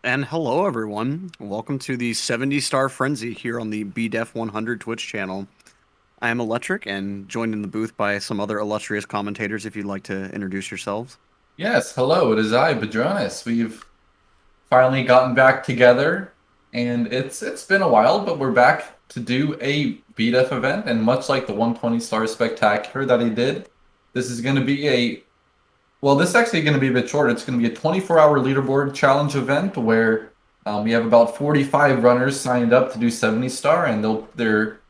And hello, everyone. Welcome to the 70 Star Frenzy here on the BDEF 100 Twitch channel. I am Electric and joined in the booth by some other illustrious commentators if you'd like to introduce yourselves. Yes, hello, it is I, Badronis. We've finally gotten back together, and it's been a while, but we're back to do a BDEF event, and much like the 120 Star Spectacular that he did, this is going to be this is actually going to be a bit shorter. It's going to be a 24-hour leaderboard challenge event where we have about 45 runners signed up to do 70 Star, and they're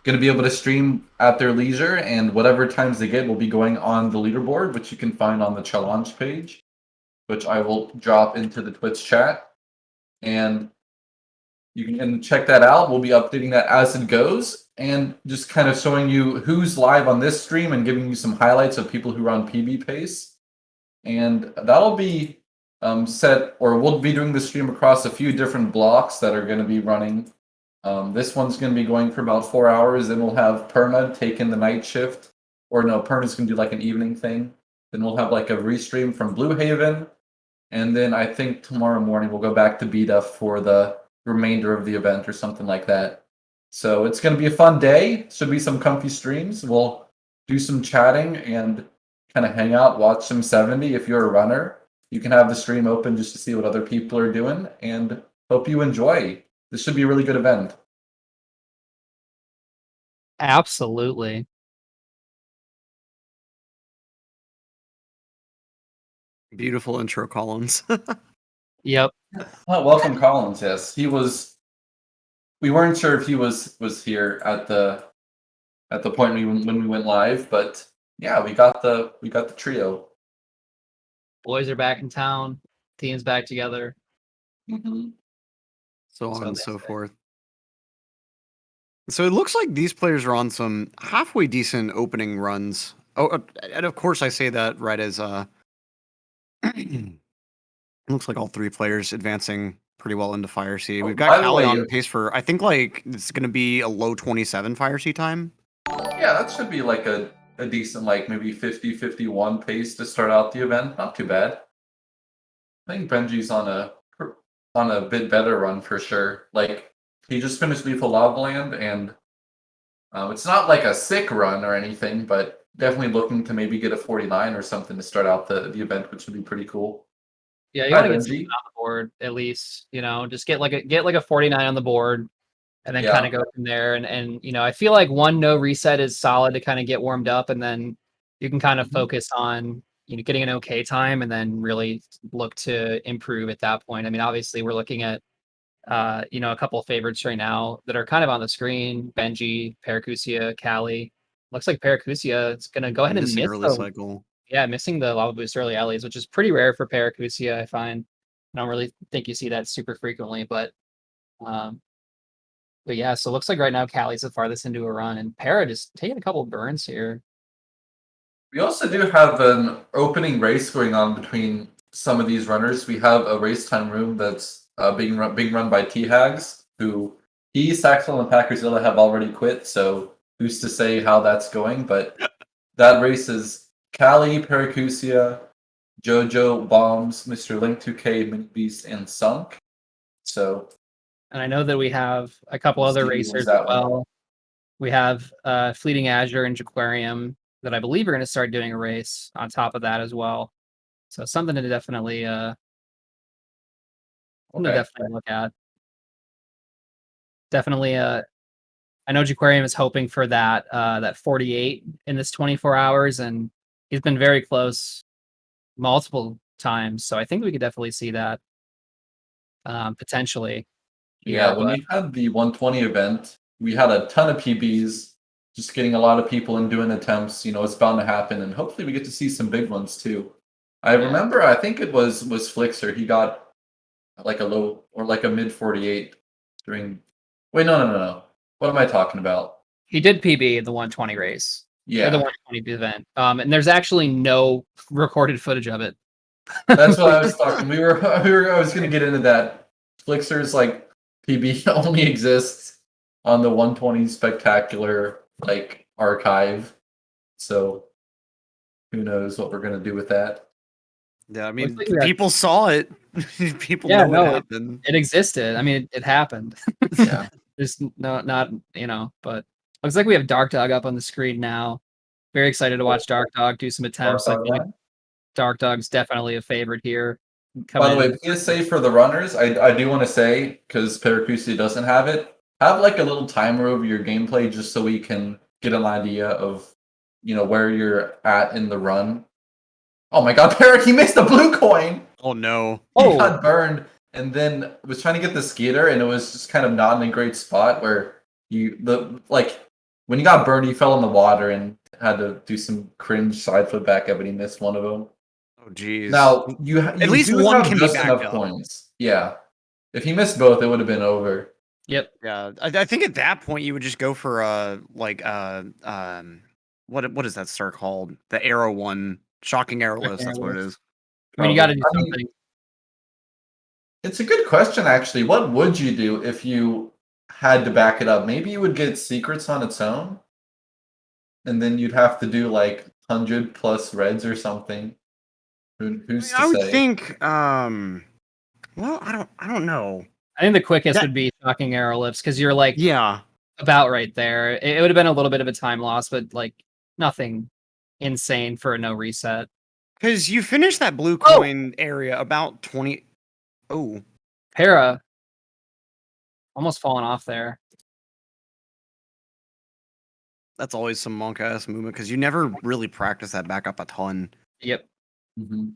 going to be able to stream at their leisure, and whatever times they get will be going on the leaderboard, which you can find on the Challonge page, which I will drop into the Twitch chat. And you can check that out. We'll be updating that as it goes and just kind of showing you who's live on this stream and giving you some highlights of people who run PB pace. And that'll be we'll be doing the stream across a few different blocks that are going to be running. This one's going to be going for about 4 hours. Then we'll have Perma taking the night shift. Or no, Perma's going to do like an evening thing. Then we'll have like a restream from Blue Haven. And then I think tomorrow morning we'll go back to BDUF for the remainder of the event or something like that. So it's going to be a fun day. Should be some comfy streams. We'll do some chatting and kind of hang out, watch some 70. If you're a runner, you can have the stream open just to see what other people are doing, and hope you enjoy. This should be a really good event. Absolutely. Beautiful intro, Collins. Yep. Welcome, Collins. Yes, he was. We weren't sure if he was here at the point when we went live, but yeah, we got the trio. Boys are back in town. Team's back together. Mm-hmm. So on and so forth. So it looks like these players are on some halfway decent opening runs. Oh, and of course I say that right as it looks like all three players advancing pretty well into Fire Sea. We've got Callie on pace for, I think, like, it's going to be a low 27 Fire Sea time. Yeah, that should be like a decent, like, maybe 50, 51 pace to start out the event. Not too bad. I think Benji's on a bit better run for sure. Like, he just finished Lethal Lava Land, and it's not like a sick run or anything, but definitely looking to maybe get a 49 or something to start out the event, which would be pretty cool. Yeah, you want to get something on the board at least. Just get like a 49 on the board, and then kind of go from there. And I feel like one no reset is solid to kind of get warmed up, and then you can kind of focus on getting an okay time, and then really look to improve at that point. I mean, obviously we're looking at a couple of favorites right now that are kind of on the screen: Benji, Paracusia, Callie. Looks like Paracusia is going to go ahead and miss early cycle. Yeah, missing the lava boost early alleys, which is pretty rare for Paracusia, I find. I don't really think you see that super frequently, but yeah, so it looks like right now Callie's the farthest into a run, and Para just taking a couple of burns here. We also do have an opening race going on between some of these runners. We have a race time room that's being run by T-Hags, who Saxel and Packerzilla have already quit, so who's to say how that's going, but that race is Callie, Paracusia, Jojo, Bombs, Mr. Link 2K, Mini Beast, and Sunk. So, and I know that we have a couple other racers as well. We have Fleeting Azure and Jaquarium that I believe are going to start doing a race on top of that as well. So something to definitely look at. Definitely I know Jaquarium is hoping for that 48 in this 24 hours, and he's been very close multiple times. So I think we could definitely see that potentially. Yeah, when we had the 120 event, we had a ton of PBs, just getting a lot of people in doing attempts. It's bound to happen, and hopefully we get to see some big ones too. I remember, I think it was Flixer. He got like a low or like a mid 48 during. Wait, no. What am I talking about? He did PB in the 120 race. Yeah, the 120 event. And there's actually no recorded footage of it. That's what I was talking. I was gonna get into that. Flixer's like PB only exists on the 120 Spectacular like archive. So who knows what we're gonna do with that? Yeah, I mean, people saw it. People Yeah, know no, what happened. it existed. I mean, it happened. Yeah. There's not, but looks like we have Dark Dog up on the screen now. Very excited to watch Dark Dog do some attempts. I Dark feel like Dog. Dark Dog's definitely a favorite here. By Coming the in. way, PSA for the runners, I do want to say, because Paracusi doesn't have it, have like a little timer over your gameplay just so we can get an idea of, where you're at in the run. Oh my god, Parrot, he missed the blue coin! Oh no. He Oh, got burned and then was trying to get the skeeter and it was just kind of not in a great spot where when he got burned, he fell in the water and had to do some cringe side flip back up, and he missed one of them. Oh geez. Now you At least do one have can be just backed enough up. coins. Yeah, if he missed both, it would have been over. yep. Yeah, I think at that point you would just go for what is that star called? The arrow one, shocking arrowless. That's what it is. I mean, you got to Probably. do I mean, something. it's a good question, actually. What would you do if you had to back it up? Maybe you would get secrets on its own, and then you'd have to do like 100+ reds or something. Who's to I would say? think. Well, I don't know. I think the quickest That- would be shocking arrow lips because you're like Yeah, about right there. It would have been a little bit of a time loss, but like nothing insane for a no reset. because you finish that blue Oh! coin area about 20. Oh, Para almost falling off there. that's always some monk ass movement because you never really practice that back up a ton. Yep. Mm-hmm.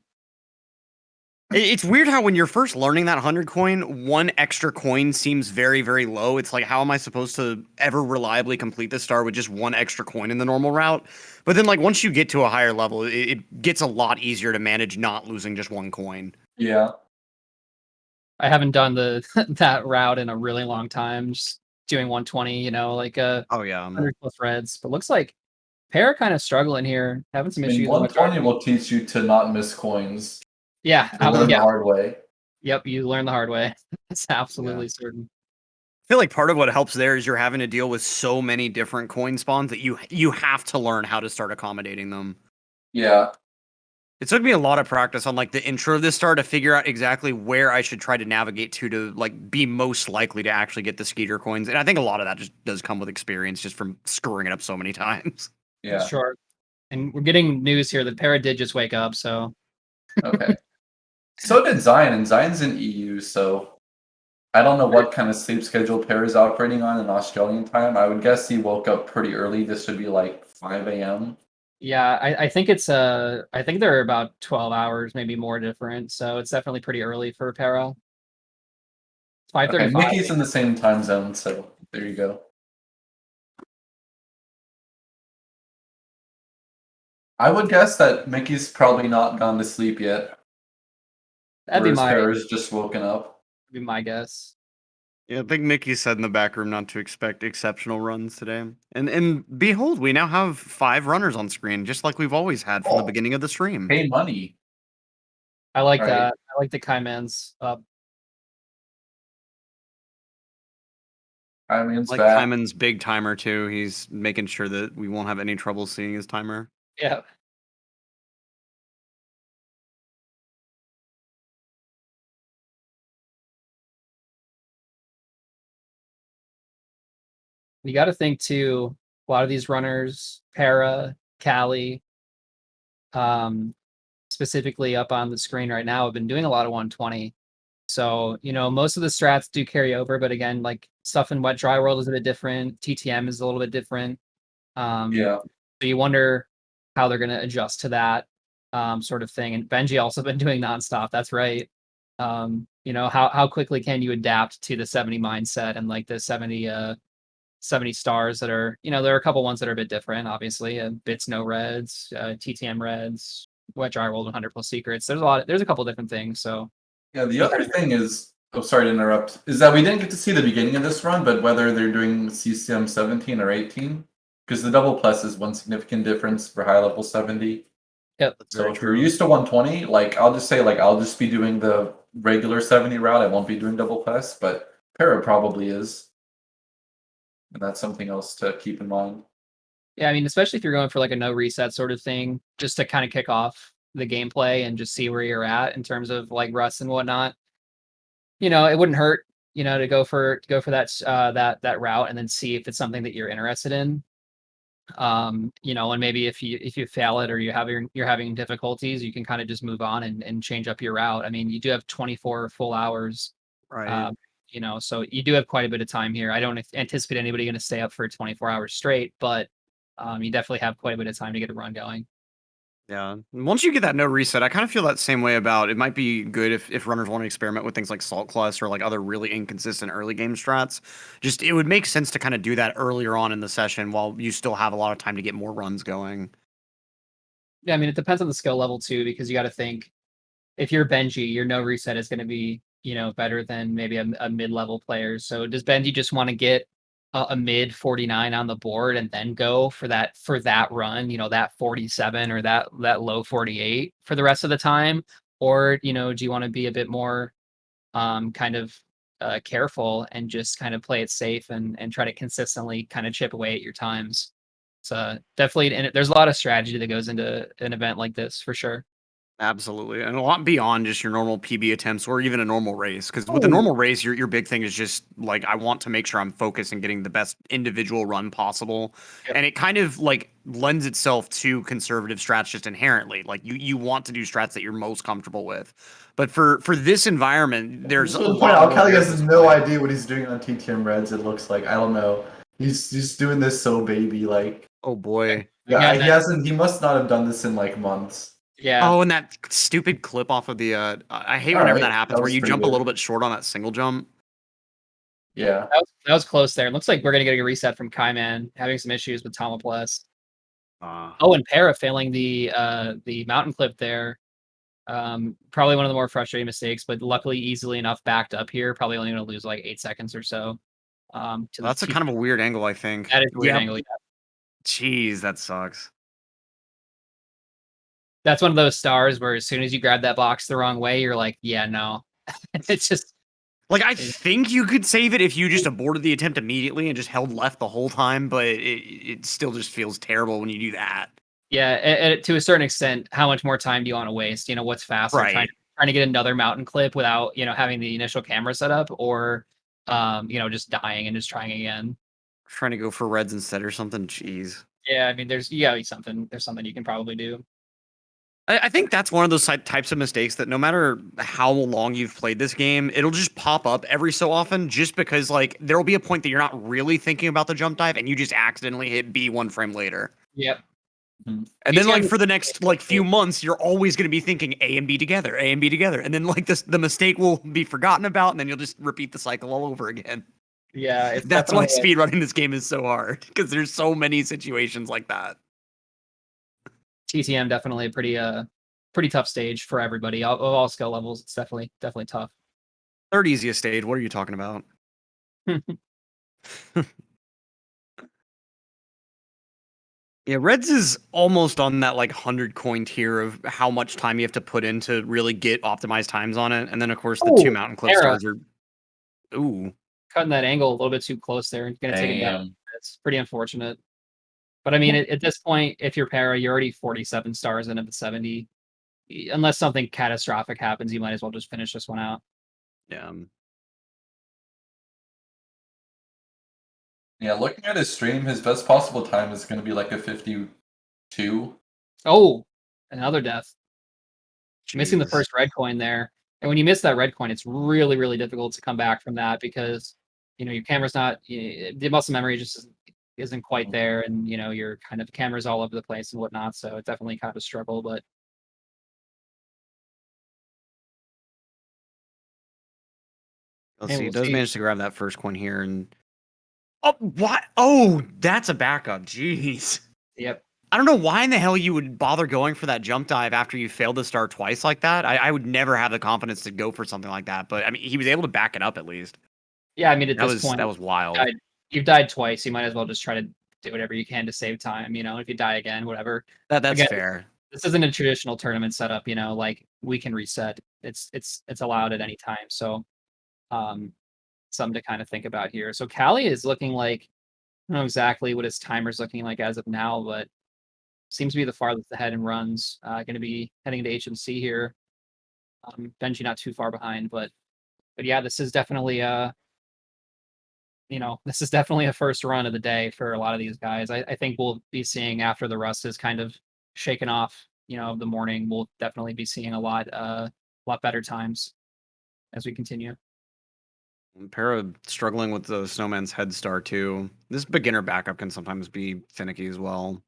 It's weird how when you're first learning that 100 coin, one extra coin seems very, very low. It's like, how am I supposed to ever reliably complete this star with just one extra coin in the normal route? But then, like, once you get to a higher level, it gets a lot easier to manage not losing just one coin. Yeah. I haven't done the that route in a really long time. Just doing 120, like Oh, yeah. 100+ reds. But looks like Para kind of struggling here, having some I mean, issues. 120 will teach you to not miss coins. Yeah, To learn the yeah. hard way. Yep, you learn the hard way. That's absolutely certain. I feel like part of what helps there is you're having to deal with so many different coin spawns that you have to learn how to start accommodating them. Yeah. It took me a lot of practice on like the intro of this star to figure out exactly where I should try to navigate to like be most likely to actually get the skeeter coins. And I think a lot of that just does come with experience just from screwing it up so many times. Yeah. Sure. And we're getting news here that Para did just wake up, so Okay. So did Zion, and Zion's in EU, so I don't know what kind of sleep schedule Pear is operating on in Australian time. I would guess he woke up pretty early. This should be like 5 a.m. yeah, I think it's I think they're about 12 hours, maybe more different. So it's definitely pretty early for Para. It's Okay, 5:35. Mickey's in the same time zone, so there you go. I would guess that Mickey's probably not gone to sleep yet. That'd be Pear's just woken up. my guess. Yeah, I think Mickey said in the back room not to expect exceptional runs today. And behold, we now have 5 runners on screen, just like we've always had from the beginning of the stream. Pay money. I like Right. that. I like the Kaiman's up. I mean, it's Like bad. Hyman's big timer too. He's making sure that we won't have any trouble seeing his timer. Yeah. You got to think too. A lot of these runners, Para, Cali, specifically up on the screen right now, have been doing a lot of 120. So most of the strats do carry over, but again, like stuff in Wet Dry World is a bit different. TTM is a little bit different. Yeah. So you wonder how they're going to adjust to that sort of thing. And Benji also been doing nonstop. That's right. How quickly can you adapt to the 70 mindset and like the 70 stars that are, there are a couple ones that are a bit different, obviously. Bits no reds, TTM reds, Wet Dry World 100+ secrets. There's a couple different things. So Yeah, the other thing is, sorry to interrupt, is that we didn't get to see the beginning of this run, but whether they're doing CCM 17 or 18, because the double plus is one significant difference for high level 70. Yep. So if you're used to 120, I'll just say, I'll just be doing the regular 70 route. I won't be doing double plus, but Para probably is. And that's something else to keep in mind. Yeah, I mean, especially if you're going for like a no reset sort of thing, just to kind of kick off the gameplay and just see where you're at in terms of like rust and whatnot. It wouldn't hurt, to go for that route and then see if it's something that you're interested in. And maybe if you fail it or you're having difficulties, you can kind of just move on and change up your route. I mean, you do have 24 full hours, Right. so you do have quite a bit of time here. I don't anticipate anybody going to stay up for 24 hours straight, but you definitely have quite a bit of time to get a run going. Yeah. Once you get that no reset, I kind of feel that same way about it. Might be good if runners want to experiment with things like Salt Cluster or like other really inconsistent early game strats. Just it would make sense to kind of do that earlier on in the session while you still have a lot of time to get more runs going. Yeah, I mean, it depends on the skill level too, because you got to think if you're Benji, your no reset is going to be, better than maybe a mid-level player. So does Benji just want to get a mid 49 on the board and then go for that run, that 47 or that low 48 for the rest of the time? Or, do you want to be a bit more kind of careful and just kind of play it safe and try to consistently kind of chip away at your times? So definitely, and there's a lot of strategy that goes into an event like this for sure. Absolutely, and a lot beyond just your normal PB attempts or even a normal race. Because with the Oh, normal race, your big thing is just like I want to make sure I'm focused and getting the best individual run possible, yep. and it kind of like lends itself to conservative strats just inherently. Like you want to do strats that you're most comfortable with, but for this environment, there's Just a to point lot out, more Kelly has variables at no play. idea what he's doing on TTM Reds. It looks like I don't know. He's doing this so baby like. Oh boy. Yeah, Again, he hasn't. He must not have done this in like months. yeah, Oh, and that stupid clip off of the I hate All whenever right, that happens that where was you pretty jump a good. little bit short on that single jump. Yeah. that was close there. It looks like we're gonna get a reset from Kaiman having some issues with Tama Plus. Uh, Oh, and Para failing the mountain clip there. Probably one of the more frustrating mistakes, but luckily easily enough backed up here. Probably only going to lose like 8 seconds or so. To the that's a T. kind of a weird angle, I think. That is a weird Yeah. angle. Yeah. Jeez, that sucks. That's one of those stars where as soon as you grab that box the wrong way, you're like, yeah, no. It's just Like, I it- think you could save it if you just aborted the attempt immediately and just held left the whole time, but it still just feels terrible when you do that. yeah. To a certain extent, how much more time do you want to waste? What's faster, Right. trying to get another mountain clip without having the initial camera set up, or just dying and just trying again. Trying to go for reds instead or something. Jeez. Yeah, I mean, you gotta be something. There's something you can probably do. I think that's one of those types of mistakes that no matter how long you've played this game, it'll just pop up every so often just because, like, there'll be a point that you're not really thinking about the jump dive and you just accidentally hit B 1 frame later. Yep. And then, like, BTM for the next, like, few months, you're always going to be thinking A and B together, A and B together. And then, like, the mistake will be forgotten about, and then you'll just repeat the cycle all over again. Yeah, it's That's why definitely speedrunning this game is so hard, because there's so many situations like that. TTM definitely a pretty tough stage for everybody of all skill levels. It's definitely tough. Third easiest stage, what are you talking about? Yeah, Reds is almost on that like 100 coin tier of how much time you have to put in to really get optimized times on it. And then of course the two Oh, mountain clip Era stars are ooh. cutting that angle a little bit too close there and gonna take it down. Damn. It's pretty unfortunate. But I mean, at this point, if you're para, you're already 47 stars into the 70. Unless something catastrophic happens, you might as well just finish this one out. Yeah. Yeah, looking at his stream, his best possible time is going to be like a 52. Oh, another death. Missing the Jeez. first red coin there. And when you miss that red coin, it's really, really difficult to come back from that because, your camera's not, the muscle memory just isn't quite there. And, your kind of camera's all over the place and whatnot. So it's definitely kind of a struggle. But Let's hey, see. He we'll does see. manage to grab that first coin here and oh what? Oh, that's a backup. Jeez. Yep. I don't know why in the hell you would bother going for that jump dive after you failed to start twice like that. I would never have the confidence to go for something like that. But I mean he was able to back it up at least. Yeah. I mean, at That this was point, that was wild. died, you've died twice. You might as well just try to do whatever you can to save time. If you die again, whatever. That's Again, fair. this isn't a traditional tournament setup. Like we can reset. It's allowed at any time. So, um, something to kind of think about here. So Callie is looking like I don't know exactly what his timer's looking like as of now, but seems to be the farthest ahead in runs. Going to be heading to HMC here. Benji not too far behind, but yeah, this is definitely this is definitely a first run of the day for a lot of these guys. I think we'll be seeing after the rust is kind of shaken off, of the morning. We'll definitely be seeing a lot better times as we continue. Para struggling with the Snowman's Head Star too. This beginner backup can sometimes be finicky as well.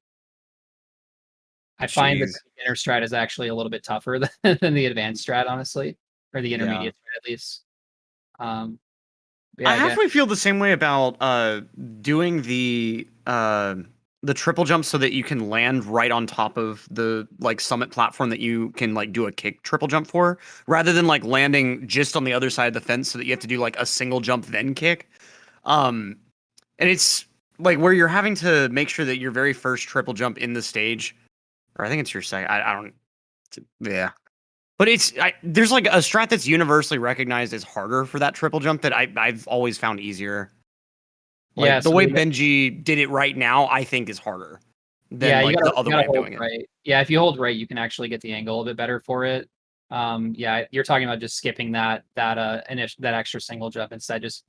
I find that Jeez. the beginner strat is actually a little bit tougher than the advanced strat, honestly, or the intermediate strat at least. I halfway feel the same way about doing the triple jump so that you can land right on top of the like summit platform that you can like do a kick triple jump for, rather than like landing just on the other side of the fence so that you have to do like a single jump then kick. And it's like where you're having to make sure that your very first triple jump in the stage, or I think it's your second. I don't. Yeah. But there's like a strat that's universally recognized as harder for that triple jump that I've always found easier. Like the way Benji did it right now, I think is harder than like the other way of doing it. Yeah, if you hold right, you can actually get the angle a bit better for it. Yeah, you're talking about just skipping that extra single jump, instead just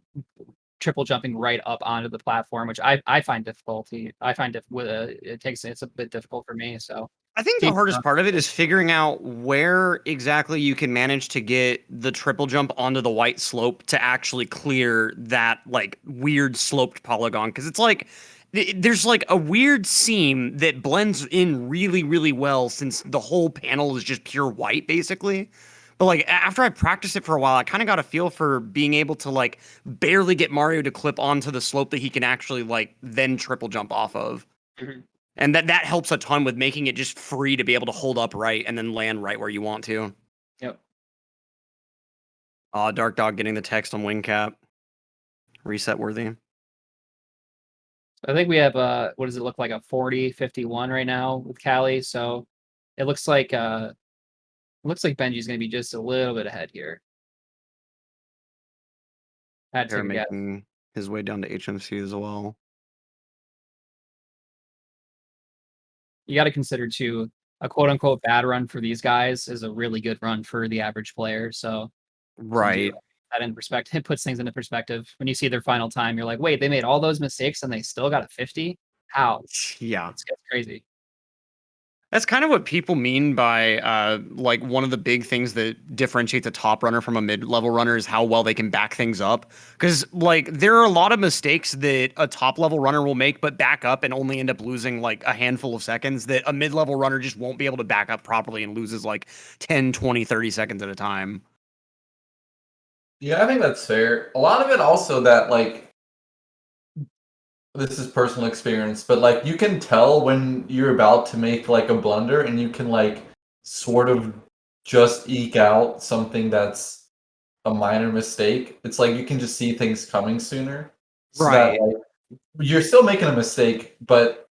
triple jumping right up onto the platform, which I find difficulty. I find it's a bit difficult for me. So I think the hardest part of it is figuring out where exactly you can manage to get the triple jump onto the white slope to actually clear that like weird sloped polygon. Because it's like there's like a weird seam that blends in really, really well since the whole panel is just pure white, basically. But like after I practiced it for a while, I kind of got a feel for being able to like barely get Mario to clip onto the slope that he can actually like then triple jump off of. Mm-hmm. And that helps a ton with making it just free to be able to hold up right and then land right where you want to. Yep. Dark Dog getting the text on wing cap. Reset worthy. I think we have what does it look like, a 40-51 right now with Callie. So it looks like Benji's going to be just a little bit ahead here. They're making his way down to HMC as well. You got to consider too, a quote unquote bad run for these guys is a really good run for the average player. So right, that in perspective, it puts things into perspective. When you see their final time, you're like, wait, they made all those mistakes and they still got a 50? How? Yeah, it's crazy. That's kind of what people mean by like one of the big things that differentiates a top runner from a mid-level runner is how well they can back things up. Because like there are a lot of mistakes that a top-level runner will make, but back up and only end up losing like a handful of seconds that a mid-level runner just won't be able to back up properly and loses like 10, 20, 30 seconds at a time. Yeah, I think that's fair. A lot of it also that like this is personal experience, but like you can tell when you're about to make like a blunder and you can like sort of just eke out something that's a minor mistake. It's like you can just see things coming sooner. So right. That, like, you're still making a mistake, but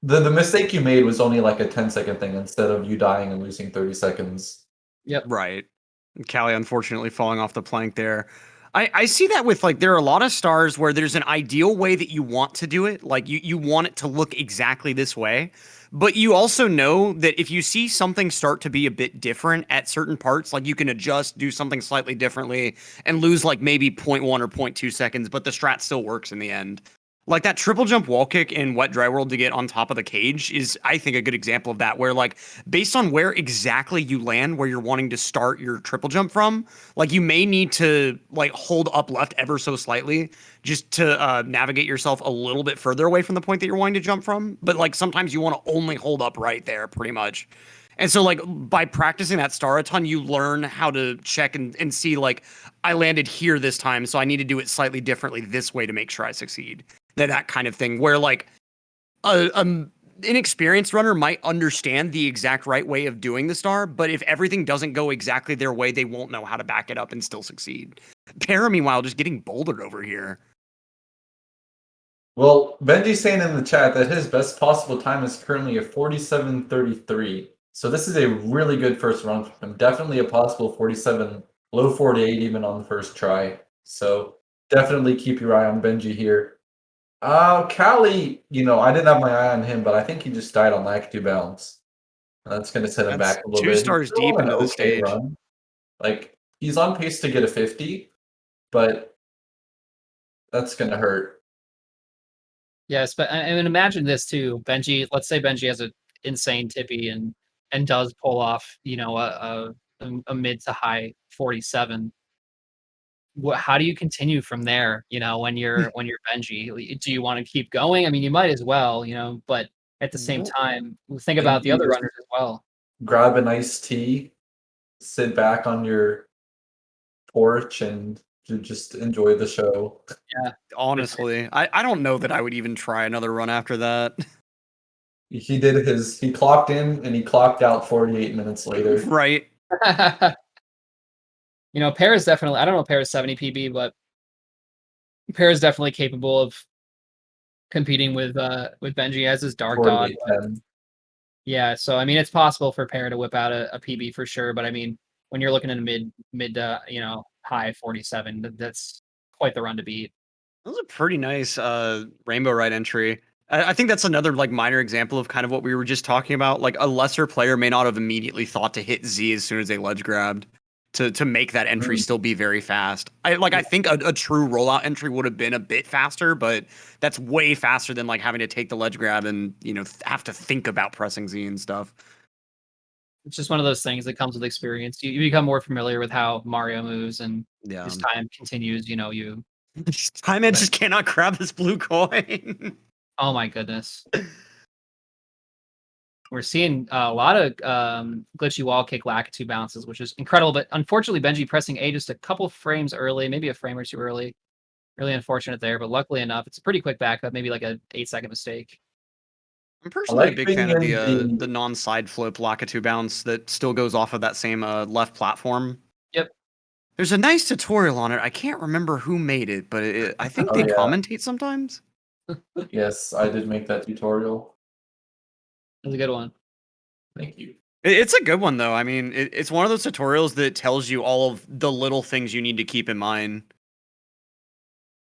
the mistake you made was only like a 10-second thing instead of you dying and losing 30 seconds. Yep. Right. Callie unfortunately falling off the plank there. I see that with like there are a lot of stars where there's an ideal way that you want to do it. Like you want it to look exactly this way. But you also know that if you see something start to be a bit different at certain parts, like you can adjust, do something slightly differently, and lose like maybe 0.1 or 0.2 seconds, but the strat still works in the end. Like that triple jump wall kick in Wet Dry World to get on top of the cage is, I think, a good example of that, where like based on where exactly you land, where you're wanting to start your triple jump from, like you may need to like hold up left ever so slightly just to navigate yourself a little bit further away from the point that you're wanting to jump from. But like sometimes you want to only hold up right there pretty much. And so like by practicing that star a ton, you learn how to check and see like I landed here this time, so I need to do it slightly differently this way to make sure I succeed. That kind of thing where like an inexperienced runner might understand the exact right way of doing the star, but if everything doesn't go exactly their way, they won't know how to back it up and still succeed. Para, meanwhile, just getting bouldered over here. Well, Benji's saying in the chat that his best possible time is currently a 47:33. So this is a really good first run for him. Definitely a possible 47, low 48 even on the first try. So definitely keep your eye on Benji here. Callie, I didn't have my eye on him, but I think he just died on Lakitu bounce. That's going to set him That's back a little two bit. He's stars still deep on an into the okay stage. run. Like, he's on pace to get a 50, but that's going to hurt. Yes, but I mean, imagine this too. Benji, let's say Benji has an insane tippy and does pull off, a mid to high 47. How do you continue from there? When you're Benji, do you want to keep going? I mean, you might as well, but at the same Well, time, think I think about the you other just runners as well. grab an iced tea, sit back on your porch, and just enjoy the show. Yeah, honestly, I don't know that I would even try another run after that. He clocked in and he clocked out 48 minutes later. Right. Pear is definitely. I don't know Pear's 70 PB, but Pear is definitely capable of competing with Benji as his Dark Dog. 48-10. Yeah, so I mean, it's possible for Pear to whip out a PB for sure, but I mean, when you're looking at a mid high 47, that's quite the run to beat. That was a pretty nice rainbow ride entry. I think that's another like minor example of kind of what we were just talking about. Like a lesser player may not have immediately thought to hit Z as soon as they ledge grabbed to make that entry still be very fast. I think a true rollout entry would have been a bit faster, but that's way faster than like having to take the ledge grab and have to think about pressing Z and stuff. It's just one of those things that comes with experience. You become more familiar with how Mario moves, and Yeah. as time continues, you. Time Edge just cannot grab this blue coin. Oh my goodness. We're seeing a lot of glitchy wall kick Lakitu bounces, which is incredible. But unfortunately, Benji pressing A just a couple frames early, maybe a frame or two early. Really unfortunate there, but luckily enough, it's a pretty quick backup, maybe like a 8-second mistake. I'm I personally a like big being fan of in the non-side flip Lakitu bounce that still goes off of that same left platform. Yep. There's a nice tutorial on it. I can't remember who made it, but I think Oh, they yeah. commentate sometimes. Yes, I did make that tutorial. That's a good one. Thank you. It's a good one though. I mean, it's one of those tutorials that tells you all of the little things you need to keep in mind.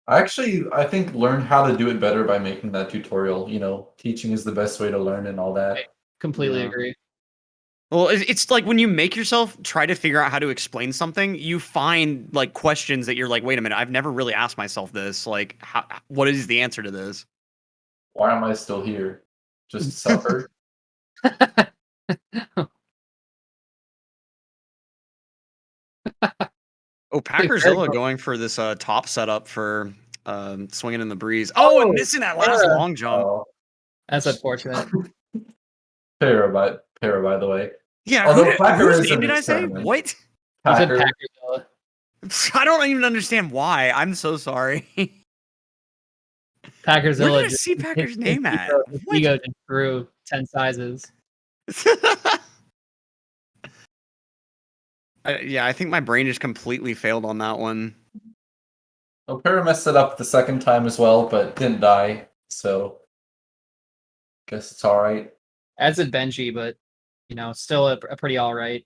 I think learned how to do it better by making that tutorial. Teaching is the best way to learn and all I that. completely Yeah. agree. Well, it's like when you make yourself try to figure out how to explain something, you find like questions that you're like, wait a minute, I've never really asked myself this. Like, what is the answer to this? Why am I still here? Just to suffer? Oh, Very Packerzilla cool. going for this top setup for swinging in the breeze. Oh, and missing that last yeah. long jump. Oh, That's unfortunate. Para, by the way. Yeah, Although Packer whose is name in did I this say? tournament. What? You said Packer. Packerzilla. I don't even understand why. I'm so sorry. Where Packerzilla. did I see Packer's name at? His What? ego just grew 10 sizes. Yeah, I think my brain just completely failed on that one. Well, Para messed it up the second time as well, but didn't die. So, guess it's all right. As did Benji, but still a pretty all right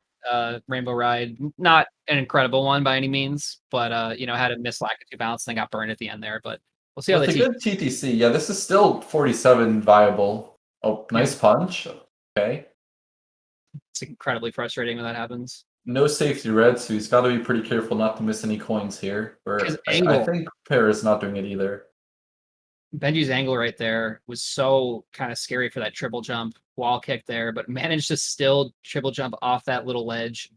rainbow ride. Not an incredible one by any means, but had a miss Lakitu bounce and then got burned at the end there. But we'll see how With they a good TTC, yeah, this is still 47 viable. Oh, nice punch. Okay. It's incredibly frustrating when that happens. No safety red, so he's got to be pretty careful not to miss any coins here. His I angle. think Para's not doing it either. Benji's angle right there was so kind of scary for that triple jump wall kick there, but managed to still triple jump off that little ledge.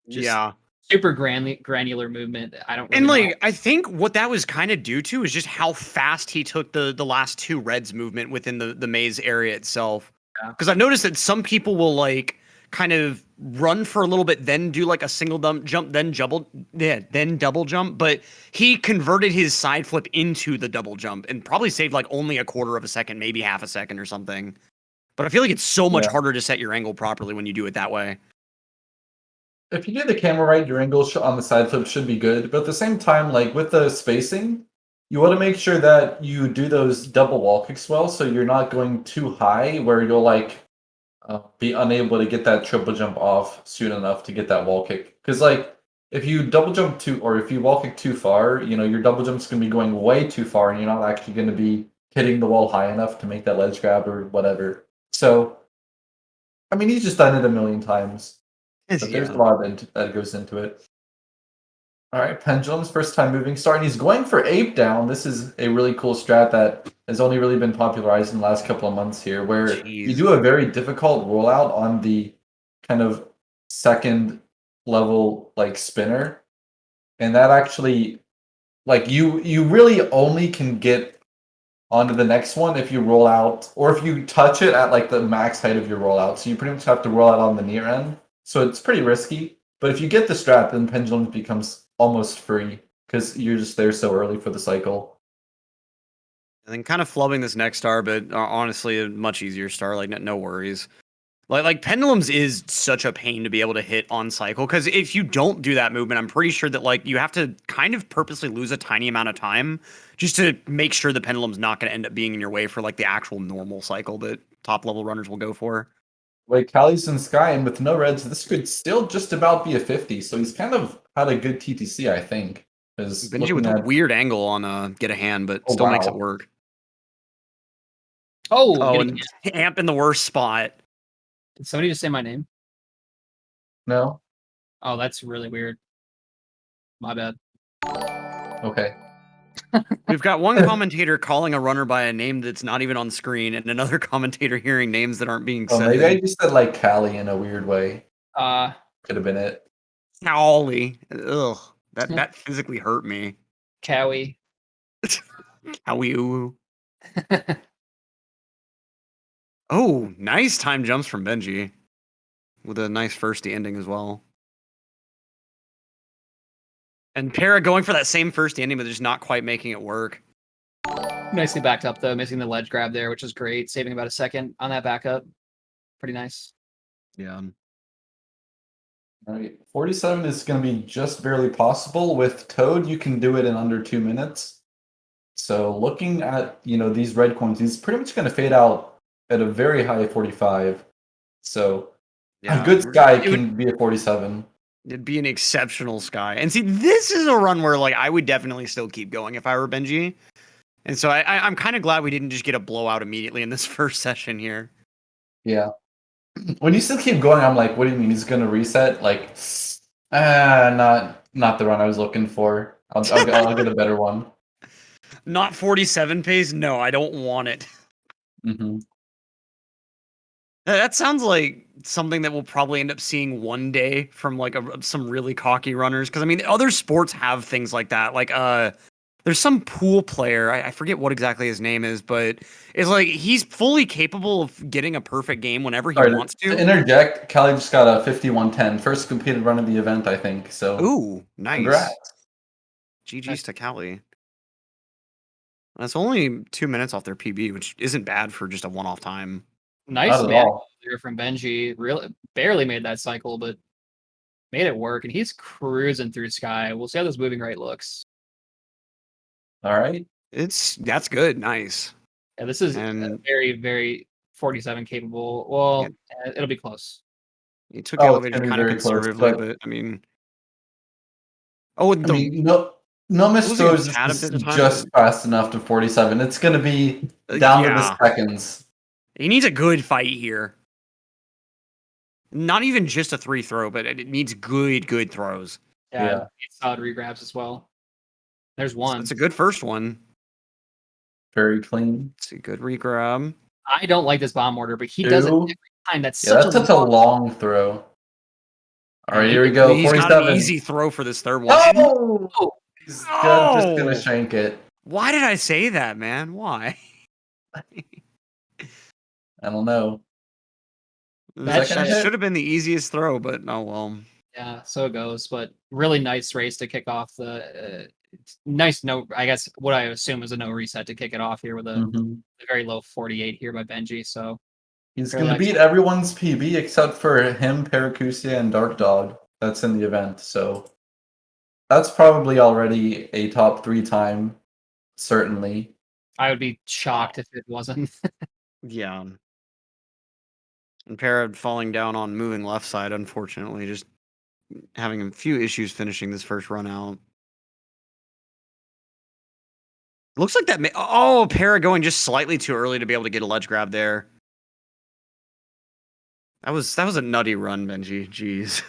Yeah. Super granular movement. I don't really And know. like I think what that was kind of due to is just how fast he took the last two reds movement within the maze area itself. Yeah. Because I've noticed that some people will like kind of run for a little bit, then do like a single jump, then double jump. But he converted his side flip into the double jump and probably saved like only a quarter of a second, maybe half a second or something. But I feel like it's so much harder to set your angle properly when you do it that way. If you do the camera right, your angle on the side flip should be good. But at the same time, like with the spacing, you want to make sure that you do those double wall kicks well, so you're not going too high where you'll like be unable to get that triple jump off soon enough to get that wall kick. Because like if you double jump or if you wall kick too far, your double jump's gonna be going way too far, and you're not actually gonna be hitting the wall high enough to make that ledge grab or whatever. So, I mean, he's just done it a million times, but there's a lot that goes into it. All right, Pendulum's first time moving star, and he's going for Ape Down. This is a really cool strat that has only really been popularized in the last couple of months here, where you do a very difficult rollout on the kind of second level spinner, and that actually you really only can get onto the next one if you roll out or if you touch it at the max height of your rollout. So you pretty much have to roll out on the near end. So it's pretty risky. But if you get the strat, then Pendulum becomes almost free because you're just there so early for the cycle. And then kind of flubbing this next star, but honestly, a much easier star. No worries. Like Pendulums is such a pain to be able to hit on cycle, because if you don't do that movement, I'm pretty sure that you have to kind of purposely lose a tiny amount of time just to make sure the Pendulum's not going to end up being in your way for the actual normal cycle that top level runners will go for. Callie's in Sky, and with no reds, this could still just about be a 50. So he's kind of had a good TTC, I think. Benji with a weird angle on get a hand, but still makes it work. Oh, and Amp in the worst spot. Did somebody just say my name? No. Oh, that's really weird. My bad. Okay. We've got one commentator calling a runner by a name that's not even on screen, and another commentator hearing names that aren't being said. Maybe I just said Callie in a weird way. Could have been it. Callie. Ugh. That physically hurt me. Cowie. Cowie. Oh, nice time jumps from Benji. With a nice firsty ending as well. And Para going for that same first ending, but just not quite making it work. Nicely backed up, though, missing the ledge grab there, which is great. Saving about a second on that backup. Pretty nice. Yeah. All right. 47 is going to be just barely possible. With Toad, you can do it in under 2 minutes. So looking at, these red coins, he's pretty much going to fade out at a very high 45. So a good Sky can be a 47. It'd be an exceptional Sky. And see, this is a run where I would definitely still keep going if I were Benji. And so I'm kind of glad we didn't just get a blowout immediately in this first session here. Yeah. When you still keep going, I'm like, what do you mean he's going to reset? Not the run I was looking for. I'll get a better one. Not 47 pace? No, I don't want it. Mm-hmm. That sounds like something that we'll probably end up seeing one day from some really cocky runners. Because I mean, other sports have things like that. There's some pool player, I forget what exactly his name is, but it's he's fully capable of getting a perfect game whenever he wants to. To interject, Callie just got a 51:10, first completed run of the event, I think. So, ooh, nice. Congrats. GG's to Callie. That's only 2 minutes off their PB, which isn't bad for just a one-off time. Nice man there from Benji. Really barely made that cycle, but made it work, and he's cruising through Sky. We'll see how this moving right looks. All right. That's good. Nice. Yeah, this is very, very 47 capable. Well, it'll be close. He took elevator kind of conservatively, but I mean, no miss throws is just fast enough to 47. It's going to be down to the seconds. He needs a good fight here. Not even just a 3 throw, but it needs good throws. Yeah. Solid regrabs as well. There's one. It's a good first one. Very clean. It's a good regrab. I don't like this bomb order, but he does it every time. That's such a long throw. All right, here we go. He's 47. got an easy throw for this third one. Oh! He's just going to shank it. Why did I say that, man? Why? I don't know. That should have been the easiest throw, but oh well. Yeah, so it goes. But really nice race to kick off the nice I guess what I assume is a no reset to kick it off here with a very low 48 here by Benji. So he's going to beat everyone's PB except for him, Paracusia, and Dark Dog. That's in the event. So that's probably already a top 3 time, certainly. I would be shocked if it wasn't. Yeah. And Para falling down on moving left side, unfortunately, just having a few issues finishing this first run out. Looks like that. Oh, Para going just slightly too early to be able to get a ledge grab there. That was a nutty run, Benji. Jeez.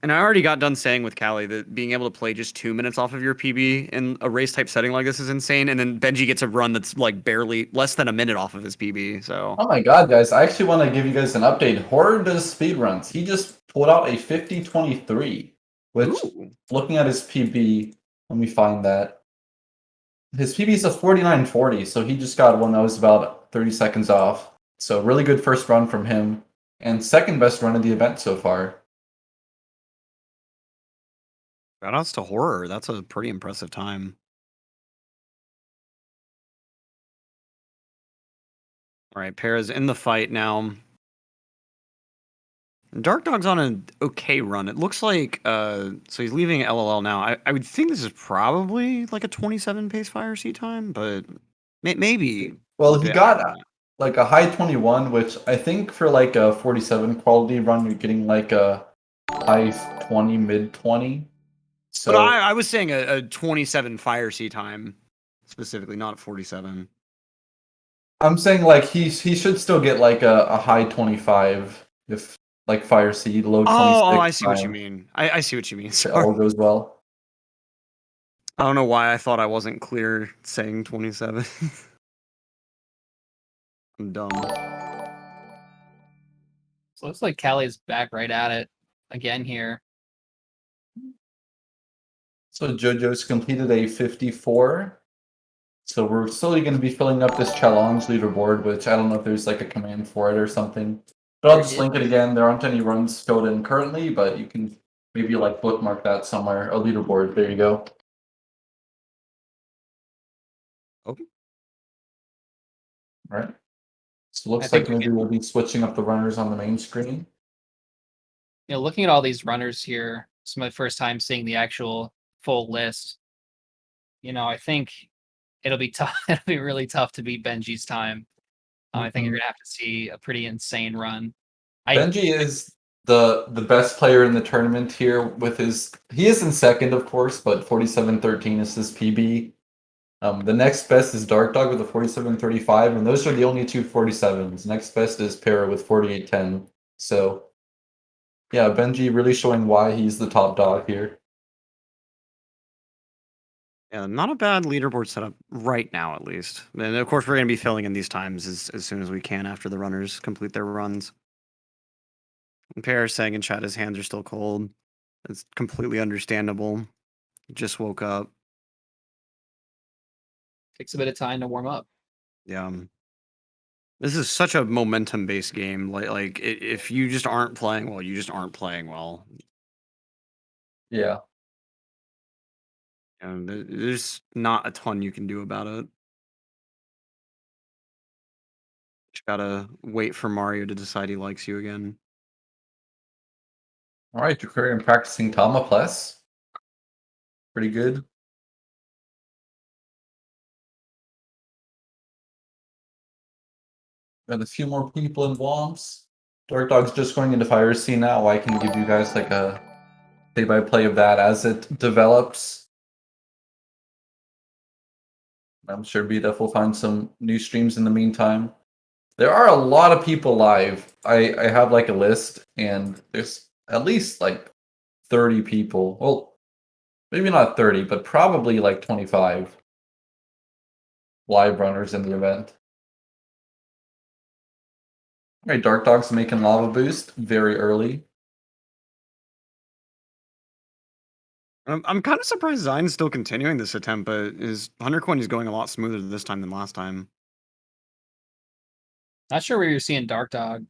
And I already got done saying with Callie that being able to play just 2 minutes off of your PB in a race type setting like this is insane. And then Benji gets a run that's like barely less than a minute off of his PB. So Oh my god, guys! I actually want to give you guys an update. Horror does speedruns. He just pulled out a 50-23, which, ooh. looking at his PB, let me find that. His PB is a 49-40, so he just got one that was about 30 seconds off. So really good first run from him, and second best run of the event so far. Shoutouts to Horror. That's a pretty impressive time. All right, Para's in the fight now. Dark Dog's on an okay run. It looks like so he's leaving LLL now. I would think this is probably like a 27 pace fire seat time, but maybe. Well, a he bit higher than got that. like a high 21, which I think for like a 47 quality run, you're getting like a high 20, mid 20. But So I was saying a 27 fire seat time specifically, not 47. I'm saying like he should still get like a high 25 if like fire seed, low 26 Oh, I see what you time, mean. I see what you mean. if it Sorry. all goes well. I don't know why I thought I wasn't clear saying 27. I'm dumb. So it looks like Callie's back right at it again here. So JoJo's completed a 54. So we're slowly going to be filling up this challenge leaderboard, which I don't know if there's like a command for it or something. But I'll There just is. link it again. There aren't any runs filled in currently, but you can maybe like bookmark that somewhere. A leaderboard. There you go. Okay. All right. So I looks think like maybe we'll be switching up the runners on the main screen. looking at all these runners here, it's my first time seeing the actual full list. I think it'll be tough. It'll be really tough to beat Benji's time. I think you're gonna have to see a pretty insane run. Benji is the best player in the tournament here with his he is in second, of course, but 47-13 is his PB. The next best is Dark Dog with a 47-35, and those are the only two 47s. Next best is Para with 48-10. So yeah, Benji really showing why he's the top dog here. Yeah, not a bad leaderboard setup right now, at least. And of course, we're going to be filling in these times as soon as we can after the runners complete their runs. And Pear saying in chat his hands are still cold. It's completely understandable. Just woke up. Takes a bit of time to warm up. Yeah. This is such a momentum-based game. Like if you just aren't playing well, you just aren't playing well. Yeah. And there's not a ton you can do about it. Just gotta wait for Mario to decide he likes you again. All right, Aquarium practicing Tama Plus. Pretty good. Got a few more people in Womps. Dark Dog's just going into Fire Sea now. I can give you guys like a play-by-play of that as it develops. I'm sure BDF will find some new streams in the meantime. There are a lot of people live. I have like a list, and there's at least like 30 people. Well, maybe not 30, but probably like 25 live runners in the event. All right, Dark Dog's making Lava Boost very early. I'm kind of surprised Zion's still continuing this attempt, but his 100 coin is going a lot smoother this time than last time. Not sure where you're seeing Dark Dog.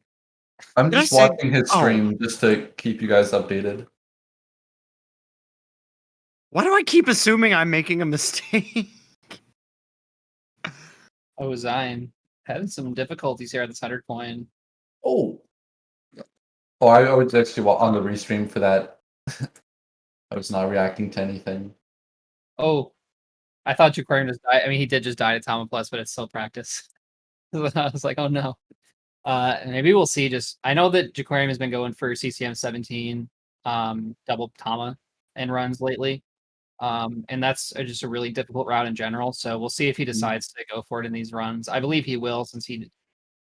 I'm Did I just say- watching his stream just to keep you guys updated. Why do I keep assuming I'm making a mistake? Oh, Zion having some difficulties here at this 100 coin. Oh. Oh, I was actually on the restream for that. I was not reacting to anything. Oh, I thought Jaquarium just died. I mean, he did just die to Tama Plus, but it's still practice. I was like, oh no. Maybe we'll see. I know that Jaquarium has been going for CCM 17, double Tama and runs lately. And that's just a really difficult route in general. So we'll see if he decides to go for it in these runs. I believe he will, since he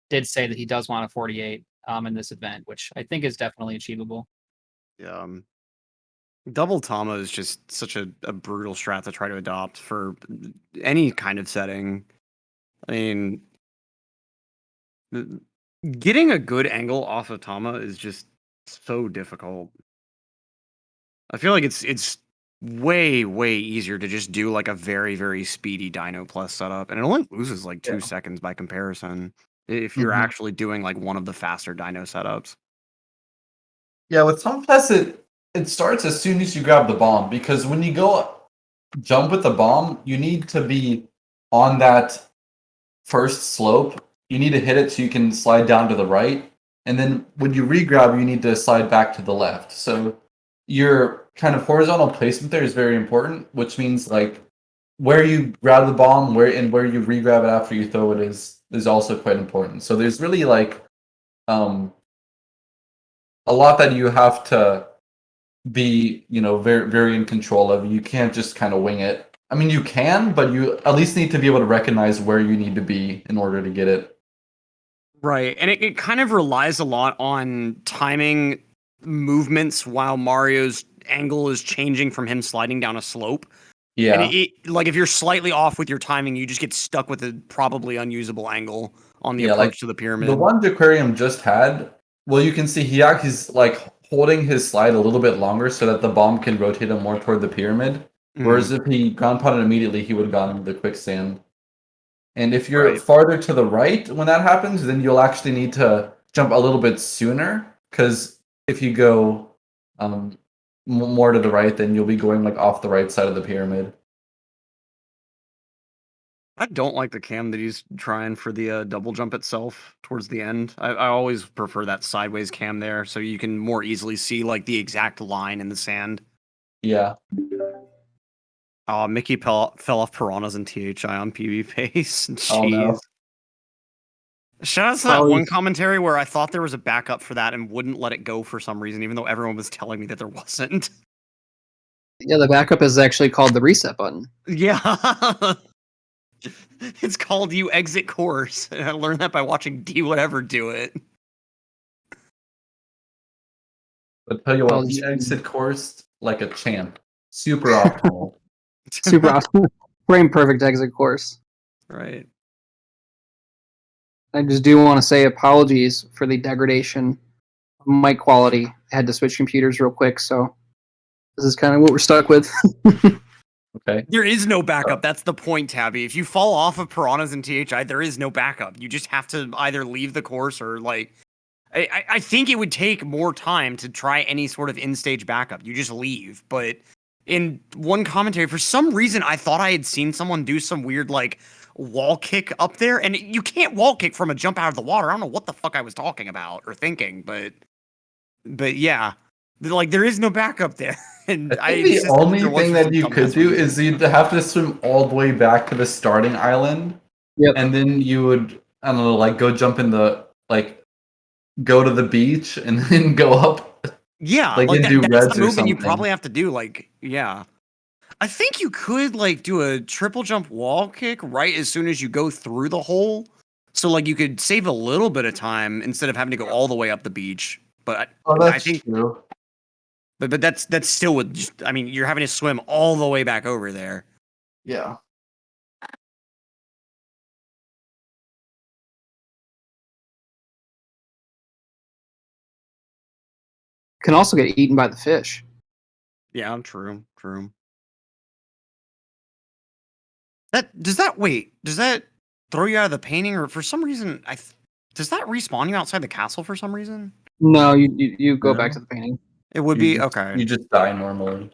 did say that he does want a 48 in this event, which I think is definitely achievable. Yeah. Double Tama is just such a brutal strat to try to adopt for any kind of setting. I mean, getting a good angle off of Tama is just so difficult. I feel like it's way easier to just do like a very speedy Dino Plus setup, and it only loses like 2 seconds by comparison if you're actually doing like one of the faster Dino setups. Yeah, with Tom Plus, it starts as soon as you grab the bomb, because when you go jump with the bomb, you need to be on that first slope. You need to hit it so you can slide down to the right, and then when you re-grab, you need to slide back to the left. So your kind of horizontal placement there is very important, which means like where you grab the bomb, where you re-grab it after you throw it is also quite important. So there's really like a lot that you have to be, very in control of. You can't just kind of wing it. I mean, you can, but you at least need to be able to recognize where you need to be in order to get it. Right, and it kind of relies a lot on timing movements while Mario's angle is changing from him sliding down a slope. And Yeah. like if you're slightly off with your timing, you just get stuck with a probably unusable angle on the Yeah, like approach to the the pyramid. one Aquarium just had, well, you can see he's like holding his slide a little bit longer so that the bomb can rotate him more toward the pyramid. Whereas if he ground pounded immediately, he would have gone into the quicksand. And if you're Right. farther to the right when that happens, then you'll actually need to jump a little bit sooner. Because if you go more to the right, then you'll be going like off the right side of the pyramid. I don't like the cam that he's trying for the double jump itself towards the end. I always prefer that sideways cam there, so you can more easily see like the exact line in the sand. Yeah. Mickey fell off piranhas and THI on PB pace. Oh no. Jeez. Shout out to that one commentary where I thought there was a backup for that and wouldn't let it go for some reason, even though everyone was telling me that there wasn't. Yeah, the backup is actually called the reset button. Yeah. It's called You Exit Course. And I learned that by watching D Whatever do it. But tell you what, he exit coursed like a champ. Super optimal. Super awesome. Frame perfect exit course. Right. I just do want to say apologies for the degradation of mic quality. I had to switch computers real quick, so this is kind of what we're stuck with. Okay. There is no backup. That's the point, Tabby. If you fall off of piranhas and THI, there is no backup. You just have to either leave the course or like. I think it would take more time to try any sort of in-stage backup. You just leave. But in one commentary, for some reason, I thought I had seen someone do some weird like wall kick up there, and you can't wall kick from a jump out of the water. I don't know what the fuck I was talking about or thinking, but yeah, like there is no backup there. And I think the only thing that you could do reason. is you'd have to swim all the way back to the starting island. Yep. And then you would, I don't know, like go jump in the, like, go to the beach and then go up. Yeah, like like into that's reds the or movement you something. probably have to do. Like, yeah. I think you could like do a triple jump wall kick right as soon as you go through the hole. So like you could save a little bit of time instead of having to go all the way up the beach. But I think True. but that's still with just, I mean, you're having to swim all the way back over there. Yeah. Can also get eaten by the fish. Yeah, true. Does that throw you out of the painting, or for some reason does that respawn you outside the castle for some reason? No, you go back to the painting. It would be okay. You just die normally.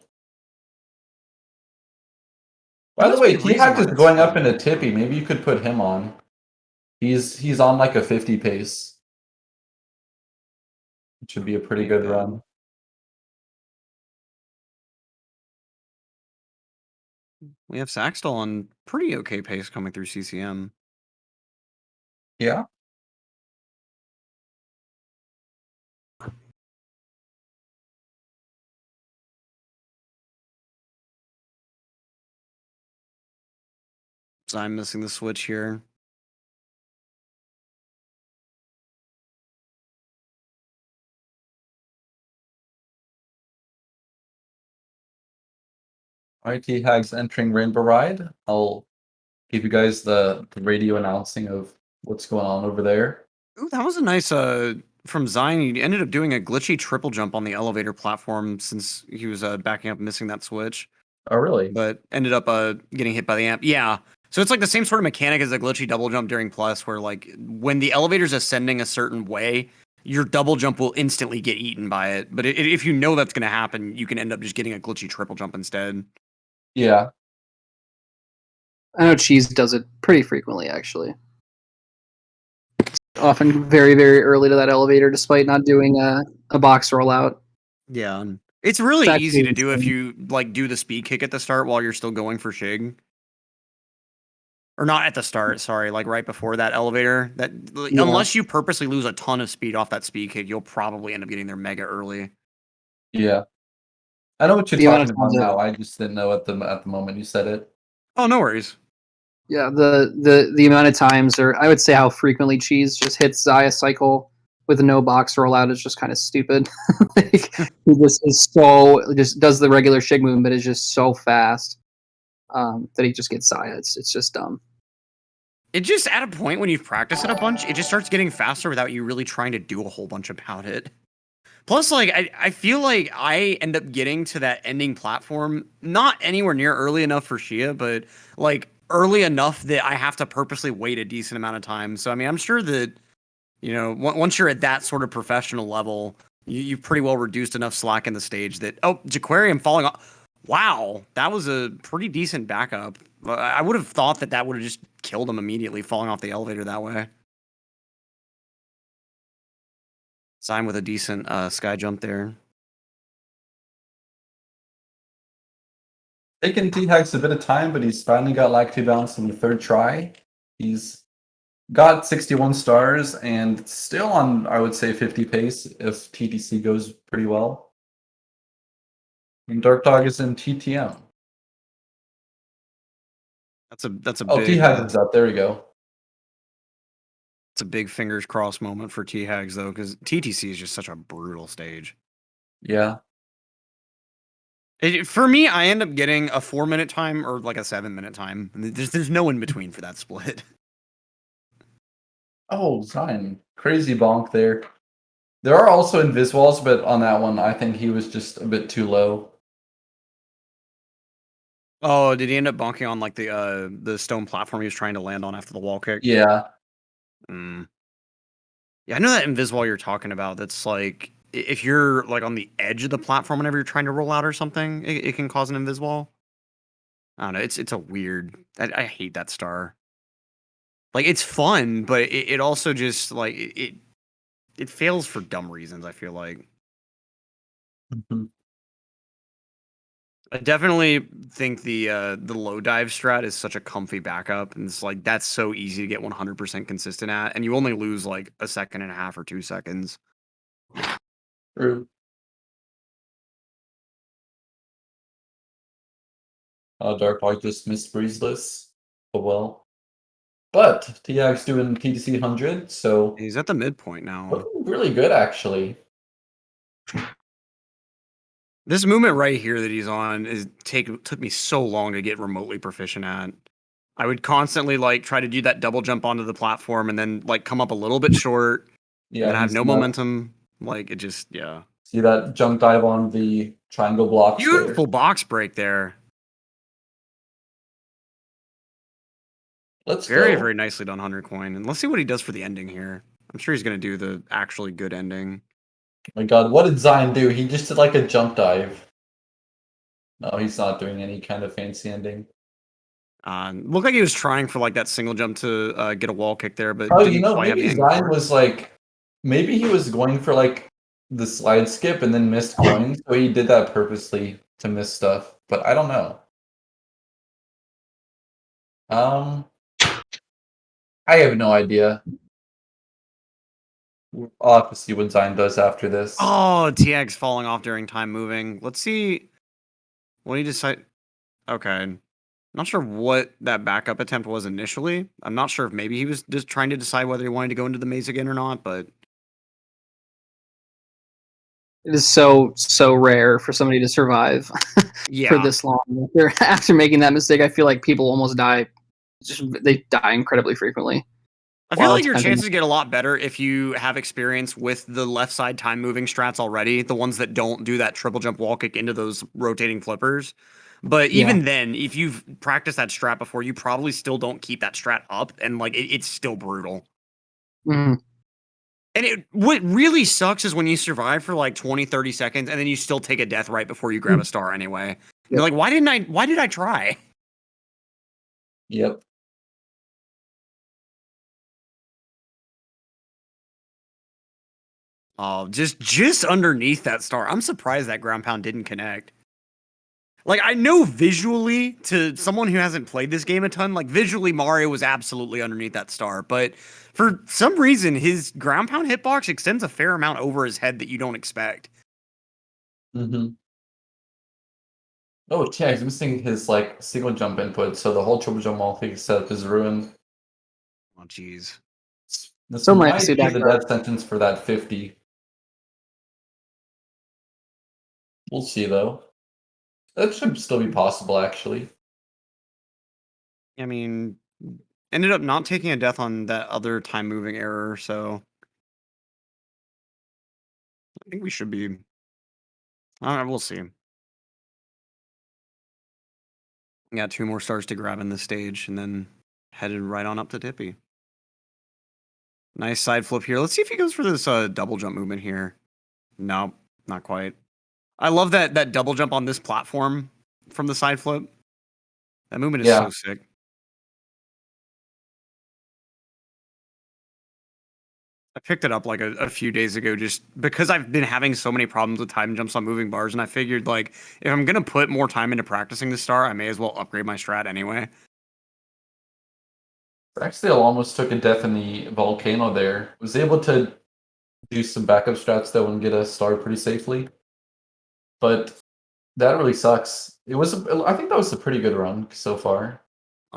There By the must be way, a reason T-Hack why is that's going up so. in a tippy. Maybe you could put him on. He's on like a 50 pace. It should be a pretty good run. We have Saxtell on pretty okay pace coming through CCM. Yeah. So I'm missing the switch here. Alright, T-Hag's entering Rainbow Ride. I'll give you guys the radio announcing of what's going on over there. Ooh, that was a nice from Zion. He ended up doing a glitchy triple jump on the elevator platform since he was backing up and missing that switch, Oh, really? but ended up getting hit by the amp. Yeah. So it's like the same sort of mechanic as a glitchy double jump during Plus, where like when the elevator's ascending a certain way, your double jump will instantly get eaten by it. But if you know that's going to happen, you can end up just getting a glitchy triple jump instead. Yeah. I know Cheese does it pretty frequently, actually. Often very, very early to that elevator, despite not doing a box rollout. Yeah. It's really It's easy to actually do if insane. you like do the speed kick at the start while you're still going for Shig. Or not at the start, sorry, like right before that elevator. That Yeah. unless you purposely lose a ton of speed off that speed kick, you'll probably end up getting there mega early. Yeah. I know what you're The amount talking of about times now. I just didn't know at the moment you said it. Oh, no worries. Yeah, the amount of times, or I would say how frequently Cheese just hits Zaya cycle with no box rollout is just kind of stupid. Like, he just is just does the regular Shig movement, but is just so fast that he just gets Zaya. It's just dumb. It just at a point when you've practiced it a bunch, it just starts getting faster without you really trying to do a whole bunch about it. Plus, like, I feel like I end up getting to that ending platform not anywhere near early enough for Shia, but like early enough that I have to purposely wait a decent amount of time. So, I mean, I'm sure that, you know, once you're at that sort of professional level, you've pretty well reduced enough slack in the stage that, oh, Jaquarium falling off. Wow, that was a pretty decent backup. I would have thought that would have just killed him immediately, falling off the elevator that way. Sign with a decent sky jump there. Taking T-Hag's a bit of time, but he's finally got Lacti Bounce in the third try. He's got 61 stars and still on, I would say, 50 pace if TTC goes pretty well. And Dark Dog is in TTM. That's a Oh, big T-Hag is up. There we go. it's a big fingers crossed moment for T-Hags though, because TTC is just such a brutal stage. Yeah. For me, I end up getting a 4-minute time or like a 7-minute time. There's no in between for that split. Oh, Zion. Crazy bonk there. There are also invis walls, but on that one, I think he was just a bit too low. Oh, did he end up bonking on like the stone platform he was trying to land on after the wall kick? Yeah. Mm. Yeah, I know that invisible you're talking about. That's like if you're like on the edge of the platform whenever you're trying to roll out or something, it can cause an invisible. I don't know. It's a weird. I hate that star. Like it's fun, but it also just like it fails for dumb reasons. I feel like. Mhm. I definitely think the low dive strat is such a comfy backup, and it's like that's so easy to get 100% consistent at, and you only lose like a second and a half or 2 seconds. True. Dark Dog just missed Breezeless. Oh well. But TX doing TTC 100, so He's at the midpoint now. looking really good actually. This movement right here that he's on took me so long to get remotely proficient at. I would constantly like try to do that double jump onto the platform and then like come up a little bit short, and Yeah, then I have he's no not- momentum. Like it just yeah. See that jump dive on the triangle blocks Beautiful there. box break there. Let's Very, go. very nicely done, 100 coin. And let's see what he does for the ending here. I'm sure he's going to do the actually good ending. My god, what did Zion do? He just did like a jump dive. No, he's not doing any kind of fancy ending. Looked like he was trying for like that single jump to get a wall kick there, but Oh, didn't you know, quite have the maybe angle Zion for it. was like, maybe he was going for like the slide skip and then missed coins, so he did that purposely to miss stuff. But I don't know. I have no idea. I'll have to see what Zion does after this. Oh, TX falling off during time moving. Let's see what he decide. Okay. Not sure what that backup attempt was initially. I'm not sure if maybe he was just trying to decide whether he wanted to go into the maze again or not, but It is so rare for somebody to survive yeah. for this long. After making that mistake, I feel like people almost die. They die incredibly frequently. I feel While like your attempting- chances get a lot better if you have experience with the left side time moving strats already, the ones that don't do that triple jump wall kick into those rotating flippers. But even then, if you've practiced that strat before, you probably still don't keep that strat up, and like it's still brutal. Mhm. And what really sucks is when you survive for like 20, 30 seconds, and then you still take a death right before you grab a star anyway. And you're like, why did I try? Yep. Oh, just underneath that star. I'm surprised that ground pound didn't connect. Like, I know visually, to someone who hasn't played this game a ton, like visually Mario was absolutely underneath that star, but for some reason his ground pound hitbox extends a fair amount over his head that you don't expect. Mm-hmm. Oh, yeah, he's missing his like single jump input, so the whole triple jump wall kick setup is ruined. Oh, jeez. This So might nicely be back the up. death sentence for that 50. We'll see though. That should still be possible, actually. I mean, ended up not taking a death on that other time moving error, so I think we should be. We'll see. Got 2 more stars to grab in this stage, and then headed right on up to Tippy. Nice side flip here. Let's see if he goes for this double jump movement here. Nope, not quite. I love that double jump on this platform from the side flip. That movement is so sick. I picked it up like a few days ago just because I've been having so many problems with time jumps on moving bars, and I figured like if I'm gonna put more time into practicing this star, I may as well upgrade my strat anyway. Actually, I almost took a death in the volcano there. Was able to do some backup strats though and get a star pretty safely. But that really sucks. I think that was a pretty good run so far.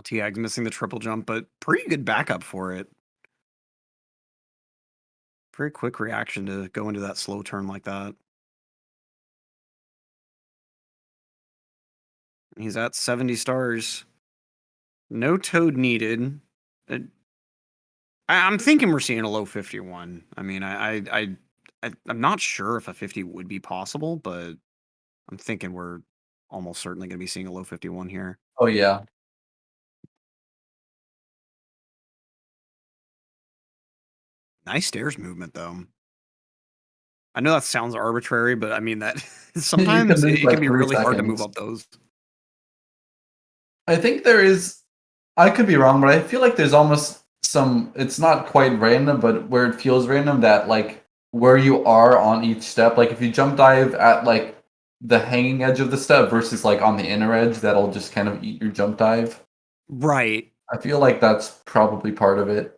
Tiag's missing the triple jump, but pretty good backup for it. Very quick reaction to go into that slow turn like that. He's at 70 stars. No toad needed. I'm thinking we're seeing a low 51. I mean, I'm not sure if a 50 would be possible, but I'm thinking we're almost certainly going to be seeing a low 51 here. Oh yeah. Nice stairs movement though. I know that sounds arbitrary, but I mean that sometimes lose, it like, can be 3 really hard to move seconds. up those. I think there is. I could be wrong, but I feel like there's almost some. It's not quite random, but where it feels random that like where you are on each step. Like if you jump dive at like the hanging edge of the step versus like on the inner edge, that'll just kind of eat your jump dive. Right. I feel like that's probably part of it,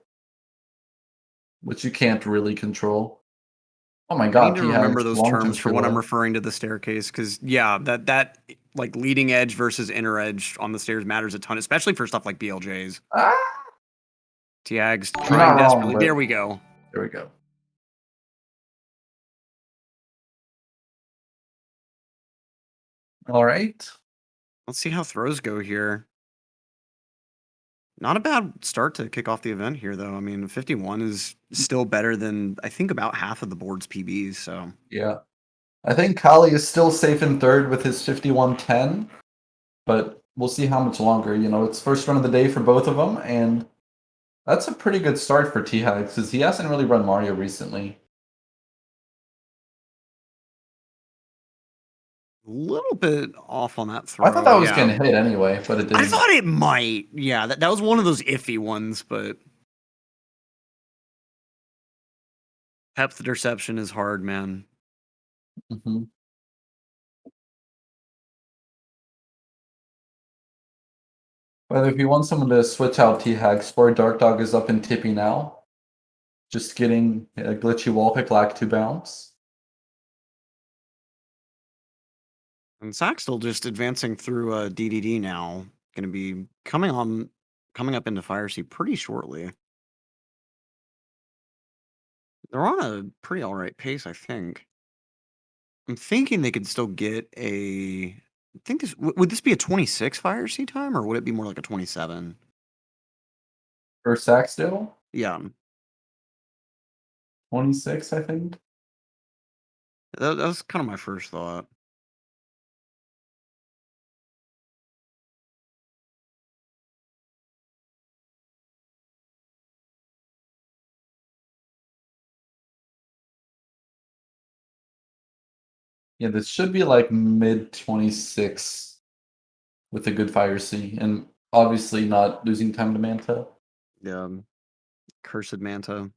which you can't really control. Oh my I god, need to he remember has those long terms jumps for for when I'm that. referring to the staircase, because yeah, that like leading edge versus inner edge on the stairs matters a ton, especially for stuff like BLJs. Ah! Tiag's You're trying not wrong, desperately. but There we go. there we go. All right. Let's see how throws go here. Not a bad start to kick off the event here, though. I mean, 51 is still better than I think about half of the board's PBs. So Yeah. I think Kali is still safe in third with his 51-10, but we'll see how much longer. You know, it's first run of the day for both of them, and that's a pretty good start for T-Hags because he hasn't really run Mario recently. a little bit off on that throw. I thought that was yeah. going to hit anyway, but it didn't. I thought it might. Yeah, that was one of those iffy ones, but depth interception is hard, man. Mhm. Whether if you want someone to switch out T-Hag, Sport Dark Dog is up in Tippy now. Just getting a glitchy wall pick lack to bounce. And Zach's still just advancing through DDD now. going to be coming up into Fire Sea pretty shortly. They're on a pretty all right pace, I think. I'm thinking they could still get a. I think this would this be a 26 Fire Sea time, or would it be more like a 27? For Saxdale, Yeah, 26, I think. that was kind of my first thought. Yeah, this should be like mid 26 with a good Fire Sea, and obviously not losing time to Manta. Yeah, Cursed Manta.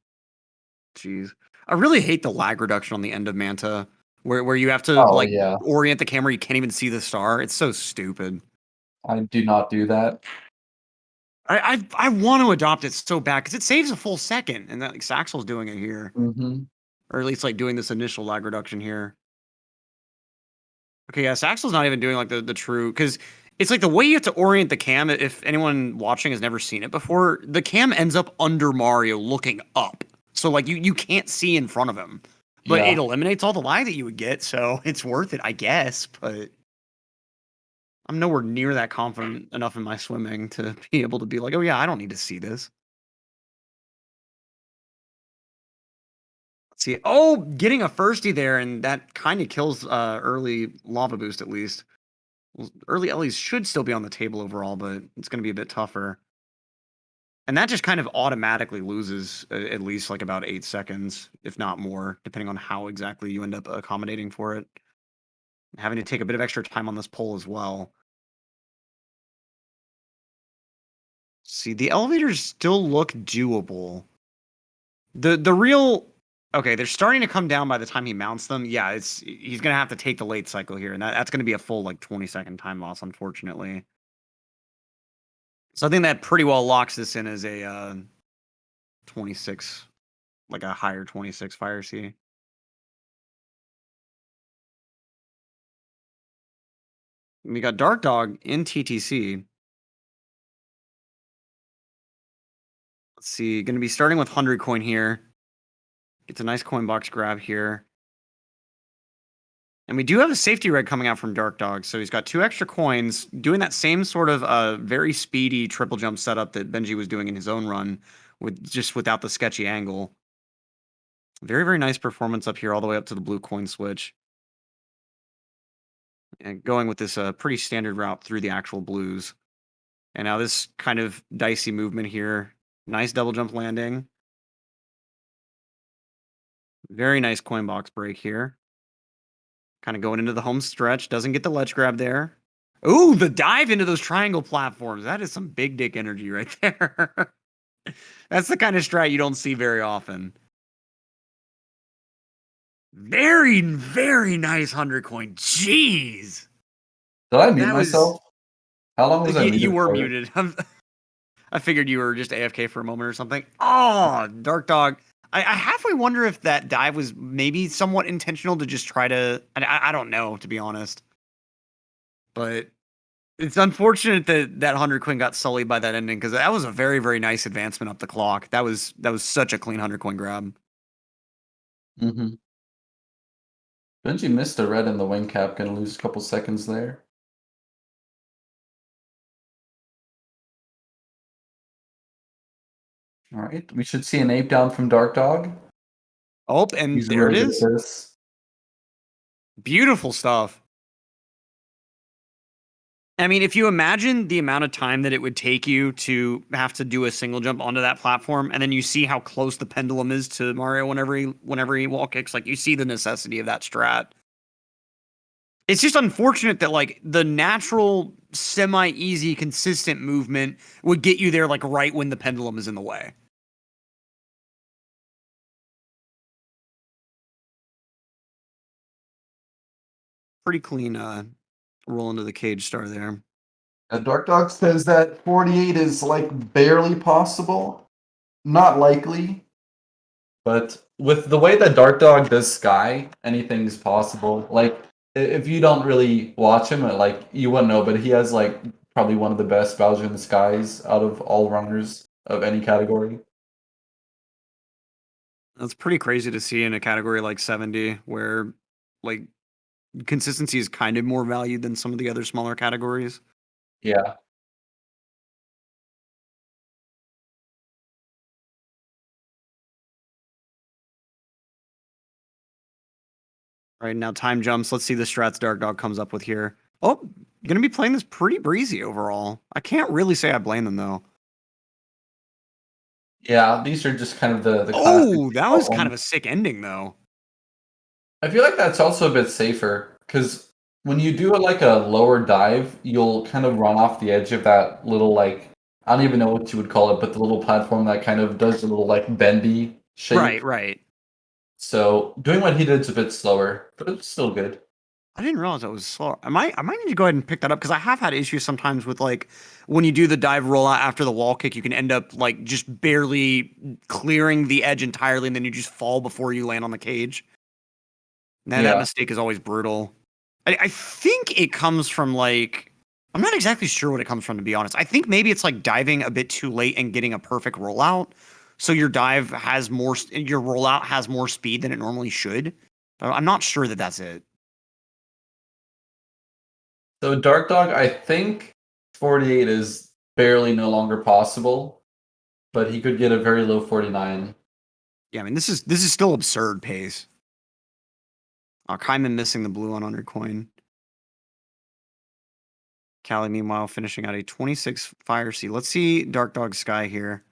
Jeez, I really hate the lag reduction on the end of Manta, where you have to Oh, like yeah. orient the camera. You can't even see the star. It's so stupid. I do not do that. I want to adopt it so bad because it saves a full second, and that like Saxel's doing it here, Mm-hmm. or at least like doing this initial lag reduction here. Okay, yeah, Saxel's not even doing like the true because it's like the way you have to orient the cam. If anyone watching has never seen it before, the cam ends up under Mario looking up, so like you can't see in front of him, but Yeah. it eliminates all the lag that you would get, so it's worth it, I guess. But I'm nowhere near that confident enough in my swimming to be able to be like, oh yeah, I don't need to see this. Let's see. Oh, getting a firstie there, and that kind of kills early lava boost at least. Well, early Ellie's should still be on the table overall, but it's going to be a bit tougher. And that just kind of automatically loses at least like about 8 seconds, if not more, depending on how exactly you end up accommodating for it. Having to take a bit of extra time on this pole as well. See, the elevators still look doable. The real okay, they're starting to come down by the time he mounts them. Yeah, he's gonna have to take the late cycle here, and that's gonna be a full like 20-second time loss, unfortunately. So I think that pretty well locks this in as a 26, like a higher 26 Fire Sea. We got Dark Dog in TTC. Let's see, going to be starting with 100 coin here. Gets a nice coin box grab here. And we do have a safety red coming out from Dark Dog, so he's got 2 extra coins, doing that same sort of very speedy triple jump setup that Benji was doing in his own run, without the sketchy angle. Very, very nice performance up here, all the way up to the blue coin switch. And going with this pretty standard route through the actual blues. And now this kind of dicey movement here. Nice double jump landing. Very nice coin box break here. Kind of going into the home stretch. Doesn't get the ledge grab there. Ooh, the dive into those triangle platforms. That is some big dick energy right there. That's the kind of strat you don't see very often. Very, very nice 100 coin. Jeez. Did I mute That was- myself? How long was I muted You were for? muted. I figured you were just AFK for a moment or something. Oh, Dark Dog. I halfway wonder if that dive was maybe somewhat intentional to just try to. I don't know, to be honest. But it's unfortunate that 100 coin got sullied by that ending, because that was a very, very nice advancement up the clock. That was such a clean 100 coin grab. Mm-hmm. Benji missed a red in the wing cap, gonna lose a couple seconds there. All right, we should see an ape down from Dark Dog. Oh, and He's there really it good is. at this. Beautiful stuff. I mean, if you imagine the amount of time that it would take you to have to do a single jump onto that platform, and then you see how close the pendulum is to Mario whenever he wall kicks, like you see the necessity of that strat. It's just unfortunate that like the natural, semi-easy, consistent movement would get you there like right when the pendulum is in the way. Pretty clean roll into the cage star there. Dark Dog says that 48 is like barely possible, not likely. But with the way that Dark Dog does Sky, anything's possible. Like if you don't really watch him, like you wouldn't know, but he has like probably one of the best Bowser in the Skies out of all runners of any category. That's pretty crazy to see in a category like 70, where like consistency is kind of more valued than some of the other smaller categories. Yeah. Right now, time jumps. Let's see the strats Dark Dog comes up with here. Oh, gonna be playing this pretty breezy overall. I can't really say I blame them though. Yeah, these are just kind of the classic Oh, that default was kind ones. of a sick ending though. I feel like that's also a bit safer because when you do like a lower dive, you'll kind of run off the edge of that little like I don't even know what you would call it, but the little platform that kind of does a little like bendy shape. Right, right. So doing what he did is a bit slower, but it's still good. I didn't realize that was slow. I might need to go ahead and pick that up because I have had issues sometimes with like when you do the dive rollout after the wall kick, you can end up like just barely clearing the edge entirely, and then you just fall before you land on the cage. Now that Yeah. mistake is always brutal. I think it comes from like I'm not exactly sure what it comes from, to be honest. I think maybe it's like diving a bit too late and getting a perfect rollout, so your dive has more, your rollout has more speed than it normally should. I'm not sure that that's it. So Dark Dog, I think 48 is barely no longer possible, but he could get a very low 49. Yeah, I mean this is still absurd pace. Kaiman missing the blue on 100 coin. Callie, meanwhile, finishing out a 26 fire seed. Let's see Dark Dog Sky here.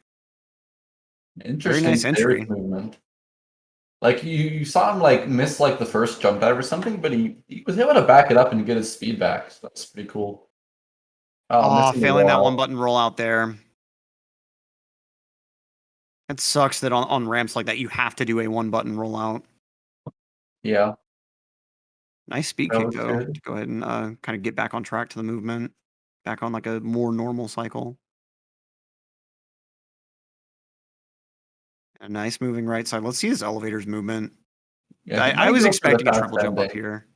Interesting nice stairs entry. movement. Like you saw him like miss like the first jump dive or something, but he was able to back it up and get his speed back. So that's pretty cool. Oh, Oh, missing the failing that wall. one button rollout there. It sucks that on ramps like that you have to do a one button rollout. Yeah, Nice speed that kick was though good. to go ahead and kind of get back on track to the movement, back on like a more normal cycle. A nice moving right side. Let's see his elevator's movement. Yeah, he I might was go for the expecting a fast triple jump up ending. here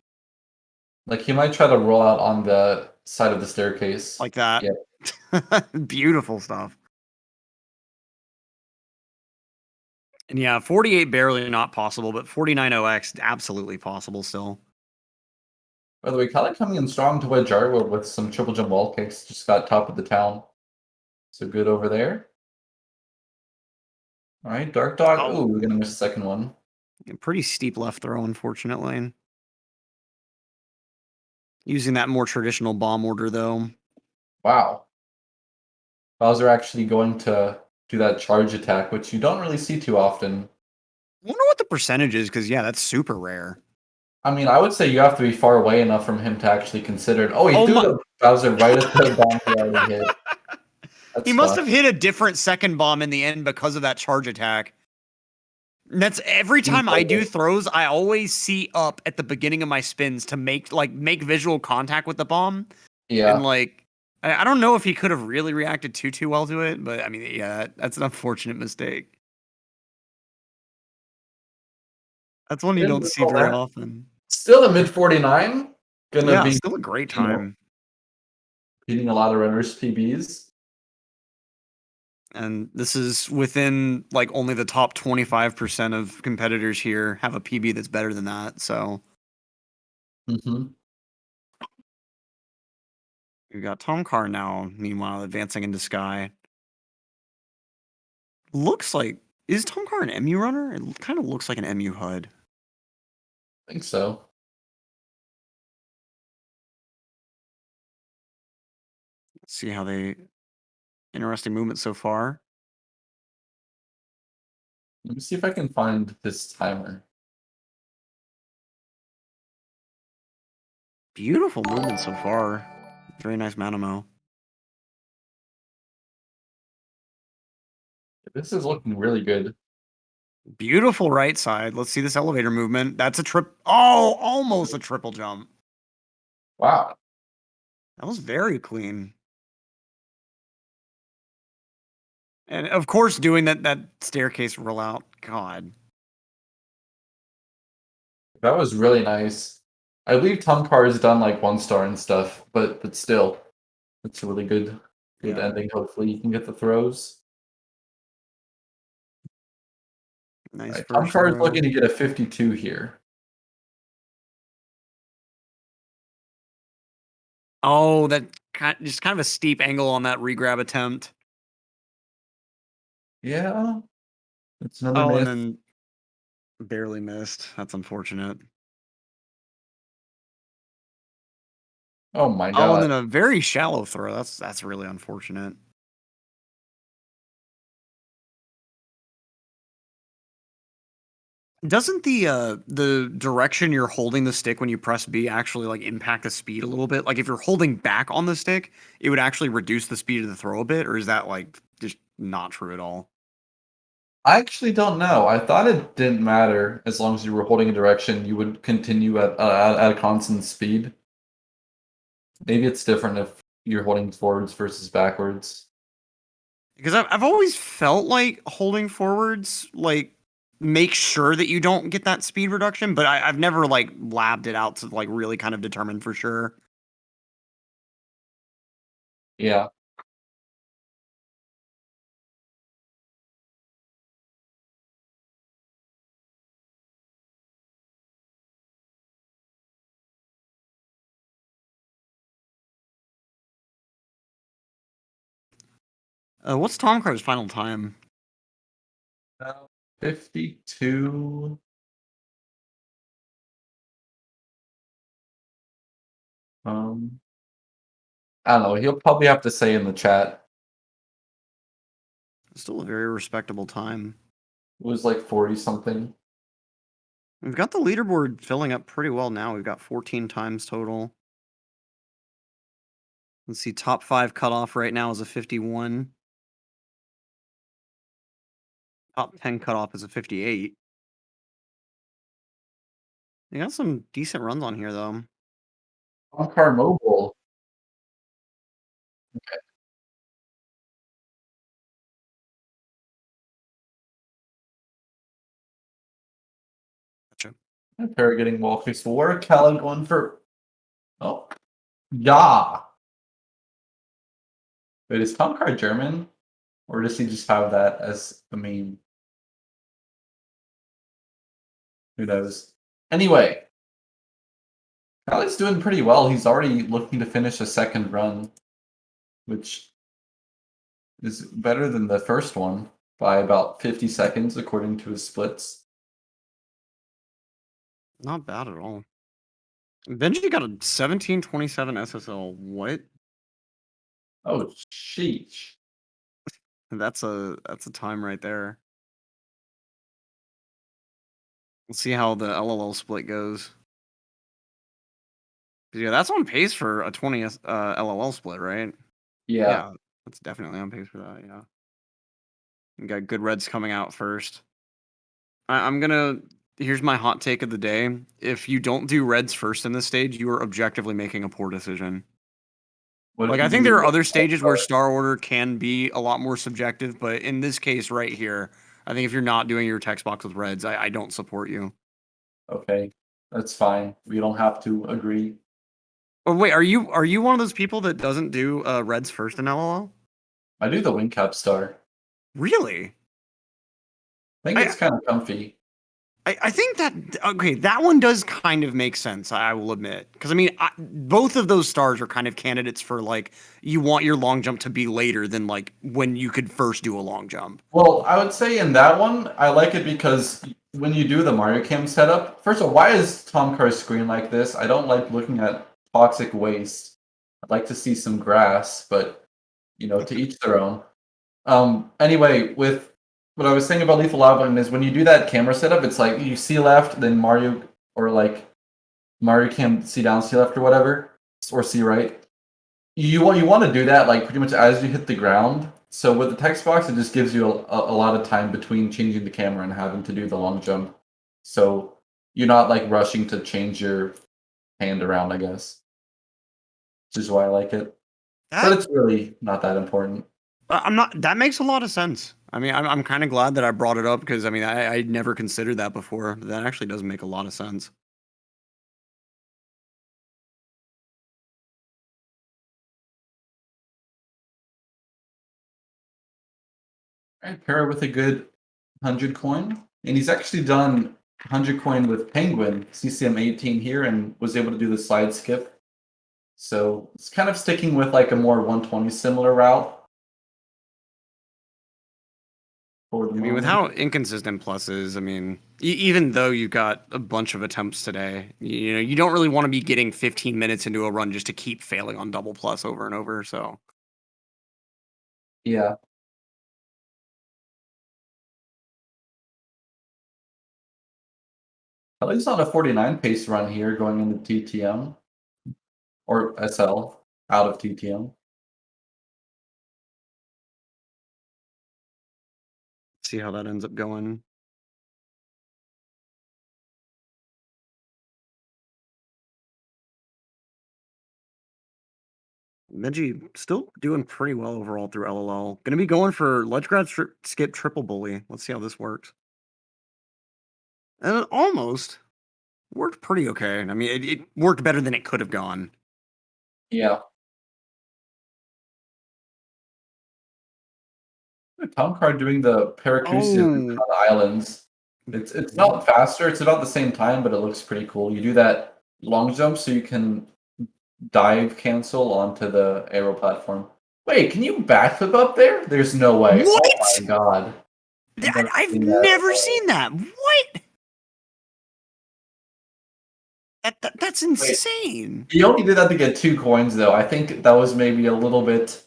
Like he might try to roll out on the side of the staircase. like that. Yeah. Beautiful stuff. And yeah, 48 barely not possible, but 49 OX absolutely possible still. By the way, Kali coming in strong to wedge Jarwood with some triple jump wall kicks. Just got top of the town. So good over there. All right, Dark Dog. Oh. Ooh, we're gonna miss the second one. Pretty steep left throw, unfortunately. Using that more traditional bomb order, though. Wow. Bowser actually going to do that charge attack, which you don't really see too often. I wonder what the percentage is, because, yeah, that's super rare. I mean, I would say you have to be far away enough from him to actually consider it. Oh, he threw the Bowser right at the bomb he already hit. That's He must fun. have hit a different second bomb in the end because of that charge attack. That's every time I do throws, I always see up at the beginning of my spins to make visual contact with the bomb. Yeah. And like I don't know if he could have really reacted too well to it, but I mean, yeah, that's an unfortunate mistake. That's one you Didn't don't see recall very that. often. Still a mid 49. Gonna Yeah, be still a great you know, time. beating a lot of runners PBs. And this is within like only the top 25% of competitors here have a PB that's better than that. So Mm-hmm. we've got Tom Carr now, meanwhile, advancing into Sky. Looks like, is Tom Carr an MU runner? It kind of looks like an MU HUD. I think so. Let's see how they, interesting movement so far. Let me see if I can find this timer. Beautiful movement so far. Very nice Manamo. This is looking really good. Beautiful right side. Let's see this elevator movement. That's a almost a triple jump. Wow. That was very clean. And of course, doing that staircase rollout. God. That was really nice. I believe Tom Carr has done like 1 star and stuff, but still, It's a really good Yeah. ending. Hopefully you can get the throws. Nice Right, first Tomcar is throw. looking to get a 52 here. Oh, that just kind of a steep angle on that regrab attempt. Yeah. It's another Oh, miss. and then barely missed. That's unfortunate. Oh my Oh, and god. then a very shallow throw. That's really unfortunate. Doesn't the direction you're holding the stick when you press B actually like impact the speed a little bit? Like if you're holding back on the stick, it would actually reduce the speed of the throw a bit, or is that like just not true at all? I actually don't know. I thought it didn't matter as long as you were holding a direction, you would continue at a constant speed. Maybe it's different if you're holding forwards versus backwards. Because I've always felt like holding forwards like make sure that you don't get that speed reduction, but I've never like labbed it out to like really kind of determine for sure. Yeah. What's Tom Car's final time? 52. I don't know. He'll probably have to say in the chat. Still a very respectable time. It was like 40 something. We've got the leaderboard filling up pretty well now. We've got 14 times total. Let's see, top 5 cutoff right now is a 51. Top 10 cutoff is a 58. You got some decent runs on here, though. On-car mobile. Gotcha. Pair getting wall fixed for Callan going for. Oh. Yeah. Wait, is Tom Car German? Or does he just have that as a meme? Who knows? Anyway, Khaled's doing pretty well. He's already looking to finish a second run, which is better than the first one by about 50 seconds, according to his splits. Not bad at all. Benji got a 1727 SSL. What? Oh, sheesh. That's a time right there. Let's see how the LLL split goes. Yeah, that's on pace for a 20 LLL split, right? Yeah. That's definitely on pace for that. Yeah, we got good reds coming out first. I'm gonna. Here's my hot take of the day. If you don't do reds first in this stage, you are objectively making a poor decision. What Like if I you think do there are other stages where star order can be a lot more subjective, but in this case right here, I think if you're not doing your text box with reds, I don't support you. Okay, that's fine. We don't have to agree. Oh wait, are you one of those people that doesn't do reds first in LOL? I do the wing cap star. Really? I think I it's kind of comfy. I think that okay, that one does kind of make sense. I will admit, because I mean, both of those stars are kind of candidates for like you want your long jump to be later than like when you could first do a long jump. Well, I would say in that one, I like it because when you do the Mario Cam setup, first of all, why is Tom Carr's screen like this? I don't like looking at toxic waste. I'd like to see some grass, but to each their own. Anyway, with what I was saying about Lethal Lava is when you do that camera setup, it's like you see left, then Mario or like Mario Cam see down, see left or whatever, or see right. You want to do that like pretty much as you hit the ground. So with the text box, it just gives you a lot of time between changing the camera and having to do the long jump. So you're not like rushing to change your hand around, I guess. Which is why I like it. But That it's really not that important. I'm not. That makes a lot of sense. I mean, I'm kind of glad that I brought it up because I mean, I never considered that before. That actually does make a lot of sense. Right, pair it with a good 100 coin. And he's actually done 100 coin with Penguin, CCM 18 here, and was able to do the slide skip. So it's kind of sticking with like a more 120 similar route. For the I mean, with moment. how inconsistent Plus is, I mean, even though you got a bunch of attempts today, you know, you don't really want to be getting 15 minutes into a run just to keep failing on double plus over and over. So, Yeah. At least on a 49 pace run here going into TTM or SL out of TTM. see how that ends up going. Benji still doing pretty well overall through LLL. Going to be going for Ledge Grab Skip Triple Bully. Let's see how this works. And it almost worked pretty okay. I mean, it worked better than it could have gone. Yeah. Tom Card doing the Paracusian Islands. It's not faster, it's about the same time, but it looks pretty cool. You do that long jump so you can dive cancel onto the aero platform. Wait, can you backflip up there? There's no way. What? Oh my god. I've never seen that. What? That's insane. He only did that to get 2 coins, though. I think that was maybe a little bit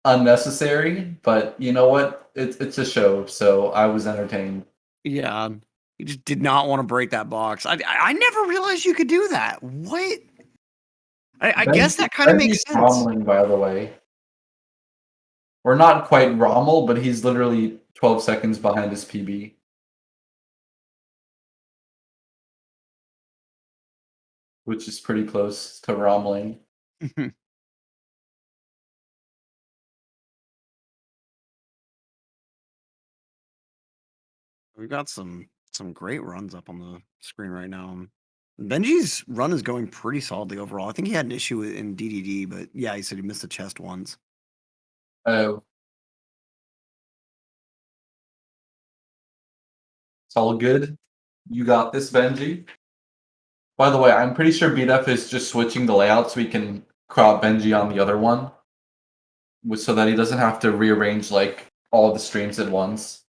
unnecessary, but you know what? It's a show, so I was entertained. Yeah, he just did not want to break that box. I never realized you could do that. What? I guess that kind of makes sense. Rommeling, by the way. We're not quite Rommel, but he's literally 12 seconds behind his PB. Which is pretty close to Rommeling. We've got some great runs up on the screen right now. Benji's run is going pretty solidly overall. I think he had an issue in DDD, but yeah, he said he missed the chest once. Oh. It's all good. You got this, Benji. By the way, I'm pretty sure BDF is just switching the layout so we can crop Benji on the other one. So that he doesn't have to rearrange like all of the streams at once.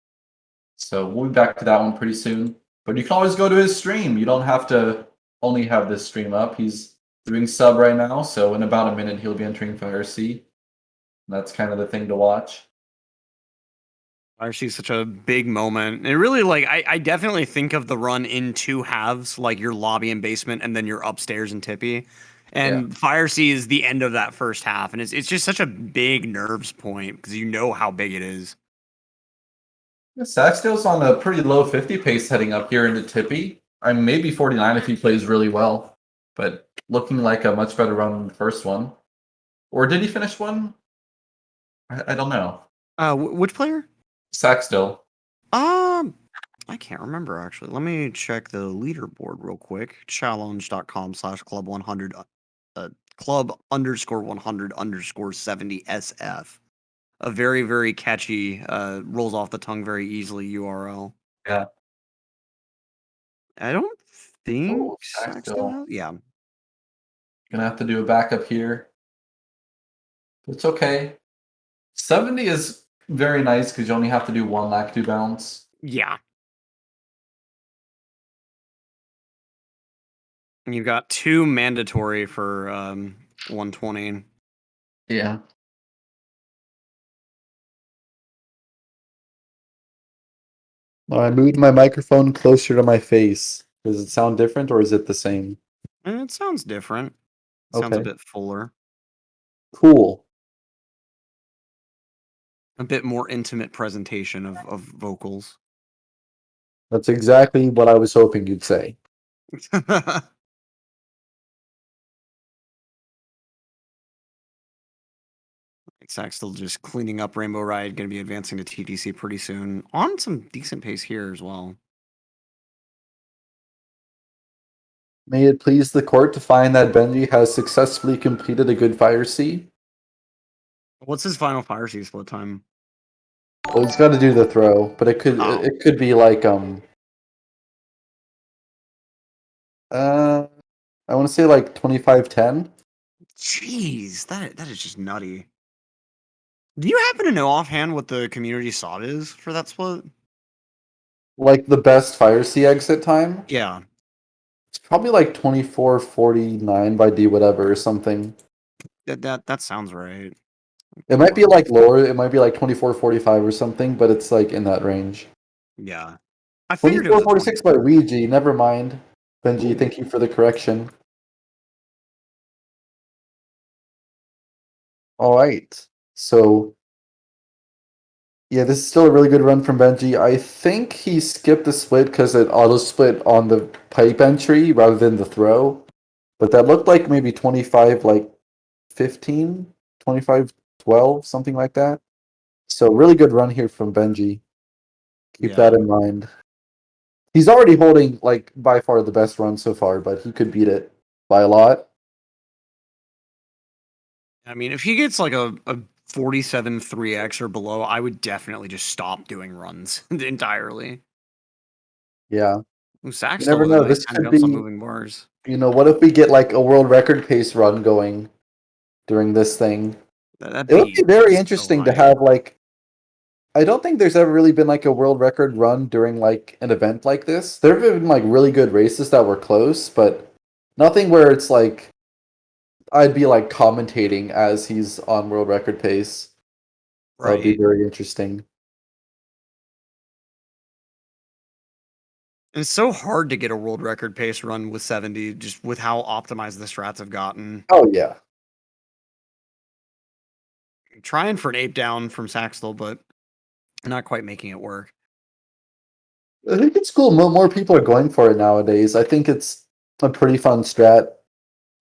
So we'll be back to that one pretty soon. But you can always go to his stream. You don't have to only have this stream up. He's doing sub right now, so in about a minute he'll be entering Fire C. That's kind of the thing to watch. I see such a big moment. And really, like, I definitely think of the run in 2 halves, like your lobby and basement, and then your upstairs and tippy. And Fire C is the end of that first half, and it's just such a big nerves point because you know how big it is. Yeah, Saxdale's on a pretty low 50 pace heading up here into Tippy. I'm maybe 49 if he plays really well, but looking like a much better run than the first one. Or did he finish one? I don't know. Which player? Saxdale. I can't remember actually. Let me check the leaderboard real quick. Challonge.com/club100 club_100_70SF. A very, very catchy, rolls off the tongue very easily URL. Yeah. I don't think Oh, Saxdale has. Yeah. Gonna have to do a backup here. It's okay. 70 is very nice because you only have to do 1 Lactu bounce. Yeah. And you've got 2 mandatory for 120. Yeah. I moved my microphone closer to my face. Does it sound different or is it the same? And it sounds different. It sounds a bit fuller. Cool. A bit more intimate presentation of vocals. That's exactly what I was hoping you'd say. Sax still just cleaning up Rainbow Ride, going to be advancing to TTC pretty soon. On some decent pace here as well. May it please the court to find that Benji has successfully completed a good Fire C. What's his final Fire C split time? Well, he's got to do the throw, but it could be like I want to say like 25-10. Jeez, that is just nutty. Do you happen to know offhand what the community SOT is for that split? Like the best Fire Sea exit time. Yeah. It's probably like 24:49 by D whatever or something. That sounds right. It might be like lower. It might be like 24:45 or something, but it's like in that range. Yeah. I figured it was 24:46 by Ouija. Never mind. Benji, Ooh. thank you for the correction. All right. So, yeah, this is still a really good run from Benji. I think he skipped the split because it auto split on the pipe entry rather than the throw. But that looked like maybe 25, like 15, 25-12, something like that. So, really good run here from Benji. Keep that in mind. He's already holding, like, by far the best run so far, but he could beat it by a lot. I mean, if he gets like a 47 3x or below, I would definitely just stop doing runs entirely. Yeah. Sax You never still has a know. nice This time could jumps on be, moving bars. what if we get, like, a world record pace run going during this thing? That'd It would be very so interesting to hype. have, like, I don't think there's ever really been, like, a world record run during, like, an event like this. There have been, like, really good races that were close, but nothing where it's, like, I'd be, like, commentating as he's on world record pace. That would be Right. very interesting. And it's so hard to get a world record pace run with 70, just with how optimized the strats have gotten. Oh, yeah. Trying for an ape down from Saxtel, but not quite making it work. I think it's cool. More people are going for it nowadays. I think it's a pretty fun strat.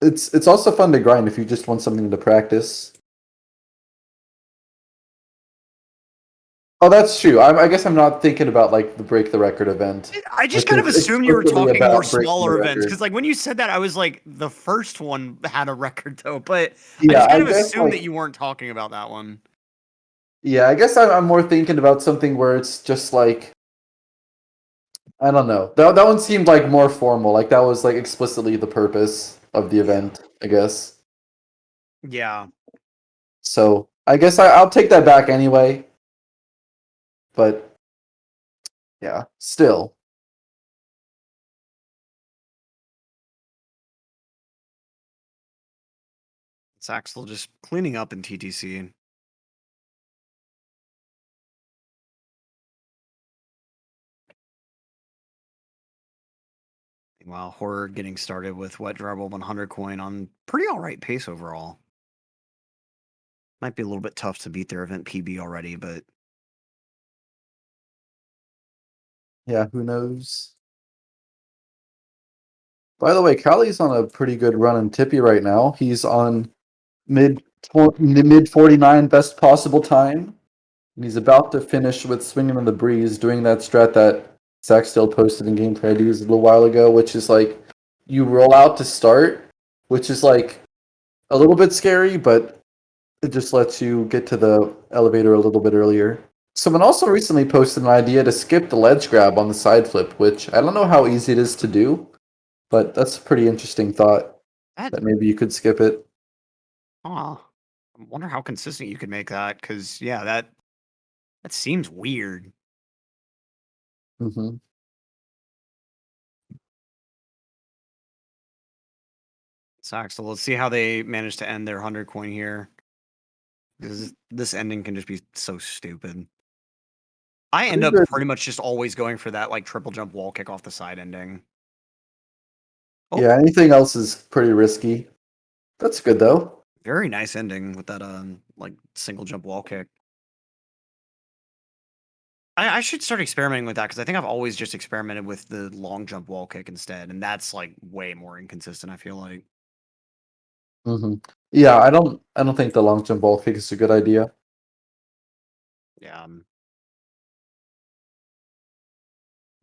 It's also fun to grind if you just want something to practice. Oh, that's true. I guess I'm not thinking about like the break the record event. I just which kind of is assumed you were explicitly talking more about breaking the smaller events, record. because like when you said that, I was like, the first one had a record though, but I Yeah, just kind I of guess assumed that like you weren't talking about that one. yeah, I guess I'm more thinking about something where it's just like I don't know. That one seemed like more formal. Like that was like explicitly the purpose of the event, I guess. Yeah. So I guess I'll take that back anyway. But yeah, still. Saxtel just cleaning up in TTC. Meanwhile, Horror getting started with Wet Dribble 100 coin on pretty alright pace overall. Might be a little bit tough to beat their event PB already, but Yeah, who knows? By the way, Callie's on a pretty good run in Tippy right now. He's on mid 49 best possible time. And he's about to finish with Swinging in the Breeze, doing that strat that Zach still posted in gameplay ideas a little while ago, which is like you roll out to start, which is like a little bit scary, but it just lets you get to the elevator a little bit earlier. Someone also recently posted an idea to skip the ledge grab on the side flip, which I don't know how easy it is to do, but that's a pretty interesting thought that maybe you could skip it. I wonder how consistent you could make that, because yeah, that seems weird. Mm-hmm. Sucks. So let's see how they manage to end their 100 coin here. This ending can just be so stupid. I end up pretty much just always going for that like triple jump wall kick off the side ending. Oh, Yeah, anything else is pretty risky. That's good though. very nice ending with that like single jump wall kick. I should start experimenting with that, because I think I've always just experimented with the long jump wall kick instead, and that's like way more inconsistent, I feel like. Mm-hmm. Yeah, I don't think the long jump ball kick is a good idea. Yeah.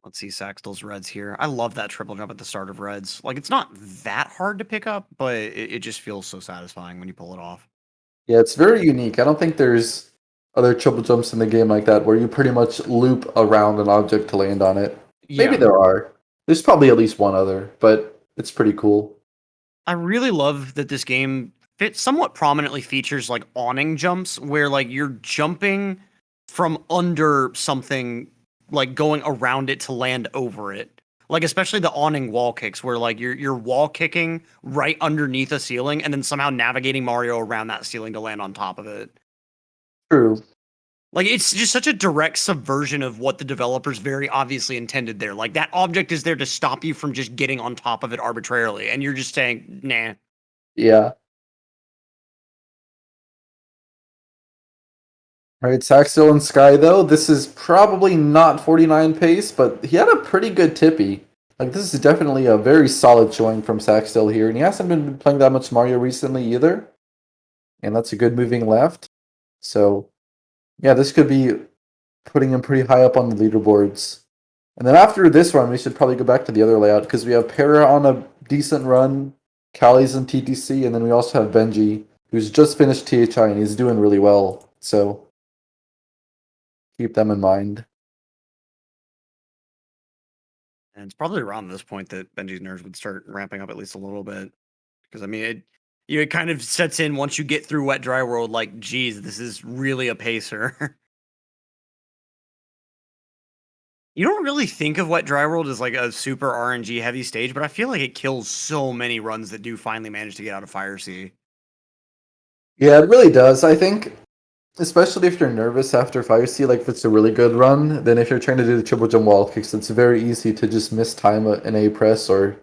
Let's see Saxtel's Reds here. I love that triple jump at the start of Reds. Like, it's not that hard to pick up, but it just feels so satisfying when you pull it off. Yeah, it's very unique. I don't think there's other triple jumps in the game like that where you pretty much loop around an object to land on it. Yeah. Maybe there are. There's probably at least one other, but it's pretty cool. I really love that this game somewhat prominently features like awning jumps where like you're jumping from under something, like going around it to land over it. Like especially the awning wall kicks where like you're wall kicking right underneath a ceiling and then somehow navigating Mario around that ceiling to land on top of it. True. Like it's just such a direct subversion of what the developers very obviously intended there. Like that object is there to stop you from just getting on top of it arbitrarily, and you're just saying, nah. Yeah. All right, Saxdale and Sky, though, this is probably not 49 pace, but he had a pretty good tippy. Like, this is definitely a very solid showing from Saxdale here, and he hasn't been playing that much Mario recently either. And that's a good moving left. So, yeah, this could be putting him pretty high up on the leaderboards. And then after this run, we should probably go back to the other layout, because we have Para on a decent run, Callie's in TTC, and then we also have Benji, who's just finished THI, and he's doing really well. So keep them in mind. And it's probably around this point that Benji's nerves would start ramping up at least a little bit. Because I mean, it kind of sets in once you get through Wet Dry World, like, geez, this is really a pacer. You don't really think of Wet Dry World as like a super RNG heavy stage, but I feel like it kills so many runs that do finally manage to get out of Fire Sea. Yeah, it really does. I think, especially if you're nervous after Fire Sea, like if it's a really good run, then if you're trying to do the triple jump wall kicks, it's very easy to just mistime an A press or,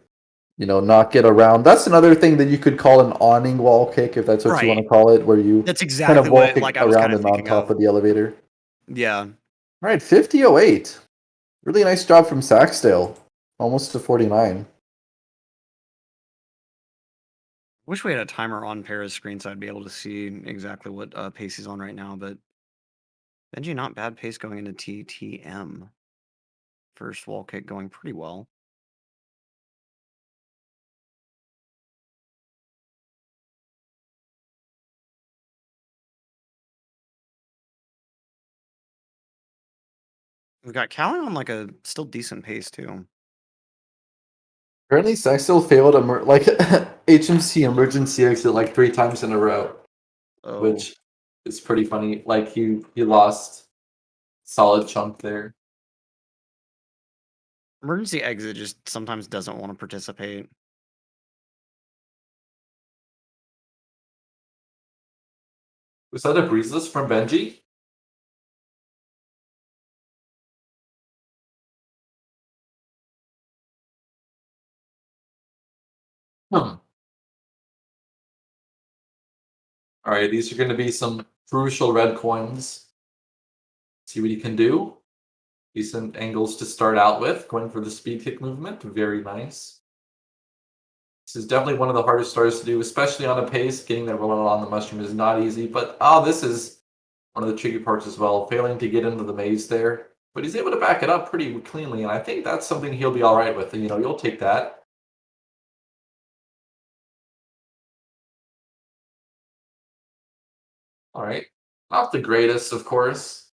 not get around. That's another thing that you could call an awning wall kick, if that's what you want to call it, where you That's kind exactly of walk what like I was around kind of and on thinking top of. of the elevator. Yeah. All right, 50.08. Really nice job from Saxdale. Almost to 49. Wish we had a timer on Para's screen so I'd be able to see exactly what pace he's on right now, but Benji not bad pace going into TTM. First wall kick going pretty well. We've got Callie on like a still decent pace too. Apparently, Saxdale failed HMC emergency exit like 3 times in a row. Oh. Which is pretty funny. Like he lost solid chunk there. Emergency exit just sometimes doesn't want to participate. Was that a breezeless from Benji? All right, these are going to be some crucial red coins. See what he can do. Decent angles to start out with. Going for the speed kick movement. Very nice. This is definitely one of the hardest stars to do, especially on a pace. Getting that roll on the mushroom is not easy. But, this is one of the tricky parts as well. Failing to get into the maze there. But he's able to back it up pretty cleanly. And I think that's something he'll be all right with. And, you'll take that. All right. Not the greatest, of course.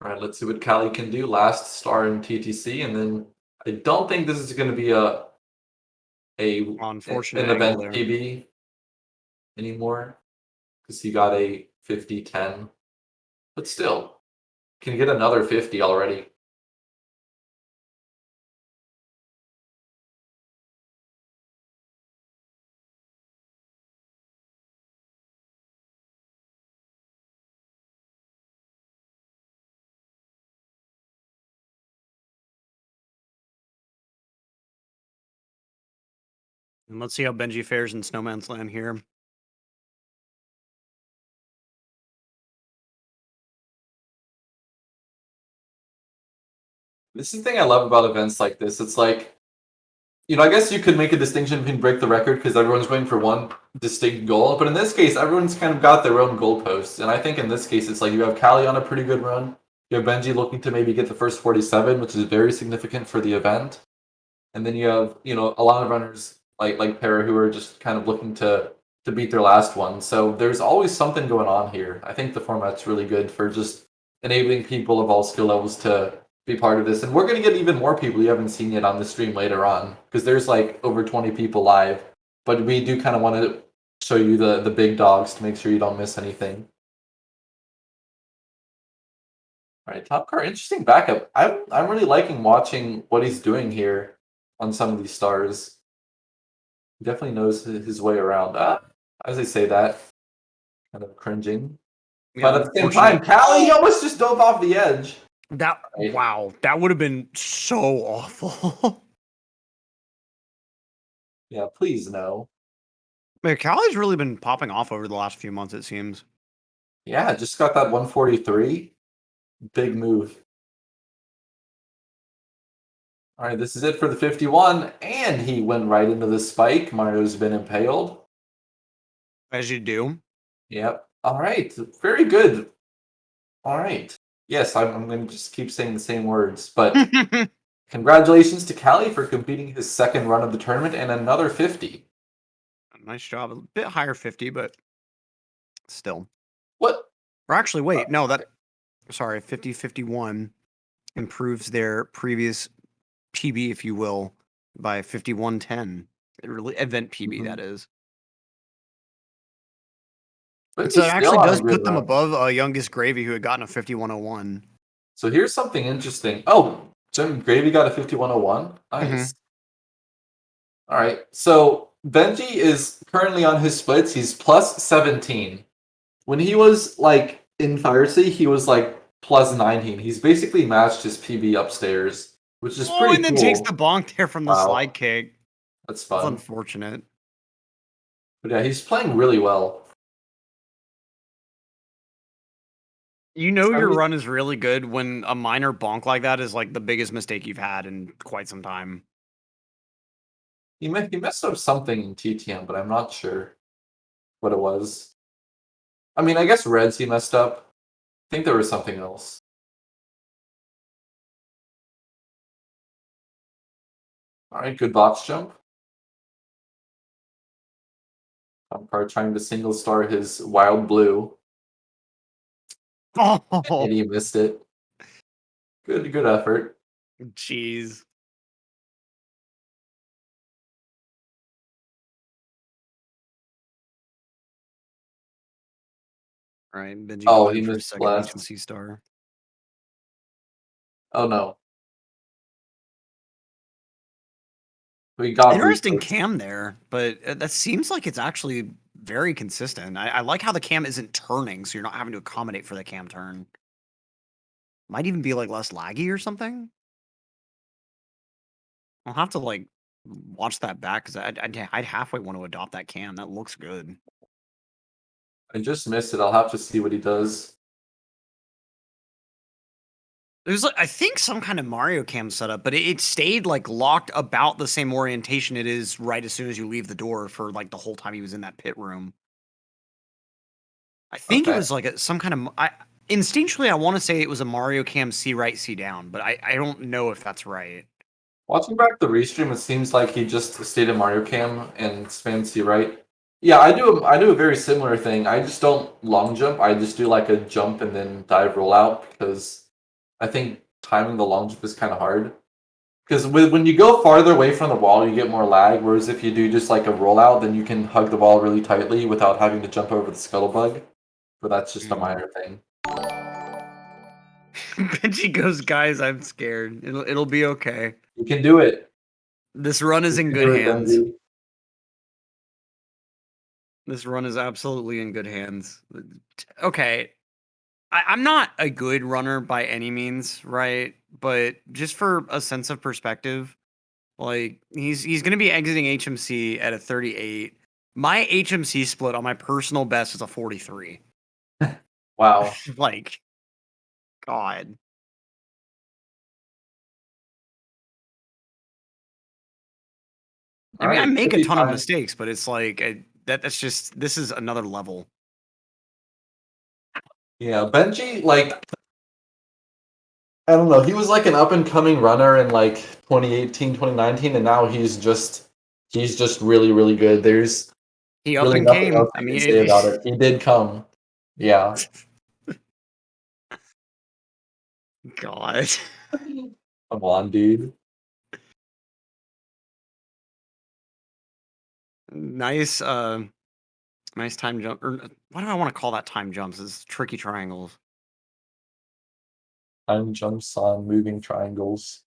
All right, let's see what Callie can do. Last star in TTC, and then I don't think this is going to be an Unfortunate event angle there. PB anymore because he got a 50-10. But still, can get another 50 already. And let's see how Benji fares in Snowman's Land here. This is the thing I love about events like this. It's like, I guess you could make a distinction between break the record because everyone's going for one distinct goal. But in this case, everyone's kind of got their own goalposts. And I think in this case, it's like you have Callie on a pretty good run. You have Benji looking to maybe get the first 47, which is very significant for the event. And then you have, a lot of runners like Para who are just kind of looking to to beat their last one. So there's always something going on here. I think the format's really good for just enabling people of all skill levels to be part of this. And we're going to get even more people you haven't seen yet on the stream later on, because there's like over 20 people live. But we do kind of want to show you the big dogs to make sure you don't miss anything. All right, top car, interesting backup. I'm really liking watching what he's doing here on some of these stars. He definitely knows his way around. As I say that, kind of cringing. Yeah, But at the same time, Callie, he almost just dove off the edge. Wow, that would have been so awful. Yeah, please no. Man, Callie's really been popping off over the last few months, it seems. Yeah, just got that 143. Big move. All right, this is it for the 51, and he went right into the spike. Mario's been impaled. As you do. Yep. All right, very good. All right. Yes, I'm going to just keep saying the same words, but congratulations to Callie for completing his second run of the tournament and another 50. Nice job. A bit higher 50, but still. What? Or actually, wait, no, sorry, 50-51 improves their previous PB, if you will, by 51-10. Event PB, that is. But So it he's actually still on a does good put them run. above Youngest Gravy, who had gotten a 51-01. So here's something interesting. Oh, Jim Gravy got a 5101. Nice. All right. So Benji is currently on his splits. He's plus 17. When he was like in Fire City, he was like plus 19. He's basically matched his PB upstairs, which is pretty And then cool. takes the bonk there from the Wow. slide kick. That's That's fun. unfortunate. But yeah, he's playing really well. You know So your he's- run is really good when a minor bonk like that is like the biggest mistake you've had in quite some time. He messed up something in TTM, but I'm not sure what it was. I mean, I guess Reds he messed up. I think there was something else. All right, good box jump. Card trying to single star his wild blue, Oh, and he missed it. Good effort. jeez. All right, Benji Oh, going he in for his missed second left. HMC star. Oh no. We got Interesting refocused. cam there, but that seems like it's actually very consistent. I like how the cam isn't turning, so you're not having to accommodate for the cam turn. Might even be like less laggy or something. I'll have to like watch that back because I'd halfway want to adopt that cam. That looks good. I just missed it. I'll have to see what he does. It was like I think some kind of Mario cam setup, but it stayed like locked about the same orientation it is right as soon as you leave the door for like the whole time he was in that pit room. I think it Okay. was like some kind of. Instinctually, I want to say it was a Mario cam C right, C down, but I don't know if that's right. Watching back the restream, it seems like he just stayed in Mario Cam and spammed C right. Yeah, I do a very similar thing. I just don't long jump. I just do like a jump and then dive roll out because I think timing the long jump is kind of hard. Because when you go farther away from the wall, you get more lag. Whereas if you do just like a rollout, then you can hug the wall really tightly without having to jump over the scuttlebug. But that's just a minor thing. Benji goes, guys, I'm scared. It'll be okay. You can do it. This run is You in can good do it, hands. Benji. This run is absolutely in good hands. Okay. I'm not a good runner by any means, right? But just for a sense of perspective, like he's gonna be exiting HMC at a 38. My HMC split on my personal best is a 43. Wow. Like, God. I mean, I Alright, make a ton of 55. mistakes, but it's like that's just this is another level. Yeah, Benji, like, I don't know, he was like an up and coming runner in like 2018, 2019, and now he's just really, really good. He up Really, and nothing came. else I I mean, can say about it. He did come. Yeah. God. Come on, dude. Nice, nice time jump. Or what do I want to call that time jumps? It's tricky triangles. Time jumps on moving triangles.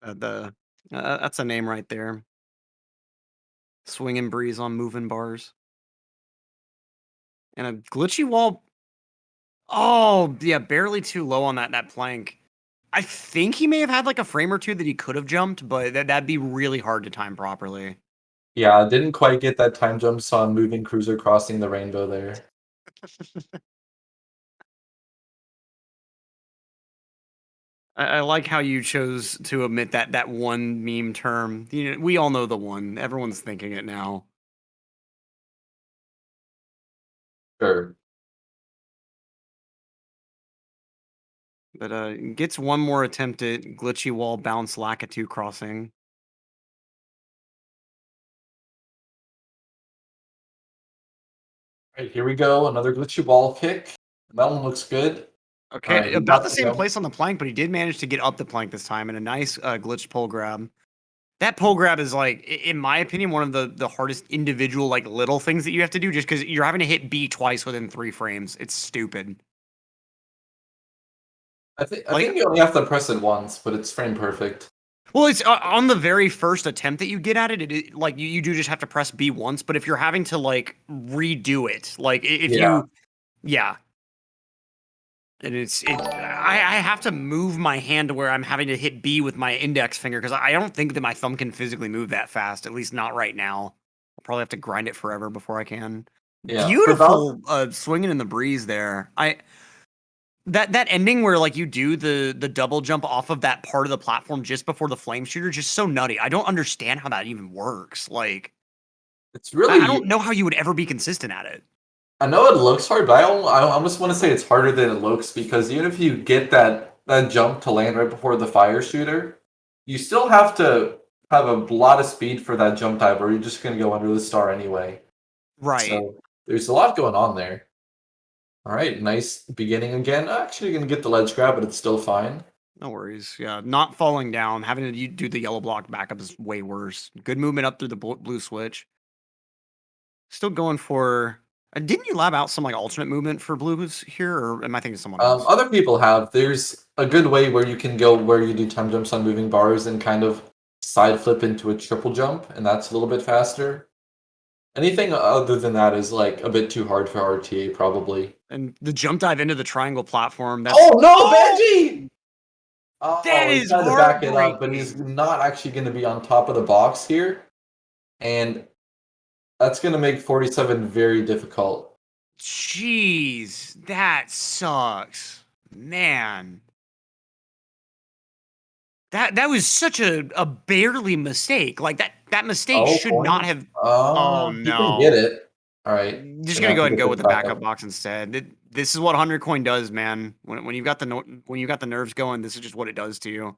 That's a name right there. Swinging breeze on moving bars. And a glitchy wall. Oh, yeah, barely too low on that plank. I think he may have had like a frame or two that he could have jumped, but that'd be really hard to time properly. Yeah, didn't quite get that time jumps on moving cruiser crossing the rainbow there. I like how you chose to omit that one meme term. You know, we all know the one. Everyone's thinking it now. Sure. But gets one more attempt at glitchy wall bounce Lakitu crossing. Right, here we go. Another glitchy wall kick. That one looks good. Okay, Alright, he about got the to same go. place on the plank, but he did manage to get up the plank this time in a nice glitched pole grab. That pole grab is like, in my opinion, one of the hardest individual like little things that you have to do, just because you're having to hit B twice within 3 frames. It's stupid. I think Like, you only have to press it once, but it's frame perfect. well, it's on the very first attempt that you get at it. Like you do just have to press B once, but if you're having to like redo it, like if Yeah. you, yeah, and I have to move my hand to where I'm having to hit B with my index finger because I don't think that my thumb can physically move that fast. At least not right now. I'll probably have to grind it forever before I can. Yeah. For Beautiful swinging in the breeze there. That ending where like you do the double jump off of that part of the platform just before the flame shooter, just so nutty. I don't understand how that even works. Like it's I really don't know how you would ever be consistent at it. I know it looks hard, but I almost want to say it's harder than it looks because even if you get that jump to land right before the fire shooter, you still have to have a lot of speed for that jump dive, or you're just gonna go under the star anyway. Right. So there's a lot going on there. All right, nice beginning again. Actually, gonna get the ledge grab, but it's still fine. No worries. Yeah, not falling down, having to do the yellow block backup is way worse. Good movement up through the blue switch. Still going for. Didn't you lab out some like alternate movement for blues here, or am I thinking of someone else? Other people have. There's a good way where you can go where you do time jumps on moving bars and kind of side flip into a triple jump, and that's a little bit faster. Anything other than that is like a bit too hard for RTA, probably. And the jump dive into the triangle platform. That's Oh no, Benji! that Oh, he's is trying to back it up, but he's heartbreaking. not actually going to be on top of the box here, and that's going to make 47 very difficult. Jeez, that sucks, man. That was such a barely mistake. Like that mistake Oh, should not point. have. Oh He can get no. it. All right, Just gonna gonna have go to ahead and get go this with the back backup up. box instead. This is what 100 coin does, man. When you've got when you got the nerves going, this is just what it does to you.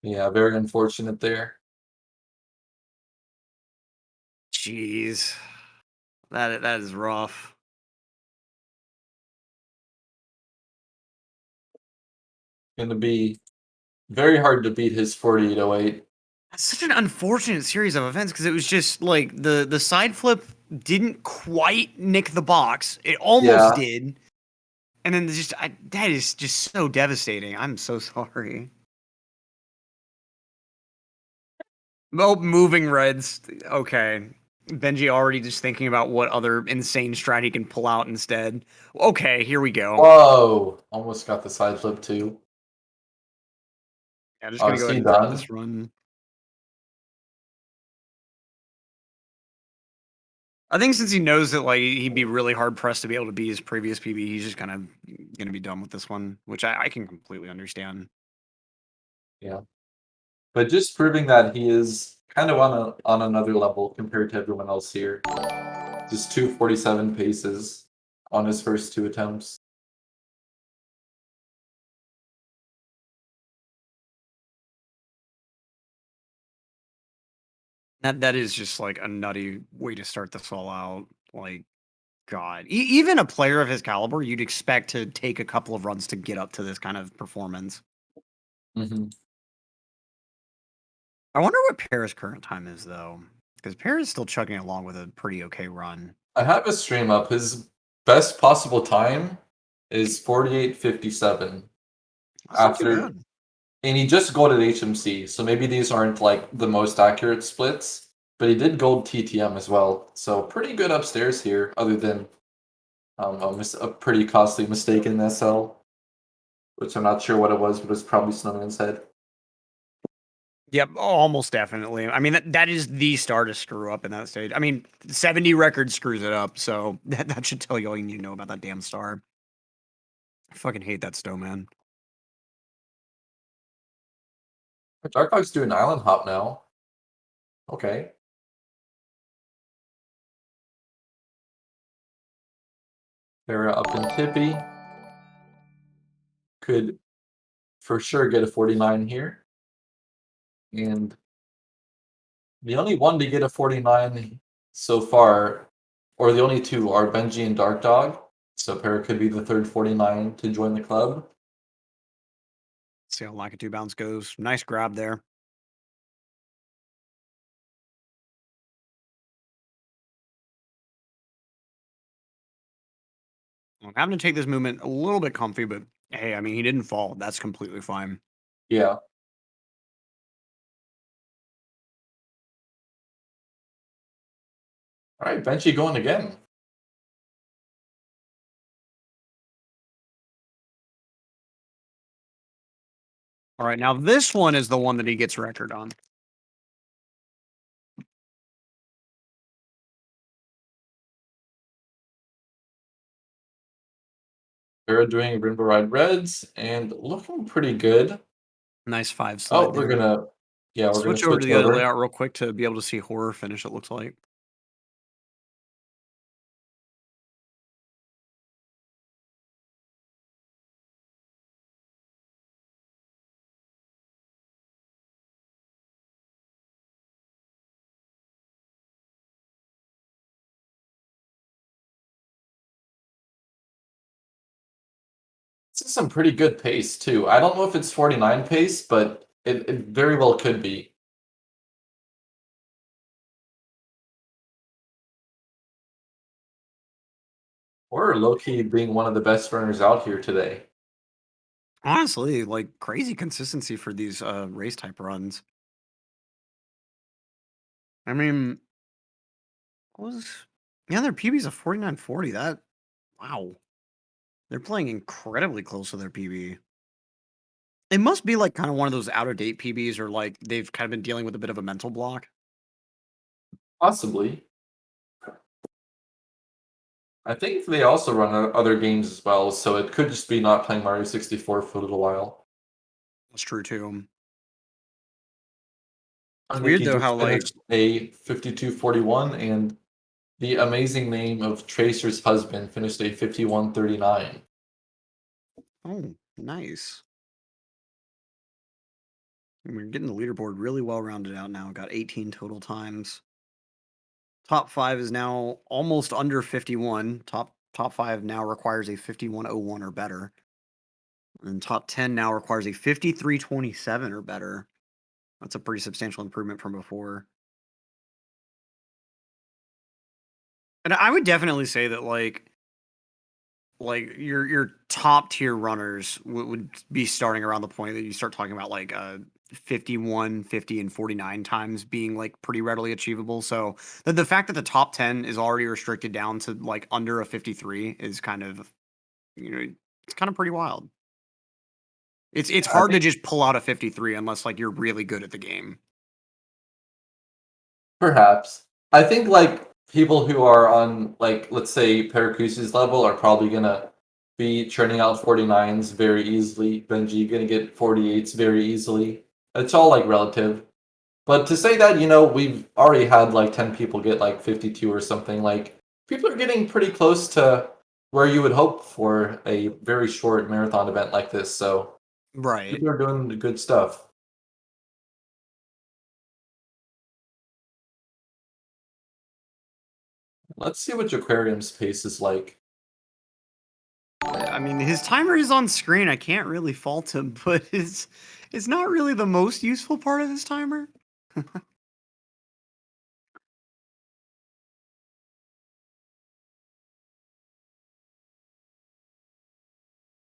Yeah, very unfortunate there. Jeez, that is rough. Going to be very hard to beat his 4808. That's such an unfortunate series of events because it was just like the side flip didn't quite nick the box. It almost Yeah. did. And then that is just so devastating. I'm so sorry. Oh, moving reds. Okay. Benji already just thinking about what other insane strat he can pull out instead. Okay, here we go. Whoa! Almost got the side flip too. Yeah, just Oh, gonna is go ahead he and drop done? this run. I think since he knows that like he'd be really hard pressed to be able to beat his previous PB, he's just kind of gonna be done with this one, which I can completely understand. Yeah. But just proving that he is kind of on another level compared to everyone else here. Just 247 paces on his first 2 attempts. That is just like a nutty way to start this all out. Like, God, even a player of his caliber, you'd expect to take a couple of runs to get up to this kind of performance. Mm-hmm. I wonder what Paris' current time is though, because Paris is still chugging along with a pretty okay run. I have a stream up. His best possible time is 48:57 That's not too after, bad. and he just golded HMC, so maybe these aren't like the most accurate splits, but he did gold TTM as well, so pretty good upstairs here, other than a pretty costly mistake in SL, which I'm not sure what it was, but it was probably Snowman's head. Yep, almost definitely. I mean, that is the star to screw up in that stage. I mean, 70 record screws it up, so that should tell you all you need to know about that damn star. I fucking hate that Snowman. Dark Dog's doing island hop now. Okay. They're up in Tippy. Could for sure get a 49 here. And the only one to get a 49 so far, or the only two, are Benji and Dark Dog. So Para could be the third 49 to join the club. See how Lakitu bounce goes. Nice grab there. I'm having to take this movement a little bit comfy, but hey, I mean, he didn't fall. That's completely fine. Yeah. All right, Benji going again. All right, now this one is the one that he gets record on. Para doing Rainbow Ride Reds and looking pretty good. Nice 5 slide. Oh, we're there. gonna Switch over to the other layout real quick to be able to see horror finish, it looks like. This is some pretty good pace too. I don't know if it's 49 pace, but it very well could be. Or low-key being one of the best runners out here today. Honestly, like crazy consistency for these race type runs. I mean, what was their PB's a 49.40. That wow. They're playing incredibly close to their PB. It must be like kind of one of those out of date PBs, or like they've kind of been dealing with a bit of a mental block. Possibly. I think they also run other games as well, so it could just be not playing Mario 64 for a little while. That's true too. I It's think weird he though just how like finished a 52:41, and the amazing name of Tracer's husband finished a 51:39. oh nice. And we're getting the leaderboard really well rounded out now. Got 18 total times. Top 5 is now almost under 51. Top 5 now requires a 51.01 or better. And top 10 now requires a 53.27 or better. That's a pretty substantial improvement from before. And I would definitely say that like your top tier runners would be starting around the point that you start talking about like 51, 50, and 49 times being like pretty readily achievable. So the fact that the top 10 is already restricted down to like under a 53 is kind of, it's kind of pretty wild. It's hard to just pull out a 53 unless like you're really good at the game. Perhaps. I think like people who are on like let's say Paracusi's level are probably gonna be churning out 49s very easily. Benji gonna get 48s very easily. It's all like relative. But to say that, we've already had like 10 people get like 52 or something, like people are getting pretty close to where you would hope for a very short marathon event like this. So Right. people are doing the good stuff. Let's see what Aquarium's pace is like. I mean, his timer is on screen. I can't really fault him, but it's not really the most useful part of his timer.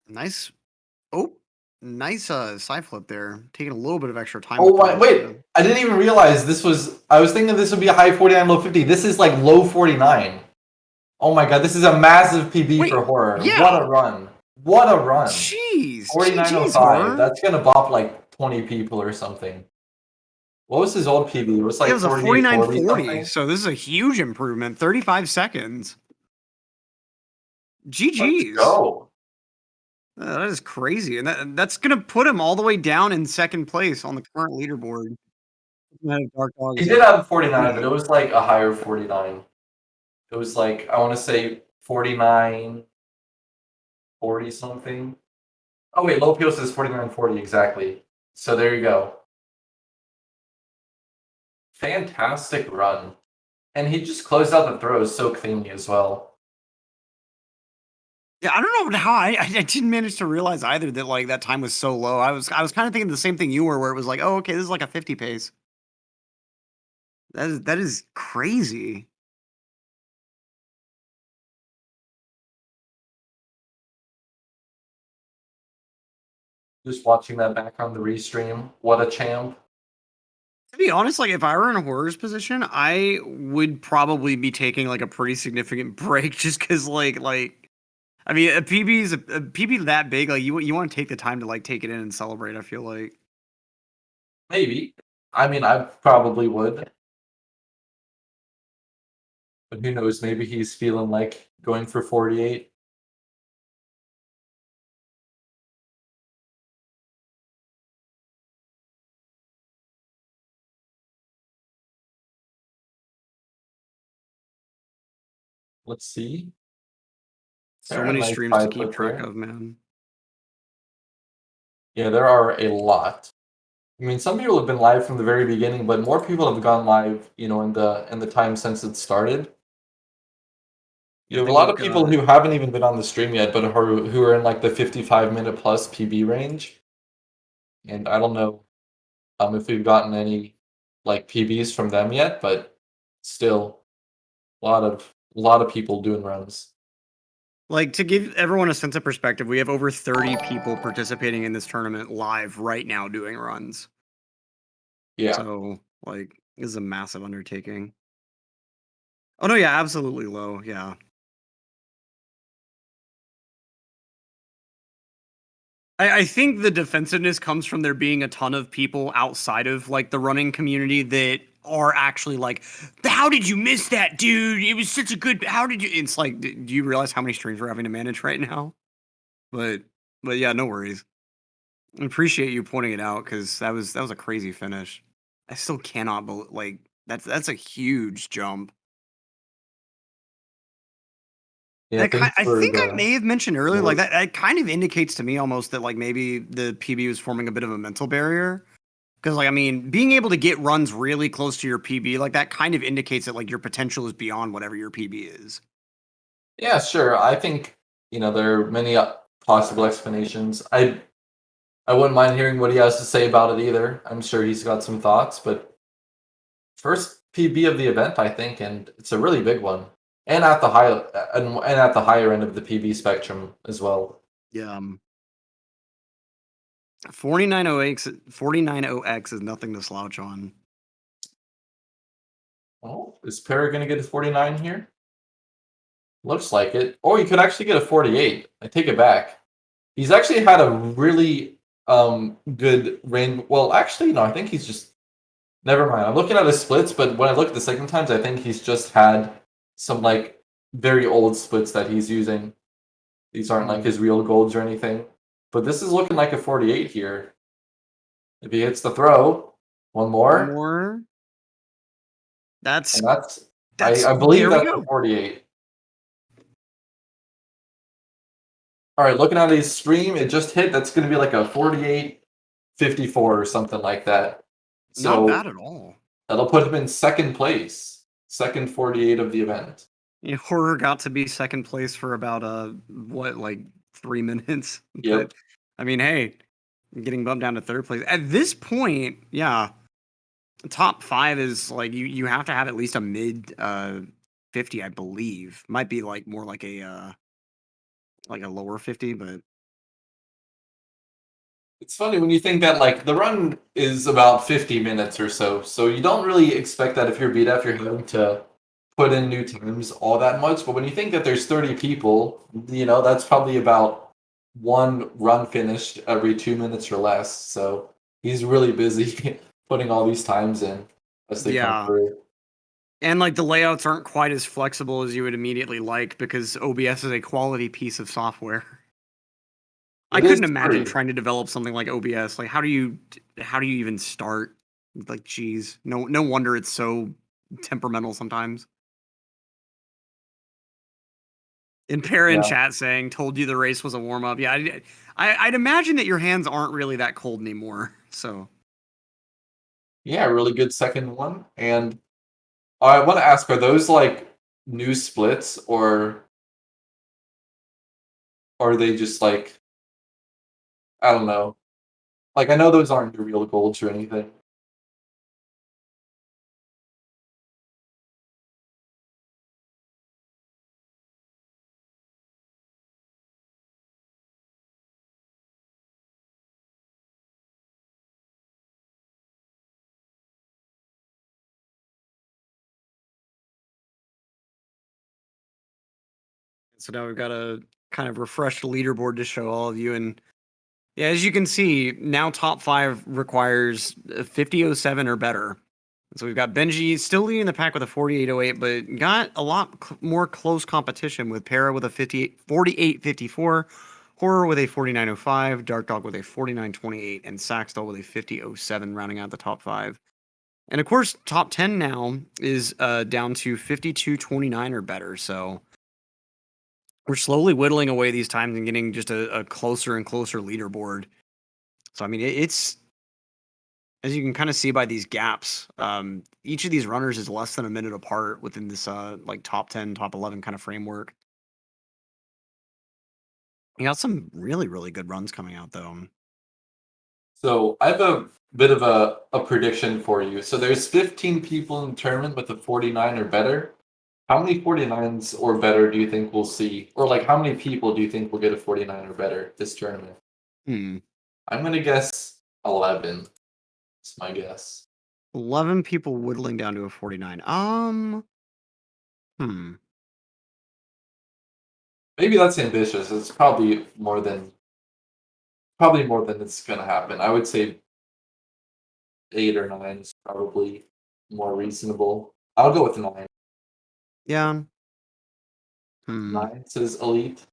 Nice. Oh, nice side flip there. Taking a little bit of extra time. Oh, with wait. I didn't even realize this was... I was thinking this would be a high 49, low 50. This is like low 49. Oh my god, this is a massive PB for Horror. yeah. What a run. What a run. Jeez. 49.05. That's going to bop like 20 people or something. What was his old PB? It was like It was a 49.40, something. so this is a huge improvement. 35 seconds. GG's. Let's go. That is crazy. And that's going to put him all the way down in second place on the current leaderboard. He did have 49, but it was like a higher 49. It was like, I want to say 49, 40 something. Oh wait, low PO says 49.40 exactly. So there you go. Fantastic run. And he just closed out the throws so cleanly as well. Yeah, I don't know how I didn't manage to realize either that like that time was so low. I was kind of thinking the same thing you were, where it was like, oh, okay, this is like a 50 pace. That is crazy. Just watching that back on the restream. What a champ. To be honest, like if I were in a Horror's position, I would probably be taking like a pretty significant break just because like I mean a PB that big, like you want to take the time to like take it in and celebrate, I feel like. Maybe. I mean, I probably would. But who knows, maybe he's feeling like going for 48. Let's see. So many streams to keep track of, man. Yeah, there are a lot. I mean, some people have been live from the very beginning, but more people have gone live, you know, in the time since it started. You have a lot of people who haven't even been on the stream yet, but who are in like the 55-minute plus PB range. And I don't know if we've gotten any like PBs from them yet, but still a lot of people doing runs. Like, to give everyone a sense of perspective, we have over 30 people participating in this tournament live right now doing runs. Yeah. So, like, this is a massive undertaking. Oh, no, yeah, absolutely low, yeah. I think the defensiveness comes from there being a ton of people outside of, like, the running community that are actually like, how did you miss that, dude? It was such a good, how did you, it's like, do you realize how many streams we're having to manage right now? But yeah, no worries. I appreciate you pointing it out, because that was a crazy finish. I still cannot believe, like, that's a huge jump. Yeah, I think I may have mentioned earlier, like that kind of indicates to me almost that like maybe the PB was forming a bit of a mental barrier. Because like I mean, being able to get runs really close to your PB, like that kind of indicates that like your potential is beyond whatever your PB is. Yeah, sure. I think, you know, there are many possible explanations. I wouldn't mind hearing what he has to say about it either. I'm sure he's got some thoughts, but first PB of the event, I think, and it's a really big one. And at the higher end of the PB spectrum as well. Yeah. 49.0x is nothing to slouch on. Oh, is Perry gonna get a 49 here? Looks like it. Or he could actually get a 48. I take it back. He's actually had a really good range. Well, actually, no, I think he's just... Never mind. I'm looking at his splits, but when I look at the second times, I think he's just had some, like, very old splits that he's using. These aren't, like, his real golds or anything. But this is looking like a 48 here. If he hits the throw, one more. One more. That's I believe that's a 48. All right, looking at his stream, it just hit. That's going to be like a 48.54 or something like that. So not bad at all. That'll put him in second place, second 48 of the event. Horror got to be second place for about like 3 minutes. Yep. But I mean, hey, getting bumped down to third place at this point, yeah. Top 5 is like you have to have at least a mid 50, I believe. Might be like more like a lower 50, but It's funny when you think that like the run is about 50 minutes or so, so you don't really expect that if you're BDF, you're having to put in new times all that much. But when you think that there's 30 people, that's probably about one run finished every 2 minutes or less. So he's really busy putting all these times in as they come yeah. through. And like the layouts aren't quite as flexible as you would immediately like because OBS is a quality piece of software. I It is couldn't imagine free. trying to develop something like OBS. Like how do you even start? Like geez, no wonder it's so temperamental sometimes. And Para in Yeah. chat saying, "Told you the race was a warm up." Yeah, I'd imagine that your hands aren't really that cold anymore. So Yeah, really good second one. And I want to ask, are those like new splits or are they just like, I don't know. Like I know those aren't your real golds or anything. so now we've got a kind of refreshed leaderboard to show all of you. And yeah, as you can see, now top 5 requires 50:07 or better. So we've got Benji still leading the pack with a 48:08, but got a lot more close competition with Para with a 48:54, Horror with a 49:05, Dark Dog with a 49:28, and Saxdol with a 50:07, rounding out the top 5. And of course, top 10 now is down to 52:29 or better. So we're slowly whittling away these times and getting just a closer and closer leaderboard. So I mean, it's as you can kind of see by these gaps, each of these runners is less than a minute apart within this like top 10, top 11 kind of framework. You got some really, really good runs coming out though. So I have a bit of a prediction for you. So there's 15 people in the tournament with a 49 or better. How many 49s or better do you think we'll see? Or like how many people do you think will get a 49 or better this tournament? Hmm. I'm gonna guess 11. That's my guess. 11 people whittling down to a 49. Hmm. Maybe that's ambitious. It's probably more than it's gonna happen. I would say 8 or 9 is probably more reasonable. I'll go with 9. Yeah. Hmm. 9 says elite.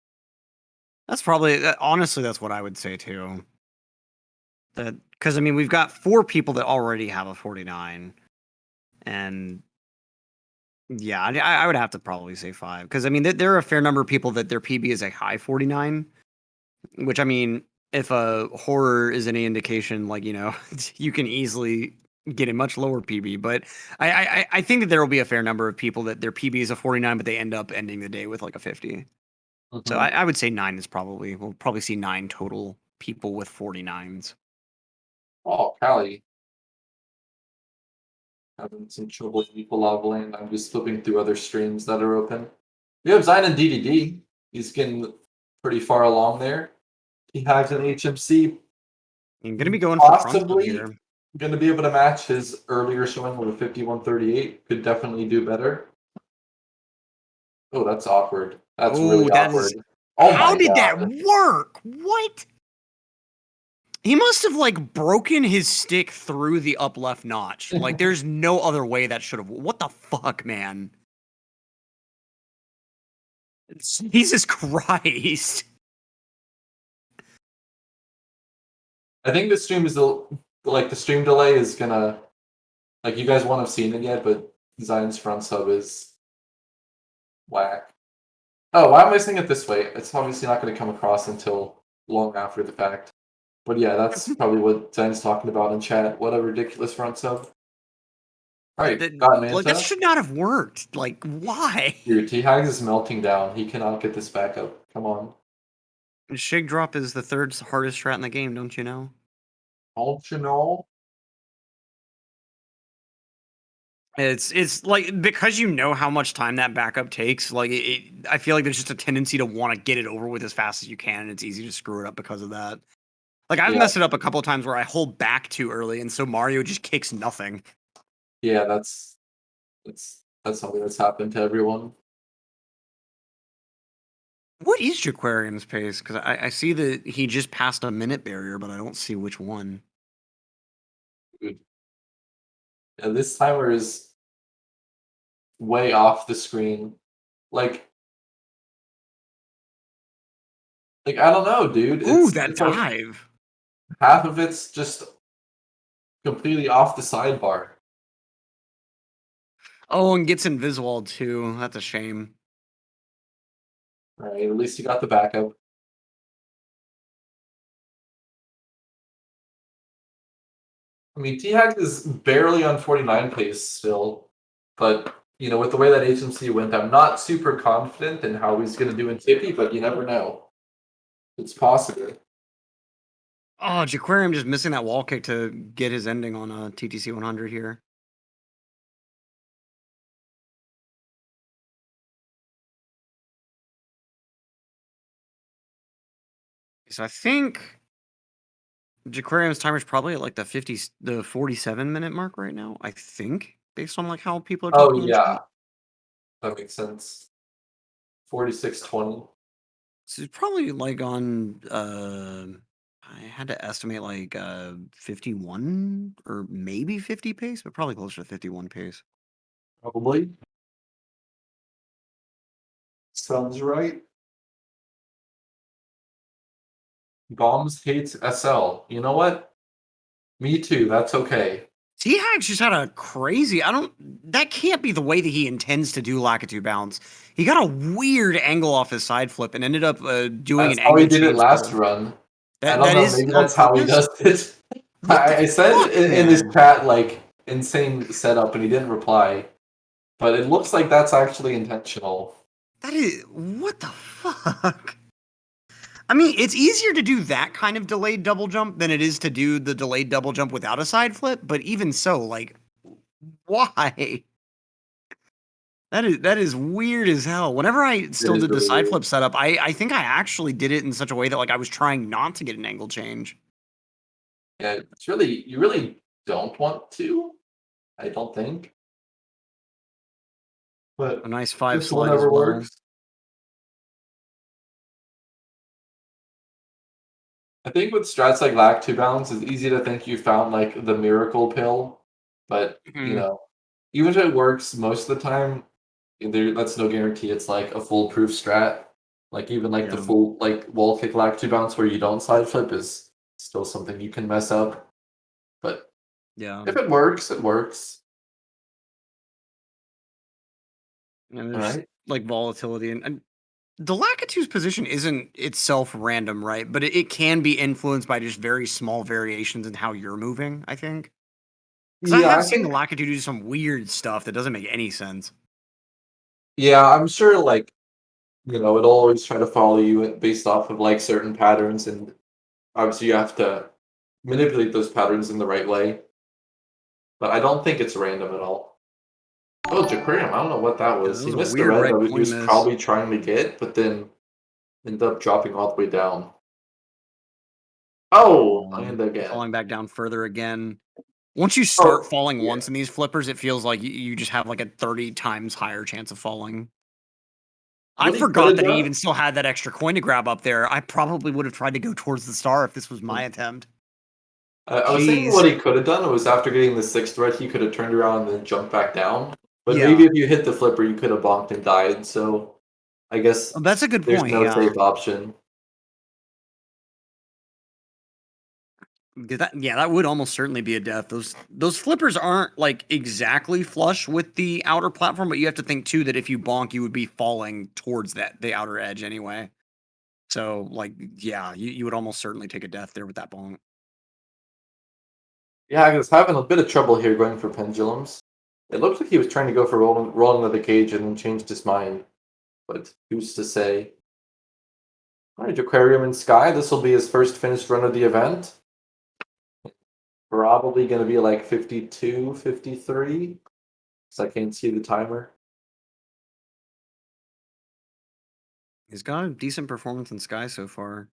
That's probably honestly that's what I would say too. That because I mean we've got 4 people that already have a 49, and yeah, I would have to probably say 5 because I mean there are a fair number of people that their PB is a high 49, which I mean if a horror is any indication, like you can easily get a much lower PB. But I think that there will be a fair number of people that their PB is a 49, but they end up ending the day with like a 50. So Mhm. I would say 9 is we'll probably see 9 total people with 49s. Oh, Callie. Having some trouble with people leveling. I'm just flipping through other streams that are open. We have Zion and DDD. He's getting pretty far along there. He has an HMC. I'm gonna be going for front sub Possibly here. going to be able to match his earlier showing with a 51:38. Could definitely do better. Oh, that's awkward. That's Oh, really that is. awkward. Oh How my did that god. work? What? He must have like broken his stick through the up left notch. Like there's no other way that should have. What the fuck, man? Jesus Christ. I think the stream is the stream delay is gonna like you guys won't have seen it yet, but Zion's front sub is whack. Oh, why am I saying it this way? It's obviously not going to come across until long after the fact. But yeah, that's probably what Zion's talking about in chat. What a ridiculous front sub. Alright, That, got like, that Manta. should not have worked. Like, why? Dude, T-Hags is melting down. He cannot get this back up. Come on. Shig drop is the third hardest strat in the game, don't you know? Don't you know? It's like, because you know how much time that backup takes, like I feel like there's just a tendency to want to get it over with as fast as you can, and it's easy to screw it up because of that. Like, I've Yeah. messed it up a couple of times where I hold back too early, and so Mario just kicks nothing. Yeah, that's something that's happened to everyone. What is Jaquarium's pace? Because I see that he just passed a minute barrier, but I don't see which one. Dude. Yeah, this timer is way off the screen. Like I don't know, dude. Ooh, that It's like dive! half of it's just completely off the sidebar. Oh, and gets invisible too. That's a shame. Right, at least you got the backup. I mean, T-Hack is barely on 49 pace still, but you know, with the way that HMC went, I'm not super confident in how he's going to do in Tippy, but you never know. It's possible. Oh, Jaquarium just missing that wall kick to get his ending on a TTC 100 here. So I think Jaquarium's timer is probably at like the 47-minute mark right now. I think, based on like how people are Oh talking in yeah, chat. that makes sense. 46:20. So it's probably like on. I had to estimate like 51 or maybe 50 pace, but probably closer to 51 pace. Probably. Sounds right. Bombs hates SL. You know what? Me too. That's okay. T-Hags just had a crazy. That can't be the way that he intends to do Lakitu bounce. He got a weird angle off his side flip and ended up doing That's an how he angle did it change. last run. I don't That know. is Maybe on that's how he purpose. does it. What the I said fuck, in this man? chat, like, insane setup, and he didn't reply. But it looks like that's actually intentional. That is what the fuck. I mean, it's easier to do that kind of delayed double jump than it is to do the delayed double jump without a side flip. But even so, like, why? That is weird as hell. Whenever I still It is did the really side weird. flip setup, I think I actually did it in such a way that like I was trying not to get an angle change. Yeah, it's really, you really don't want to. I don't think. But A nice 5 just slide as whatever well. works. I think with strats like lack to balance, it's easy to think you found like the miracle pill, but you Mhm. know, even if it works most of the time, that's no guarantee it's like a foolproof strat. Like even like the Yeah. full like wall kick lack to bounce where you don't side flip is still something you can mess up. But Yeah. if it works, it works. And All there's right. like volatility and the Lakitu's position isn't itself random, right? But it can be influenced by just very small variations in how you're moving, I think. Because I Yeah, have I seen the think. Lakitu do some weird stuff that doesn't make any sense. Yeah, I'm sure. Like it'll always try to follow you based off of like certain patterns, and obviously you have to manipulate those patterns in the right way. But I don't think it's random at all. Oh, Jaquarium, I don't know what that Yeah, was. that He was a missed the weird red red that he point was miss. probably trying to get, but then ended up dropping all the way down. Oh, and again. Falling back down further again. Once you start Oh, falling yeah. once in these flippers, it feels like you just have like a 30 times higher chance of falling. I What he could forgot have that he done? even still had that extra coin to grab up there. I probably would have tried to go towards the star if this was my attempt. I was thinking Jeez. what he could have done was after getting the sixth red, he could have turned around and then jumped back down. But maybe Yeah. if you hit the flipper, you could have bonked and died. So I guess Oh, that's a good there's point, no yeah. safe option. Yeah, that would almost certainly be a death. Those flippers aren't like exactly flush with the outer platform, but you have to think too that if you bonk, you would be falling towards the outer edge anyway. So like, yeah, you would almost certainly take a death there with that bonk. Yeah, I was having a bit of trouble here going for pendulums. It looks like he was trying to go for rolling to the cage and then changed his mind. But who's to say? Alright, Aquarium and Sky. This will be his first finished run of the event. Probably going to be like 52, 53. Because I can't see the timer. He's got a decent performance in Sky so far.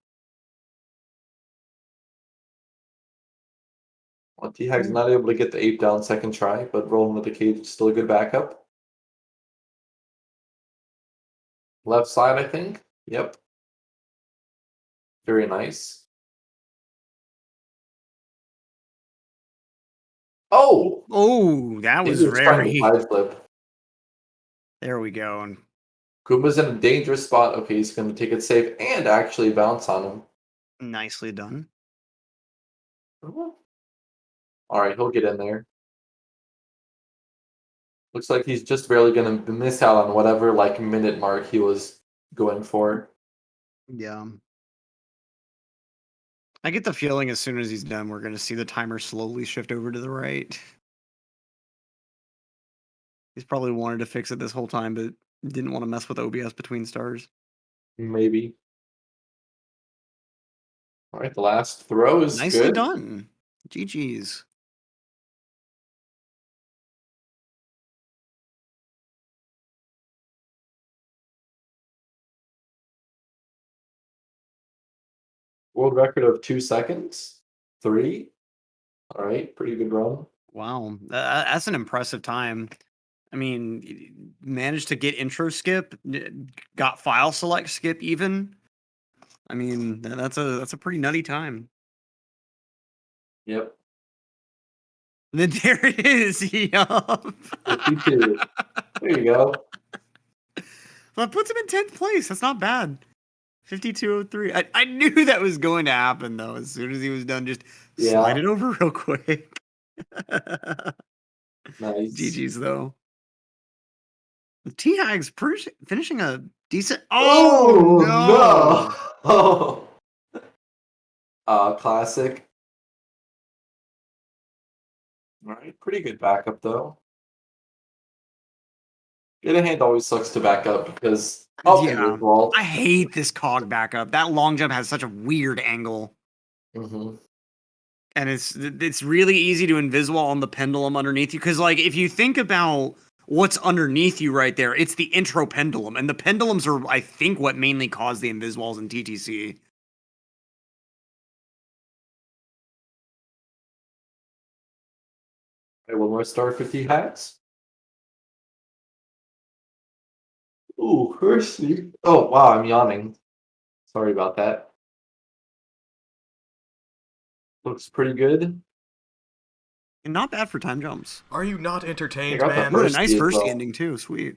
Well, T-Hag's not able to get the ape down second try, but rolling with the cage is still a good backup. Left side, I think. Yep. Very nice. Oh! Oh, that He was trying to very. side flip. There we go. And Kuma's in a dangerous spot. Okay, he's going to take it safe and actually bounce on him. nicely done. Alright, he'll get in there. Looks like he's just barely going to miss out on whatever like minute mark he was going for. Yeah. I get the feeling as soon as he's done, we're going to see the timer slowly shift over to the right. He's probably wanted to fix it this whole time, but didn't want to mess with OBS between stars. Maybe. Alright, the last throw is Nicely good. done. GG's. World record of 2 seconds. 3. Alright, pretty good run. Wow. That's an impressive time. I mean, managed to get intro skip, got file select skip even. I mean, that's a pretty nutty time. Yep. And then there it is. Yup. 52. There you go. Well, that puts him in 10th place. That's not bad. 5203. I knew that was going to happen though. As soon as he was done, just slide Yeah. it over real quick. Nice. GG's though. T-Hag's finishing a decent. Oh no! Classic. Alright, pretty good backup though. Get a hand always sucks to back up because Yeah, wall. I hate this cog backup. That long jump has such a weird angle. Mm-hmm. And it's really easy to invisible on the pendulum underneath you. Because like if you think about what's underneath you right there, it's the intro pendulum. And the pendulums are, I think, what mainly cause the invisibles in TTC. Alright, one more star for T-Hacks. Ooh, Kirsty. Oh wow, I'm yawning. Sorry about that. Looks pretty good. And not bad for time jumps. Are you not entertained, I got the man? Ooh, a first nice as first well. ending too. Sweet.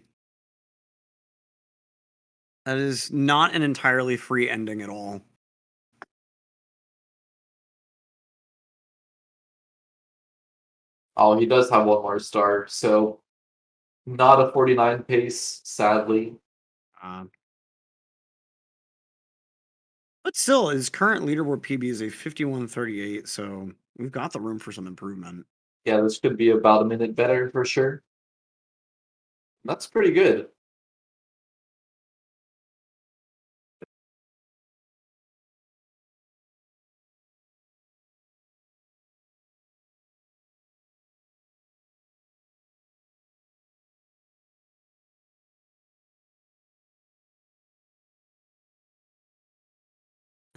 That is not an entirely free ending at all. Oh, he does have one more star, so not a 49 pace, sadly. But still, his current leaderboard PB is a 51:38, so we've got the room for some improvement. Yeah, this could be about a minute better for sure. That's pretty good.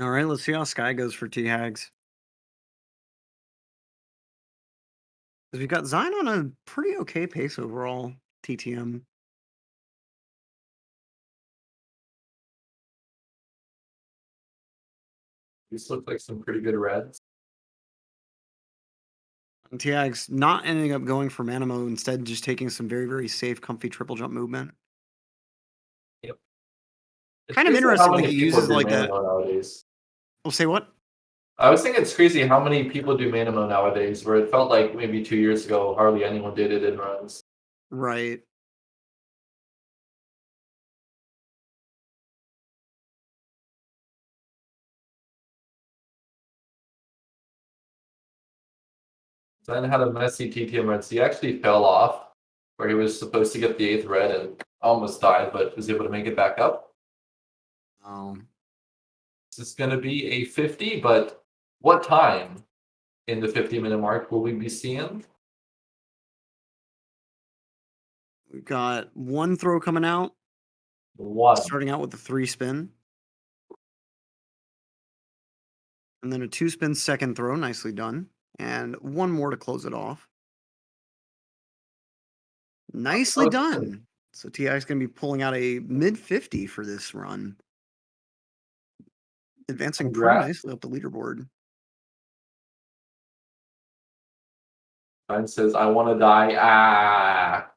All right, let's see how Sky goes for T-Hags. Because we've got Zion on a pretty okay pace overall, TTM. These look like some pretty good reds. And T-Hags not ending up going for mana mode, instead just taking some very, very safe, comfy triple jump movement. Yep. Kind of interesting that he uses like that. Nowadays. We'll say what? I was thinking it's crazy how many people do mana mode nowadays, where it felt like maybe 2 years ago hardly anyone did it in runs. Right. Then had a messy TTM run, so he actually fell off where he was supposed to get the 8th red and almost died, but was able to make it back up. This is going to be a 50, but what time in the 50-minute mark will we be seeing? We've got one throw coming out, One. starting out with the 3 spin. And then a 2 spin second throw, nicely done. And one more to close it off. Nicely done. So TI is going to be pulling out a mid 50 for this run. Advancing pretty Congrats. nicely up the leaderboard. Mine says, I want to die. Ah.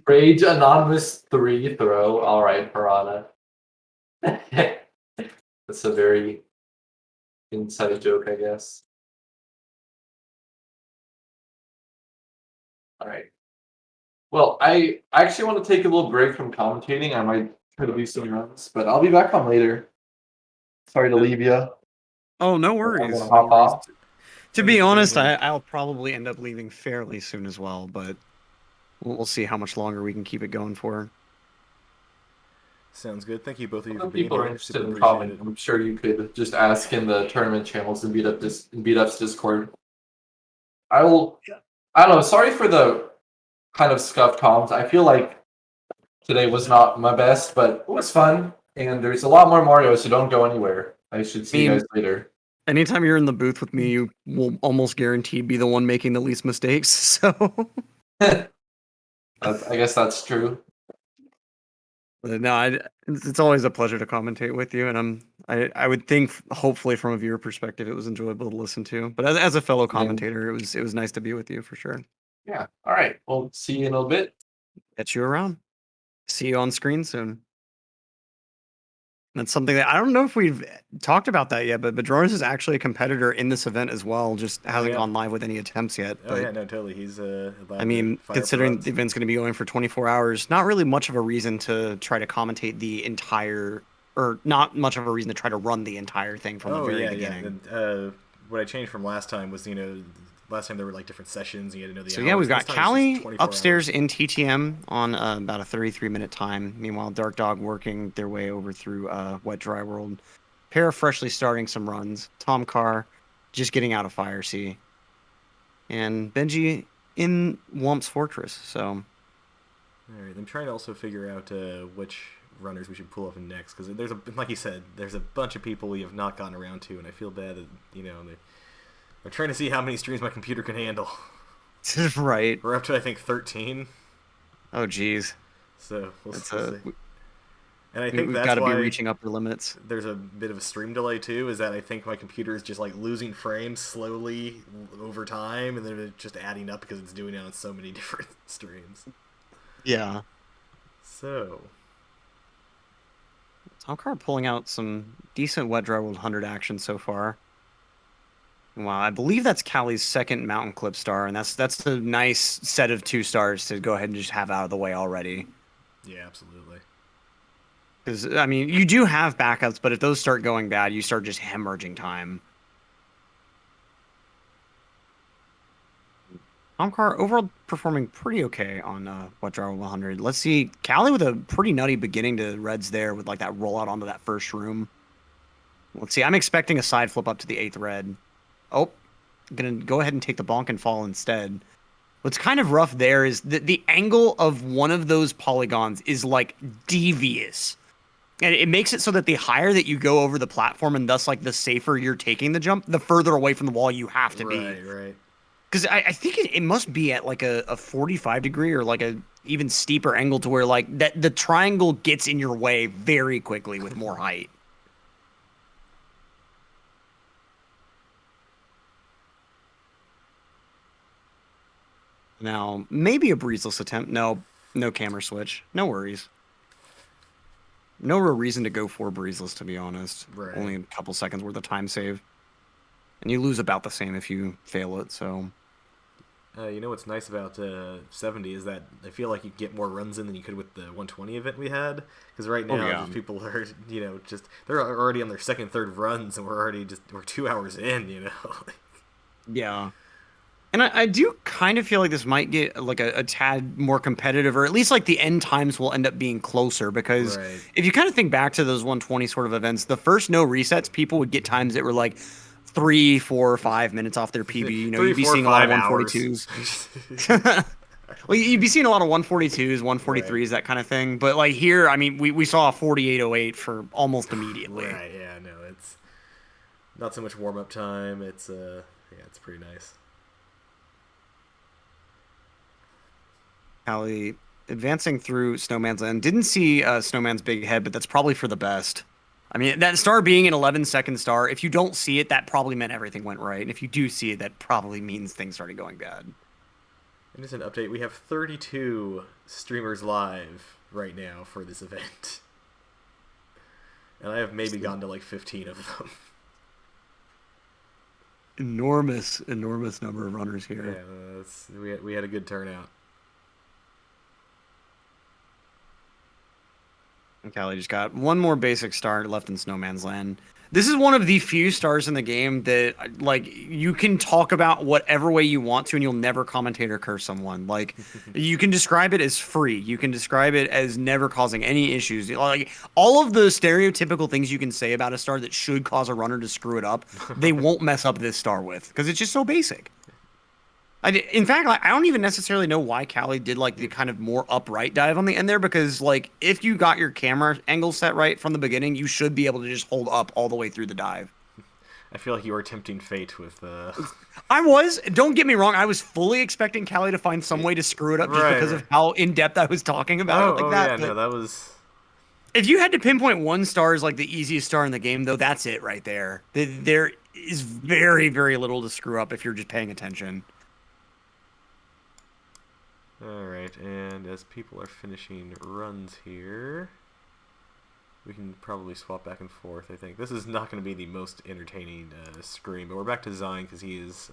Rage Anonymous 3 throw. All right, Piranha. That's a very inside joke, I guess. All right. Well, I actually want to take a little break from commentating. I might try to do some runs, but I'll be back on later. Sorry to leave you. Oh, no I'm worries. gonna No hop worries. off. To be honest, I'll probably end up leaving fairly soon as well, but we'll see how much longer we can keep it going for. Sounds good. Thank you both of you If for being people are here. interested Super in appreciate commenting, it. I'm sure you could just ask in the tournament channels and beat up's Discord. I don't know. Sorry for the kind of scuffed comms. I feel like today was not my best, but it was fun. And there's a lot more Mario, so don't go anywhere. I should see you guys later. Anytime you're in the booth with me, you will almost guaranteed be the one making the least mistakes. So, I guess that's true. but no, it's always a pleasure to commentate with you, and I would think, hopefully, from a viewer perspective, it was enjoyable to listen to. But as a fellow commentator, it was nice to be with you for sure. Yeah. All right. We'll see you in a little bit. Catch you around. See you on screen soon. That's something that I don't know if we've talked about that yet, but Badronis is actually a competitor in this event as well. Just hasn't gone live with any attempts yet. Oh yeah, no, totally. He's I mean, considering the event's going to be going for 24 hours, not really much of a reason to try to commentate the entire, or not much of a reason to try to run the entire thing from the very beginning. Yeah. What I changed from last time was, last time there were like different sessions. You had to know the So hours. yeah, we've got This time it's just Callie 24 upstairs hours. in TTM on about a 33-minute time. Meanwhile, Dark Dog working their way over through Wet Dry World. Para freshly starting some runs. Tom Carr just getting out of Fire Sea. And Benji in Wump's Fortress. So, All right, I'm trying to also figure out which runners we should pull up next, because there's like you said, there's a bunch of people we have not gotten around to, and I feel bad that I'm trying to see how many streams my computer can handle. right. We're up to I think 13. Oh geez. So we'll see. And I think we've that's got to why be reaching upper limits. There's a bit of a stream delay too. Is that I think my computer is just like losing frames slowly over time, and then it's just adding up because it's doing it on so many different streams. Yeah. So, Tomcar pulling out some decent Wet Dry World 100 action so far. Wow, I believe that's Callie's second Mountain Clip star, and that's a nice set of 2 stars to go ahead and just have out of the way already. Yeah, absolutely. Because, I mean, you do have backups, but if those start going bad, you start just hemorrhaging time. Tomcar overall performing pretty okay on Wet Dry World 100. Let's see, Callie with a pretty nutty beginning to Reds there with like that rollout onto that first room. Let's see, I'm expecting a side flip up to the 8th red. Oh, gonna go ahead and take the bonk and fall instead. What's kind of rough there is that the angle of one of those polygons is like devious. And it makes it so that the higher that you go over the platform and thus like the safer you're taking the jump, the further away from the wall you have to be. Right. Because I think it must be at like a 45 degree or like a even steeper angle to where like that the triangle gets in your way very quickly with more height. Now, maybe a breezeless attempt. No camera switch. No worries. No real reason to go for breezeless, to be honest. Right. Only a couple seconds worth of time save. And you lose about the same if you fail it, so... You know what's nice about 70 is that I feel like you get more runs in than you could with the 120 event we had. Because right now, just people are, they're already on their second, third runs, and we're 2 hours in, Yeah. And I do kind of feel like this might get like a tad more competitive, or at least like the end times will end up being closer. Because Right. if you kind of think back to those 120 sort of events, the first no resets, people would get times that were like 3, 4, 5 minutes off their PB. You know, 3, you'd be 4, seeing a lot of 5 142s. Well, you'd be seeing a lot of 142s, 143s, Right. that kind of thing. But like here, I mean, we saw a 4808 for almost immediately. Right, yeah, no, it's not so much warm up time. It's yeah, it's pretty nice. Callie advancing through Snowman's Land. Didn't see Snowman's big head, but that's probably for the best. I mean, that star being an 11-second star, if you don't see it, that probably meant everything went right. And if you do see it, that probably means things started going bad. And just an update, we have 32 streamers live right now for this event. And I have maybe gotten to like 15 of them. Enormous number of runners here. Yeah, we had a good turnout. And Callie just got one more basic star left in Snowman's Land. This is one of the few stars in the game that, like, you can talk about whatever way you want to, and you'll never commentate or curse someone. Like, you can describe it as free. You can describe it as never causing any issues. Like, all of the stereotypical things you can say about a star that should cause a runner to screw it up, they won't mess up this star with, because it's just so basic. In fact, like, I don't even necessarily know why Callie did like the kind of more upright dive on the end there, because like if you got your camera angle set right from the beginning, you should be able to just hold up all the way through the dive. I feel like you were tempting fate with I was. Don't get me wrong. I was fully expecting Callie to find some way to screw it up just because of how in depth I was talking about it like that. Yeah, no, that was. If you had to pinpoint one star as like the easiest star in the game, though, that's it right there. There is very, very little to screw up if you're just paying attention. Alright, and as people are finishing runs here, we can probably swap back and forth, I think. This is not going to be the most entertaining screen, but we're back to Zion because he is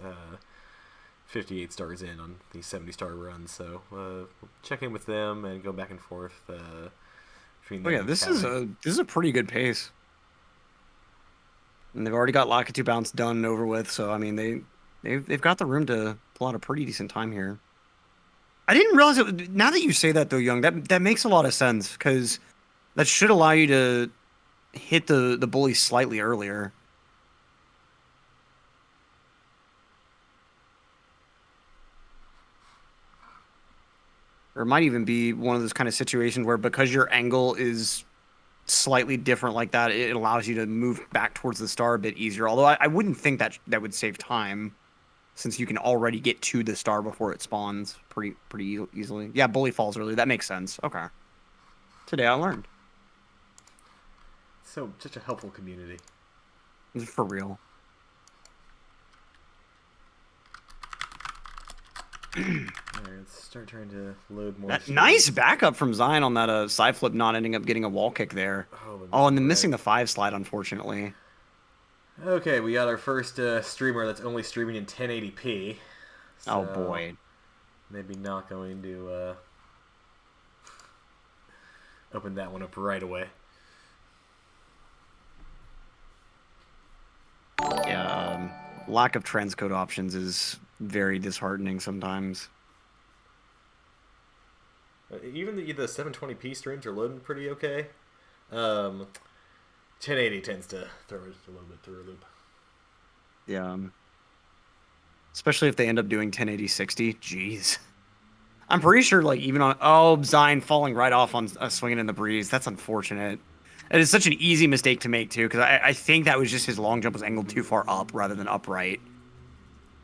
58 stars in on the 70-star run, so we'll check in with them and go back and forth between them. Oh yeah, this is a pretty good pace. And they've already got Lakitu bounce done and over with, so I mean they've got the room to pull out a pretty decent time here. I didn't realize it. Now that you say that, though, Young, that makes a lot of sense, because that should allow you to hit the bully slightly earlier. Or it might even be one of those kind of situations where because your angle is slightly different like that, it allows you to move back towards the star a bit easier. Although I wouldn't think that would save time, since you can already get to the star before it spawns pretty easily. Yeah, bully falls early. That makes sense. Okay. Today I learned. So, such a helpful community. For real. Alright, let's start trying to load more. Nice backup from Zion on that side flip, not ending up getting a wall kick there. Oh, and then missing the 5 slide, unfortunately. Okay, we got our first streamer that's only streaming in 1080p. So Oh boy. Maybe not going to open that one up right away. Yeah, lack of transcode options is very disheartening sometimes. Even the 720p streams are loading pretty okay. 1080 tends to throw it a little bit through a loop. Yeah. Especially if they end up doing 1080-60. Jeez. I'm pretty sure, like, even on... Oh, Zion falling right off on swinging in the breeze. That's unfortunate. It is such an easy mistake to make, too, because I think that was just his long jump was angled too far up rather than upright.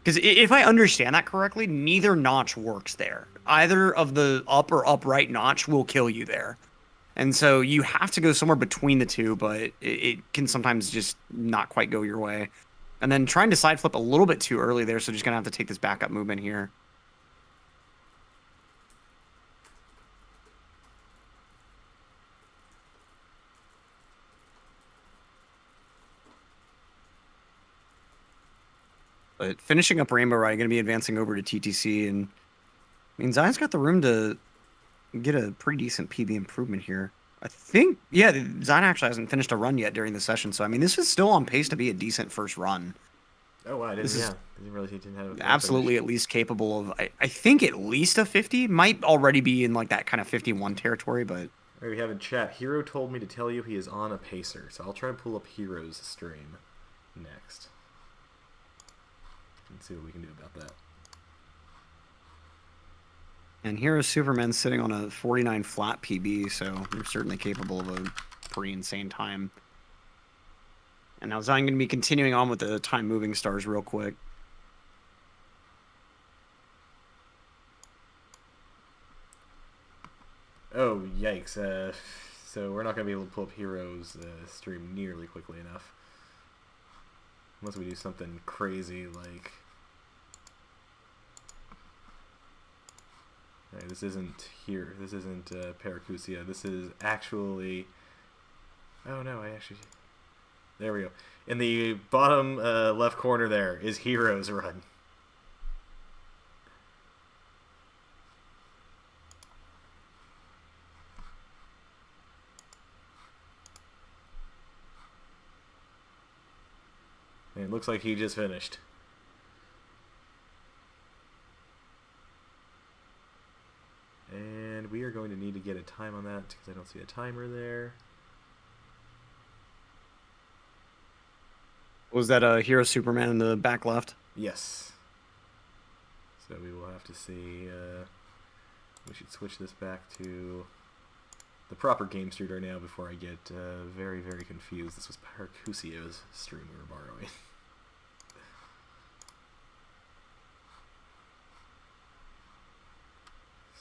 Because if I understand that correctly, neither notch works there. Either of the up or upright notch will kill you there. And so you have to go somewhere between the two, but it can sometimes just not quite go your way. And then trying to side flip a little bit too early there, so just going to have to take this backup movement here. But finishing up Rainbow Ride, going to be advancing over to TTC, and I mean, Zion's got the room to get a pretty decent PB improvement here. I think, yeah, Zion actually hasn't finished a run yet during the session, so I mean, this is still on pace to be a decent first run. Oh, wow, I didn't, This is yeah. I didn't realize he didn't have a full absolutely finish. at least capable of, I think at least a 50. Might already be in like that kind of 51 territory, but All right, we have in chat, Hero told me to tell you he is on a pacer, so I'll try to pull up Hero's stream next. And see what we can do about that. and Hero Superman's sitting on a 49 flat PB, so they're certainly capable of a pretty insane time. And now Zion going to be continuing on with the time moving stars real quick. Oh, yikes. So we're not going to be able to pull up Hero's stream nearly quickly enough. Unless we do something crazy like... Right, this isn't here. This isn't Paracusia. This is actually... Oh no, I actually... There we go. In the bottom left corner there is Hero's run. And it looks like he just finished. And we are going to need to get a time on that because I don't see a timer there. Was that a Hero Superman in the back left? Yes. So we will have to see. We should switch this back to the proper game streamer now before I get very, very confused. This was Paracusio's stream we were borrowing.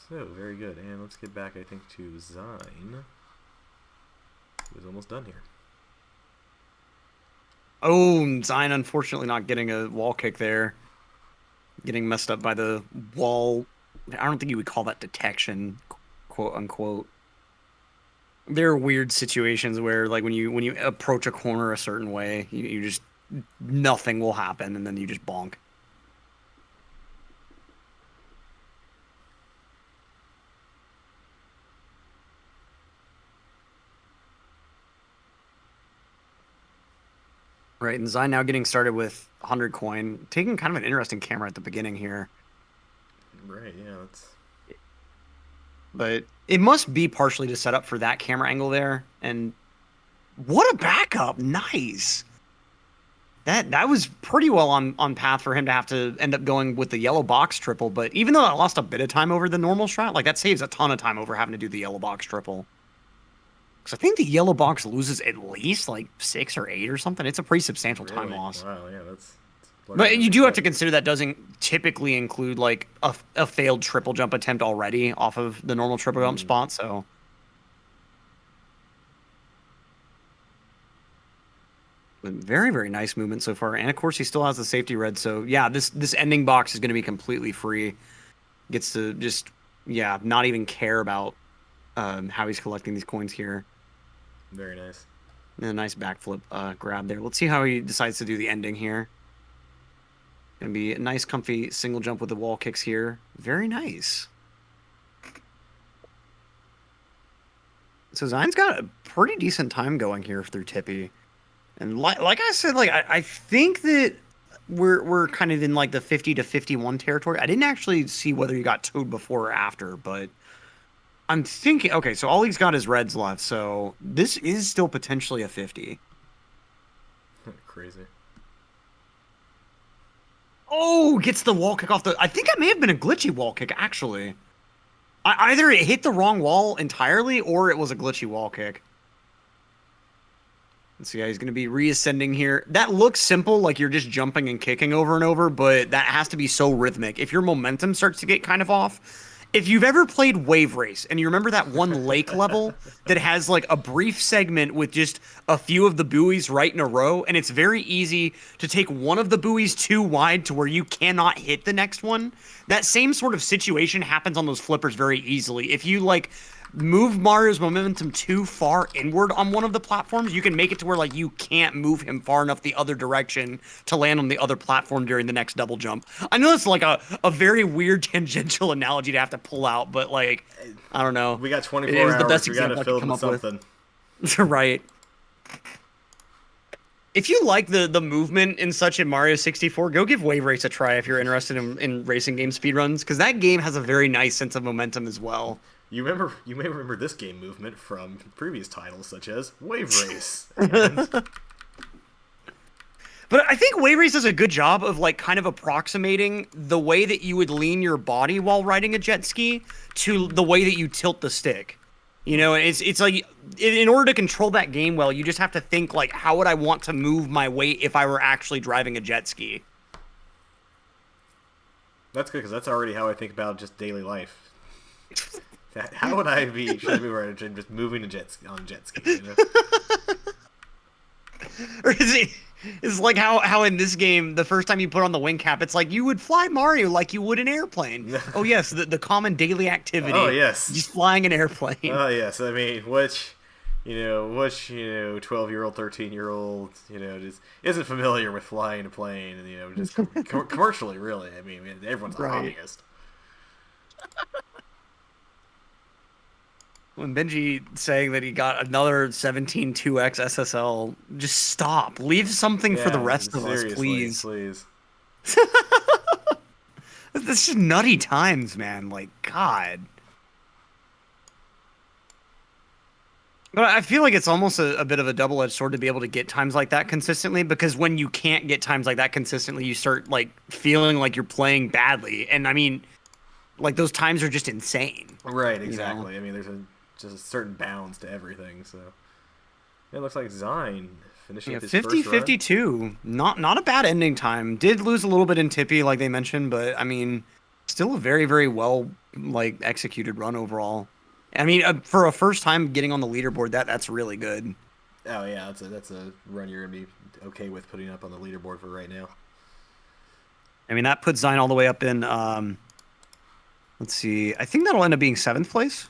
So, very good. And let's get back, I think, to Zine, who is almost done here. Oh, Zion unfortunately not getting a wall kick there. Getting messed up by the wall. I don't think you would call that detection, quote unquote. There are weird situations where, like, when you approach a corner a certain way, you just nothing will happen, and then you just bonk. Right, and Zion now getting started with 100 coin, taking kind of an interesting camera at the beginning here. Right, yeah, that's... But it must be partially to set up for that camera angle there. And what a backup! Nice. That was pretty well on path for him to have to end up going with the yellow box triple. But even though I lost a bit of time over the normal strat, like that saves a ton of time over having to do the yellow box triple. Because I think the yellow box loses at least like 6 or 8 or something. It's a pretty substantial time loss. Wow, yeah, that's but you do have to consider that doesn't typically include like a failed triple jump attempt already off of the normal triple jump spot. So very, very nice movement so far. And of course he still has the safety red. So yeah, this ending box is going to be completely free. Gets to just, yeah, not even care about how he's collecting these coins here. Very nice. And a nice backflip grab there. Let's see how he decides to do the ending here. Gonna be a nice, comfy single jump with the wall kicks here. Very nice. So Zion's got a pretty decent time going here through Tippy. And like I said, like I think that we're kind of in like the 50 to 51 territory. I didn't actually see whether he got towed before or after, but I'm thinking, okay, so all he's got is reds left, so this is still potentially a 50. Crazy. Oh, gets the wall kick off the... I think that may have been a glitchy wall kick, actually. Either it hit the wrong wall entirely, or it was a glitchy wall kick. Let's see how he's going to be reascending here. That looks simple, like you're just jumping and kicking over and over, but that has to be so rhythmic. If your momentum starts to get kind of off... If you've ever played Wave Race, and you remember that one lake level that has like a brief segment with just a few of the buoys right in a row, and it's very easy to take one of the buoys too wide to where you cannot hit the next one, that same sort of situation happens on those flippers very easily. If you like move Mario's momentum too far inward on one of the platforms, you can make it to where like you can't move him far enough the other direction to land on the other platform during the next double jump. I know it's like a very weird tangential analogy to have to pull out, but like, I don't know. We got 24 it was hours. the best We got to example I fill could come with up something. with. Right. If you like the movement and such in Mario 64, go give Wave Race a try if you're interested in racing game speedruns, because that game has a very nice sense of momentum as well. You may remember this game movement from previous titles such as Wave Race. And But I think Wave Race does a good job of like kind of approximating the way that you would lean your body while riding a jet ski to the way that you tilt the stick. You know, it's like in order to control that game well, you just have to think like, how would I want to move my weight if I were actually driving a jet ski? that's good because that's already how I think about just daily life. How would I be? Should I be where I'm just moving a jet ski on a jet ski? You know? Or is it? It's like how in this game, the first time you put on the wing cap, it's like you would fly Mario like you would an airplane. Oh yes, the common daily activity. Oh yes, just flying an airplane. Oh yes, I mean, which 12-year-old, 13-year-old, just isn't familiar with flying a plane, and just commercially, really. I mean, everyone's a hobbyist. When Benji saying that he got another 17 2X SSL, just stop. Leave something for the rest of us, please. Please. This is nutty times, man. Like, God. But I feel like it's almost a bit of a double-edged sword to be able to get times like that consistently, because when you can't get times like that consistently, you start, like, feeling like you're playing badly. And, I mean, like, those times are just insane. Right, exactly. I mean, there's just certain bounds to everything, so... It looks like Zine finishing his 50-52. Not a bad ending time. Did lose a little bit in Tippy, like they mentioned, but, I mean, still a very, very well, like, executed run overall. I mean, for a first time getting on the leaderboard, that's really good. Oh, yeah, that's a run you're going to be okay with putting up on the leaderboard for right now. I mean, that puts Zine all the way up in, let's see, I think that'll end up being 7th place.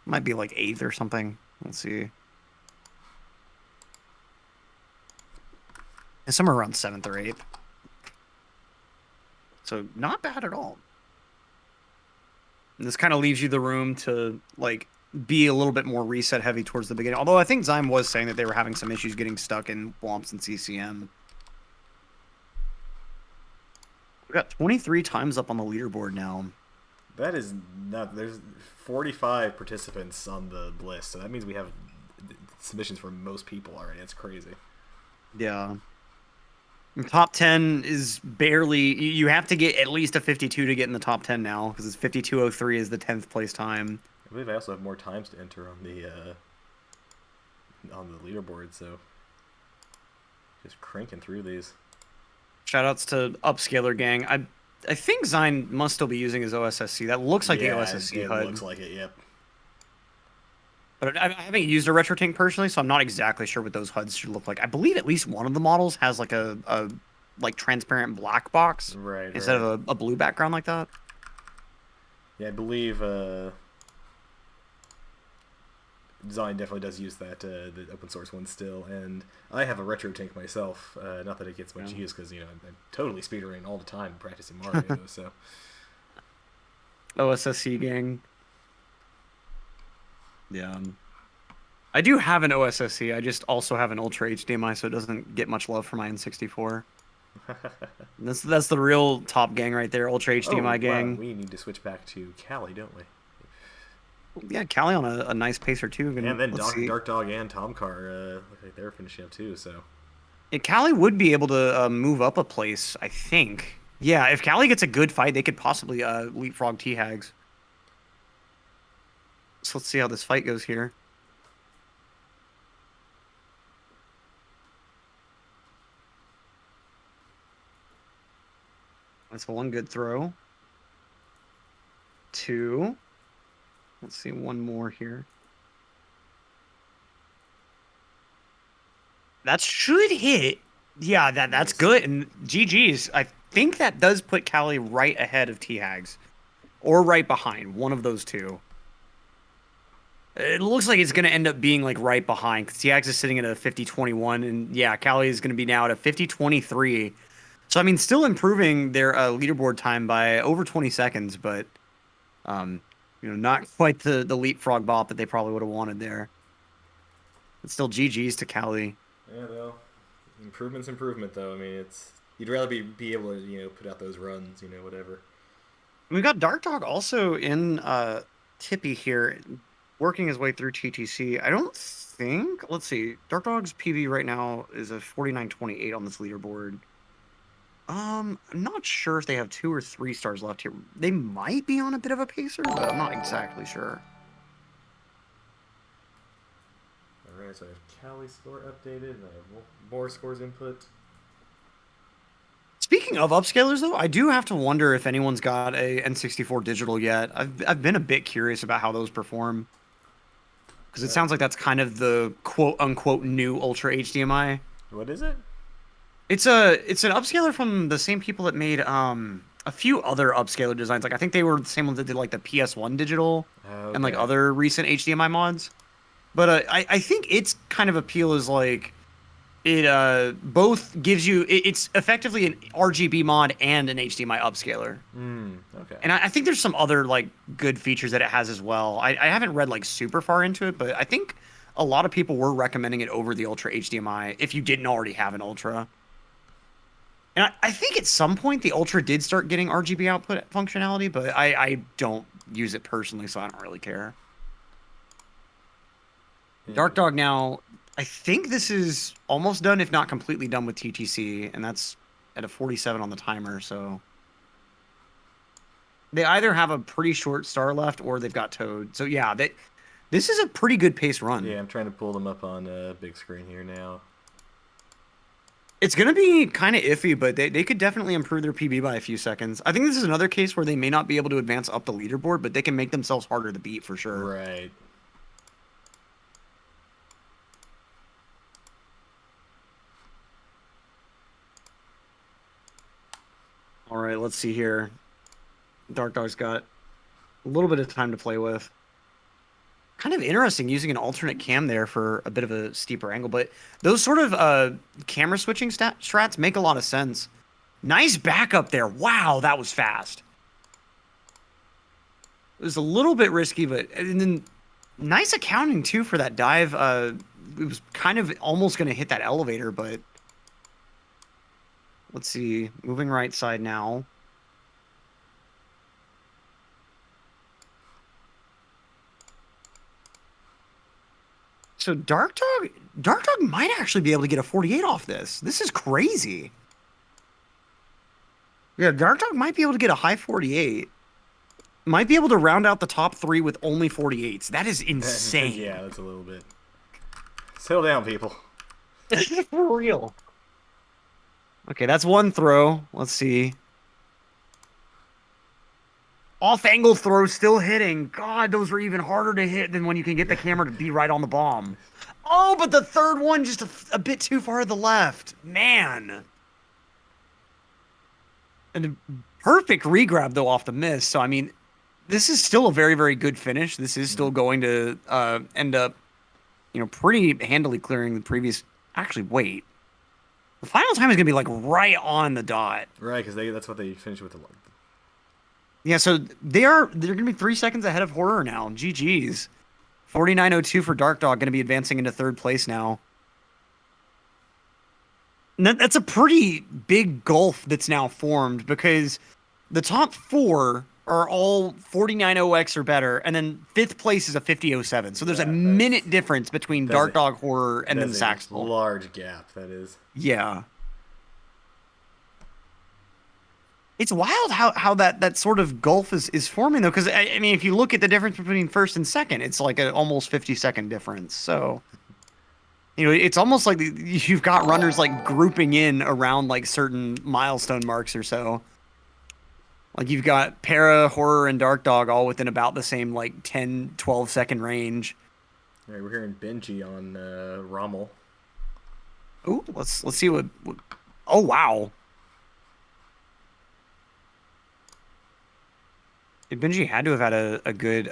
Might be like 8th or something. Let's see. And somewhere around 7th or 8th. So not bad at all. And this kind of leaves you the room to like be a little bit more reset heavy towards the beginning. Although I think Zyme was saying that they were having some issues getting stuck in Womps and CCM. We got 23 times up on the leaderboard now. That is not. There's 45 participants on the list, so that means we have submissions from most people already. That's crazy. Yeah. Top 10 is barely. You have to get at least a 52 to get in the top 10 now, because it's 52.03 is the 10th place time. I believe I also have more times to enter on the leaderboard, so just cranking through these. Shoutouts to Upscaler Gang. I think Zine must still be using his OSSC. That looks like the OSSC HUD. It looks like it, yep. But I haven't used a retro tank personally, so I'm not exactly sure what those HUDs should look like. I believe at least one of the models has like a like transparent black box, right, instead of a blue background like that. Yeah, I believe Zine definitely does use that the open source one still, and I have a retro tank myself. Not that it gets much use because I'm totally speedrunning all the time practicing Mario. So OSSC gang. Yeah. I do have an OSSC. I just also have an Ultra HDMI, so it doesn't get much love for my N64. That's the real top gang right there, Ultra HDMI gang. Wow, we need to switch back to Cali, don't we? Yeah, Callie on a nice pacer too. And then Dark Dog and Tomcar, look like they're finishing up too. So yeah, Callie would be able to move up a place, I think. Yeah, if Callie gets a good fight, they could possibly leapfrog T-Hags. So let's see how this fight goes here. That's one good throw. 2. Let's see, one more here. That should hit. Yeah, that's good. And GG's. I think that does put Callie right ahead of T-Hags. Or right behind. One of those two. It looks like it's going to end up being like right behind, because T-Hags is sitting at a 50-21. And yeah, Callie is going to be now at a 50-23. So, I mean, still improving their leaderboard time by over 20 seconds, but... not quite the leapfrog bop that they probably would have wanted there. But still GG's to Callie. Yeah, well, Improvement's improvement, though. I mean, you'd rather be able to put out those runs, whatever. We've got Dark Dog also in Tippy here, working his way through TTC. I don't think. Let's see. Dark Dog's PV right now is a 49.28 on this leaderboard. I'm not sure if they have 2 or 3 stars left here. They might be on a bit of a pacer, but I'm not exactly sure. Alright, so I have Cali score updated, and I have more scores input. Speaking of upscalers, though, I do have to wonder if anyone's got a N64 digital yet. I've been a bit curious about how those perform. Because it sounds like that's kind of the quote-unquote new Ultra HDMI. What is it? It's an upscaler from the same people that made a few other upscaler designs. Like I think they were the same ones that did like the PS1 digital and like other recent HDMI mods. But I think its kind of appeal is like it both gives you it's effectively an RGB mod and an HDMI upscaler. Okay. And I think there's some other like good features that it has as well. I haven't read like super far into it, but I think a lot of people were recommending it over the Ultra HDMI if you didn't already have an Ultra. And I think at some point the Ultra did start getting RGB output functionality, but I don't use it personally, so I don't really care. Dark Dog now, I think this is almost done, if not completely done with TTC, and that's at a 47 on the timer, so... They either have a pretty short star left, or they've got Toad. So yeah, this is a pretty good pace run. Yeah, I'm trying to pull them up on a big screen here now. It's going to be kind of iffy, but they could definitely improve their PB by a few seconds. I think this is another case where they may not be able to advance up the leaderboard, but they can make themselves harder to beat for sure. Right. All right, let's see here. Dark Dog's got a little bit of time to play with. Kind of interesting using an alternate cam there for a bit of a steeper angle, but those sort of camera switching strats make a lot of sense. Nice backup there. Wow, that was fast. It was a little bit risky, but and then nice accounting too for that dive. It was kind of almost going to hit that elevator, but let's see. Moving right side now. So Dark Dog might actually be able to get a 48 off this. This is crazy. Yeah, Dark Dog might be able to get a high 48. Might be able to round out the top 3 with only 48s. That is insane. Yeah, that's a little bit. Settle down, people. For real. Okay, that's one throw. Let's see. Off-angle throw still hitting. God, those are even harder to hit than when you can get the camera to be right on the bomb. Oh, but the third one just a bit too far to the left. Man. And a perfect regrab, though, off the miss. So, I mean, this is still a very, very good finish. This is still going to end up, pretty handily clearing the previous... Actually, wait. The final time is going to be, like, right on the dot. Right, because that's what they finished with. Yeah, so they're going to be 3 seconds ahead of Horror now. GG's. 49.02 for Dark Dog, going to be advancing into 3rd place now. And that's a pretty big gulf that's now formed because the top 4 are all 49.0x or better, and then 5th place is a 50.07. So there's a minute difference between Dark Dog, Horror, and then Saxful. Large gap, that is. Yeah. It's wild how that sort of gulf is forming, though, because, I mean, if you look at the difference between 1st and 2nd, it's like an almost 50-second difference. So, it's almost like you've got runners, like, grouping in around, like, certain milestone marks or so. Like, you've got Para, Horror, and Dark Dog all within about the same, like, 10, 12-second range. All right, we're hearing Benji on Rommel. Ooh, let's see what... Oh, wow. Benji had to have had a good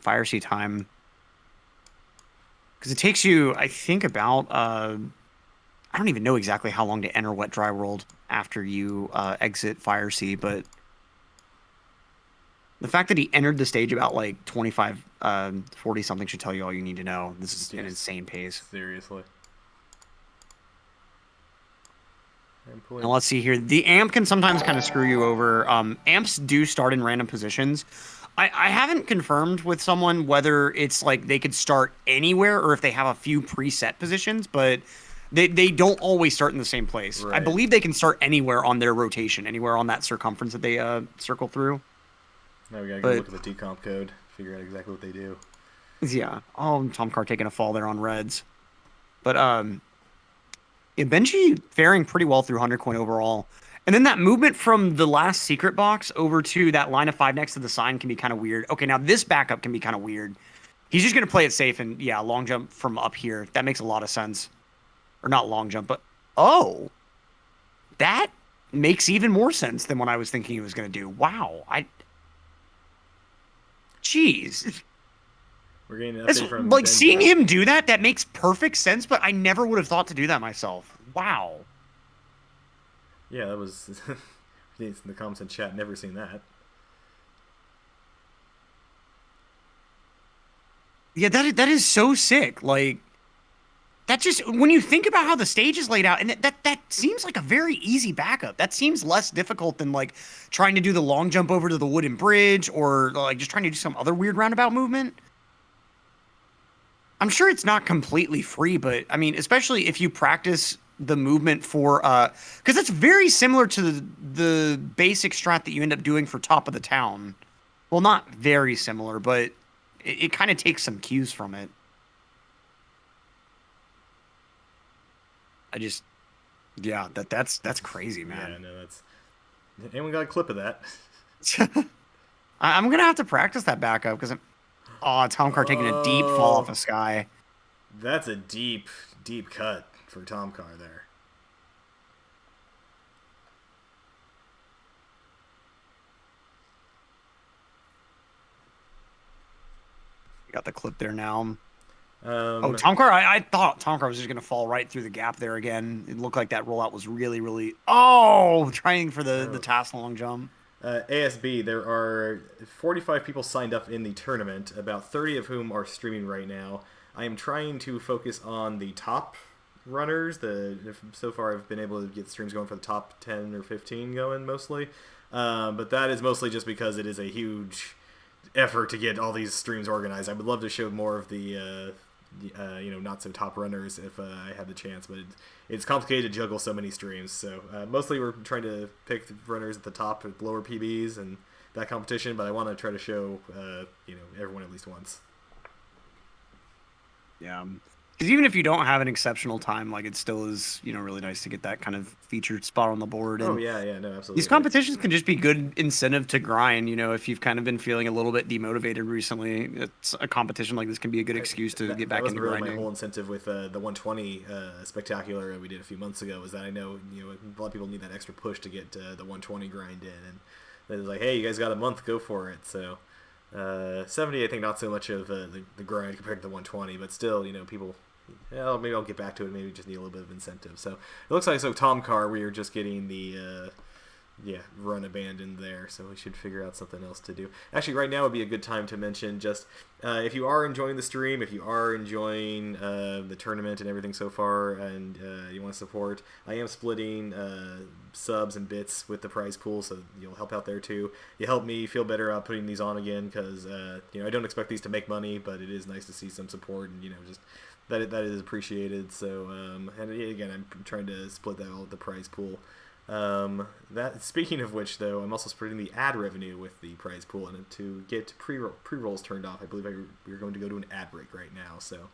fire sea time. Because it takes you, I think, about... I don't even know exactly how long to enter Wet Dry World after you exit fire sea, but... The fact that he entered the stage about, like, 25, 40-something should tell you all you need to know. This is an insane pace. Seriously. Now let's see here. The amp can sometimes kind of screw you over. Amps do start in random positions. I haven't confirmed with someone whether it's like they could start anywhere or if they have a few preset positions, but they don't always start in the same place. Right. I believe they can start anywhere on their rotation, anywhere on that circumference that they circle through. Now we gotta go look at the decomp code, figure out exactly what they do. Yeah. Oh, Tom Carr taking a fall there on reds. But yeah, Benji faring pretty well through 100 coin overall. And then that movement from the last secret box over to that line of 5 next to the sign can be kind of weird. Okay, now this backup can be kind of weird. He's just going to play it safe and, yeah, long jump from up here. That makes a lot of sense. Or not long jump, but... Oh! That makes even more sense than what I was thinking he was going to do. Wow. Jeez. We're getting an update from Like, Benji. seeing him do that, that makes perfect sense, but I never would have thought to do that myself. Wow. Yeah, that was... in the comments and chat, never seen that. Yeah, that is so sick. Like, that just... When you think about how the stage is laid out, and that seems like a very easy backup. That seems less difficult than, like, trying to do the long jump over to the wooden bridge or, like, just trying to do some other weird roundabout movement. I'm sure it's not completely free, but, I mean, especially if you practice the movement for... Because it's very similar to the basic strat that you end up doing for Top of the Town. Well, not very similar, but it kind of takes some cues from it. Yeah, that's crazy, man. Yeah, no, that's... Anyone got a clip of that? I'm going to have to practice that backup because Tom Carr taking a deep fall off a sky. That's a deep, deep cut for Tom Carr there. You got the clip there now. Oh, Tom Carr, I thought Tom Carr was just going to fall right through the gap there again. It looked like that rollout was really, really... Oh! Trying for the tassel long jump. ASB, there are 45 people signed up in the tournament, about 30 of whom are streaming right now. I am trying to focus on the top runners. So far I've been able to get streams going for the top 10 or 15 going mostly. But that is mostly just because it is a huge effort to get all these streams organized. I would love to show more of the not so top runners if I had the chance, but it's complicated to juggle so many streams. So mostly we're trying to pick the runners at the top with lower PBs and that competition, but I want to try to show everyone at least once. Yeah. Because even if you don't have an exceptional time, like, it still is, really nice to get that kind of featured spot on the board. And yeah, no, absolutely. these competitions can just be good incentive to grind. If you've kind of been feeling a little bit demotivated recently, it's a competition like this can be a good excuse to get back into really grinding. My whole incentive with the 120 spectacular we did a few months ago was that I know a lot of people need that extra push to get the 120 grind in, and it was like, hey, you guys got a month, go for it. So 70, I think, not so much of the grind compared to the 120, but still, people. Yeah, maybe I'll get back to it. Maybe just need a little bit of incentive. So it looks like Tom Carr, we are just getting the run abandoned there. So we should figure out something else to do. Actually, right now would be a good time to mention just if you are enjoying the stream, if you are enjoying the tournament and everything so far, and you want to support, I am splitting subs and bits with the prize pool, so you'll help out there too. You help me feel better about putting these on again because I don't expect these to make money, but it is nice to see some support and just. That is appreciated. So and again, I'm trying to split that all with the prize pool. Speaking of which, though, I'm also splitting the ad revenue with the prize pool, and to get pre-rolls turned off, I believe we're going to go to an ad break right now. So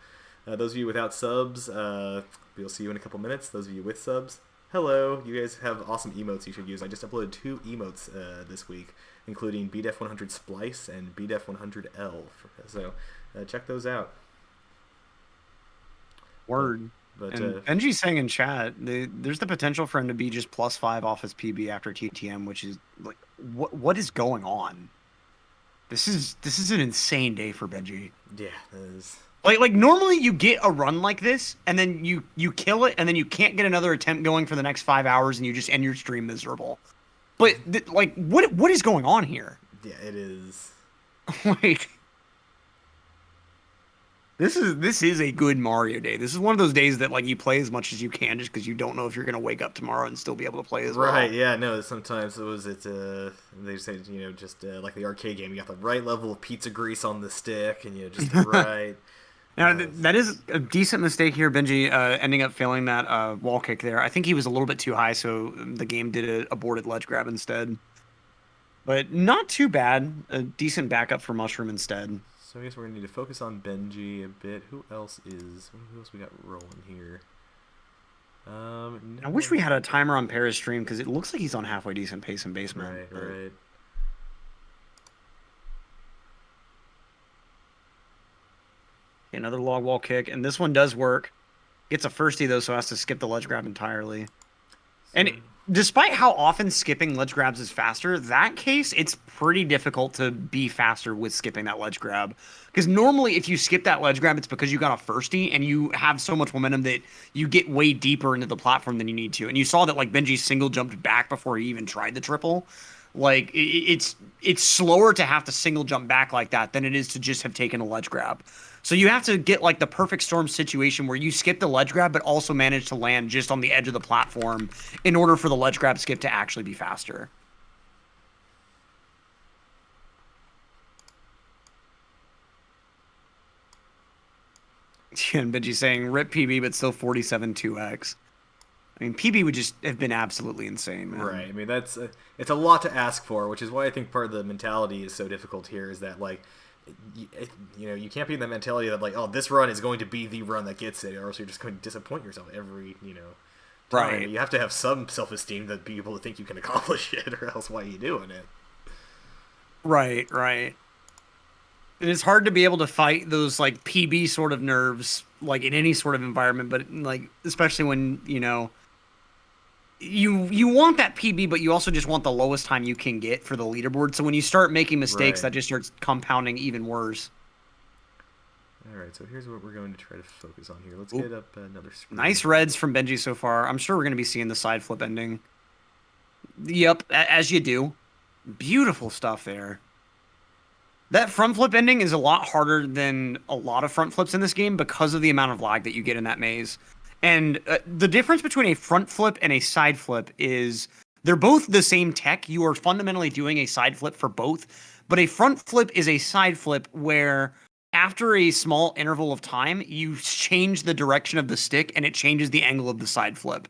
those of you without subs, we'll see you in a couple minutes. Those of you with subs, hello. You guys have awesome emotes you should use. I just uploaded 2 emotes this week, including BDEF100 Splice and BDEF100L. So check those out. Word. But and Benji's saying in chat, there's the potential for him to be just +5 off his PB after TTM, which is like, what is going on? This is an insane day for Benji. Yeah, it is. Like normally you get a run like this, and then you kill it, and then you can't get another attempt going for the next 5 hours, and you just end your stream miserable. But what is going on here? Yeah, it is. Like. This is a good Mario day. This is one of those days that like you play as much as you can just because you don't know if you're gonna wake up tomorrow and still be able to play as well. Right, yeah, no, sometimes they say, just like the arcade game, you got the right level of pizza grease on the stick, and just the right... Now, that is a decent mistake here, Benji, ending up failing that wall kick there. I think he was a little bit too high, so the game did a aborted ledge grab instead. But not too bad. A decent backup for Mushroom instead. So I guess we're going to need to focus on Benji a bit. Who else we got rolling here? No. I wish we had a timer on Paris stream, because it looks like he's on halfway decent pace in basement. Right. Another log wall kick, and this one does work. Gets a firstie, though, so has to skip the ledge grab entirely. And despite how often skipping ledge grabs is faster, that case, it's pretty difficult to be faster with skipping that ledge grab. Because normally, if you skip that ledge grab, it's because you got a firstie, and you have so much momentum that you get way deeper into the platform than you need to. And you saw that, like, Benji single jumped back before he even tried the triple. Like, it's slower to have to single jump back like that than it is to just have taken a ledge grab. So you have to get like the perfect storm situation where you skip the ledge grab, but also manage to land just on the edge of the platform in order for the ledge grab skip to actually be faster. And Benji saying, rip PB, but still 47 2x. I mean, PB would just have been absolutely insane, man. Right. I mean, it's a lot to ask for, which is why I think part of the mentality is so difficult here, is that, like, you can't be in the mentality that, like, oh, this run is going to be the run that gets it, or else you're just going to disappoint yourself every, time. Right. You have to have some self-esteem to be able to think you can accomplish it, or else why are you doing it? Right. And it's hard to be able to fight those, like, PB sort of nerves, like, in any sort of environment, but, like, especially when, you want that PB, but you also just want the lowest time you can get for the leaderboard. So when you start making mistakes, Right. that just starts compounding even worse. All right, so here's what we're going to try to focus on here. Let's get up another screen. Nice reds from Benji so far. I'm sure we're going to be seeing the side flip ending. Yep, as you do. Beautiful stuff there. That front flip ending is a lot harder than a lot of front flips in this game because of the amount of lag that you get in that maze. And the difference between a front flip and a side flip is they're both the same tech. You are fundamentally doing a side flip for both. But a front flip is a side flip where after a small interval of time, you change the direction of the stick and it changes the angle of the side flip.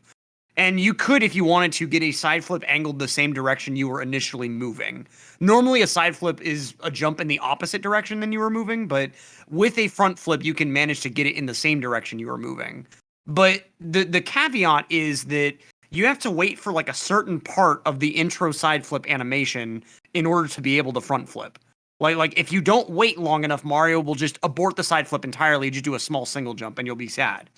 And you could, if you wanted to, get a side flip angled the same direction you were initially moving. Normally, a side flip is a jump in the opposite direction than you were moving, but with a front flip, you can manage to get it in the same direction you were moving. But the caveat is that you have to wait for like a certain part of the intro side flip animation in order to be able to front flip. Like if you don't wait long enough, Mario will just abort the side flip entirely, just do a small single jump, and you'll be sad.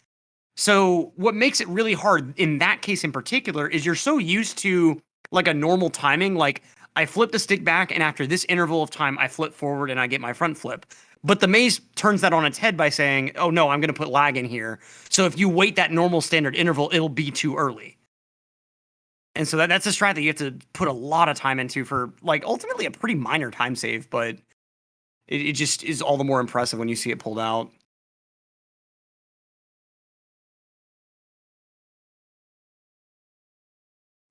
So what makes it really hard in that case in particular is you're so used to like a normal timing, like I flip the stick back and after this interval of time, I flip forward and I get my front flip. But the maze turns that on its head by saying, oh no, I'm going to put lag in here. So if you wait that normal standard interval, it'll be too early. And so that's a strat that you have to put a lot of time into for like ultimately a pretty minor time save, but it just is all the more impressive when you see it pulled out.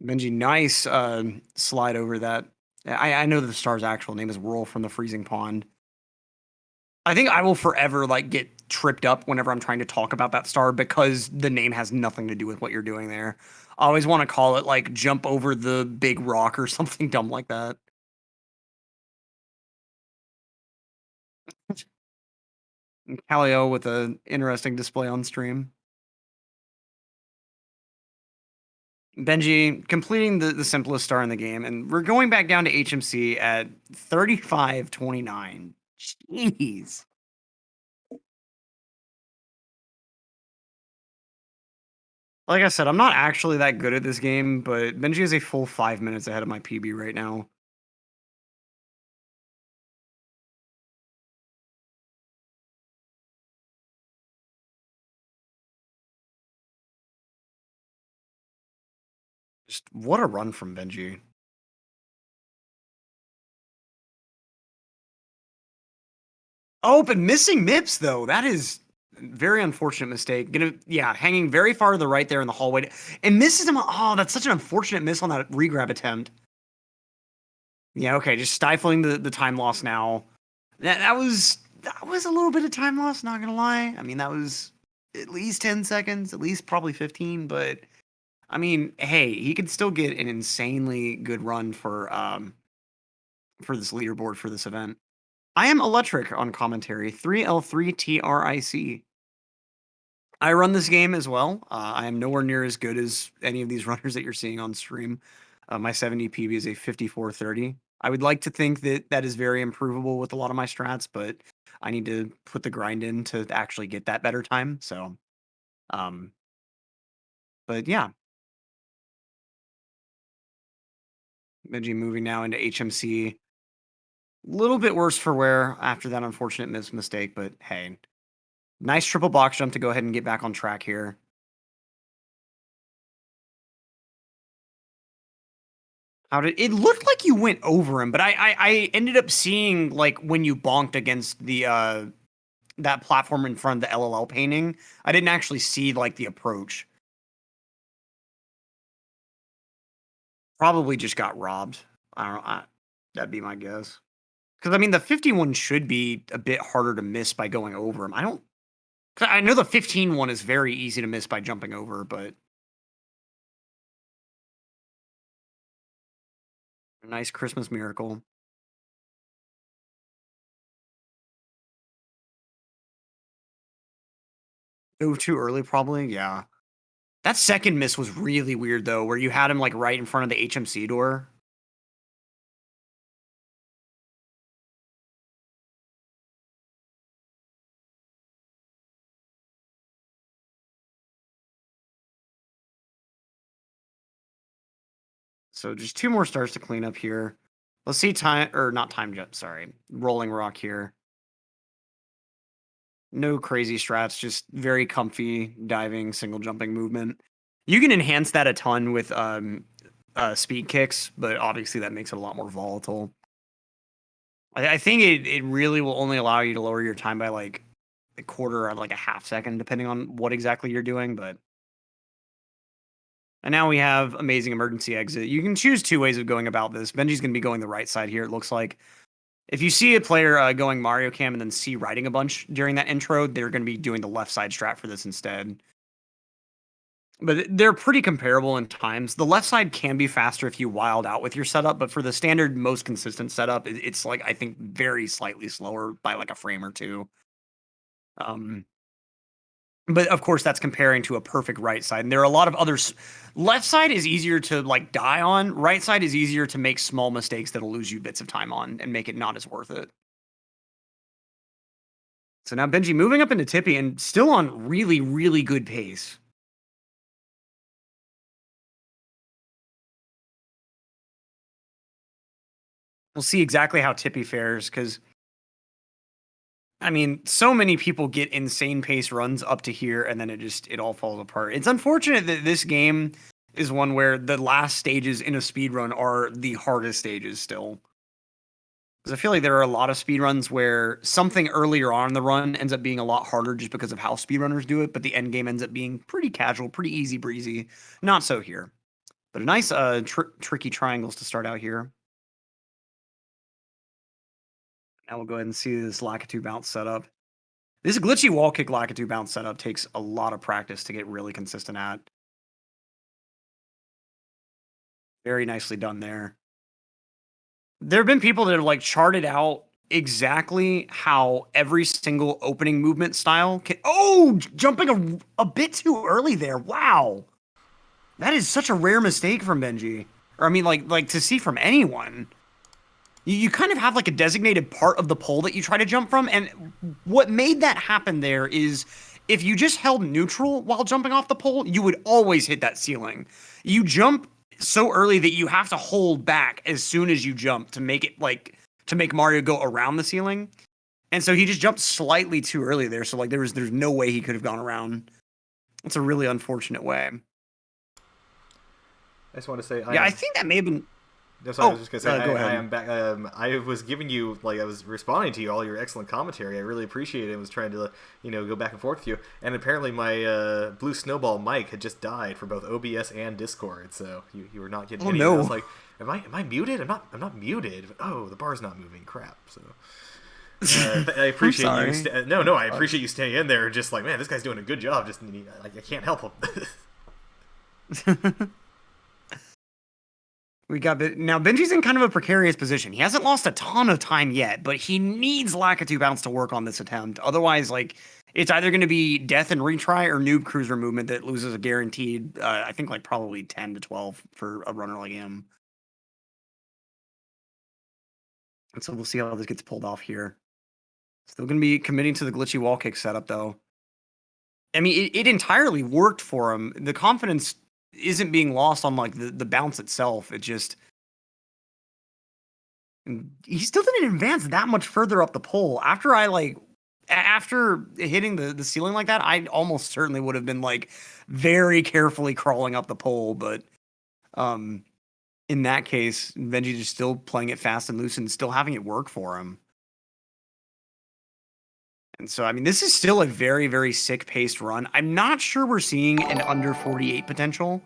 Benji, nice slide over that. I know that the star's actual name is Whirl from the Freezing Pond. I think I will forever like get tripped up whenever I'm trying to talk about that star because the name has nothing to do with what you're doing there. I always want to call it like jump over the big rock or something dumb like that. Calio with an interesting display on stream. Benji completing the simplest star in the game, and we're going back down to HMC at 35-29. Jeez. Like I said, I'm not actually that good at this game, but Benji is a full 5 minutes ahead of my PB right now. Just what a run from Benji. Oh, but missing Mips though, that is very unfortunate mistake. Hanging very far to the right there in the hallway, and misses him. Oh, that's such an unfortunate miss on that regrab attempt. Yeah, okay, just stifling the time loss now. That was a little bit of time loss. Not gonna lie. I mean, that was at least 10 seconds, at least probably 15. But I mean, hey, he could still get an insanely good run for this leaderboard for this event. I am Electric on commentary. 3L3TRIC. I run this game as well. I am nowhere near as good as any of these runners that you're seeing on stream. My 70 PB is a 5430. I would like to think that that is very improvable with a lot of my strats, but I need to put the grind in to actually get that better time. So, um, but yeah, Benji moving now into HMC. Little bit worse for wear after that unfortunate mistake, but hey, nice triple box jump to go ahead and get back on track here. How did it looked like you went over him, but I ended up seeing like when you bonked against the that platform in front of the LLL painting. I didn't actually see like the approach. Probably just got robbed. I don't know. That'd be my guess. Because I mean, the 51 should be a bit harder to miss by going over him. I know the 15 one is very easy to miss by jumping over, but nice Christmas miracle. Go too early, probably. Yeah. That second miss was really weird though, where you had him like right in front of the HMC door. So just 2 more stars to clean up here. Let's see time or not time jump, sorry. Rolling rock here. No crazy strats, just very comfy diving, single jumping movement. You can enhance that a ton with speed kicks, but obviously that makes it a lot more volatile. I think it really will only allow you to lower your time by like a quarter or like a half second, depending on what exactly you're doing. And now we have amazing emergency exit. You can choose 2 ways of going about this. Benji's going to be going the right side here, it looks like. If you see a player going Mario Cam and then C riding a bunch during that intro, they're going to be doing the left side strat for this instead. But they're pretty comparable in times. The left side can be faster if you wild out with your setup, but for the standard, most consistent setup, it's like, I think, very slightly slower by like a frame or 2. But of course, that's comparing to a perfect right side. And there are a lot of others. Left side is easier to like die on. Right side is easier to make small mistakes that'll lose you bits of time on and make it not as worth it. So now Benji moving up into Tippy and still on really, really good pace. We'll see exactly how Tippy fares because, I mean, so many people get insane pace runs up to here and then it all falls apart. It's unfortunate that this game is one where the last stages in a speed run are the hardest stages still. Because I feel like there are a lot of speedruns where something earlier on in the run ends up being a lot harder just because of how speedrunners do it, but the end game ends up being pretty casual, pretty easy breezy. Not so here. But a nice tricky triangles to start out here. Now we'll go ahead and see this Lakitu bounce setup. This glitchy wall kick Lakitu bounce setup takes a lot of practice to get really consistent at. Very nicely done there. There have been people that have like charted out exactly how every single opening movement style can. Oh, jumping a bit too early there. Wow. That is such a rare mistake from Benji. Or I mean, like to see from anyone. You kind of have like a designated part of the pole that you try to jump from. And what made that happen there is if you just held neutral while jumping off the pole, you would always hit that ceiling. You jump so early that you have to hold back as soon as you jump to make it like to make Mario go around the ceiling. And so he just jumped slightly too early there. So like there's no way he could have gone around. It's a really unfortunate way. I just want to say, I think that may have been. That's what I was just gonna say. Go ahead. I am back. I was giving you, like, I was responding to you, all your excellent commentary. I really appreciate it. I was trying to, go back and forth with you. And apparently my blue snowball mic had just died for both OBS and Discord, so you were not getting any. No. I was like, am I muted? I'm not muted. Oh, the bar's not moving. Crap. So. I appreciate you. No, I appreciate you staying in there. Just like, man, this guy's doing a good job. Just I can't help him. We got now. Benji's in kind of a precarious position. He hasn't lost a ton of time yet, but he needs Lakitu bounce to work on this attempt. Otherwise, like, it's either going to be death and retry or noob cruiser movement that loses a guaranteed. I think like probably 10 to 12 for a runner like him. And so we'll see how this gets pulled off here. Still going to be committing to the glitchy wall kick setup, though. I mean, it entirely worked for him. The confidence isn't being lost on, like, the bounce itself. It just... He still didn't advance that much further up the pole. After hitting the ceiling like that, I almost certainly would have been, like, very carefully crawling up the pole. But in that case, Benji just still playing it fast and loose and still having it work for him. And so, I mean, this is still a very, very sick-paced run. I'm not sure we're seeing an under 48 potential.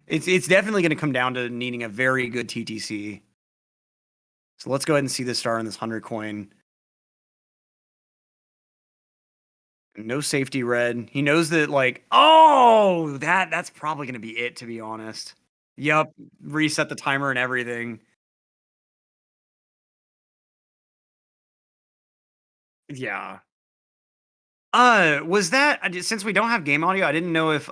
It's definitely going to come down to needing a very good TTC. So let's go ahead and see the star in this 100 coin. No safety red. He knows that, like, oh, that's probably going to be it, to be honest. Yep, reset the timer and everything. Yeah. Was that since we don't have game audio? I didn't know if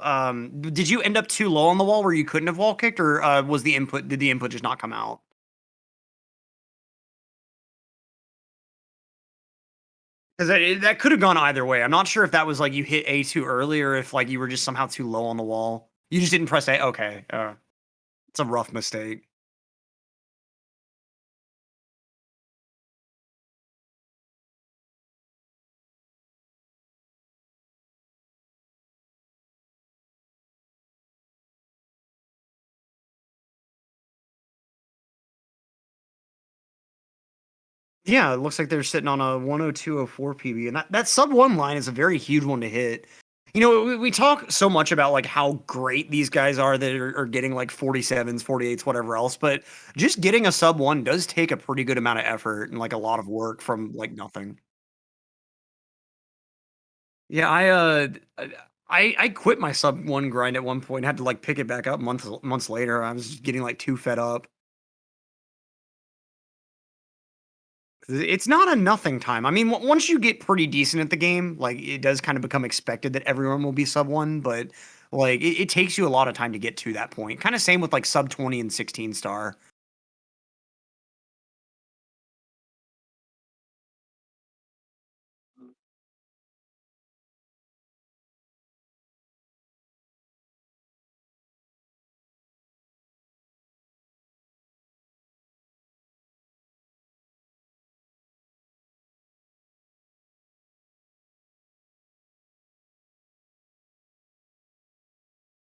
did you end up too low on the wall where you couldn't have wall kicked, or was the input did the input just not come out? Because that could have gone either way. I'm not sure if that was like you hit A too early or if like you were just somehow too low on the wall. You just didn't press A. Okay, it's a rough mistake. Yeah, it looks like they're sitting on a 102.04 PB, and that sub 1 line is a very huge one to hit. You know, we talk so much about like how great these guys are that are getting like 47s, 48s, whatever else, but just getting a sub 1 does take a pretty good amount of effort and like a lot of work from like nothing. Yeah, I quit my sub 1 grind at one point, had to like pick it back up months later. I was just getting like too fed up. It's not a nothing time. I mean, once you get pretty decent at the game, like it does kind of become expected that everyone will be sub 1, but like it takes you a lot of time to get to that point. Kind of same with like sub 20 and 16 star.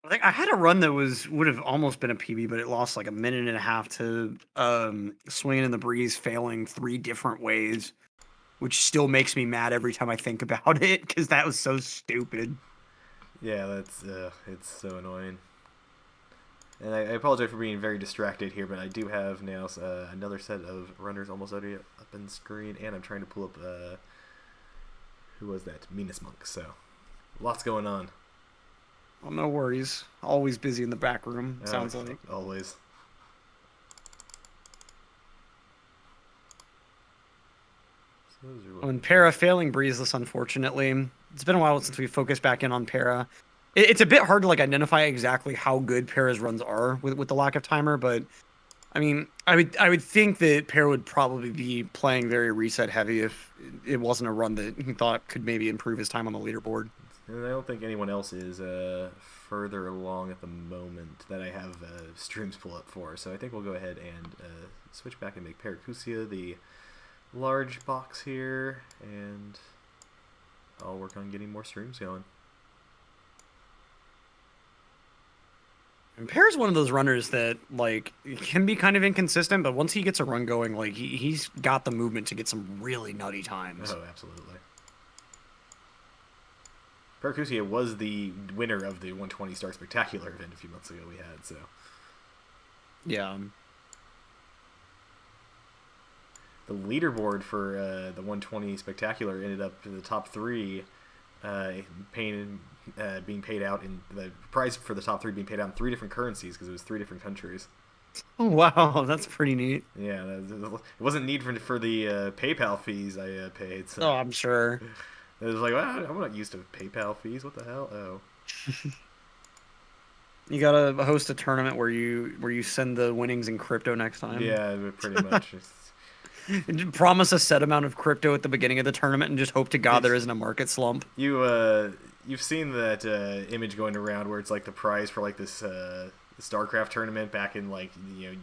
I think I had a run that would have almost been a PB, but it lost like a minute and a half to swinging in the breeze, failing 3 different ways, which still makes me mad every time I think about it because that was so stupid. Yeah, that's it's so annoying. And I apologize for being very distracted here, but I do have now another set of runners almost already up in the screen, and I'm trying to pull up who was that? Meanest Monk. So lots going on. Well, no worries. Always busy in the back room, sounds like. Always. And Para failing Breezeless, unfortunately. It's been a while since we focused back in on Para. It's a bit hard to like identify exactly how good Para's runs are with the lack of timer, but I mean, I would think that Para would probably be playing very reset heavy if it wasn't a run that he thought could maybe improve his time on the leaderboard. And I don't think anyone else is further along at the moment that I have streams pull up for. So I think we'll go ahead and switch back and make Paracusia the large box here, and I'll work on getting more streams going. And Pear's one of those runners that like can be kind of inconsistent, but once he gets a run going, like he's got the movement to get some really nutty times. Oh, absolutely. Paracusia was the winner of the 120 Star Spectacular event a few months ago we had, so. Yeah. The leaderboard for the 120 Spectacular ended up in the top 3 being paid out in the prize for the top 3 being paid out in 3 different currencies because it was 3 different countries. Oh wow, that's pretty neat. Yeah, it wasn't need for the PayPal fees I paid. So. Oh, I'm sure. It was like, well, I'm not used to PayPal fees. What the hell? Oh. You gotta host a tournament where you send the winnings in crypto next time. Yeah, pretty much. Promise a set amount of crypto at the beginning of the tournament and just hope to God there isn't a market slump. You've seen that image going around where it's like the prize for like this StarCraft tournament back in like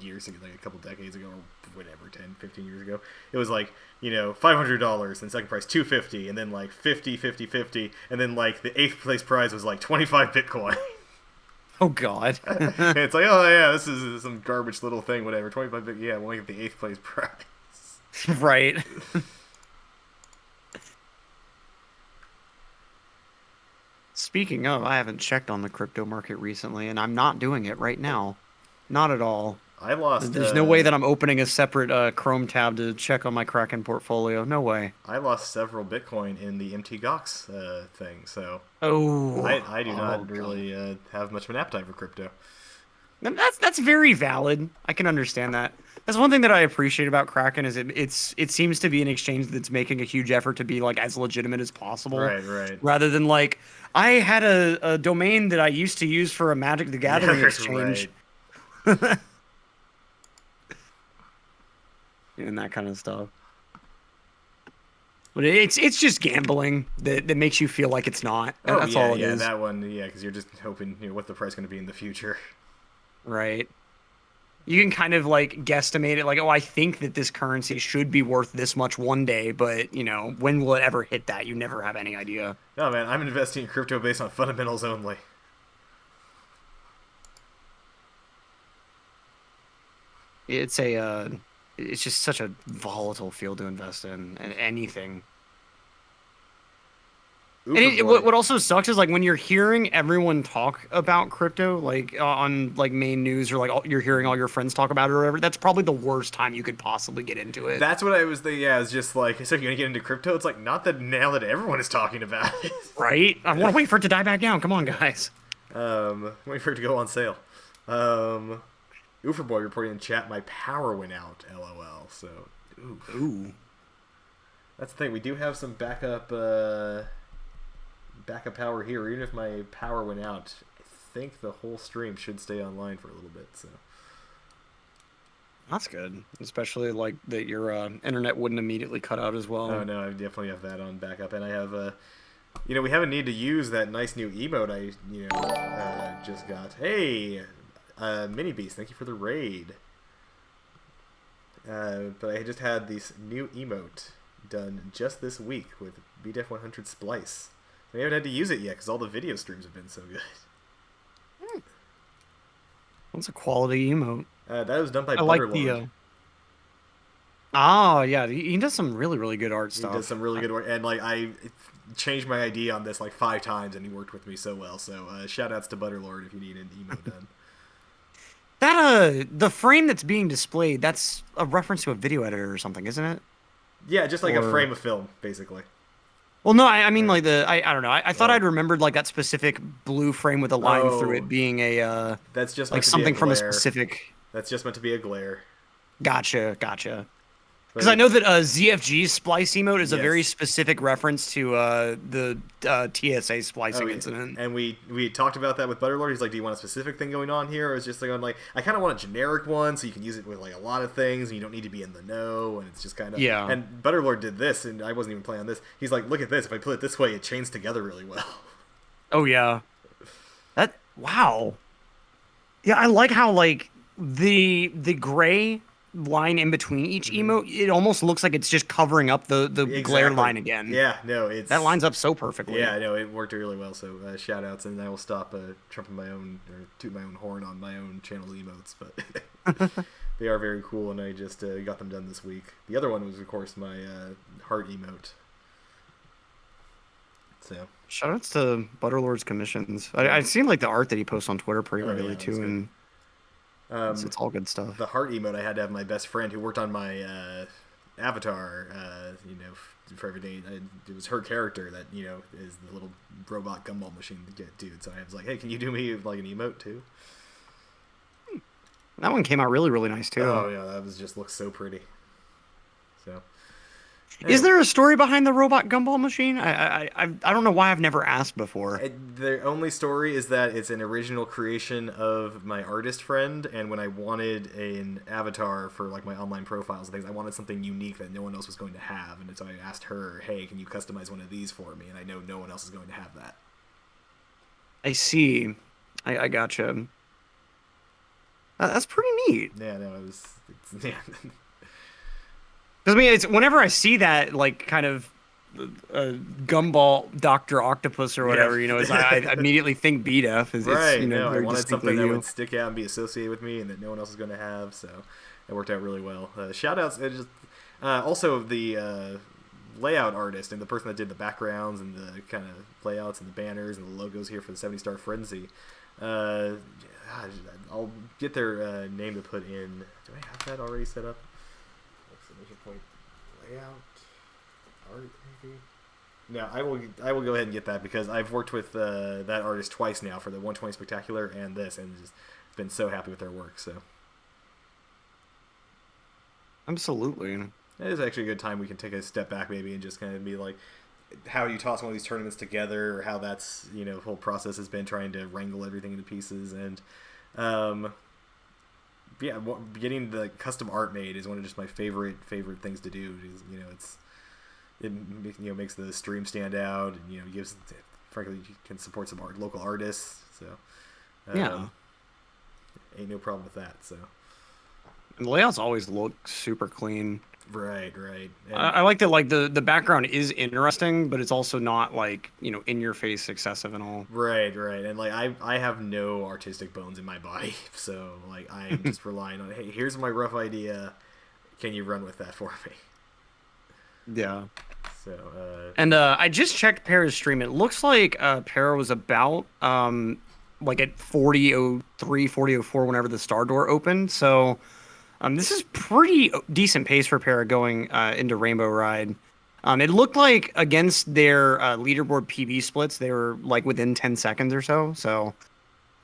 years ago, like a couple decades ago or whatever, 10, 15 years ago. It was like $500 and second prize $250 and then like 50, 50, 50 and then like the 8th place prize was like 25 Bitcoin. Oh God. And it's like, oh yeah, this is some garbage little thing, whatever. 25 Bitcoin, yeah, we'll get the 8th place prize. Right. Speaking of, I haven't checked on the crypto market recently, and I'm not doing it right now. Not at all. I lost. There's no way that I'm opening a separate Chrome tab to check on my Kraken portfolio. No way. I lost several Bitcoin in the MT Gox thing, so Oh, I do not really have much of an appetite for crypto. That's very valid. I can understand that. That's one thing that I appreciate about Kraken is it seems to be an exchange that's making a huge effort to be like as legitimate as possible. Right. Rather than like I had a domain that I used to use for a Magic the Gathering exchange. Right. And that kind of stuff. But it's just gambling that makes you feel like it's not. That's all it is. That one, because you're just hoping what the price is going to be in the future. Right. You can kind of like guesstimate it, like, oh, I think that this currency should be worth this much one day, but when will it ever hit that? You never have any idea. No, man, I'm investing in crypto based on fundamentals only. It's just such a volatile field to invest in, and anything. And what also sucks is like when you're hearing everyone talk about crypto, like on like main news, or like you're hearing all your friends talk about it or whatever. That's probably the worst time you could possibly get into it. That's what I was thinking. Yeah, it's just like, so you're gonna get into crypto. It's like not that now that everyone is talking about it. Right? I want to wait for it to die back down. Come on, guys. Wait for it to go on sale. Ooferboy reporting in chat, my power went out. LOL. So, oof. Ooh. That's the thing. We do have some backup power here. Even if my power went out, I think the whole stream should stay online for a little bit. So that's good, especially like that your internet wouldn't immediately cut out as well. Oh no, I definitely have that on backup, and I have we haven't needed to use that nice new emote I just got. Hey, Mini Beast, thank you for the raid. But I just had this new emote done just this week with BDEF 100 Splice. We haven't had to use it yet because all the video streams have been so good. That's a quality emote. That was done by I like Butterlord. the. Oh yeah, he does some really really good art stuff. He does some really good work, and like I changed my ID on this like 5 times, and he worked with me so well. So shout outs to Butterlord if you need an emote done. That the frame that's being displayed, that's a reference to a video editor or something, isn't it? Yeah, just like a frame of film, basically. Well, no, I mean like I don't know. I thought I'd remembered like that specific blue frame with a line through it being a that's just like something from a specific. That's just meant to be a glare. Gotcha. Because I know that ZFG's splice emote is a very specific reference to the TSA splicing incident. And we talked about that with Butterlord. He's like, do you want a specific thing going on here? Or it's just like, I kind of want a generic one so you can use it with like a lot of things and you don't need to be in the know. And it's just kind of... Yeah. And Butterlord did this, and I wasn't even playing on this. He's like, look at this. If I put it this way, it chains together really well. Oh, yeah. Wow. Yeah, I like how like the gray line in between each emote, it almost looks like it's just covering up the glare Exactly. line again. Yeah, no, it's That lines up so perfectly. Yeah, no, it worked really well. So shout outs, and I will stop trumping my own or toot my own horn on my own channel's emotes, but they are very cool, and I just got them done this week. The other one was, of course, my heart emote. So Shoutouts to Butterlord's commissions. I've seen like the art that he posts on Twitter pretty regularly yeah, too, and it's all good stuff. the heart emote, I had to have my best friend who worked on my avatar. For every day, it was her character that is the little robot gumball machine dude. So I was like, hey, can you do me like an emote too? That one came out really, really nice too. Oh yeah, that was just looks so pretty. So, is there a story behind the robot gumball machine? I don't know why I've never asked before. The only story is that it's an original creation of my artist friend, and when I wanted an avatar for like my online profiles and things, I wanted something unique that no one else was going to have, and so I asked her, "Hey, can you customize one of these for me?" And I know no one else is going to have that. I see. I gotcha. That's pretty neat. Yeah, no, yeah. Because I mean, it's whenever I see that like kind of gumball Dr. Octopus or whatever, I immediately think BDF is right. it's, No, I very wanted something distinctly that would stick out and be associated with me, and that no one else is going to have. So it worked out really well. Shout outs, also the layout artist and the person that did the backgrounds and the kind of layouts and the banners and the logos here for the 70-Star Frenzy. I'll get their name to put in. Do I have that already set up? Exclamation point layout art maybe. No, I will go ahead and get that because I've worked with that artist twice now for the 120 Spectacular and this, and just been so happy with their work. So absolutely. It is actually a good time we can take a step back maybe and just kind of be like how you toss one of these tournaments together, or how that's the whole process has been trying to wrangle everything into pieces. And yeah, getting the custom art made is one of just my favorite things to do. It makes the stream stand out, and gives, frankly, you can support some local artists. So yeah, ain't no problem with that. So and the layouts always look super clean. Right. And I like that. Like the background is interesting, but it's also not like in your face excessive and all. Right. And like I have no artistic bones in my body, so like I'm just relying on, hey, here's my rough idea. Can you run with that for me? Yeah. So and I just checked Para's stream. It looks like Para was about like at 40:03, 40:04 whenever the star door opened. So this is pretty decent pace for Para going into Rainbow Ride. It looked like against their leaderboard PB splits, they were like within 10 seconds or so. So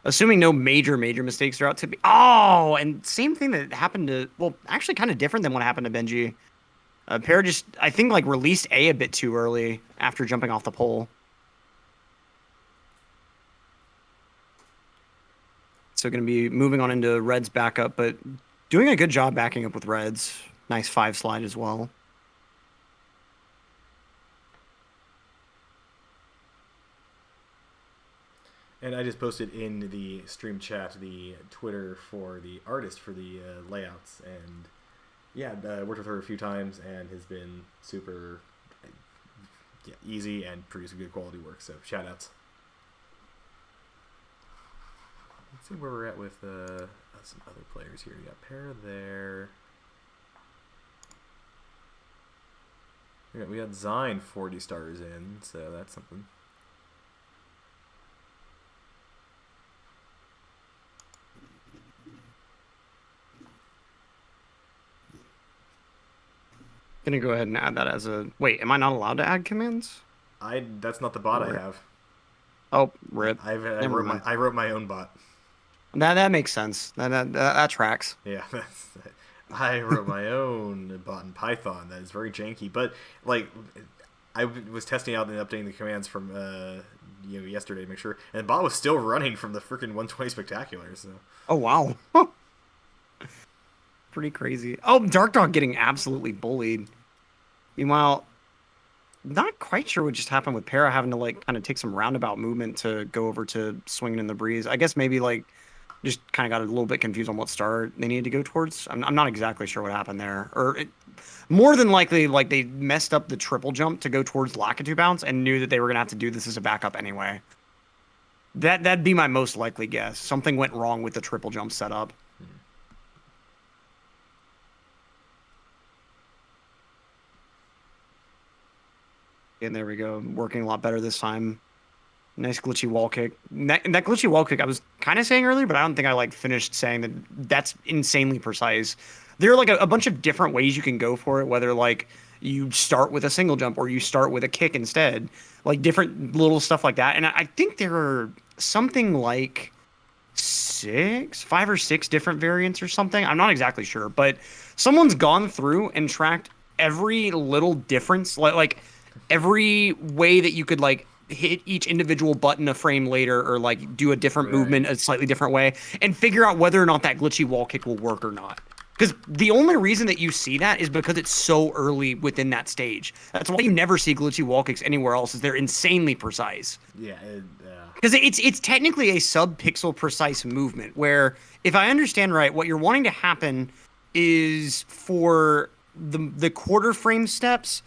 assuming no major mistakes throughout to be. Oh, and same thing that happened to, well, actually kind of different than what happened to Benji. Para just, I think, like released A bit too early after jumping off the pole. So going to be moving on into Red's backup, but doing a good job backing up with Red's. Nice 5 slide as well. And I just posted in the stream chat the Twitter for the artist for the layouts, and yeah, worked with her a few times and has been super easy and producing good quality work. So shout outs. Let's see where we're at with some other players here. We got Para there. We got Zine 40 stars in, so that's something. Gonna go ahead and add that as a. Wait, am I not allowed to add commands? That's not the bot I have. Oh, rip. I wrote my own bot. That makes sense. That tracks. Yeah, I wrote my own bot in Python that is very janky, but like I was testing out and updating the commands from yesterday to make sure, and the bot was still running from the freaking 120 Spectacular. So. Oh wow. Pretty crazy. Oh, Dark Dog getting absolutely bullied. Meanwhile, not quite sure what just happened with Para having to like kind of take some roundabout movement to go over to swinging in the breeze. I guess maybe like just kind of got a little bit confused on what star they needed to go towards. I'm not exactly sure what happened there. More than likely, like they messed up the triple jump to go towards Lakitu bounce and knew that they were gonna have to do this as a backup anyway. That'd be my most likely guess. Something went wrong with the triple jump setup. And there we go, working a lot better this time. Nice glitchy wall kick. That glitchy wall kick I was kind of saying earlier, but I don't think I like finished saying that that's insanely precise. There are like a bunch of different ways you can go for it, whether like you start with a single jump or you start with a kick instead, like different little stuff like that. And I think there are something like 5 or 6 different variants or something. I'm not exactly sure, but someone's gone through and tracked every little difference, like every way that you could like hit each individual button a frame later or like do a different movement a slightly different way and figure out whether or not that glitchy wall kick will work or not. Because the only reason that you see that is because it's so early within that stage. That's why you never see glitchy wall kicks anywhere else, is they're insanely precise. Yeah. Because it's technically a sub-pixel precise movement where, if I understand right, what you're wanting to happen is for the quarter frame steps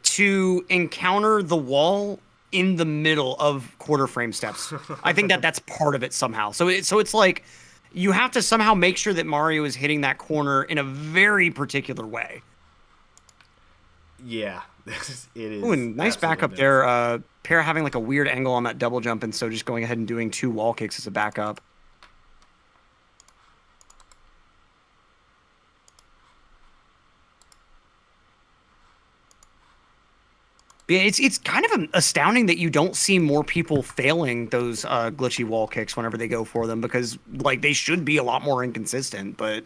to encounter the wall in the middle of quarter frame steps. I think that's part of it somehow. So it's like you have to somehow make sure that Mario is hitting that corner in a very particular way. Yeah, it is. Ooh, and nice backup there. Para having like a weird angle on that double jump, and so just going ahead and doing 2 wall kicks as a backup. Yeah, it's kind of astounding that you don't see more people failing those glitchy wall kicks whenever they go for them, because like they should be a lot more inconsistent. But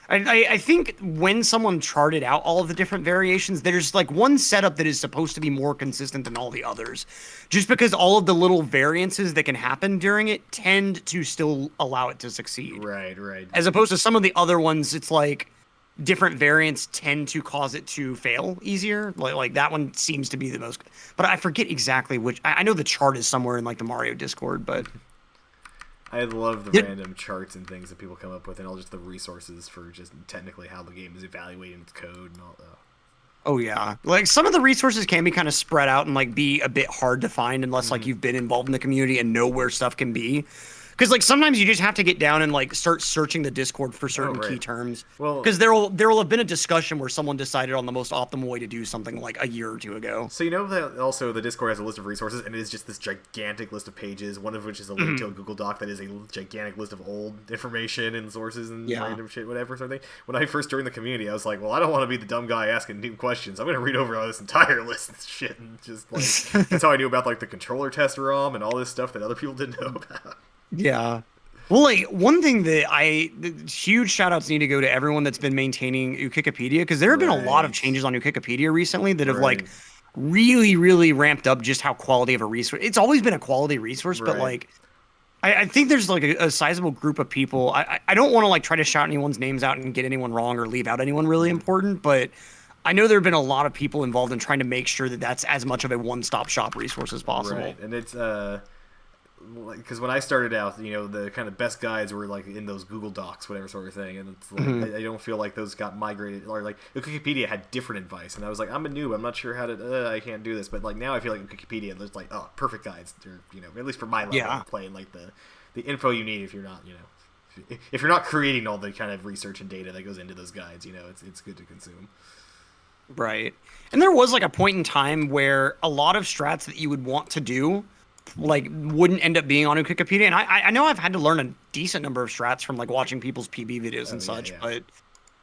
I think when someone charted out all of the different variations, there's like one setup that is supposed to be more consistent than all the others, just because all of the little variances that can happen during it tend to still allow it to succeed. Right. As opposed to some of the other ones, it's like different variants tend to cause it to fail easier. Like that one seems to be the most, but I forget exactly which. I know the chart is somewhere in like the Mario Discord, but I love the random charts and things that people come up with, and all just the resources for just technically how the game is evaluating its code and all that. Oh yeah, like some of the resources can be kind of spread out and like be a bit hard to find unless like you've been involved in the community and know where stuff can be. Because like sometimes you just have to get down and like start searching the Discord for certain key terms. Well, because there will have been a discussion where someone decided on the most optimal way to do something like a year or two ago. So you know that also the Discord has a list of resources, and it is just this gigantic list of pages. One of which is a link to a Google Doc that is a gigantic list of old information and sources and random shit, whatever sort of thing. When I first joined the community, I was like, well, I don't want to be the dumb guy asking deep questions. I'm going to read over all this entire list and shit, and just like that's how I knew about like the controller test ROM and all this stuff that other people didn't know about. Yeah. Well, like one thing that huge shout outs need to go to everyone that's been maintaining Wikipedia, because there have been a lot of changes on Wikipedia recently that have like really, really ramped up just how quality of a resource. It's always been a quality resource, but like I think there's like a sizable group of people. I don't want to like try to shout anyone's names out and get anyone wrong or leave out anyone really important, but I know there have been a lot of people involved in trying to make sure that that's as much of a one-stop shop resource as possible. Right, and it's because when I started out, you know, the kind of best guides were like in those Google Docs, whatever sort of thing, and it's like I don't feel like those got migrated, or like Wikipedia had different advice, and I was like, I'm a noob, I'm not sure how to, I can't do this, but like now I feel like Wikipedia, there's like, oh, perfect guides, they're, you know, at least for my level of playing, like the info you need if you're not, you know, if you're not creating all the kind of research and data that goes into those guides, you know, it's good to consume. Right, and there was like a point in time where a lot of strats that you would want to do like wouldn't end up being on Wikipedia, and I know I've had to learn a decent number of strats from like watching people's PB videos and such, but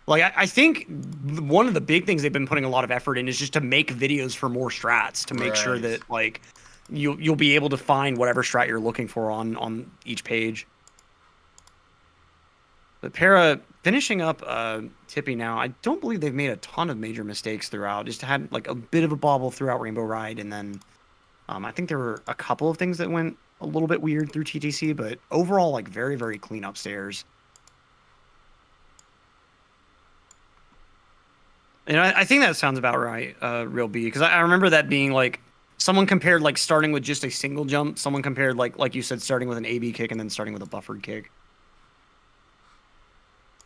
like I think one of the big things they've been putting a lot of effort in is just to make videos for more strats to make sure that like you'll be able to find whatever strat you're looking for on each page. But Para finishing up Tippy now, I don't believe they've made a ton of major mistakes throughout. Just had like a bit of a bobble throughout Rainbow Ride, and then I think there were a couple of things that went a little bit weird through TTC, but overall, like very, very clean upstairs. And I think that sounds about right, Real B, because I remember that being like someone compared like starting with just a single jump. Someone compared like you said, starting with an AB kick and then starting with a buffered kick.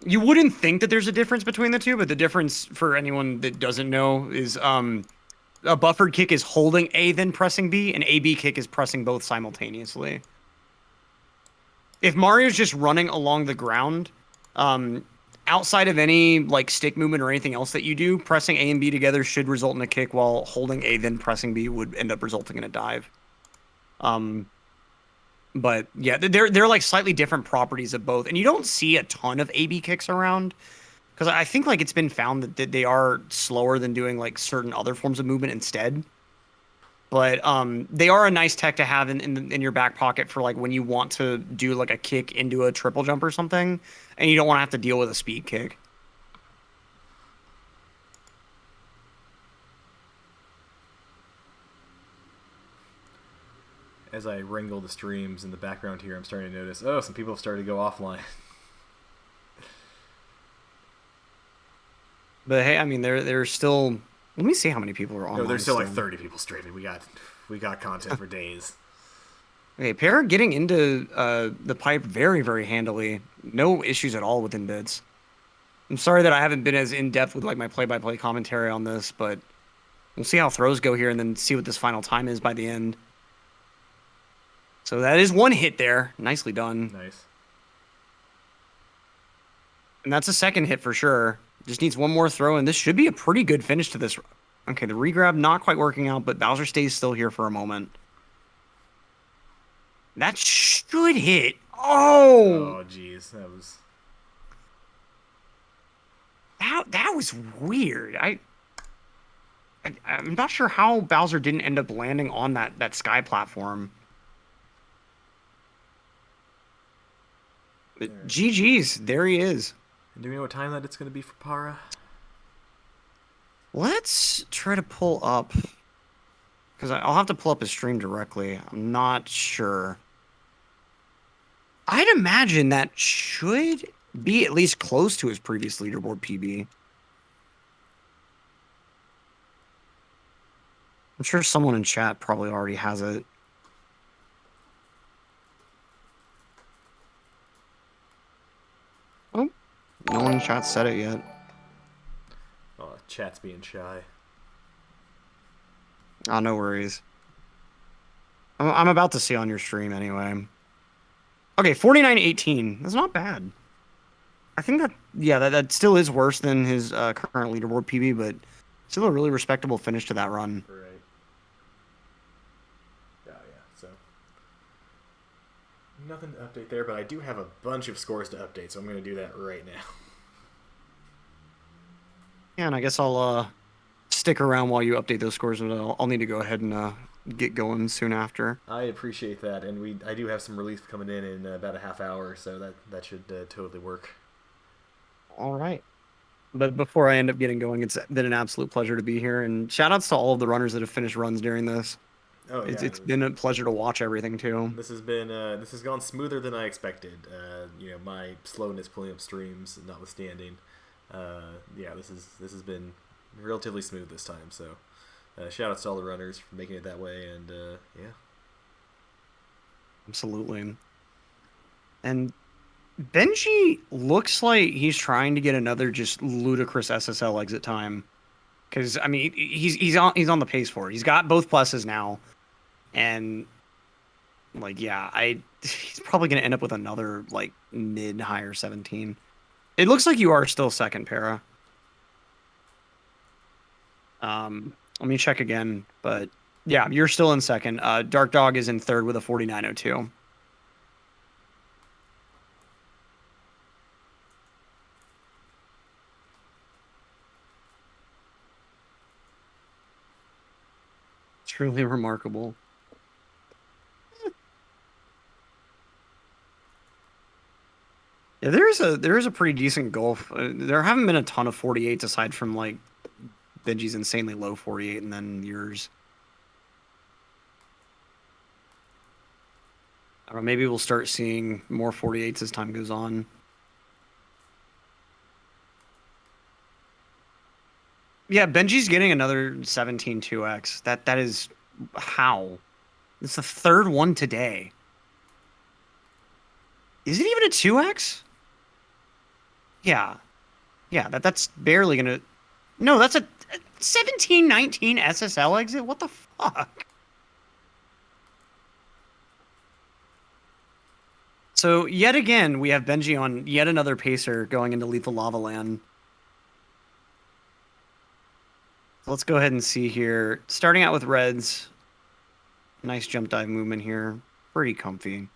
You wouldn't think that there's a difference between the two, but the difference for anyone that doesn't know is a buffered kick is holding A then pressing B, and A B kick is pressing both simultaneously. If Mario's just running along the ground, outside of any like stick movement or anything else that you do, pressing A and B together should result in a kick, while holding A then pressing B would end up resulting in a dive. But yeah, they're like slightly different properties of both, and you don't see a ton of A/B kicks around because I think like it's been found that they are slower than doing like certain other forms of movement instead. But they are a nice tech to have in your back pocket for like when you want to do like a kick into a triple jump or something, and you don't want to have to deal with a speed kick. As I wrangle the streams in the background here, I'm starting to notice, oh, some people have started to go offline. But hey, I mean, there's still. Let me see how many people are online. No, there's still like 30 people streaming. We got content for days. Okay, Pear getting into the pipe very, very handily. No issues at all within bits. I'm sorry that I haven't been as in-depth with like my play-by-play commentary on this, but we'll see how throws go here and then see what this final time is by the end. So that is one hit there. Nicely done. Nice. And that's a second hit for sure. Just needs one more throw, and this should be a pretty good finish to this. Okay, the regrab not quite working out, but Bowser stays still here for a moment. That should hit. Oh! Oh, jeez. That was weird. I'm not sure how Bowser didn't end up landing on that sky platform. But Right. GG's. There he is. And do we know what time that it's going to be for Para? Let's try to pull up, because I'll have to pull up his stream directly. I'm not sure. I'd imagine that should be at least close to his previous leaderboard PB. I'm sure someone in chat probably already has it. Oh, no one in chat said it yet. Oh, chat's being shy. Oh, no worries. I'm about to see on your stream anyway. Okay, 49-18. That's not bad. I think that, yeah, that still is worse than his current leaderboard PB, but still a really respectable finish to that run. Right. Oh, yeah, so. Nothing to update there, but I do have a bunch of scores to update, so I'm going to do that right now. Yeah, and I guess I'll stick around while you update those scores, and I'll need to go ahead and get going soon after. I appreciate that, and I do have some relief coming in about a half hour, so that should totally work. All right. But before I end up getting going, it's been an absolute pleasure to be here, and shout outs to all of the runners that have finished runs during this. Oh, yeah, It's been a pleasure to watch everything too. This has gone smoother than I expected. My slowness pulling up streams notwithstanding. Yeah, this has been relatively smooth this time. So, shout outs to all the runners for making it that way, and yeah. Absolutely. And Benji looks like he's trying to get another just ludicrous SSL exit time, because I mean he's on the pace for it. He's got both pluses now, and like yeah, he's probably gonna end up with another like mid higher 17. It looks like you are still second, Para. Let me check again, but yeah, you're still in second. Dark Dog is in third with a 49.02. Truly remarkable. Yeah, there is a pretty decent gulf. There haven't been a ton of 48s aside from like Benji's insanely low 48 and then yours. I don't know, maybe we'll start seeing more 48s as time goes on. Yeah, Benji's getting another 17 2x. That is how? It's the third one today. Is it even a 2x? Yeah. Yeah, that's barely gonna... No, that's a 1719 SSL exit? What the fuck? So, yet again, we have Benji on yet another pacer going into Lethal Lava Land. So let's go ahead and see here. Starting out with Reds. Nice jump dive movement here. Pretty comfy.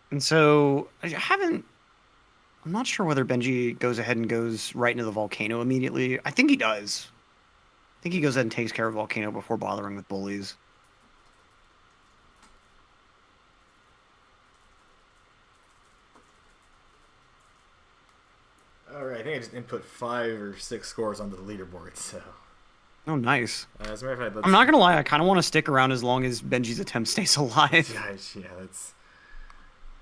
And so, I'm not sure whether Benji goes ahead and goes right into the volcano immediately. I think he does. I think he goes ahead and takes care of volcano before bothering with bullies. All right, I think I just input 5 or 6 scores onto the leaderboard. So. Oh, nice. As a matter of fact, I'm not gonna lie. I kind of want to stick around as long as Benji's attempt stays alive. Yeah, that's.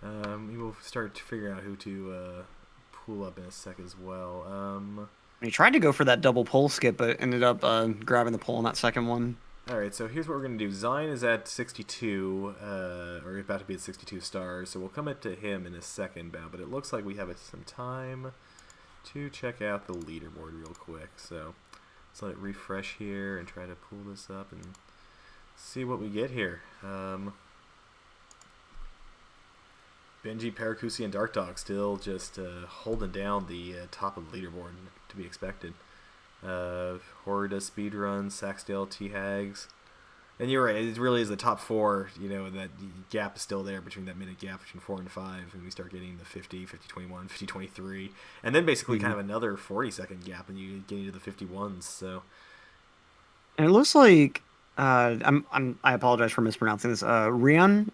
We will start to figure out who to pull up in a sec as well. He tried to go for that double pole skip, but ended up grabbing the pole on that second one. All right, so here's what we're gonna do. Zion is at 62, or about to be at 62 stars. So we'll come up to him in a second, but it looks like we have some time to check out the leaderboard real quick. So let's let it refresh here and try to pull this up and see what we get here. Benji, Paracusi, and Dark Dog still just holding down the top of the leaderboard, to be expected. Horror does speedruns, Saxdale, T-Hags. And you're right, it really is the top 4, and that gap is still there between that minute gap between 4 and 5, and we start getting the 50, 50-21, 50-23, and then basically kind of another 40-second gap, and you get into the 51s, so... And it looks like... I apologize for mispronouncing this. Rion,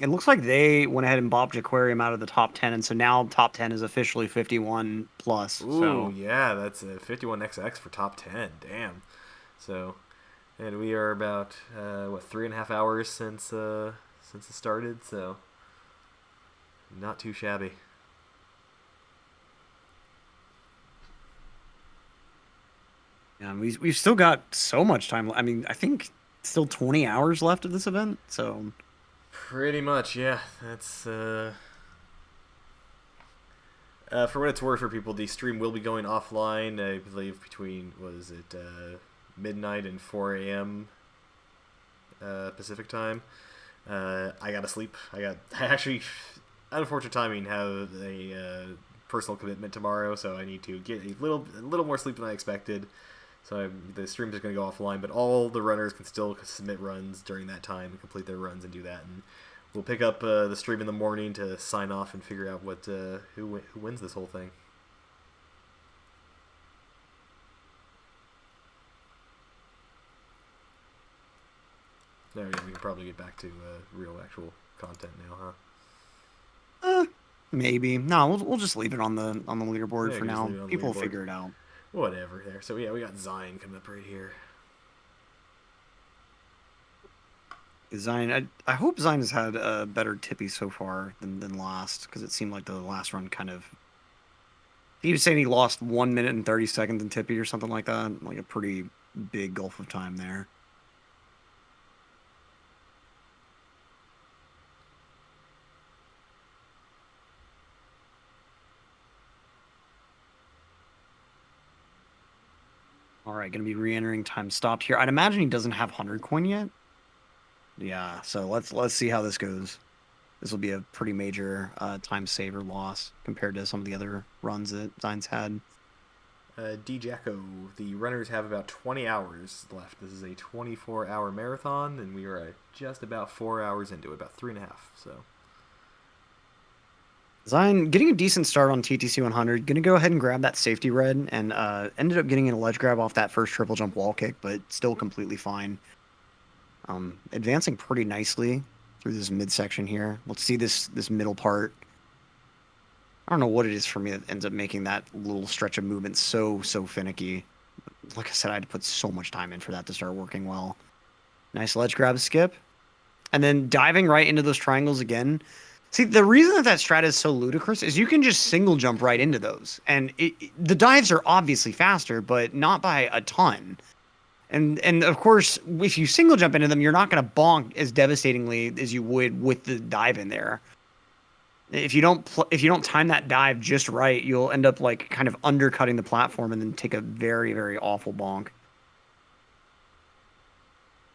it looks like they went ahead and bopped Aquarium out of the top 10, and so now top 10 is officially 51 plus. Ooh, so. Yeah, that's a 51XX for top 10. Damn. So, and we are about 3.5 hours since it started, so not too shabby. Yeah, we've still got so much time. I mean, I think still 20 hours left of this event, so... Pretty much, yeah. That's, for what it's worth for people, the stream will be going offline, I believe, between, midnight and 4 a.m. Pacific time. I gotta sleep. I actually, unfortunate timing, have a personal commitment tomorrow, so I need to get a little more sleep than I expected. So the stream is going to go offline, but all the runners can still submit runs during that time and complete their runs and do that. And we'll pick up the stream in the morning to sign off and figure out who wins this whole thing. There we go. We can probably get back to real, actual content now, huh? Maybe. No, we'll just leave it on the leaderboard for now. People will figure it out. Whatever there. So yeah, we got Zion coming up right here. Zion, I hope Zion has had a better tippy so far than last, because it seemed like the last run kind of... He was saying he lost 1 minute and 30 seconds in tippy or something like that. Like a pretty big gulf of time there. All right, going to be re-entering time stopped here. I'd imagine he doesn't have 100 coin yet. Yeah, so let's see how this goes. This will be a pretty major time saver loss compared to some of the other runs that Zion's had. D-Jacko, the runners have about 20 hours left. This is a 24-hour marathon, and we are just about 4 hours into it, about 3.5. So Zion getting a decent start on TTC 100. Going to go ahead and grab that safety red, and ended up getting a ledge grab off that first triple jump wall kick, but still completely fine. Advancing pretty nicely through this midsection here. Let's see this middle part. I don't know what it is for me that ends up making that little stretch of movement so finicky. Like I said, I had to put so much time in for that to start working well. Nice ledge grab skip. And then diving right into those triangles again. See, the reason that strat is so ludicrous is you can just single jump right into those. And the dives are obviously faster, but not by a ton. And of course, if you single jump into them, you're not going to bonk as devastatingly as you would with the dive in there. If you don't time that dive just right, you'll end up like kind of undercutting the platform and then take a very, very awful bonk.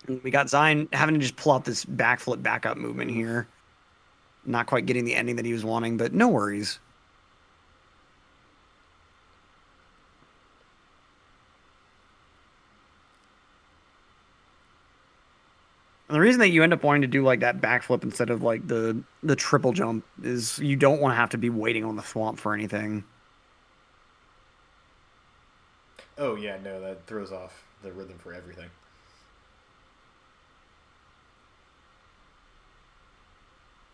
And we got Zion having to just pull out this backflip backup movement here. Not quite getting the ending that he was wanting, but no worries. And the reason that you end up wanting to do like that backflip instead of like the triple jump is you don't want to have to be waiting on the swamp for anything. Oh yeah, no, that throws off the rhythm for everything.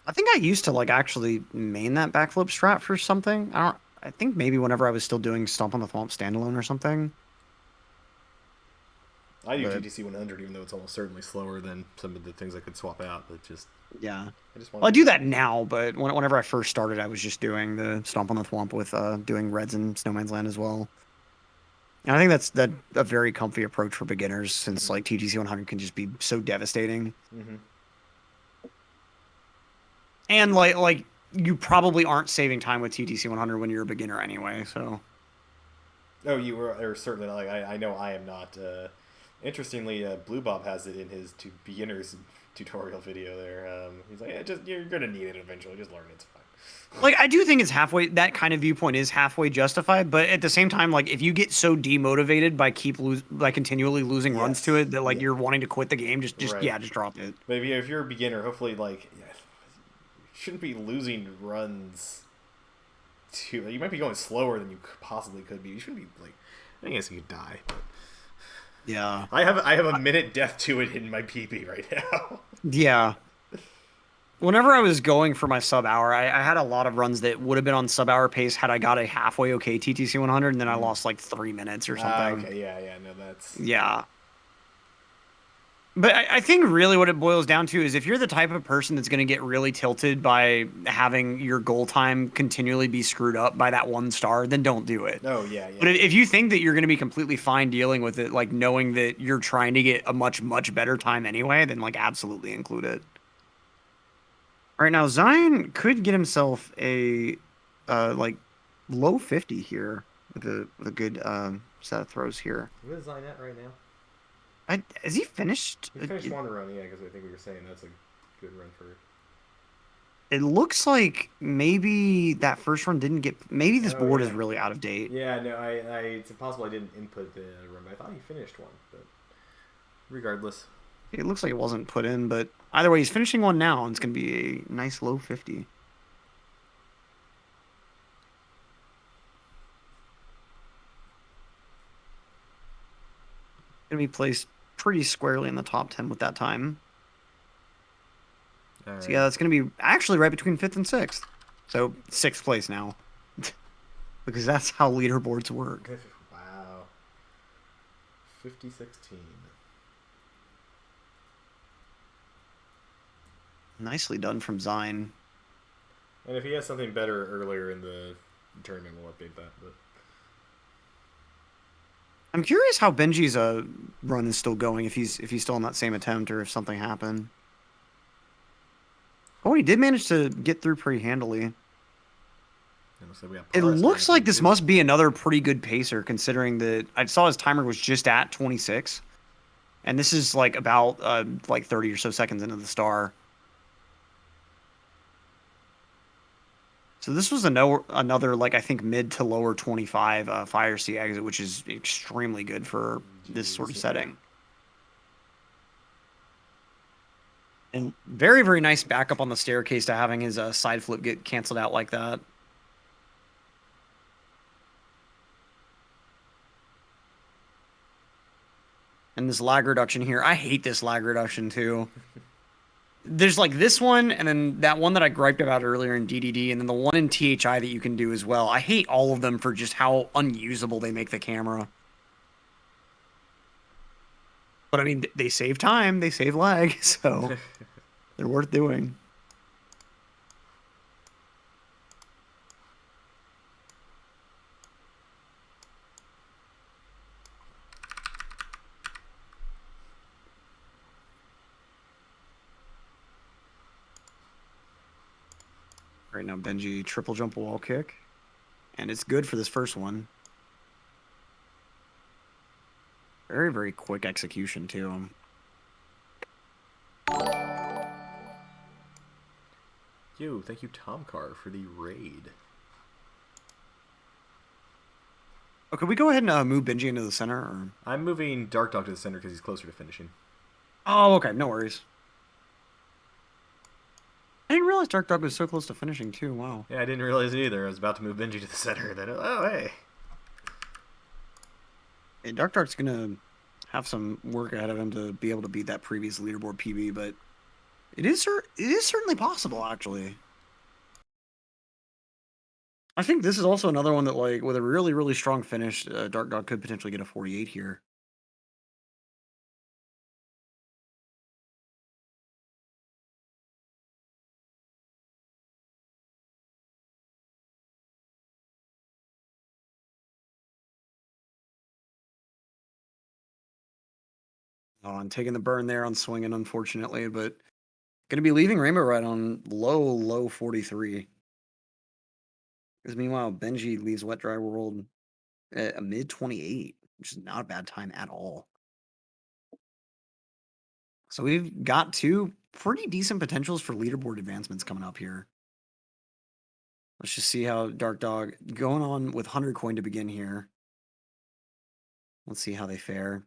I think I used to like actually main that backflip strat for something. I think maybe whenever I was still doing Stomp on the Thwomp standalone or something. I do But- GTC 100, even though it's almost certainly slower than some of the things I could swap out. But just Yeah. I just want. Well, I do that now, but whenever I first started, I was just doing the Stomp on the Thwomp with doing Reds and Snowman's Land as well. And I think that's a very comfy approach for beginners, since like TGC 100 can just be so devastating. Mm-hmm. And like you probably aren't saving time with TTC 100 when you're a beginner anyway. So Oh, you were certainly not. Like I know I am not. Interestingly, Blue Bob has it in his beginners tutorial video. There, he's like, yeah, you're gonna need it eventually. Just learn it. It's fine. like I do think it's halfway. That kind of viewpoint is halfway justified, but at the same time, like if you get so demotivated by continually losing runs to it that like you're wanting to quit the game, just Right. just drop it. But if you're a beginner, hopefully, like, you shouldn't be losing runs. You might be going slower than you possibly could be. You shouldn't be like. I guess you could die. But Yeah. I have a minute death to it in my PP right now. Yeah. Whenever I was going for my sub hour, I had a lot of runs that would have been on sub hour pace had I got a halfway okay TTC 100, and then I lost like 3 minutes or something. Okay, yeah, no, that's Yeah. But I think really what it boils down to is if you're the type of person that's going to get really tilted by having your goal time continually be screwed up by that 1 star, then don't do it. Oh yeah. But if you think that you're going to be completely fine dealing with it, like knowing that you're trying to get a much, much better time anyway, then like absolutely include it. All right, now Zion could get himself a like low 50 here with a good set of throws here. What is Zion at right now? Is he finished? He finished one run, yeah, because I think we were saying that's a good run for. It looks like maybe that first run didn't get. Maybe this board is yeah. really out of date. Yeah, no, it's impossible I didn't input the run, but I thought he finished one. But regardless, It looks like it wasn't put in, but either way, he's finishing one now, and it's going to be a nice low 50. Going to be placed pretty squarely in the top 10 with that time. all right. So yeah, that's going to be actually right between 5th and 6th. So 6th place now. Because that's how leaderboards work. Wow. 50-16. Nicely done from Zion. And if he has something better earlier in the tournament, we'll update that. But I'm curious how Benji's run is still going, if he's still in that same attempt or if something happened. Oh, he did manage to get through pretty handily. It looks like this must be another pretty good pacer, considering that I saw his timer was just at 26. And this is like about like 30 or so seconds into the star. So this was another like I think mid to lower 25 fire sea exit, which is extremely good for this sort of setting. And very, very nice backup on the staircase to having his side flip get canceled out like that. And this lag reduction here. I hate this lag reduction too. There's like this one, and then that one that I griped about earlier in DDD, and then the one in THI that you can do as well. I hate all of them for just how unusable they make the camera. But I mean, they save time, they save lag, so they're worth doing. Right now, Benji triple jump wall kick. And it's good for this first one. Very, very quick execution, too. Yo, thank you, Tomcar, for the raid. Oh, could we go ahead and move Benji into the center? Or... I'm moving Dark Dog to the center because he's closer to finishing. Oh, okay. No worries. I didn't realize Dark Dog was so close to finishing, too. Wow. Yeah, I didn't realize it either. I was about to move Benji to the center. Then, oh, hey. Hey, Dark Dog's going to have some work ahead of him to be able to beat that previous leaderboard PB, but it is certainly possible, actually. I think this is also another one that, like, with a really, really strong finish, Dark Dog could potentially get a 48 here. Oh, and taking the burn there on swinging, unfortunately, but going to be leaving Rainbow right on low 43. Because meanwhile, Benji leaves Wet Dry World at a mid 28, which is not a bad time at all. So we've got two pretty decent potentials for leaderboard advancements coming up here. Let's just see how Dark Dog going on with 100 coin to begin here. Let's see how they fare.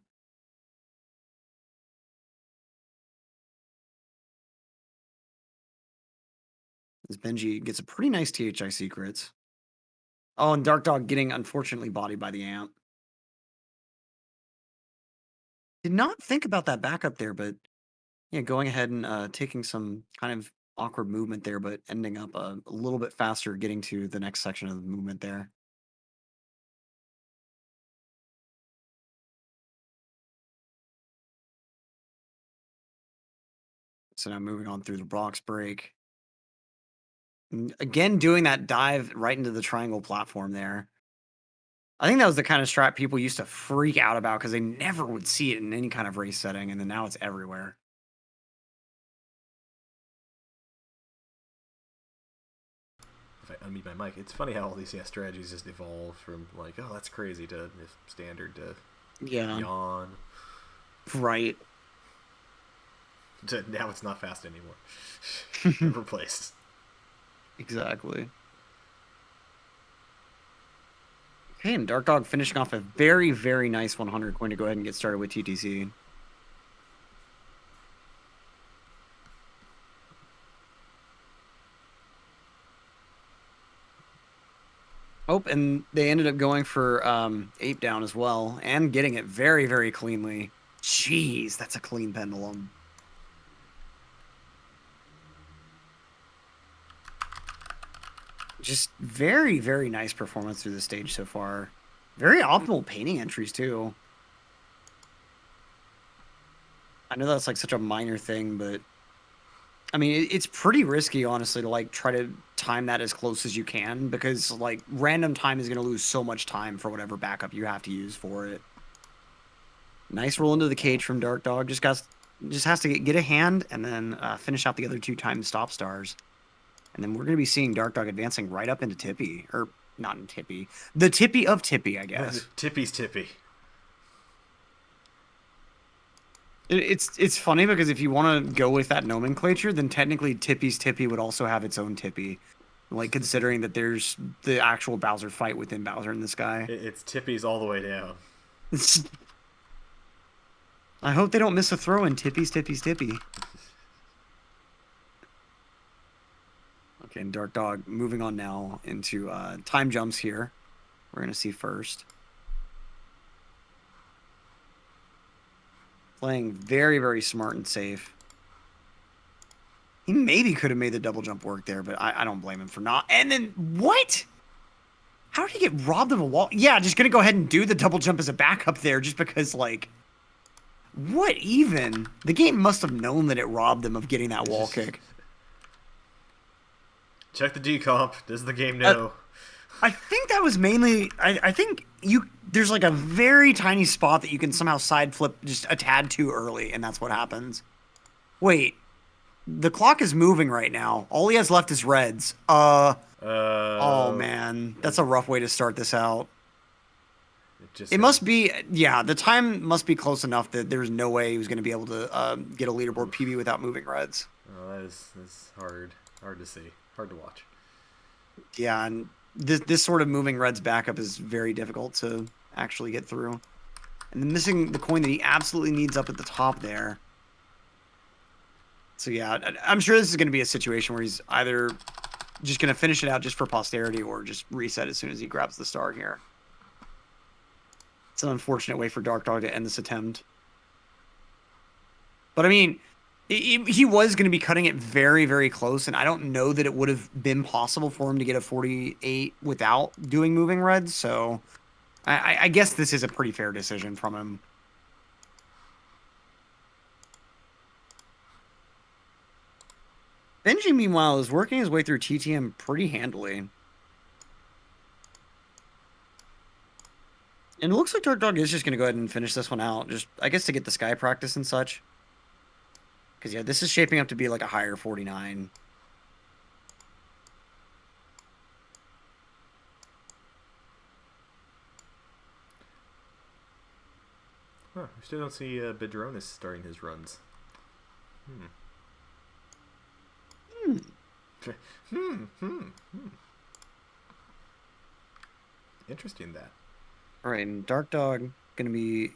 As Benji gets a pretty nice THI secrets. Oh, and Dark Dog getting unfortunately bodied by the amp. Did not think about that backup there, but yeah, going ahead and taking some kind of awkward movement there, but ending up a little bit faster getting to the next section of the movement there. So now moving on through the box break. Again, doing that dive right into the triangle platform there. I think that was the kind of strat people used to freak out about because they never would see it in any kind of race setting, and then now it's everywhere. If I unmute my mic, it's funny how all these strategies just evolve from like, oh, that's crazy to standard to yawn. Right. To now it's not fast anymore. Replaced. Exactly. Okay, and Dark Dog finishing off a very, very nice 100 coin to go ahead and get started with TTC. Oh, and they ended up going for Ape Down as well, and getting it very, very cleanly. Jeez, that's a clean pendulum. Just very, very nice performance through the stage so far. Very optimal painting entries, too. I know that's like such a minor thing, but I mean, it's pretty risky, honestly, to like try to time that as close as you can because like random time is going to lose so much time for whatever backup you have to use for it. Nice roll into the cage from Dark Dog. Just has to get a hand and then finish out the other two time stop stars. And then we're going to be seeing Dark Dog advancing right up into Tippy. Or, not in Tippy. The Tippy of Tippy, I guess. Tippy's Tippy. It's funny because if you want to go with that nomenclature, then technically Tippy's Tippy would also have its own Tippy. Like, considering that there's the actual Bowser fight within Bowser in the Sky. It's Tippy's all the way down. I hope they don't miss a throw in Tippy's Tippy. Okay, and Dark Dog moving on now into time jumps here. We're going to see first. Playing very, very smart and safe. He maybe could have made the double jump work there, but I don't blame him for not. And then, what? How did he get robbed of a wall? Yeah, just going to go ahead and do the double jump as a backup there just because, like, what even? The game must have known that it robbed them of getting that wall kick. Check the decomp. Does the game know? I think that was mainly. I think there's like a very tiny spot that you can somehow side flip just a tad too early, and that's what happens. Wait. The clock is moving right now. All he has left is reds. Oh man, that's a rough way to start this out. It must be, yeah, the time must be close enough that there's no way he was going to be able to get a leaderboard PB without moving reds. Oh, that's hard to see, hard to watch. Yeah, and this sort of moving reds backup is very difficult to actually get through. And then missing the coin that he absolutely needs up at the top there. So yeah, I'm sure this is going to be a situation where he's either just going to finish it out just for posterity or just reset as soon as he grabs the star here. It's an unfortunate way for Dark Dog to end this attempt. But I mean, he was going to be cutting it very, very close, and I don't know that it would have been possible for him to get a 48 without doing moving reds, so I guess this is a pretty fair decision from him. Benji, meanwhile, is working his way through TTM pretty handily. And it looks like Dark Dog is just going to go ahead and finish this one out, just, I guess, to get the sky practice and such. Because, yeah, this is shaping up to be like a higher 49. Huh, I still don't see Bedronis starting his runs. Interesting that. All right, and Dark Dog going to be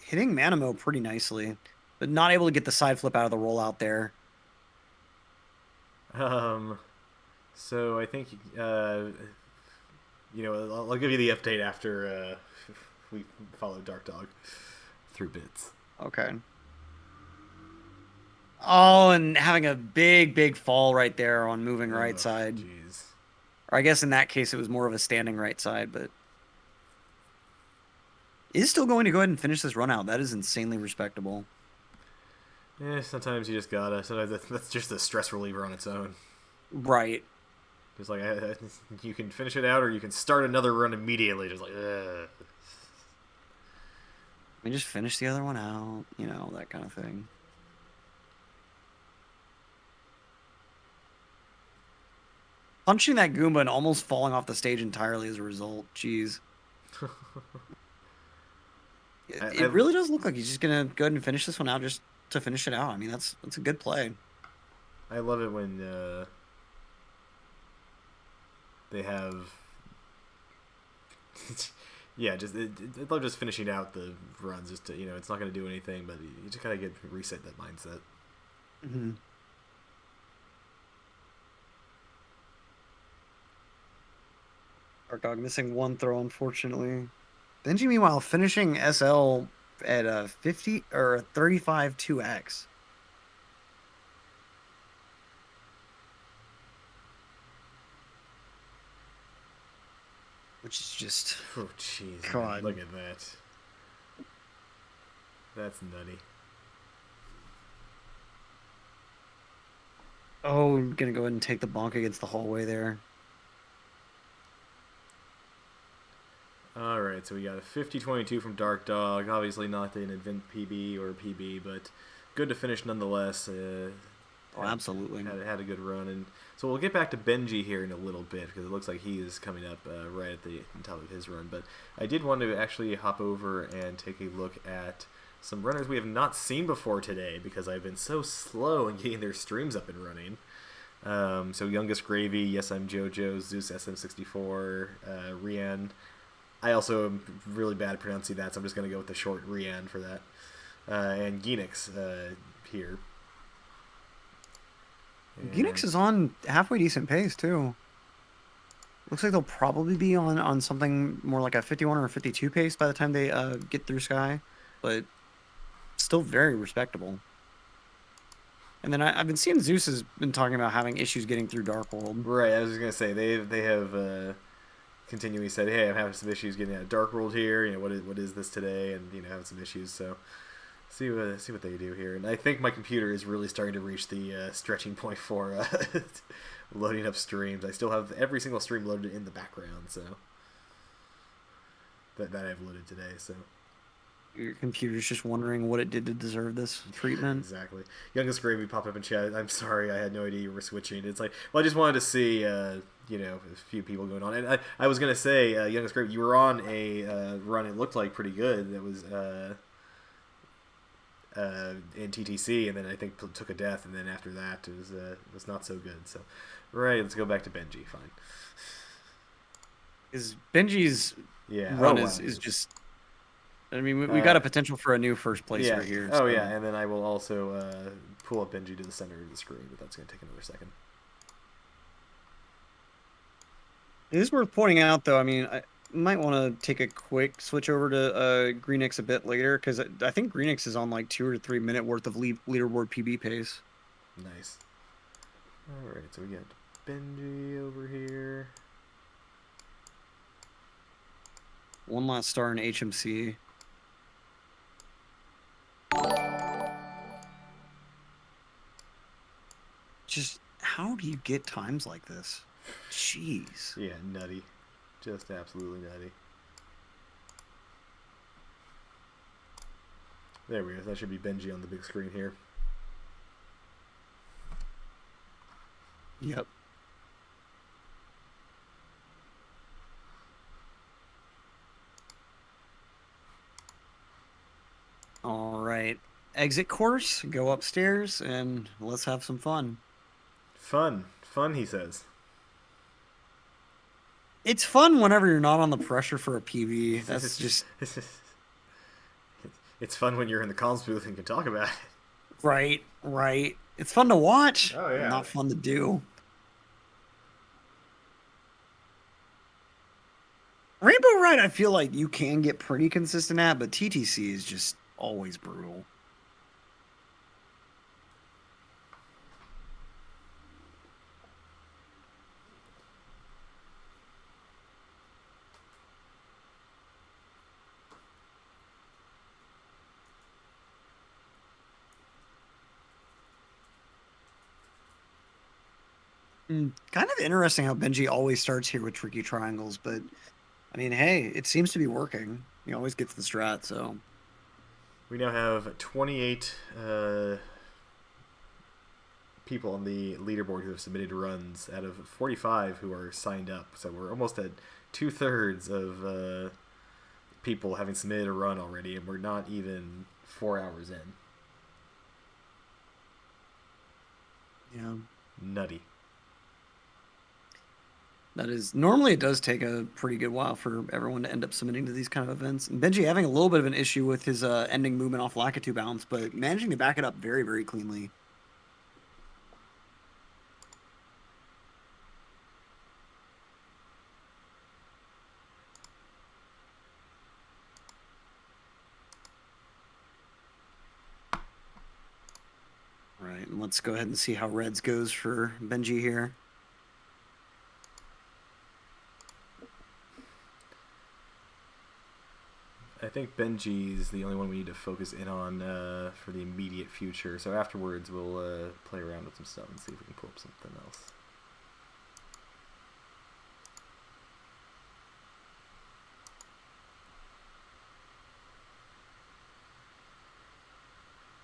hitting Manamo pretty nicely, but not able to get the side flip out of the rollout there. So I think, I'll give you the update after we follow Dark Dog through bits. Okay. Oh, and having a big, big fall right there on moving right side. Jeez. Or I guess in that case it was more of a standing right side, but is still going to go ahead and finish this run out. That is insanely respectable. Yeah, sometimes you just gotta. Sometimes that's just a stress reliever on its own. Right. Just like you can finish it out, or you can start another run immediately. Just like, ugh. I mean, just finish the other one out. You know, that kind of thing. Punching that Goomba and almost falling off the stage entirely as a result. Jeez. It really does look like he's just gonna go ahead and finish this one out just to finish it out. I mean, that's a good play. I love it when they have, yeah, just I love just finishing out the runs. Just to, it's not gonna do anything, but you just gotta reset that mindset. Mm-hmm. Dark Dog missing one throw, unfortunately. Benji, meanwhile, finishing SL at a 50 or a 35 2x. Which is just. Oh, jeez. God. Look at that. That's nutty. Oh, I'm gonna go ahead and take the bonk against the hallway there. Alright, so we got a 50-22 from Dark Dog. Obviously not an event PB or PB, but good to finish nonetheless. Oh, absolutely. Had a good run. And so we'll get back to Benji here in a little bit, because it looks like he is coming up right at the top of his run. But I did want to actually hop over and take a look at some runners we have not seen before today, because I've been so slow in getting their streams up and running. So Youngest Gravy, Yes I'm JoJo, Zeus SM64, Rian. I also am really bad at pronouncing that, so I'm just going to go with the short Rian for that. And Genix here. Genix is on halfway decent pace, too. Looks like they'll probably be on something more like a 51 or a 52 pace by the time they get through Sky. But still very respectable. And then I've been seeing Zeus has been talking about having issues getting through Dark World. Right, I was just going to say, they have... continually said, hey, I'm having some issues getting out of Dark World here. What is this today? And having some issues. So see what they do here. And I think my computer is really starting to reach the stretching point for loading up streams. I still have every single stream loaded in the background, so that I've loaded today. So Your computer's just wondering what it did to deserve this treatment. Exactly. Youngest Gravy popped up in chat. I'm sorry, I had no idea you were switching. It's like, well, I just wanted to see, a few people going on. And I was going to say, Youngest Gravy, you were on a run, it looked like pretty good. That was in TTC, and then I think took a death, and then after that, it was not so good. So, right, let's go back to Benji. Fine. Is Benji's run is just... I mean, we got a potential for a new first place right here. Oh, yeah, and then I will also pull up Benji to the center of the screen, but that's going to take another second. It is worth pointing out, though, I mean, I might want to take a quick switch over to Greenix a bit later, because I think Greenix is on like 2 or 3 minute worth of leaderboard PB pace. Nice. All right, so we got Benji over here. One last star in HMC. Just, how do you get times like this? Jeez. Yeah, nutty. Just absolutely nutty. There we go. That should be Benji on the big screen here. Yep. All right. Exit course, go upstairs, and let's have some fun. Fun. Fun, he says. It's fun whenever you're not on the pressure for a PB. That's just... It's fun when you're in the comms booth and can talk about it. Right, right. It's fun to watch. Oh, yeah. Not fun to do. Rainbow Ride, I feel like you can get pretty consistent at, but TTC is just always brutal. Kind of interesting how Benji always starts here with tricky triangles, but I mean, hey, it seems to be working. He always gets the strat, so. We now have 28 people on the leaderboard who have submitted runs out of 45 who are signed up. So we're almost at 2/3 of people having submitted a run already, and we're not even 4 hours in. Yeah. Nutty. That is, normally it does take a pretty good while for everyone to end up submitting to these kind of events. And Benji having a little bit of an issue with his ending movement off Lakitu bounce, but managing to back it up very, very cleanly. All right, and let's go ahead and see how Reds goes for Benji here. I think Benji's the only one we need to focus in on for the immediate future. So afterwards, we'll play around with some stuff and see if we can pull up something else.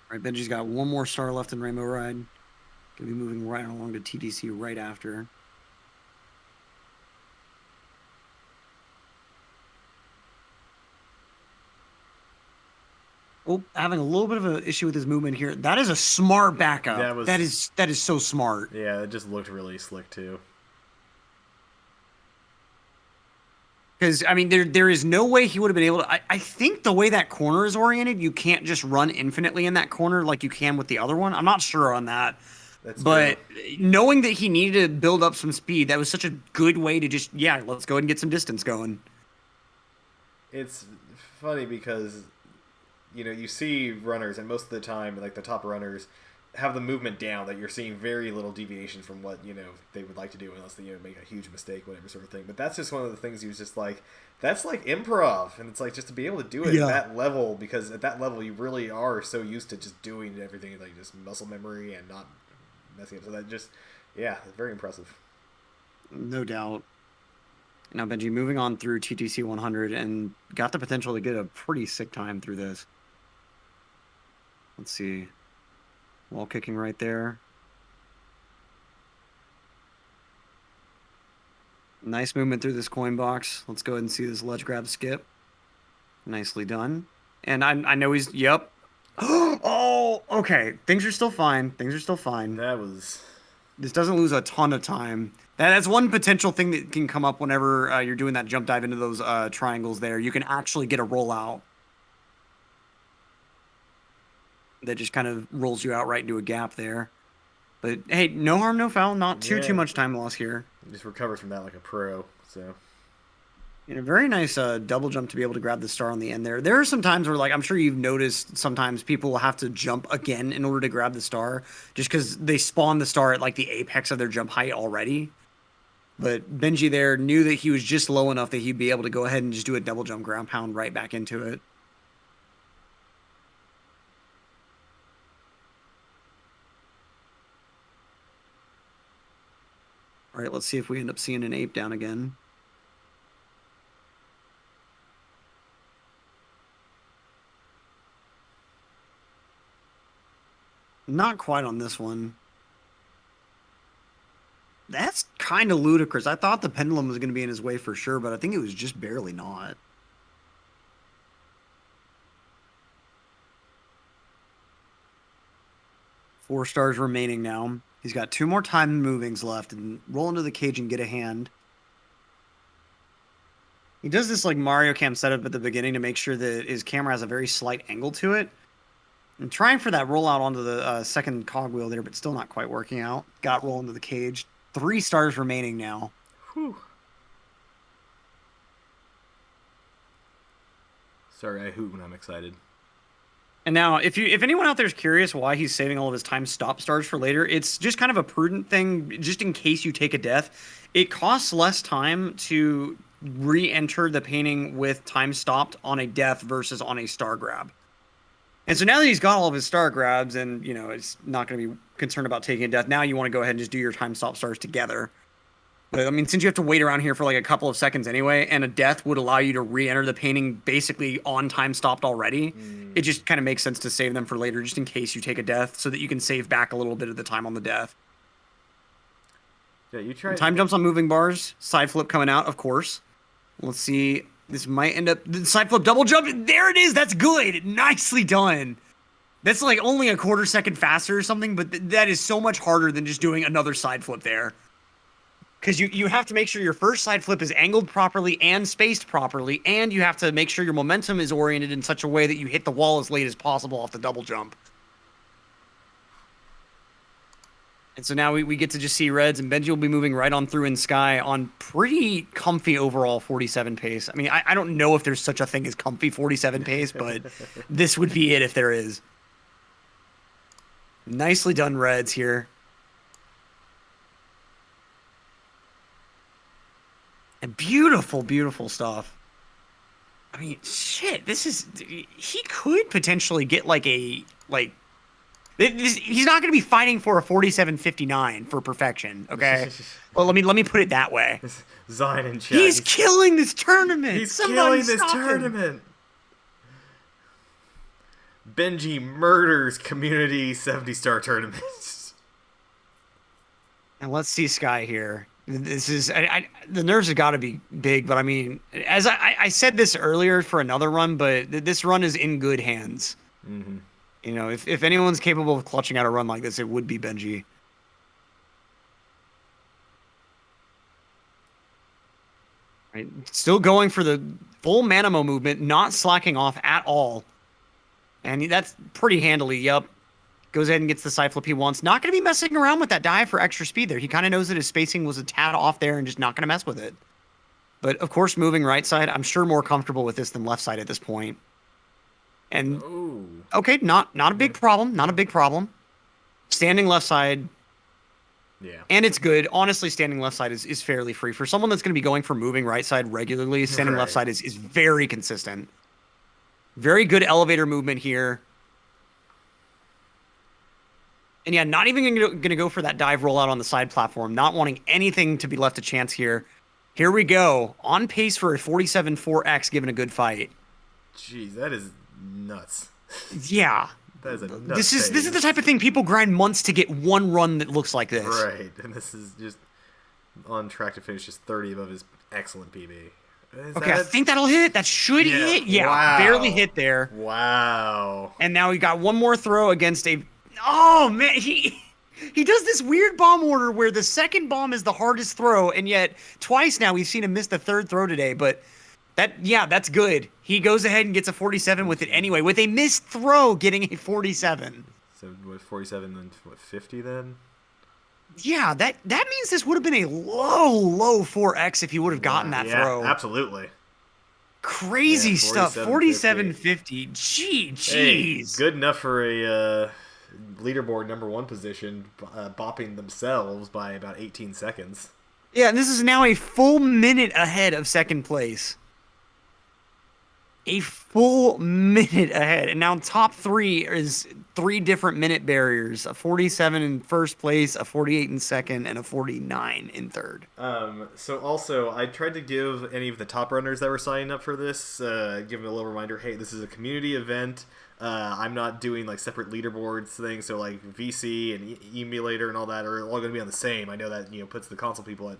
All right, Benji's got one more star left in Rainbow Ride. Gonna be moving right along to TDC right after. Oh, having a little bit of an issue with his movement here. That is a smart backup. That is so smart. Yeah, it just looked really slick too. Because, I mean, there is no way he would have been able to... I think the way that corner is oriented, you can't just run infinitely in that corner like you can with the other one. I'm not sure on that. But knowing that he needed to build up some speed, that was such a good way to just, yeah, let's go ahead and get some distance going. It's funny because, you see runners, and most of the time, like the top runners, have the movement down that you're seeing very little deviation from what they would like to do, unless they make a huge mistake, whatever sort of thing. But that's just one of the things he was just like, that's like improv, and it's like just to be able to do it at that level, because at that level you really are so used to just doing everything like just muscle memory and not messing up. So that just, yeah, it's very impressive. No doubt. Now Benji moving on through TTC 100 and got the potential to get a pretty sick time through this. Let's see. Wall kicking right there. Nice movement through this coin box. Let's go ahead and see this ledge grab skip. Nicely done. And I know he's, yep. Oh, okay. Things are still fine. Things are still fine. That was... This doesn't lose a ton of time. That's one potential thing that can come up whenever you're doing that jump dive into those triangles there. You can actually get a rollout that just kind of rolls you out right into a gap there. But hey, no harm, no foul. Not too much time loss here. Just recovered from that like a pro, so... And a very nice double jump to be able to grab the star on the end there. There are some times where, like, I'm sure you've noticed sometimes people will have to jump again in order to grab the star just because they spawn the star at, like, the apex of their jump height already. But Benji there knew that he was just low enough that he'd be able to go ahead and just do a double jump ground pound right back into it. All right, let's see if we end up seeing an ape down again. Not quite on this one. That's kind of ludicrous. I thought the pendulum was going to be in his way for sure, but I think it was just barely not. Four stars remaining now. He's got 2 more time movings left and roll into the cage and get a hand. He does this like Mario Cam setup at the beginning to make sure that his camera has a very slight angle to it. I'm trying for that rollout onto the second cogwheel there, but still not quite working out. Got roll into the cage. 3 stars remaining now. Whew. Sorry, I hoot when I'm excited. And now, if anyone out there is curious why he's saving all of his time stop stars for later, it's just kind of a prudent thing, just in case you take a death. It costs less time to re-enter the painting with time stopped on a death versus on a star grab. And so now that he's got all of his star grabs and, you know, it's not going to be concerned about taking a death, now you want to go ahead and just do your time stop stars together. But, I mean, since you have to wait around here for like a couple of seconds anyway, and a death would allow you to re-enter the painting basically on time stopped already, it just kind of makes sense to save them for later just in case you take a death so that you can save back a little bit of the time on the death. Yeah, you try... Time jumps on moving bars. Side flip coming out, of course. Let's see. This might end up... The side flip double jump. There it is. That's good. Nicely done. That's like only a quarter second faster or something, but that is so much harder than just doing another side flip there. Because you have to make sure your first side flip is angled properly and spaced properly, and you have to make sure your momentum is oriented in such a way that you hit the wall as late as possible off the double jump. And so now we get to just see reds, and Benji will be moving right on through in Sky on pretty comfy overall 47 pace. I mean, I don't know if there's such a thing as comfy 47 pace, but this would be it if there is. Nicely done reds here. And beautiful, beautiful stuff. I mean, shit, this is... He could potentially get like a... He's not going to be fighting for a 47.59 for perfection, okay? Well, let me put it that way. Zion in chat. He's killing this tournament. He's Somebody killing this stop him. tournament. Benji murders community 70-star tournaments. And let's see Sky here. This is the nerves have got to be big, but I mean, as I said this earlier for another run, but this run is in good hands. Mm-hmm. You know, if anyone's capable of clutching out a run like this, it would be Benji. Right, still going for the full Manamo movement, not slacking off at all. And that's pretty handily, yep. Goes ahead and gets the side flip he wants. Not going to be messing around with that dive for extra speed there. He kind of knows that his spacing was a tad off there and just not going to mess with it. But, of course, moving right side, I'm sure more comfortable with this than left side at this point. And, okay, not a big problem. Not a big problem. Standing left side. Yeah. And it's good. Honestly, standing left side is fairly free. For someone that's going to be going for moving right side regularly, standing left side is very consistent. Very good elevator movement here. And yeah, not even going to go for that dive rollout on the side platform. Not wanting anything to be left to chance here. Here we go. On pace for a 47-4X given a good fight. Jeez, that is nuts. Yeah. That is a nuts This is pace. the type of thing people grind months to get one run that looks like this. Right, and this is just on track to finish just 30 above his excellent PB. Okay, I think that'll hit. That should hit. Yeah, wow. barely hit there. Wow. And now he got one more throw against a... Oh, man, he does this weird bomb order where the second bomb is the hardest throw, and yet twice now we've seen him miss the third throw today, but that's good. He goes ahead and gets a 47 with it anyway, with a missed throw getting a 47. So what, 47 then what, 50 then? Yeah, that means this would have been a low 4X if he would have gotten that throw. Absolutely. Crazy stuff. 47-50. Gee, jeez. Hey, good enough for a leaderboard #1 position, bopping themselves by about 18 seconds. Yeah, and this is now a full minute ahead of second place. A full minute ahead. And now top 3 is 3 different minute barriers. A 47 in first place, a 48 in second, and a 49 in third. So also, I tried to give any of the top runners that were signing up for this, give them a little reminder, hey, this is a community event. I'm not doing like separate leaderboards things, so like VC and emulator and all that are all going to be on the same. I know that puts the console people at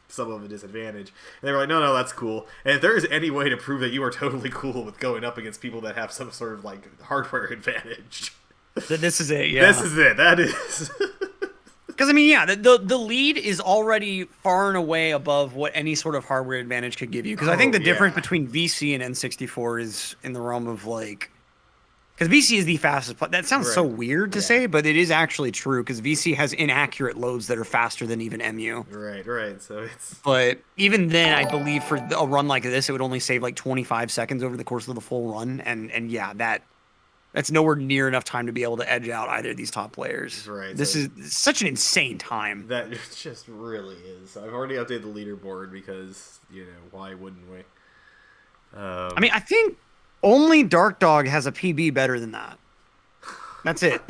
some of a disadvantage. And they were like, no, that's cool. And if there is any way to prove that you are totally cool with going up against people that have some sort of like hardware advantage, this is it. Yeah, this is it. That is. Because I mean, yeah, the lead is already far and away above what any sort of hardware advantage could give you. Because I think the difference between VC and N64 is in the realm of like. Because VC is the fastest. That sounds so weird to say, but it is actually true. Because VC has inaccurate loads that are faster than even MU. Right. So it's. But even then, I believe for a run like this, it would only save like 25 seconds over the course of the full run. And yeah, that's nowhere near enough time to be able to edge out either of these top players. Right. This is such an insane time. That just really is. I've already updated the leaderboard because why wouldn't we? I mean, I think. Only Dark Dog has a PB better than that. That's it.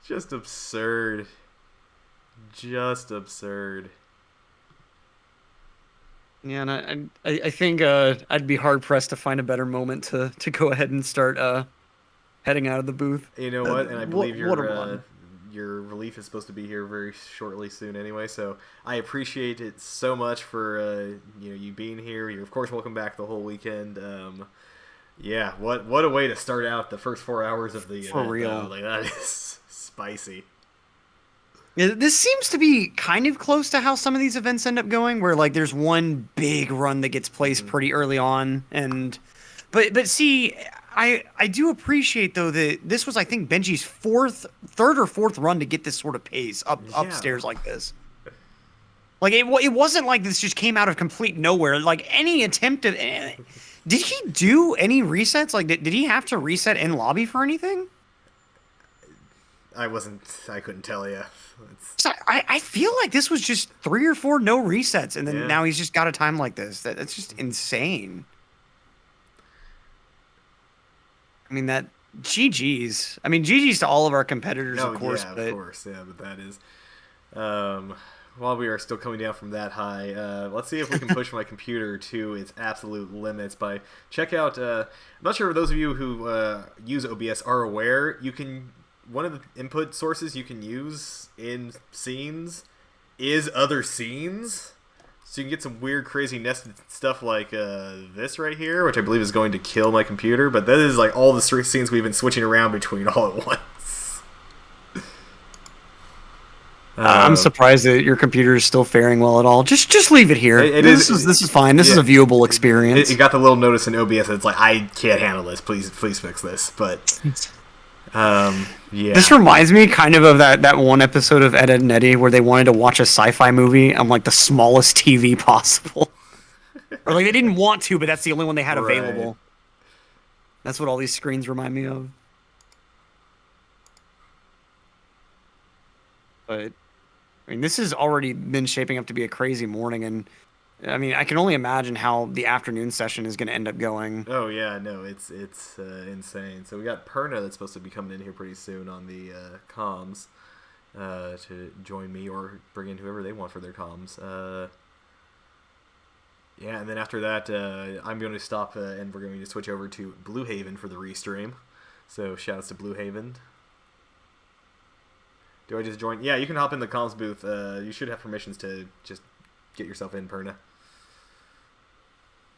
Just absurd. Just absurd. Yeah, and I think I'd be hard pressed to find a better moment to go ahead and start heading out of the booth. You know what? And I believe your relief is supposed to be here very shortly soon anyway, so I appreciate it so much for you being here. You're of course welcome back the whole weekend. Yeah, what a way to start out the first 4 hours of the event. For real. Like that is spicy. Yeah, this seems to be kind of close to how some of these events end up going, where like there's one big run that gets placed pretty early on, but see, I do appreciate though that this was I think Benji's third or fourth run to get this sort of pace upstairs like this. Like it wasn't like this just came out of complete nowhere. Like any attempt of, did he do any resets? Like did he have to reset in lobby for anything? I couldn't tell you. So I feel like this was just 3 or 4 no resets, and then now he's just got a time like this. That's just insane. I mean, GG's. I mean, GG's to all of our competitors, of course. Yeah, of course. Yeah, but that is. While we are still coming down from that high, let's see if we can push my computer to its absolute limits by check out. I'm not sure if those of you who use OBS are aware. One of the input sources you can use in scenes is other scenes. So you can get some weird, crazy nested stuff like this right here, which I believe is going to kill my computer. But that is like all the scenes we've been switching around between all at once. I'm surprised that your computer is still faring well at all. Just leave it here. This is fine. This is a viewable experience. It got the little notice in OBS that it's like, I can't handle this. Please fix this. But yeah. This reminds me kind of that one episode of Ed, Edd n Eddy where they wanted to watch a sci-fi movie on like the smallest TV possible. Or like they didn't want to, but that's the only one they had available. That's what all these screens remind me of. But I mean, this has already been shaping up to be a crazy morning, and I mean, I can only imagine how the afternoon session is going to end up going. Oh yeah, no, it's insane. So we got Perna that's supposed to be coming in here pretty soon on the comms to join me or bring in whoever they want for their comms. Yeah, and then after that, I'm going to stop and we're going to switch over to Blue Haven for the restream. So shoutouts to Blue Haven. Do I just join? Yeah, you can hop in the comms booth. You should have permissions to just get yourself in, Perna.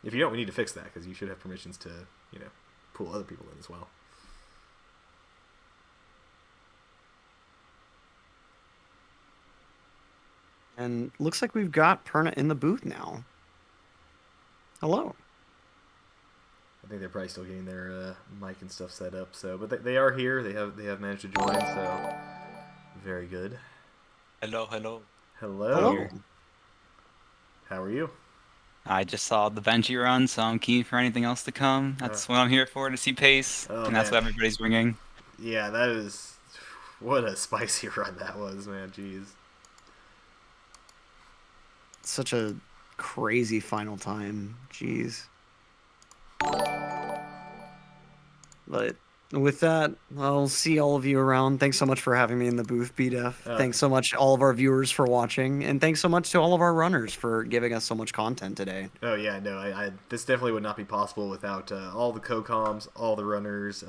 If you don't, we need to fix that because you should have permissions to, pull other people in as well. And looks like we've got Perna in the booth now. Hello. I think they're probably still getting their mic and stuff set up. So, but they are here. They have managed to join. So, very good. Hello, hello. Hello. Hello. How are you? I just saw the Benji run, so I'm keen for anything else to come. That's what I'm here for, to see pace, Oh, and that's man. what everybody's bringing. Yeah, that is what a spicy run that was, man. Jeez. Such a crazy final time. Jeez. But with that, I'll see all of you around. Thanks so much for having me in the booth, BDF. Thanks so much, all of our viewers, for watching. And thanks so much to all of our runners for giving us so much content today. Oh, yeah, no, this definitely would not be possible without all the co-coms, all the runners,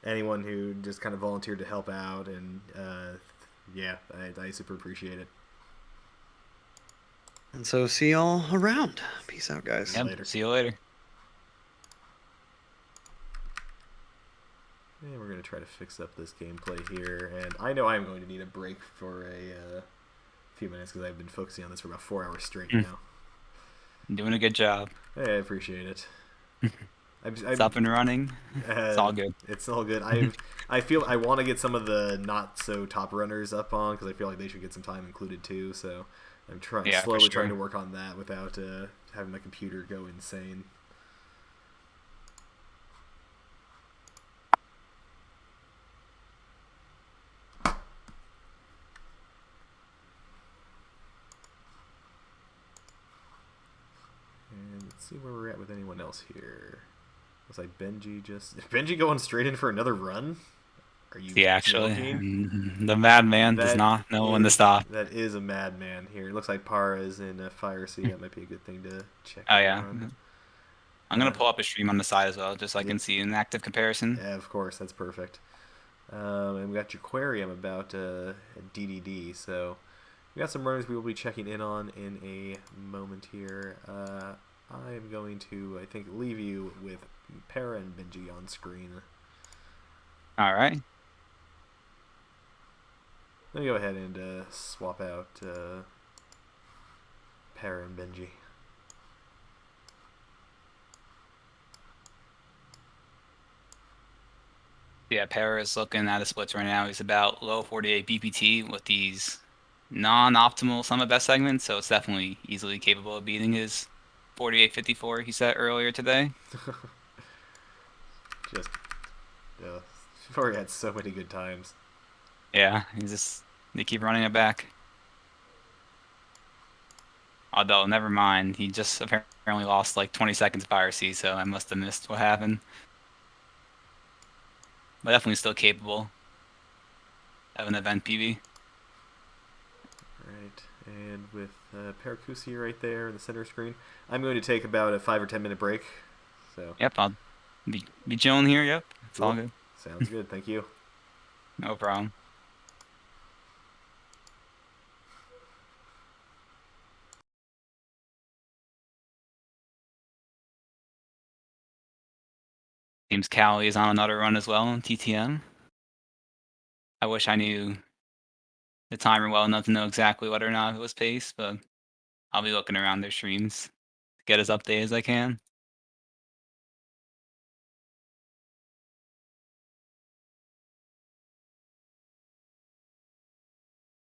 anyone who just kind of volunteered to help out. And, yeah, I super appreciate it. And so see y'all around. Peace out, guys. Yep, Later. see you later. And we're going to try to fix up this gameplay here. And I know I'm going to need a break for a few minutes because I've been focusing on this for about 4 hours straight now. You're doing a good job. Hey, I appreciate it. It's up and running. It's all good. It's all good. I feel I want to get some of the not so top runners up on because I feel like they should get some time included too. So I'm slowly trying to work on that without having my computer go insane. And let's see where we're at with anyone else here. Looks like Benji is Benji going straight in for another run? Are you joking? The madman does not know when to stop. That is a madman here. It looks like Para is in Fire Sea. That might be a good thing to check Oh, yeah. on. I'm going to pull up a stream on the side as well, just so I can see an active comparison. Yeah, of course. That's perfect. And we got your Aquarium about DDD. So we got some runners we will be checking in on in a moment here. I am going to, I think, leave you with Para and Benji on screen. All right. Let me go ahead and swap out Para and Benji. Yeah, Para is looking at his splits right now. He's about low 48 BPT with these non-optimal sum of best segments, so it's definitely easily capable of beating his 48.54 he set earlier today. Just, we've already had so many good times. Yeah, they keep running it back. Although, never mind, he just apparently lost like 20 seconds of IRC, so I must have missed what happened. But definitely still capable of an event PB. Right, and with Paracusi right there in the center screen, I'm going to take about a 5 or 10 minute break. So. Yep, I'll be chilling here. Yep, it's all good. Sounds good. Thank you. No problem. Seems Cali is on another run as well on TTM. I wish I knew the timer well enough to know exactly whether or not it was pace, but I'll be looking around their streams to get as updated as I can.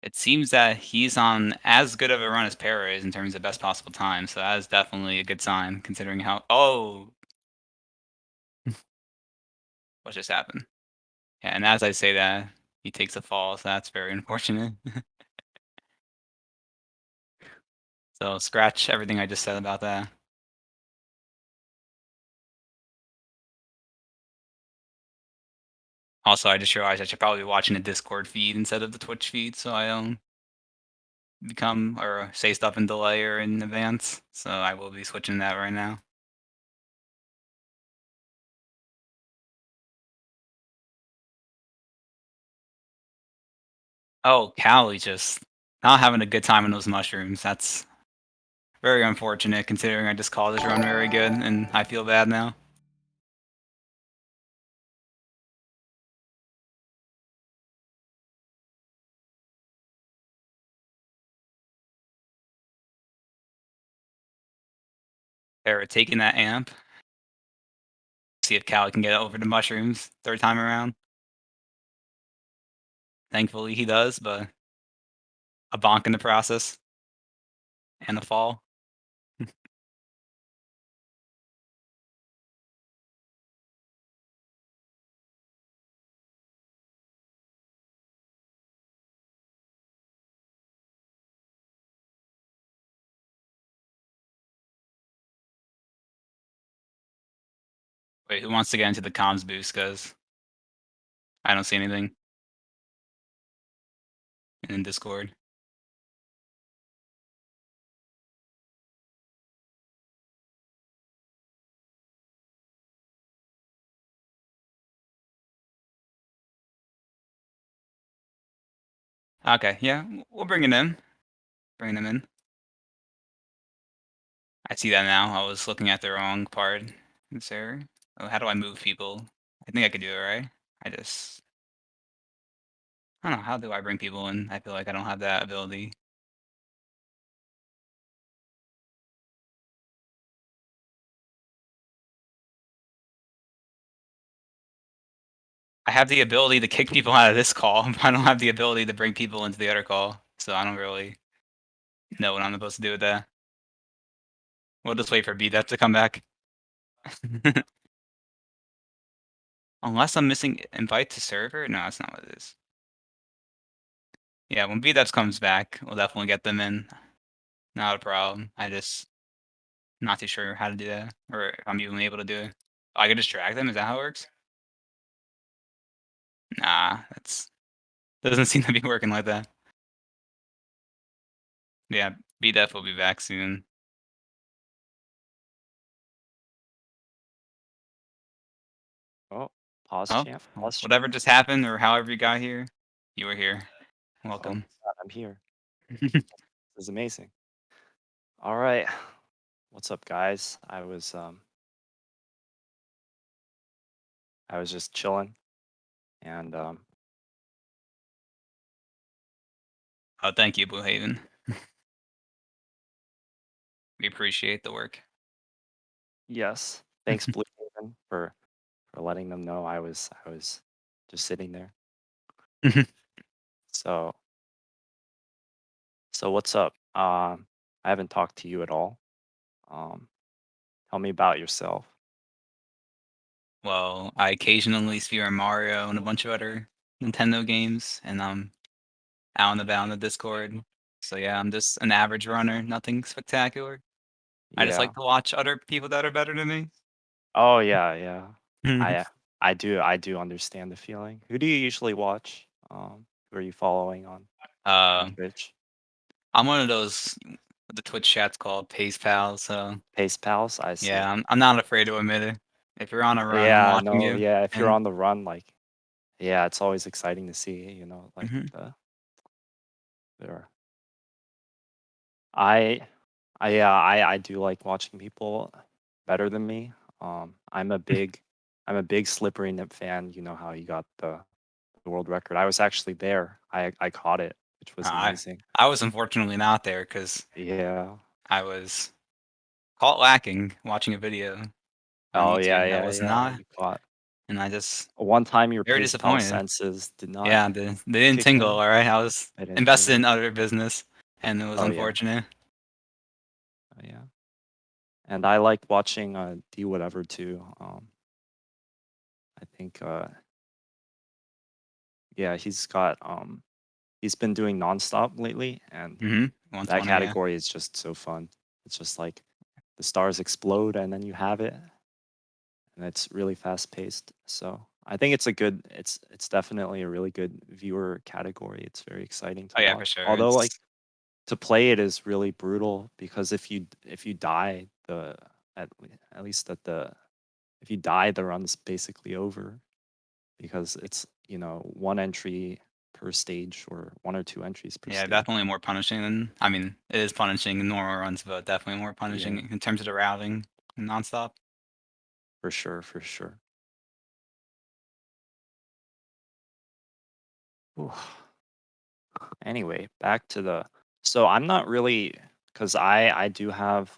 It seems that he's on as good of a run as Para is in terms of best possible time, so that is definitely a good sign considering how. Oh! What just happened? Yeah, and as I say that, he takes a fall, so that's very unfortunate. So scratch everything I just said about that. Also, I just realized I should probably be watching the Discord feed instead of the Twitch feed, so I become or say stuff in delay or in advance. So I will be switching that right now. Oh, Callie just not having a good time in those mushrooms. That's very unfortunate considering I just called this run very good and I feel bad now. They're taking that amp. See if Callie can get over the mushrooms third time around. Thankfully he does, but a bonk in the process and a fall. Wait, who wants to get into the comms boost? Because I don't see anything in Discord. Okay, yeah, we'll bring it in. Bring them in. I see that now. I was looking at the wrong part. Is there? Oh, how do I move people? I think I could do it, right? I don't know. How do I bring people in? I feel like I don't have that ability. I have the ability to kick people out of this call, but I don't have the ability to bring people into the other call. So I don't really know what I'm supposed to do with that. We'll just wait for BDEF to come back. Unless I'm missing invite to server? No, that's not what it is. Yeah, when BDEF comes back, we'll definitely get them in. Not a problem. I just not too sure how to do that, or if I'm even able to do it. I can just drag them. Is that how it works? Nah, that's doesn't seem to be working like that. Yeah, BDEF will be back soon. Oh, pause Oh, champ. well, Pause champ. whatever just happened, or however you got here, you were here. Oh, Welcome. God, I'm here. This is amazing. All right. What's up, guys? I was just chilling, and Oh, thank you, Blue Haven. We appreciate the work. yes, thanks Blue Haven for letting them know I was just sitting there. So what's up? I haven't talked to you at all. Tell me about yourself. Well, I occasionally spear Mario and a bunch of other Nintendo games, and I'm out and about on the Discord. So yeah, I'm just an average runner, nothing spectacular. I just Yeah. like to watch other people that are better than me. Oh yeah, yeah. I do understand the feeling. Who do you usually watch? Who are you following on uh, Twitch? I'm one of those what the Twitch chat's called Pace Pals. So Pace Pals, I see. yeah, I'm not afraid to admit it. If you're on a run, I'm Yeah, watching no, you. yeah, if you're And on the run, like, yeah, it's always exciting to see, like mhm. there. I, I do like watching people better than me. I'm a big Slippery Nip fan. You know how he got the world record. I was actually there. I caught it, which was I amazing. I was unfortunately not there because Yeah. I was caught lacking watching a video on Oh yeah, YouTube that yeah, was yeah. not, You caught. and I just One time your very Pace Pal disappointed. senses did not Yeah, they didn't kick tingle. in. All right, I was I didn't invested in tingle. other business, and it was Oh yeah, unfortunate. oh yeah. And I like watching D whatever too. I think yeah, he's been doing nonstop lately, and Mm-hmm. that 120, yeah. category is just so fun. It's just like the stars explode and then you have it, and it's really fast paced. So I think it's definitely a really good viewer category. It's very exciting Oh to yeah, for watch. sure. Although like to play it is really brutal because if you die, at least at the if you die, the run's basically over because it's one entry per stage or one or two entries per Yeah, stage. definitely more punishing than I mean, it is punishing in normal runs, but definitely more punishing Yeah. in terms of the routing nonstop. For sure, for sure. Ooh. Anyway, back to the. So I'm not really because I do have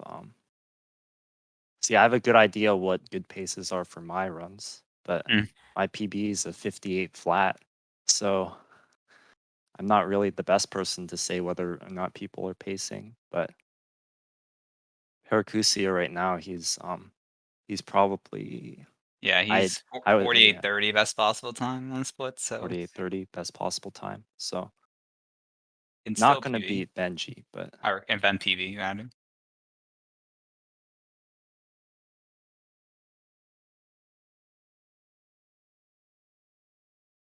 see I have a good idea what good paces are for my runs, but Mm. my PB is a 58 flat, so I'm not really the best person to say whether or not people are pacing. But Paracusia right now, he's probably Yeah, I he's I would 48:30 best possible time on split, so 48:30 best possible time. So it's not still gonna PB beat Benji, but or event PB rather.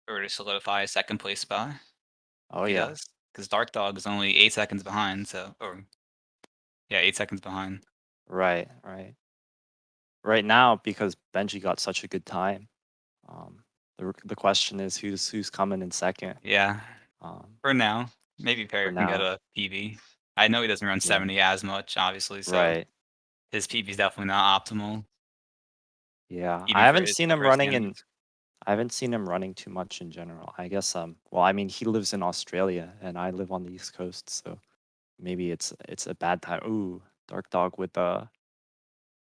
Or to solidify a second place spot. oh He yeah, does because Dark Dog is only 8 seconds behind. So, or yeah, 8 seconds behind. right, right. Right now, because Benji got such a good time, the question is who's coming in second. Yeah, Um, for now, maybe for Perry can get now, a PB. I know he doesn't run yeah, 70 as much, obviously, so right, his PB is definitely not optimal, yeah. even for his first standings. I haven't seen him running too much in general. I guess well, I mean, he lives in Australia and I live on the East Coast, so maybe it's a bad time. Ooh, Dark Dog with a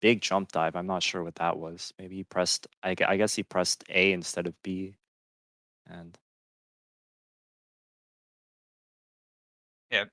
big jump dive. I'm not sure what that was. Maybe he pressed. I guess he pressed A instead of B, and Yeah,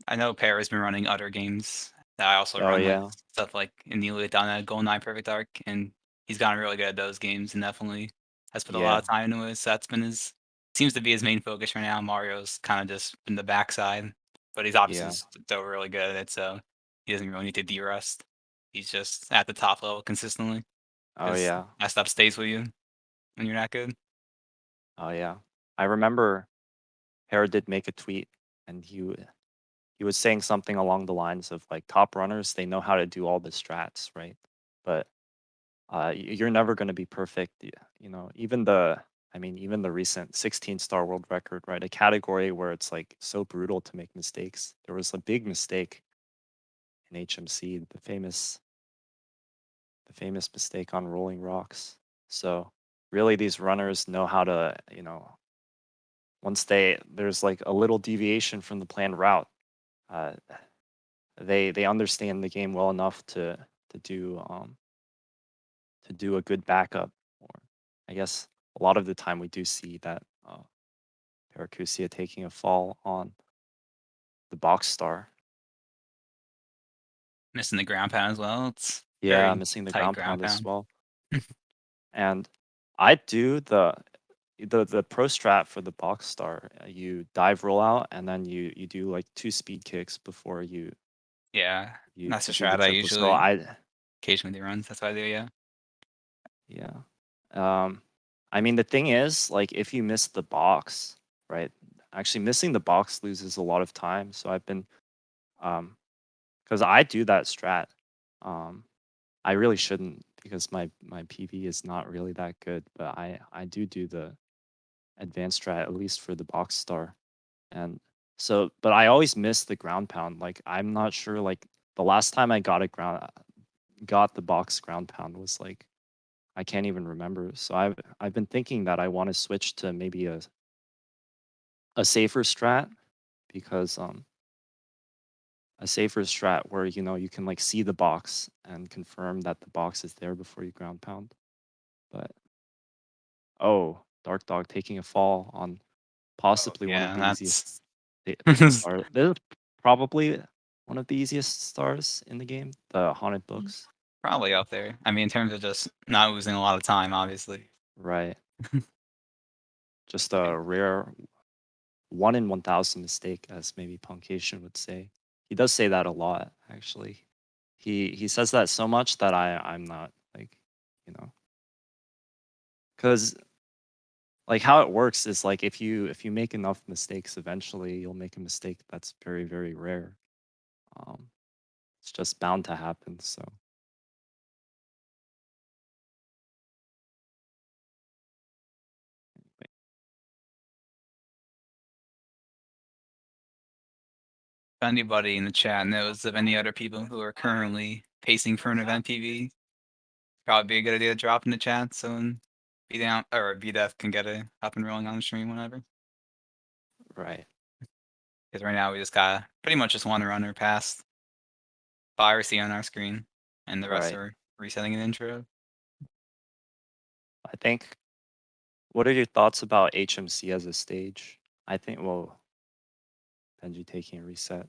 I know Perry's been running other games that I also oh run, like yeah, stuff like Annealing Donna, Goldeneye Perfect Dark, and he's gotten really good at those games and definitely has put a lot yeah, of time into it. So that's been his seems to be his main focus right now. Mario's kind of just in the backside, but he's obviously yeah. still really good at it, so he doesn't really need to de-rest. He's just at the top level consistently Oh because yeah, that stuff stays with you when you're not good. oh yeah. I remember Hera did make a tweet, and he was saying something along the lines of like top runners they know how to do all the strats, right? But you're never going to be perfect. Even even the recent 16-star world record, right? A category where it's like so brutal to make mistakes. There was a big mistake in HMC, the famous mistake on rolling rocks. So really, these runners know how to, once there's like a little deviation from the planned route, uh, they understand the game well enough to do a good backup. Or I guess a lot of the time we do see that Paracusia taking a fall on the box star. Missing the ground pound as well. It's Yeah, very missing the tight ground ground pound as pound. well. And I do the pro strat for the box star. You dive roll out and then you do like 2 speed kicks before you Yeah, you that's a do the strat I triple. So usually occasionally do runs. That's what I do. Yeah. yeah. I mean the thing is like if you miss the box, right? Actually missing the box loses a lot of time. So I've been because I do that strat. Um I really shouldn't because my PV is not really that good, but I do the advanced strat at least for the box star. And so but I always miss the ground pound. Like I'm not sure like the last time I got the box ground pound was like I can't even remember. So I've been thinking that I want to switch to maybe a safer strat because a safer strat where you can like see the box and confirm that the box is there before you ground pound. But oh, Dark Dog taking a fall on Oh possibly one of yeah, the that's easiest stars. This is probably one of the easiest stars in the game, the haunted books. probably up there. I mean, in terms of just not losing a lot of time, obviously. Right. Just a rare 1 in 1,000 mistake, as maybe Punkation would say. He does say that a lot, actually. He says that so much that I'm not like, you know, because like how it works is like if you make enough mistakes, eventually you'll make a mistake that's very, very rare. Um, it's just bound to happen. So If anybody in the chat knows of any other people who are currently pacing for an event PV, probably be a good idea to drop in the chat so BDF can get it up and rolling on the stream whenever. right. Because right now we just got pretty much just one runner past piracy on our screen, and the rest Right. are resetting an intro. I think. What are your thoughts about HMC as a stage? I think. Well, Benji taking a reset.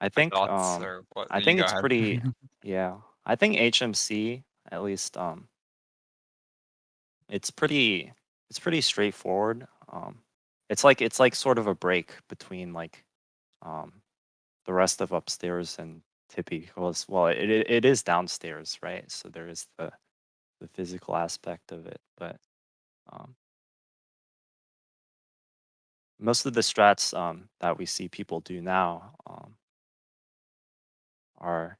I My think. thoughts or what? I You think go it's ahead. pretty. Yeah. I think HMC at least. It's pretty. It's pretty straightforward. It's like sort of a break between like, um, the rest of upstairs and Tippy. Well, it is downstairs, right? So there is the physical aspect of it, but um, most of the strats that we see people do now are,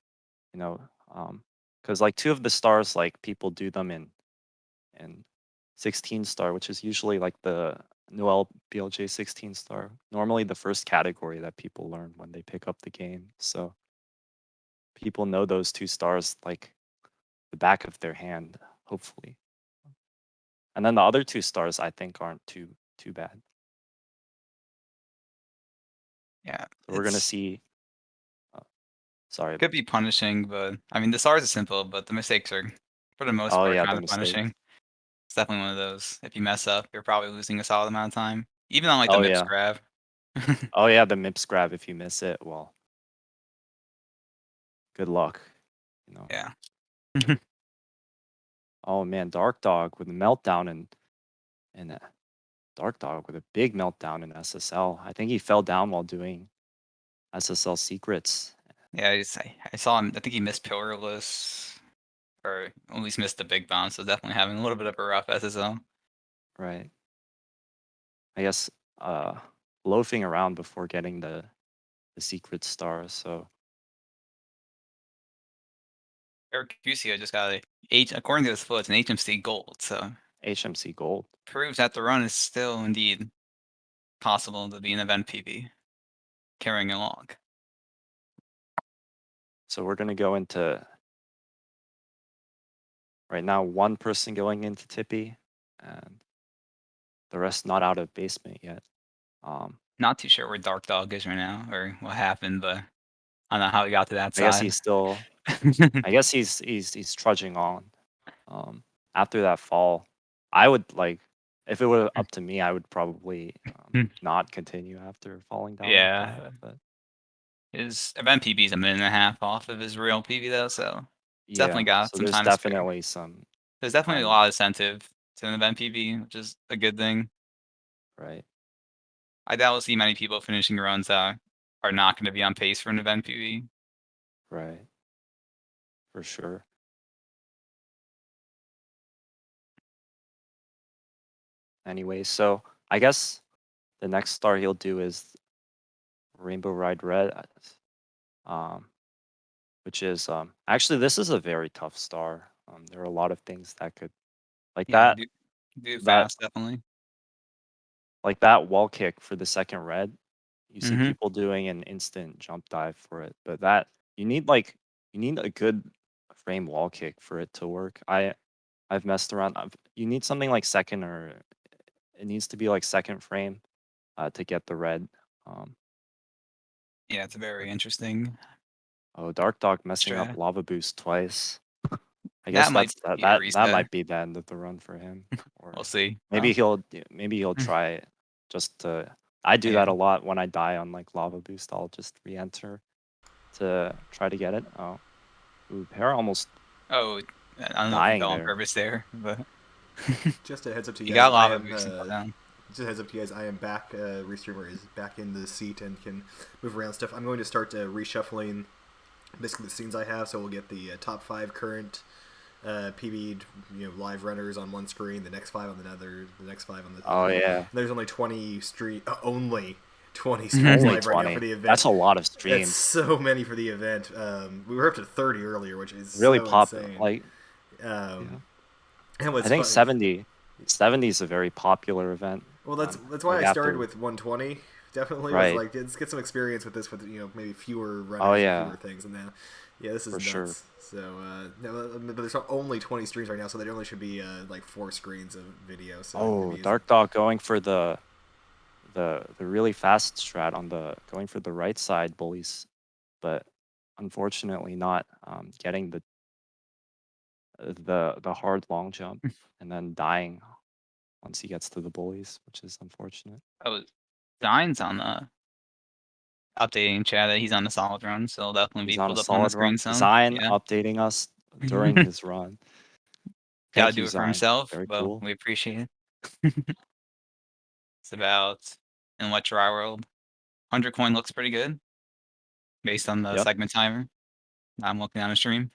you know, because like two of the stars, like people do them in 16 star, which is usually like the Noel BLJ 16 star. Normally the first category that people learn when they pick up the game. So people know those two stars like the back of their hand, hopefully. And then the other two stars I think aren't too bad. Yeah, So we're gonna see. Sorry. could be punishing, but I mean the stars are simple, but the mistakes are for the most Oh part yeah, kind the of mistake. punishing. It's definitely one of those. If you mess up, you're probably losing a solid amount of time, even on like the Oh MIPS yeah. grab. Oh yeah, the MIPS grab. If you miss it, well, good luck. You know. Yeah. Oh man, Dark Dog with a meltdown and Dark Dog with a big meltdown in SSL. I think he fell down while doing SSL secrets. Yeah, I saw him. I think he missed Pillarless, or at least missed the big bounce. So definitely having a little bit of a rough SSL. Right. I guess loafing around before getting the secret star. So Eric Cusio just got according to his foot, it's an HMC gold. So HMC gold. proves that the run is still indeed possible to be an event PB carrying along. So we're gonna go into right now one person going into Tippy and the rest not out of basement yet. Not too sure where Dark Dog is right now or what happened, but I don't know how he got to that I guess side. he's still. I guess he's trudging on. After that fall, I would like if it were up to me, I would probably not continue after falling down like Yeah. that. But His event PB is a minute and a half off of his real PB though, so it's yeah, definitely got so some there's time to spare. definitely some There's definitely a time, lot of incentive to an event PB, which is a good thing. right? I doubt we'll see many people finishing runs that are not going to be on pace for an event PB. Right, for sure. Anyway, so I guess the next star he'll do is Rainbow Ride Red, um, which is actually this is a very tough star. There are a lot of things that could like Yeah, that do that fast, definitely. like that wall kick for the second red. You see Mhm. people doing an instant jump dive for it, but that you need like you need a good frame wall kick for it to work. I've messed around. You need something like second or it needs to be like second frame to get the red. Um, Yeah, it's very interesting. oh, Dark Dog messing up Strat. lava boost twice. I guess That might be a that reset. might be the end of the run for him. Or We'll see. maybe Oh, he'll try it just to. I do yeah. that a lot when I die on like lava boost. I'll just re-enter to try to get it. Oh, ooh, Para almost Oh, I don't know if he dying fell on there. purpose there, but Just a heads up to he you guys. got lava boost and fell down. Just a heads up to you guys. I am back. Restreamer is back in the seat and can move around stuff. I'm going to start reshuffling basically the scenes I have, so we'll get the top 5 current PB'd, live runners on one screen, the next 5 on another, the next 5 on the Oh third. yeah. And there's only 20 Only streams live right now 20. for the event. That's a lot of That's streams. so many for the event. We were up to 30 earlier, which is Really so popular. insane. Like, And what's I think fun- 70 is a very popular event. Well, that's why like I started after- with 120. Definitely, Right. was like, let's get some experience with this, with maybe fewer runners, Oh, and yeah. fewer things, and then this is For nuts. sure. So, but there's only 20 streams right now, so there only should be like 4 screens of video. So Oh, maybe Dark Dog going for the really fast strat on going for the right side bullies, but unfortunately not getting the hard long jump and then dying once he gets to the bullies, which is unfortunate. Oh, Dine's on the updating chat that he's on a solid run, so it'll definitely He's be on pulled a up on the solid run. screen soon. Zion Yeah. updating us during his run. Gotta Thank do you, it for Zion. himself. Very Well, cool. we appreciate it. It's about in what dry world. 100 coin looks pretty good based on the Yep. segment timer. I'm looking on a stream.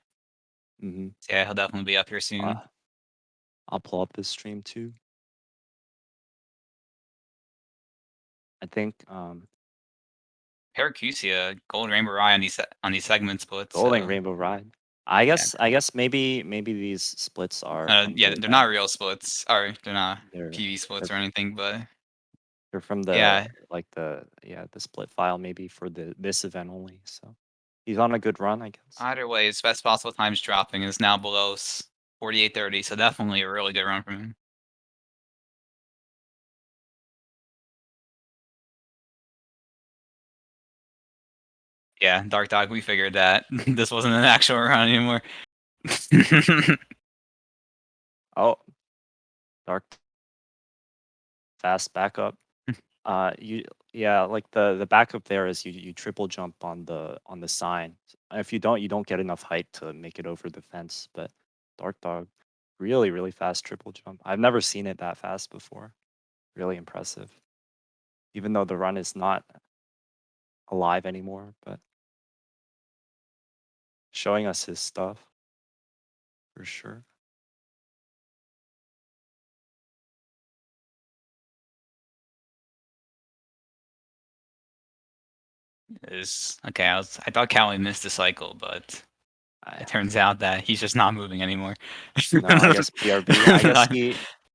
Mm-hmm. So yeah, he'll definitely be up here soon. I'll pull up his stream too. I think Paracusia, Gold Rainbow Rye on these segment splits. Golden so, Rainbow Ride. I guess maybe these splits are from yeah, the they're not event. real splits. Or they're not They're PV splits or they're- anything, but they're from the yeah. the split file maybe for this event only. So he's on a good run, I guess. Either way, his best possible times dropping is now below 48:30, so definitely a really good run from him. Yeah, Dark Dog, we figured that. This wasn't an actual run anymore. Oh, Dark fast backup. Like the backup there is you triple jump on the sign. If you don't get enough height to make it over the fence. But Dark Dog, really fast triple jump. I've never seen it that fast before. Really impressive. Even though the run is not alive anymore, but showing us his stuff for sure. Okay. I thought Callie missed the cycle, but it turns out that he's just not moving anymore. No, I guess BRB. I guess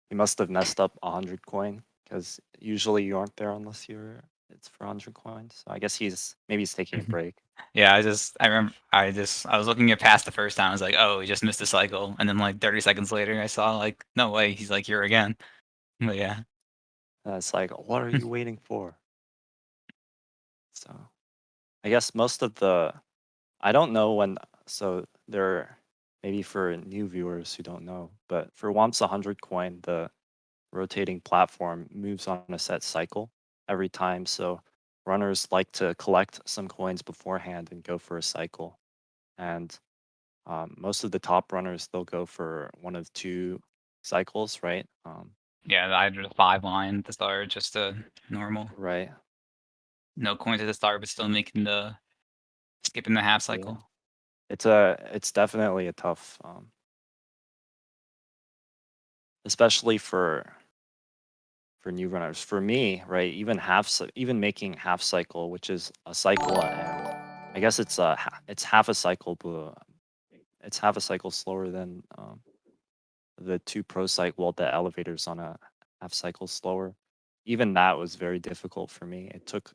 he must have messed up 100 coin because usually you aren't there unless it's for 100 coins. So I guess maybe he's taking a break. Yeah, I was looking at past the first time. I was like, oh, he just missed the cycle, and then like 30 seconds later, I saw like, no way, he's like here again. But yeah, It's like, what are you waiting for? So I guess most of I don't know when. So there, maybe for new viewers who don't know, but for Womps 100 coin, the rotating platform moves on a set cycle every time. So runners like to collect some coins beforehand and go for a cycle. And most of the top runners, they'll go for one of 2 cycles, right? yeah, either the 5 line at the start, just a normal, Right. no coins at the start, but still making skipping the half cycle. It's definitely a tough, especially for new runners. For me, right, even making half cycle, which is a cycle, and I guess it's half a cycle, but it's half a cycle slower than the 2 pro cycle. Well, the elevators on a half cycle slower. Even that was very difficult for me. It took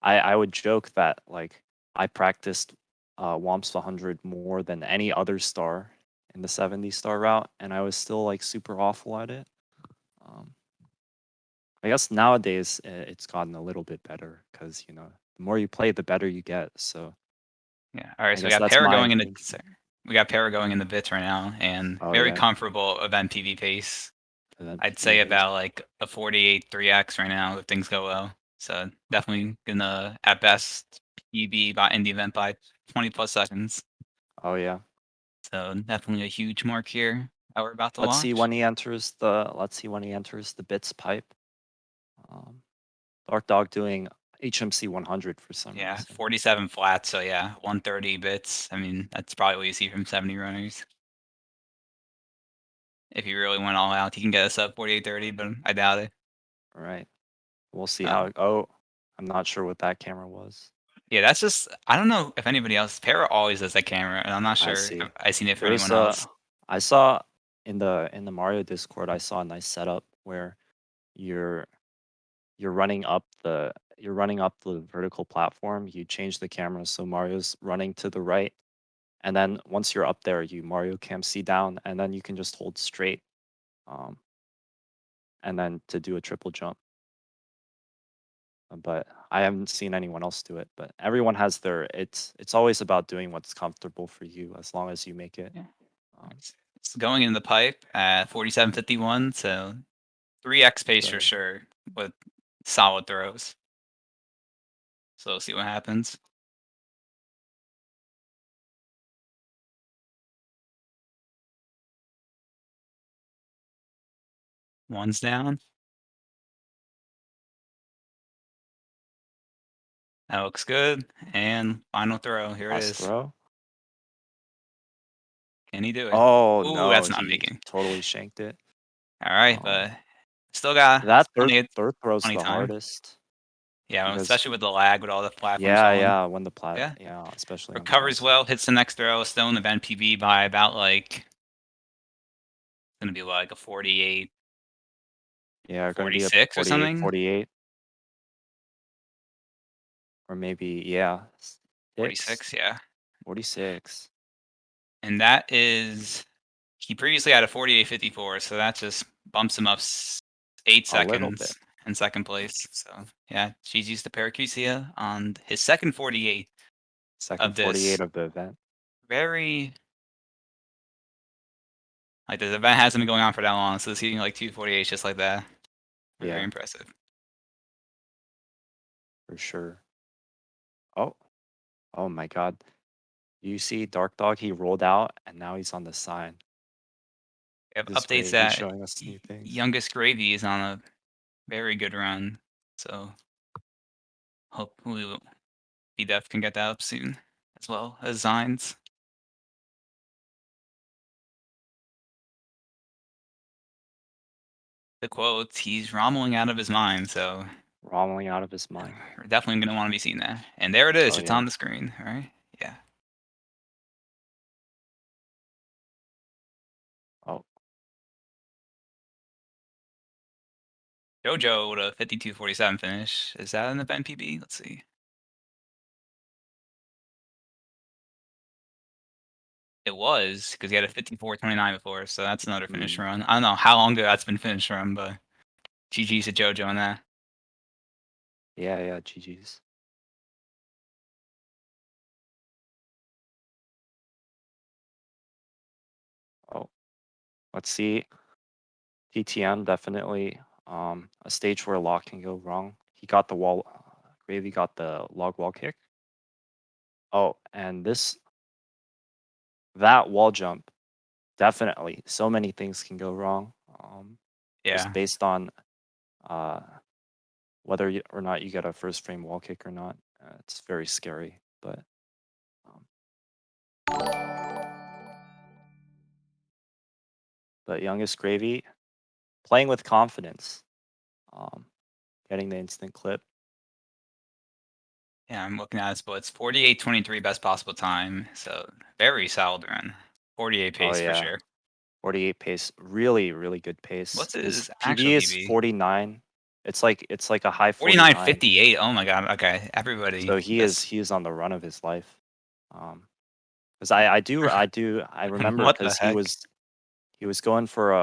I would joke that like I practiced Womps 100 more than any other star in the 70 star route, and I was still like super awful at it. I guess nowadays it's gotten a little bit better because the more you play, the better you get. So Yeah. All right. So we guess got that's Para my going in the opinion. we got Para going in the bits right now, and Oh, very yeah. comfortable event PV pace. Event I'd say PV. about like a 48 3x right now if things go well. So definitely gonna at best PB in the event by 20 plus seconds. Oh yeah. So definitely a huge mark here that we're about to Let's watch. see when he enters the bits pipe. Dark Dog doing HMC 100 for some Yeah, reason. 47 flat, so yeah, 130 bits. I mean, that's probably what you see from 70 runners. If you really went all out, you can get us up 4830, but I doubt it. All right. We'll see Oh. how it. Oh, I'm not sure what that camera was. Yeah, that's just I don't know if anybody else. Para always does that camera, and I'm not I sure see. if I've seen it for There's anyone else. I saw in the Mario Discord, I saw a nice setup where you're running up the vertical platform. You change the camera so Mario's running to the right, and then once you're up there, you Mario Cam C down, and then you can just hold straight, and then to do a triple jump. But I haven't seen anyone else do it. But everyone has their. It's always about doing what's comfortable for you, as long as you make it. Yeah. It's going in the pipe at 4751, so 3x pace for Good. sure with solid throws. So we'll see what happens. One's down. That looks good. And final throw. Here it Last is. throw. Can he do it? Oh Ooh, no, that's not he making. totally shanked it. All right, Oh. but still got That plenty third throw's plenty the time. hardest. Yeah, because- especially with the lag with all the platforms Yeah, falling. yeah. When the Yeah. especially on Recovers platform. well, hits the next throw, still in the event PB by about like it's gonna be like a 48, Yeah, going to be a 46 or 48, something. 48. Or maybe, yeah. 46, yeah. 46. And that is he previously had a 48.54, so that just bumps him up 8 A little bit. seconds in second place. So yeah, GG's to Paracusia on his second 48 Second of this 48 of the event. very like the event hasn't been going on for that long, so seeing like 248 just like that. Very Yeah. impressive. For sure. Oh my god. You see Dark Dog, he rolled out and now he's on the side. We have This updates way, he's that showing us new things. Youngest Gravy is on a very good run, so hopefully BDEF can get that up soon, as well as Zines. The quotes, he's rommeling out of his mind, so Rolling out of his mind. we're definitely going to want to be seeing that. And there it is, Oh, it's yeah. on the screen, all right? Yeah. Oh, JoJo with a 52.47 finish. Is that an event PB? Let's see. It was, because he had a 54.29 before, so that's another finish run. I don't know how long ago that's been finished run, but GG's to JoJo on that. yeah, GG's. Oh, let's see. TTM definitely a stage where a lot can go wrong. He got the wall. Gravy got the log wall kick. Oh, and that wall jump, definitely. So many things can go wrong. Yeah. Just based on whether or not you get a first frame wall kick or not. It's very scary, but Youngest Gravy playing with confidence, getting the instant clip. Yeah, I'm looking at it, but it's 48.23 best possible time, so very solid run. 48 pace for yeah. sure. 48 pace, really, really good pace. What's His his PB actual is PB? 49. It's like a high 49. 49.58. Oh my god. Okay, everybody. So he is on the run of his life. Because I remember What the because heck? he was going for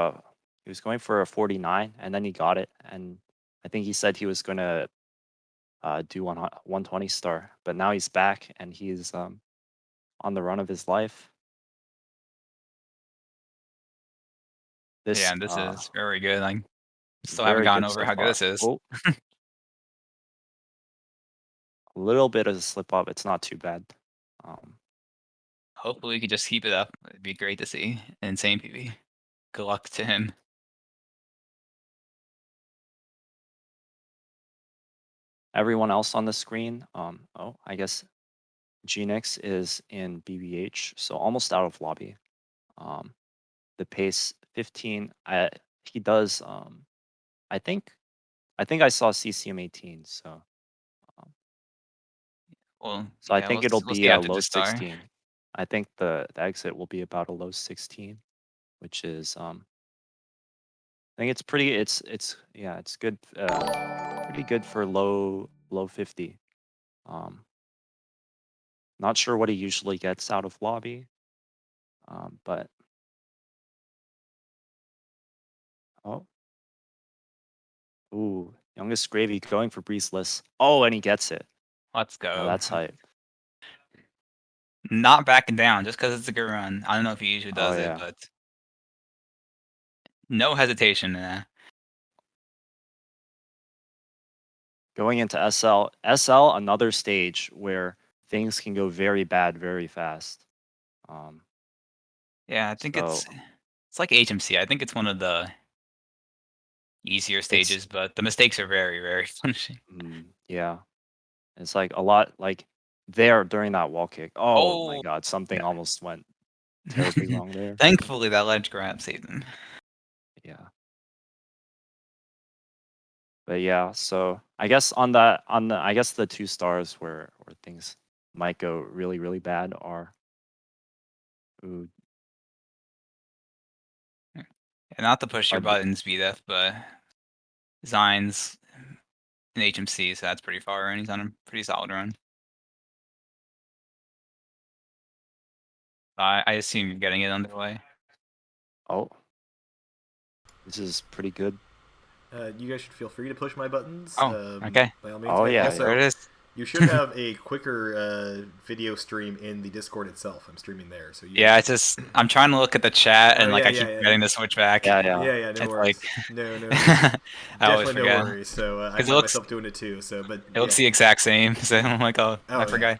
a 49 and then he got it, and I think he said he was going to do 120 star, but now he's back and he's on the run of his life. Yeah, this is very good. Like, still haven't very gotten good over so how good far. this is. Oh. A little bit of a slip up. It's not too bad. Hopefully, we could just keep it up. It'd be great to see. Insane PB. Good luck to him. everyone else on the screen, oh, I guess Genix is in BBH, so almost out of lobby. The pace 15. He does. I think I saw CCM 18. So Well, I yeah, think it'll we'll be see a after low the star. 16. I think the exit will be about a low 16, which is I think it's pretty. It's yeah, it's good. Pretty good for low 50. Not sure what he usually gets out of lobby, but oh, ooh, youngest gravy going for breezeless. Oh, and he gets it. Let's Oh, go. that's hype. Not backing down just because it's a good run. I don't know if he usually Oh does yeah. it, but no hesitation. Going into SL, another stage where things can go very bad very fast. Yeah, I think So it's like HMC. I think it's one of the easier stages, but the mistakes are very, very punishing. yeah, it's like a lot like there during that wall kick. Oh my Oh, god, something yeah. almost went terribly wrong there. Thankfully, that ledge grab saved him. Yeah. But yeah, so I guess I guess the 2 stars where things might go really, really bad are ooh, And not to push your Are the- buttons, BDF, but Zion's in HMC, so that's pretty far, and he's on a pretty solid run. I assume you're getting it underway. oh. This is pretty good. You guys should feel free to push my buttons. Oh, okay. By all means. Oh, And yeah, also, There it is. you should have a quicker video stream in the Discord itself. I'm streaming there, so Yeah, it's just I'm trying to look at the chat, and Oh, like yeah, I keep yeah, forgetting to switch back. Yeah. yeah, no It's worries. like No, I always definitely no forget. worries. So I 'Cause find myself doing it too. So, but It looks the exact same, so I'm like, oh, I yeah. forgot.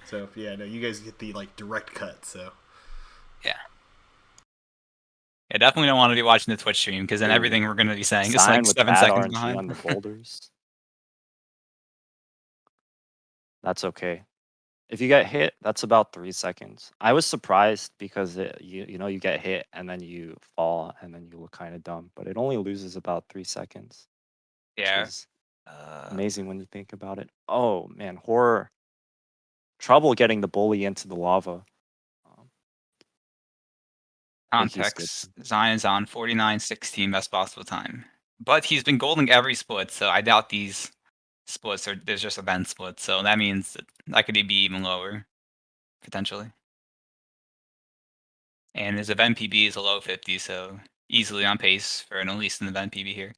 So yeah, no, you guys get the like direct cut. So Yeah. I definitely don't want to be watching the Twitch stream because then Ooh. everything we're going to be saying is Sign like with 7 bad seconds RNG behind. on the boulders. That's okay. If you get hit, that's about 3 seconds. I was surprised because you know you get hit and then you fall and then you look kind of dumb, but it only loses about 3 seconds. Yeah. Which is amazing when you think about it. Oh man, horror. Trouble getting the bully into the lava. I think he's good. Context, Zion's on 49.16 best possible time. But he's been golding every split, so I doubt these splits are there's just event splits, so that means that could be even lower, potentially. And his event PB is a low 50, so easily on pace for at least an event PB here.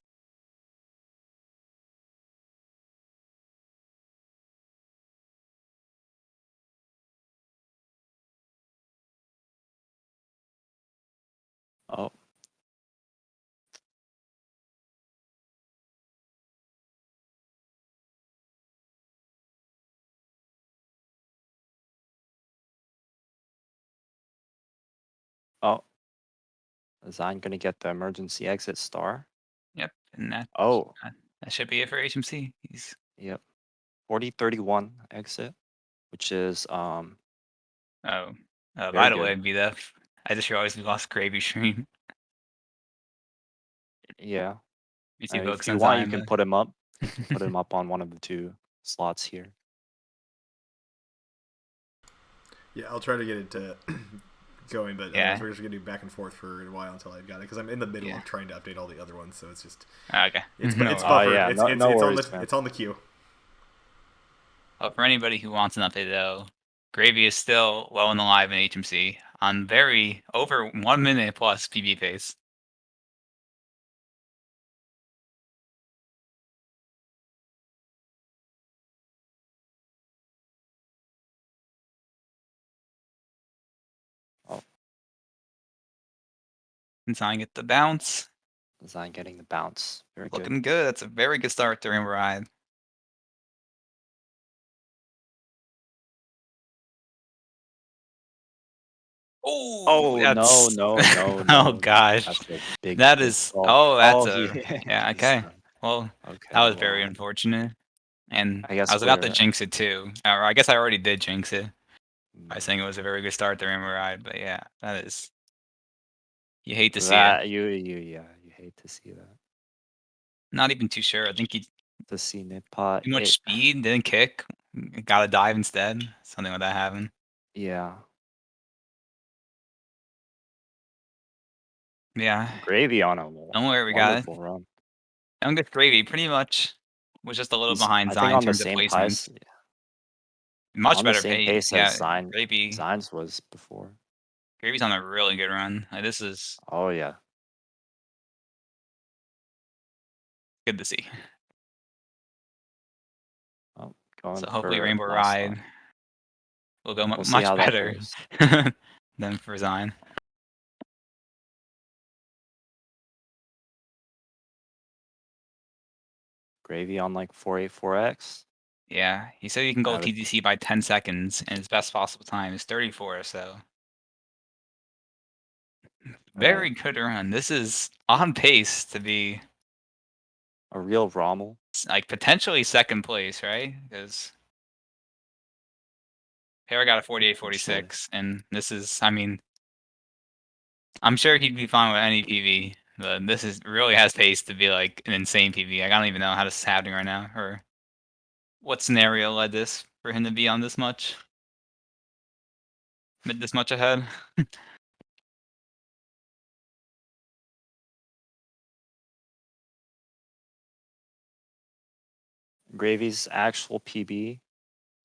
Oh. Oh. Is Zion gonna get the emergency exit star? Yep, and that should be it for HMC. He's Yep. 40-31 exit, which is by very the way, good. BDF, I just realized we lost Gravy Stream. Yeah. Me too, If folks, you on want, you Zion, can but- put him up. You can put him up on one of the 2 slots here. yeah, I'll try to get it going, but Yeah. we're just gonna do back and forth for a while until I've got it because I'm in the middle of trying to update all the other ones, so it's just Okay. it's No buffered. worries. yeah, it's no worries, it's on the queue. Well, for anybody who wants an update, though, Gravy is still well and alive in HMC on very over 1 minute plus PB pace. Oh. And Zion get the bounce. Zion getting the bounce. Very good. Looking good. That's a very good start during ride. Oh, that's... no. Oh gosh, That's a big that big is. fault. Oh, that's he- yeah. he's Okay. done. Well, Okay. that was very well, unfortunate. And I guess I was about to we're jinx it too. Or I guess I already did jinx it by mm, saying it was a very good start to Rainbow Ride. But yeah, that is you hate to see it. that you hate to see that. Not even too sure. I think he To see Nipot. too much speed, didn't kick, got a dive instead. Something like that happened. Yeah. Yeah. Gravy on a Don't worry, we got it. wonderful run. Youngest Gravy pretty much was just a little He's, behind I Zion think, in on the terms of same placement. pace. Much On the better same pace. pace Yeah, as Gravy. Zines was before. Gravy's on a really good run. Like, this is Oh yeah. good to see. Oh, going So hopefully for Rainbow last Ride stop. will go We'll see much how that better goes. than for Zion. Gravy on like 484X. Yeah, he said he can go I would TTC by 10 seconds, and his best possible time is 34. So very right. good run. This is on pace to be A real Rommel. like potentially second place, right? Because Hara got a Potentially. 48-46, and this is, I mean, I'm sure he'd be fine with any PV, but this is really has pace to be like an insane PV. I don't even know how this is happening right now, or what scenario led this for him to be on this much ahead. Gravy's actual PB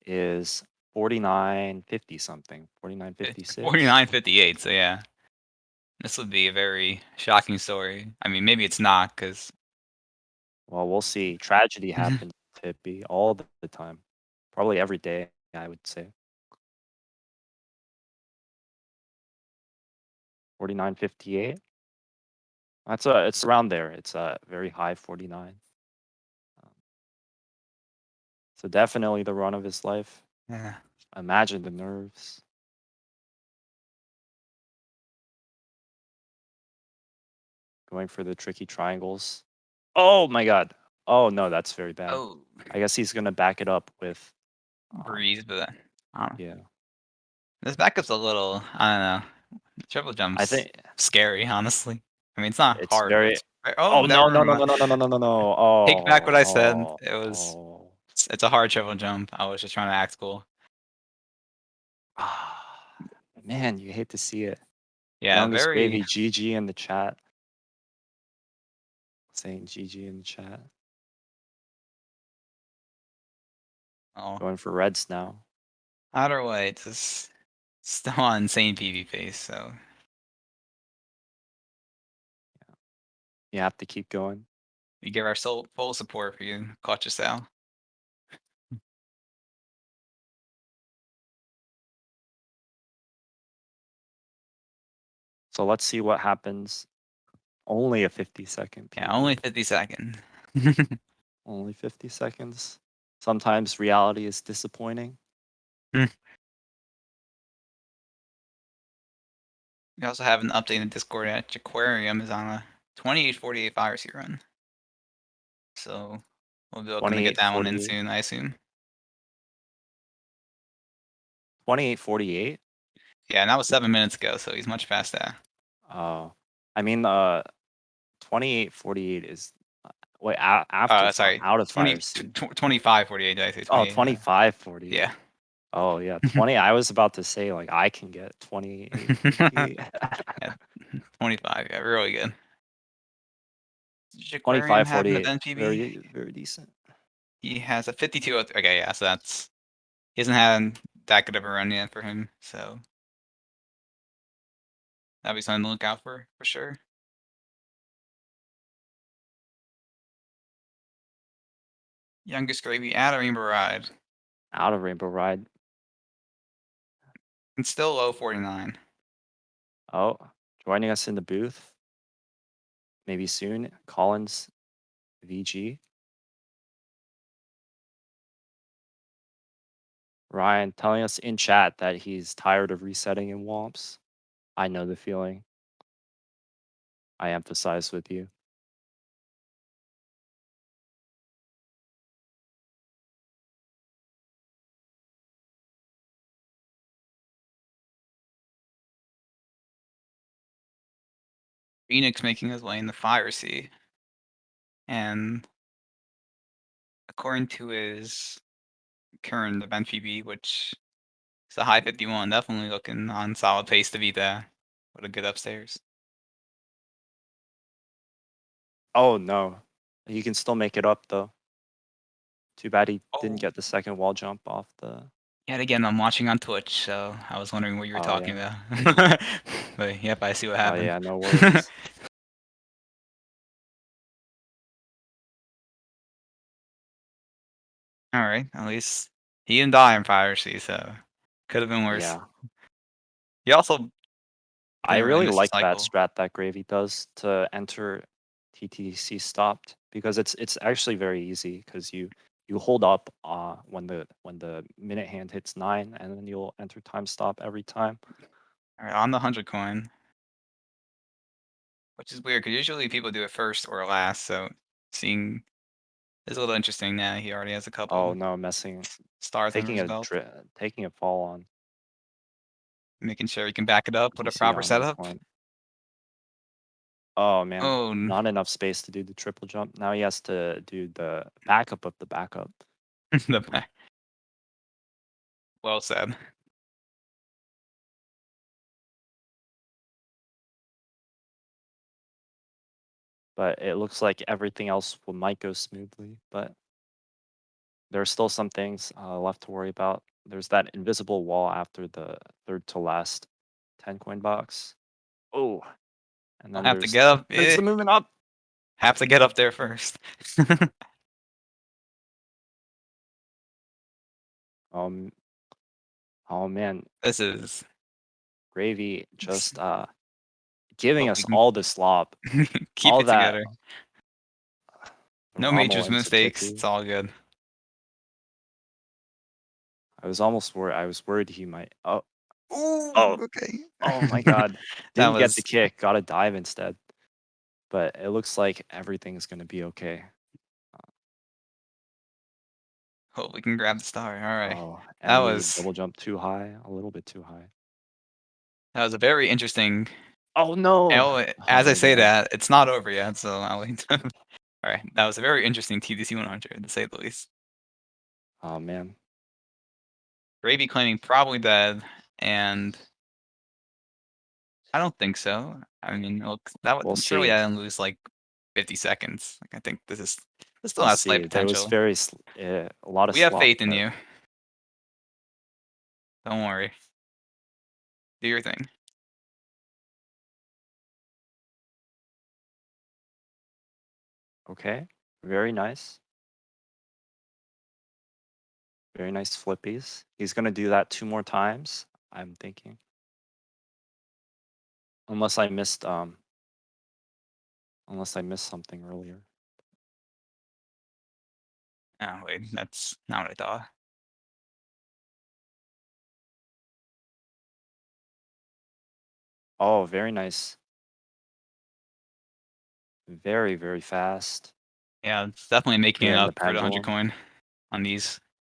is 49.50 something. 49.56. 49-58. So yeah, this would be a very shocking story. I mean, maybe it's not because Well, we'll see. Tragedy happens to be all the time. Probably every day, I would say. 49.58. It's around there. It's a very high 49. So definitely the run of his life. yeah. Imagine the nerves. Going for the tricky triangles. Oh my god. Oh no, that's very bad. Oh, I guess he's gonna back it up with breeze, but I don't know. yeah. This backup's a little, I don't know. Triple I jump's think scary, honestly. I mean, it's not it's hard, but very. it's Oh oh, no never no no mind. no no no no no no no. Take back what I Oh said. oh It was oh. it's a hard triple jump. I was just trying to act cool. Ah, man, you hate to see it. Yeah, Youngest very. Gravy GG in the chat. Saying GG in the chat. Oh, Going for Reds now. either way, it's just still on insane PV pace. So You have to keep going. we give our full support for you, clutch us out. So let's see what happens. Only a 50-second PB. Yeah, only 50 seconds. Only 50 seconds. Sometimes reality is disappointing. We also have an update in Discord at Jaquarium is on a 28-48 fire seat run. So we'll be looking to get that one in 28-48. soon, I assume. 28-48. Yeah, and that was 7 minutes ago, so he's much past that. I mean, 28-48 is wait after Sorry, out of 20, fire seat. 25-48. Did I say 28? Oh, 25-48. Yeah. Oh yeah, 20. I was about to say like I can get 28-48. Yeah, 25. Yeah, really good. Does Jaquarium have an 25-48. event PB? Very decent. He has a 52. Okay, yeah, so that's he hasn't had that good of a run yet for him, so that'll be something to look out for sure. Youngest Gravy at a Rainbow Ride. Out of Rainbow Ride. It's still low 49. Oh, joining us in the booth. Maybe soon. Collins VG. Ryan telling us in chat that he's tired of resetting in Womps. I know the feeling. I empathize with you. Phoenix making his way in the Fire Sea. And according to his current event PB, which is a high 51, definitely looking on solid pace to beat that. What a good upstairs. Oh no, he can still make it up though. Too bad he Oh. didn't get the second wall jump off the. Yet again, I'm watching on Twitch, so I was wondering what you were Oh, talking yeah. about. But yep, I see what Oh happened. yeah, no worries. All right, at least he didn't die in piracy, so could have been worse. Yeah, He also I didn't really really miss the like that cycle. strat that Gravy does to enter TTC stopped because it's actually very easy because you hold up when the minute hand hits 9 and then you'll enter time stop every time. All right, on the 100 coin, which is weird because usually people do it first or last. So seeing is a little interesting now. He already has a couple Oh no, messing stars under taking his a belt, taking a fall on making sure he can back it up with a TTC proper on that setup. point. Oh man, Oh, not enough space to do the triple jump. Now he has to do the backup of the backup. the back. Well said. But it looks like everything else might go smoothly, but there are still some things left to worry about. There's that invisible wall after the third to last 10 coin box. Oh, and I'll then have to get up. there's the movement up. Have to get up there first. Um, oh man, This is. Gravy just giving Hope we us can all the slop, keep all it that together. No Rommel major into mistakes. Chippy. It's all good. I was almost worried. I was worried he might. Oh, Oh, okay. oh my God! That Didn't get the was. kick. Got a dive instead. But it looks like everything's gonna be okay. Hope we can grab the star. All right. Oh, That and he was. double jumped too high, a little bit too high. That was a very interesting. Oh no! Oh, as I Oh say man. that, it's not over yet. So I'll wait. All right. That was a very interesting TDC 100 to say the least. Oh man. Gravy claiming probably dead, and I don't think so. I mean, look, We'll surely see. I didn't lose like 50 seconds. Like I think this still We'll has slight see. There was potential. very a lot of We have slop, faith in but you. Don't worry. Do your thing. okay. Very nice. Very nice flippies. He's gonna do that 2 more times, I'm thinking. Unless I missed something earlier. Oh wait, that's not what I thought. Oh, very nice. Very, very fast. Yeah, it's definitely making it Clearing the up for the 100 pendulum. coin on these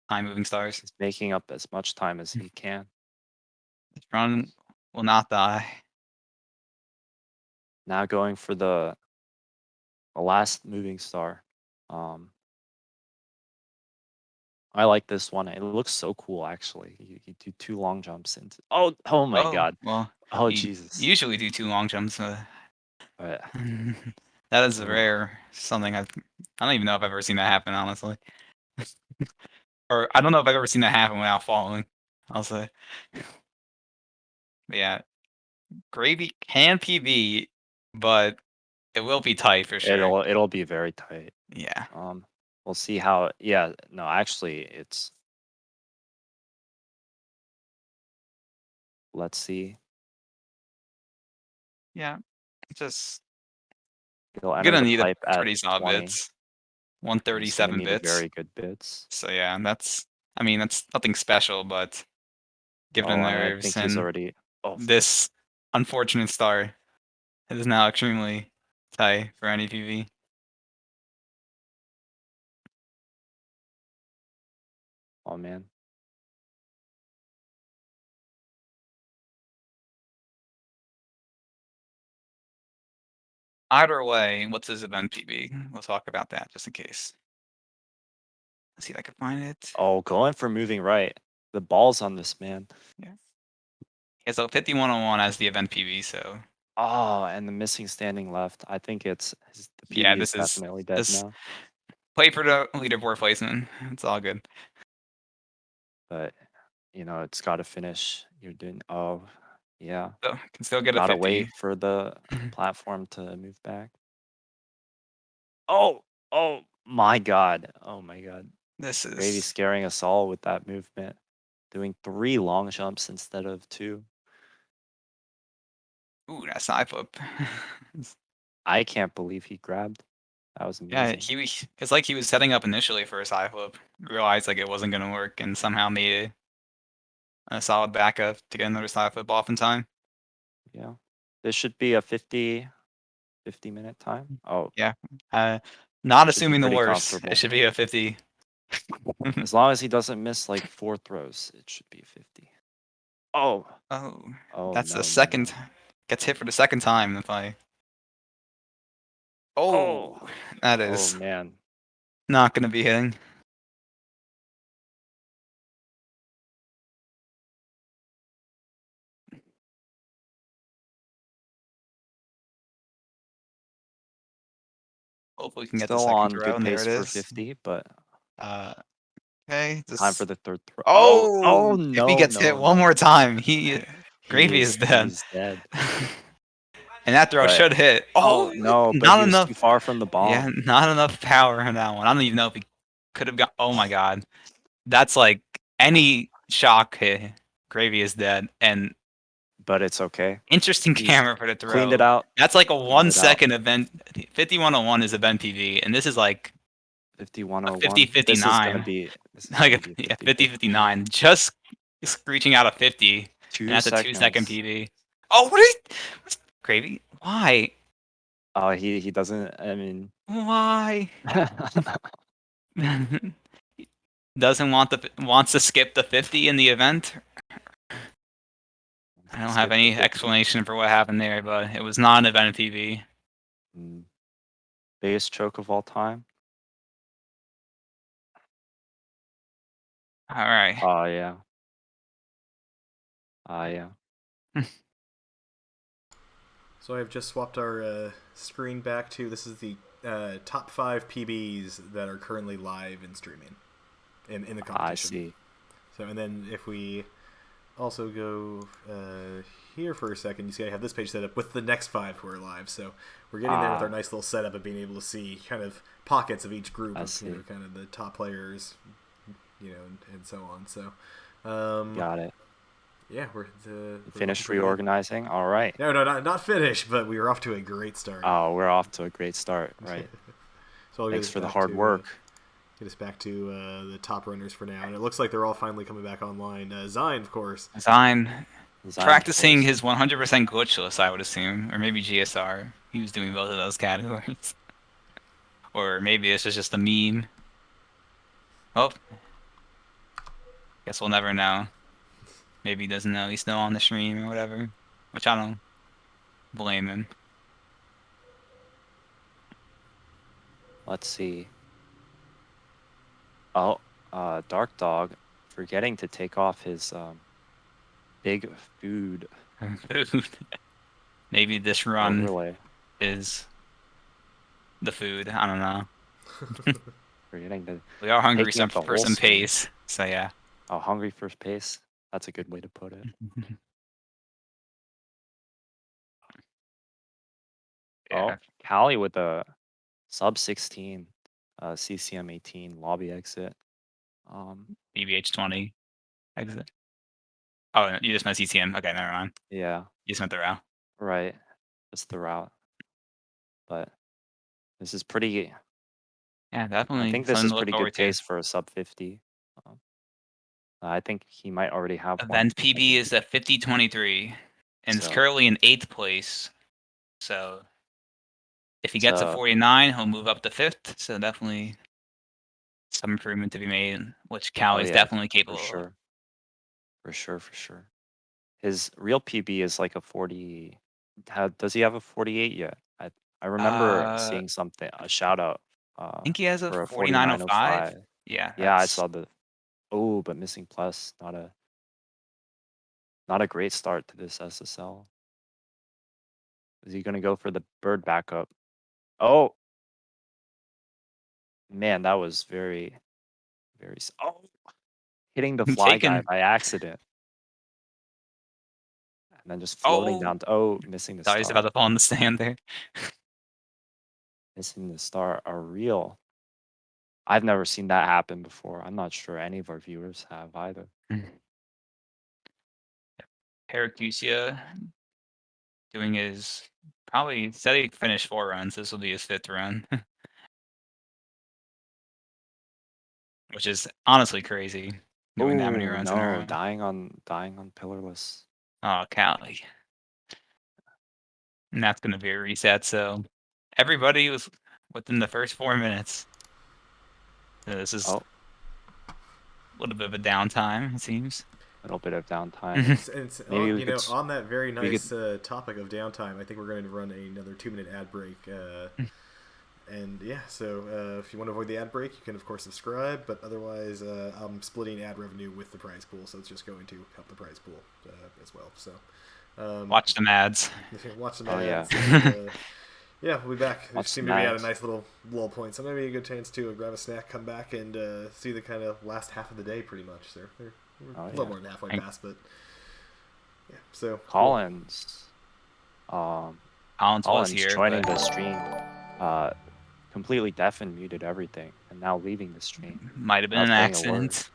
time moving stars. He's making up as much time as he can. This run will not die. Now going for the last moving star. I like this one. It looks so cool, actually. You do 2 long jumps into. Oh my Oh, God. well, Oh you Jesus. usually do 2 long jumps. But That is oof. rare. Something I don't even know if I've ever seen that happen, honestly. Or I don't know if I've ever seen that happen without falling. I'll say. But yeah, Gravy can PB, but it will be tight for sure. It'll be very tight. Yeah. We'll see how. Yeah, no, actually, it's. Let's see. Yeah. Just He'll enter gonna the need a pipe at pretty solid 20. bits. He's gonna 137 need a bits. very good bits. So yeah, that's nothing special, but given Oh, the and I nerves think he's and already. Oh, this unfortunate star, it is now extremely tight for any PV. oh man. Either way, what's his event PB? We'll talk about that just in case. Let's see if I can find it. Oh, going for moving right. The ball's on this man. Yeah. He has a 5101 as the event PB, so Oh, and the missing standing left. I think the PB yeah, is this is definitely dead this now. play for the leaderboard placement. It's all good. But it's got to finish. You're doing. Oh, yeah. So can still get a Gotta 50. wait for the platform to move back. Oh my God. Oh my God. This Gravy is scaring us all with that movement. Doing 3 long jumps instead of 2. ooh, that's side flip. I can't believe he grabbed. That was Yeah, amazing. it's like he was setting up initially for a side flip, realized like it wasn't gonna work, and somehow made a solid backup to get another side flip off in time. Yeah. This should be a 50-minute time. Oh, Yeah, not should be assuming the pretty worst. comfortable. It should be a 50. As long as he doesn't miss like 4 throws, it should be a 50. Oh, That's no, the second. no. Gets hit for the second time if I. Oh, that Oh is man. not gonna be hitting. Hopefully we can get the Still second on throw, good and there pace it for is. 50, but Okay, time for the third throw. Oh, if he No, gets hit no, one no. more time, Gravy is dead. He's dead. And that throw But- should hit. Oh no, but not he was enough. too far from the ball. Yeah, not enough power in that one. I don't even know if he could have got. Oh my god, that's like any shock hit. Gravy is dead, and But it's okay. interesting He's camera for the throw. Cleaned it out. That's like a Cleaned 1 it out. second event. 5101 is event PV, and this is like 5101. 50-59. This is gonna be like yeah, 50-59. Just screeching out a 50. 2 And that's a 2 second seconds. PV. Oh, what's Gravy? Why? Oh, he doesn't. I mean, Why? Doesn't wants to skip the 50 in the event. I don't have any explanation for what happened there, but it was not an event PV. Biggest choke of all time. All right. Oh yeah. Yeah. So I've just swapped our screen back to this is the top 5 PBs that are currently live and streaming in the competition. I see. So and then if we also go here for a second, you see I have this page set up with the next 5 who are live. So we're getting there with our nice little setup of being able to see kind of pockets of each group of kind of the top players, and so on. So Got it. yeah, we're Finished reorganizing. All right. No, not finished, but we were off to a great start. Oh, we're off to a great start. Right. So Thanks for the hard work. Get us back to the top runners for now, and it looks like they're all finally coming back online. Zine, of course. Zine practicing his 100% glitchless, I would assume, or maybe GSR. He was doing both of those categories, or maybe this is just a meme. Oh, guess we'll never know. Maybe he doesn't know he's still on the stream or whatever, which I don't blame him. Let's see. Oh, Dark Dog forgetting to take off his big food. Maybe this run overlay is the food. I don't know. Forgetting to. We are hungry taking up the for whole some screen. pace, so yeah. Oh, hungry for pace. That's a good way to put it. Yeah. Oh, Callie with a sub 16, CCM 18 lobby exit. BBH 20 exit. Oh, you just meant CCM. Okay, never mind. Yeah. You just meant the route. Right. Just the route. But this is pretty. Yeah, definitely. I think this something is to look pretty forward good to. pace for a sub 50. I think he might already have one. Event PB is at 50-23, and it's So- currently in 8th place. So if he gets a 49, he'll move up to 5th. So definitely some improvement to be made, which Cal is definitely capable for of. sure. For sure. His real PB is like a 40. Does he have a 48 yet? I I remember seeing something, a shout out I think he has a for a 4905. 4905. Yeah, Yeah, I that's saw the. Oh, but missing plus, not a great start to this SSL. Is he gonna go for the bird backup? Oh man, that was very, very. Oh, hitting the fly guy taken. by accident, and then just floating Oh, down to. Oh, missing the thought he was about star. to fall in the stand there. Missing the star. A real. I've never seen that happen before. I'm not sure any of our viewers have either. Paracusia doing his probably said he finished 4 runs. This will be his 5th run, which is honestly crazy doing that many Oh runs in a no, row. dying on pillarless. Oh, Cali. And that's going to be a reset. So everybody was within the first 4 minutes. So this is Oh, a little bit of a downtime, it seems. a little bit of downtime. And Maybe on, we could. on that very we nice topic of downtime, I think we're going to run another 2-minute ad break. And yeah, so if you want to avoid the ad break, you can of course subscribe. But otherwise, I'm splitting ad revenue with the prize pool, so it's just going to help the prize pool as well. So Watch them ads. watch some Oh, ads. yeah. And, yeah, we'll be back. We Watch seem some to be at a ads. nice little lull point, so maybe a good chance to grab a snack, come back, and see the kind of last half of the day, pretty much. So we're a little yeah. more than halfway past, but yeah. So Collins. Collins was Collins here. joining But the stream. Completely deaf and muted everything, and now leaving the stream. might have been Not an saying a word. accident.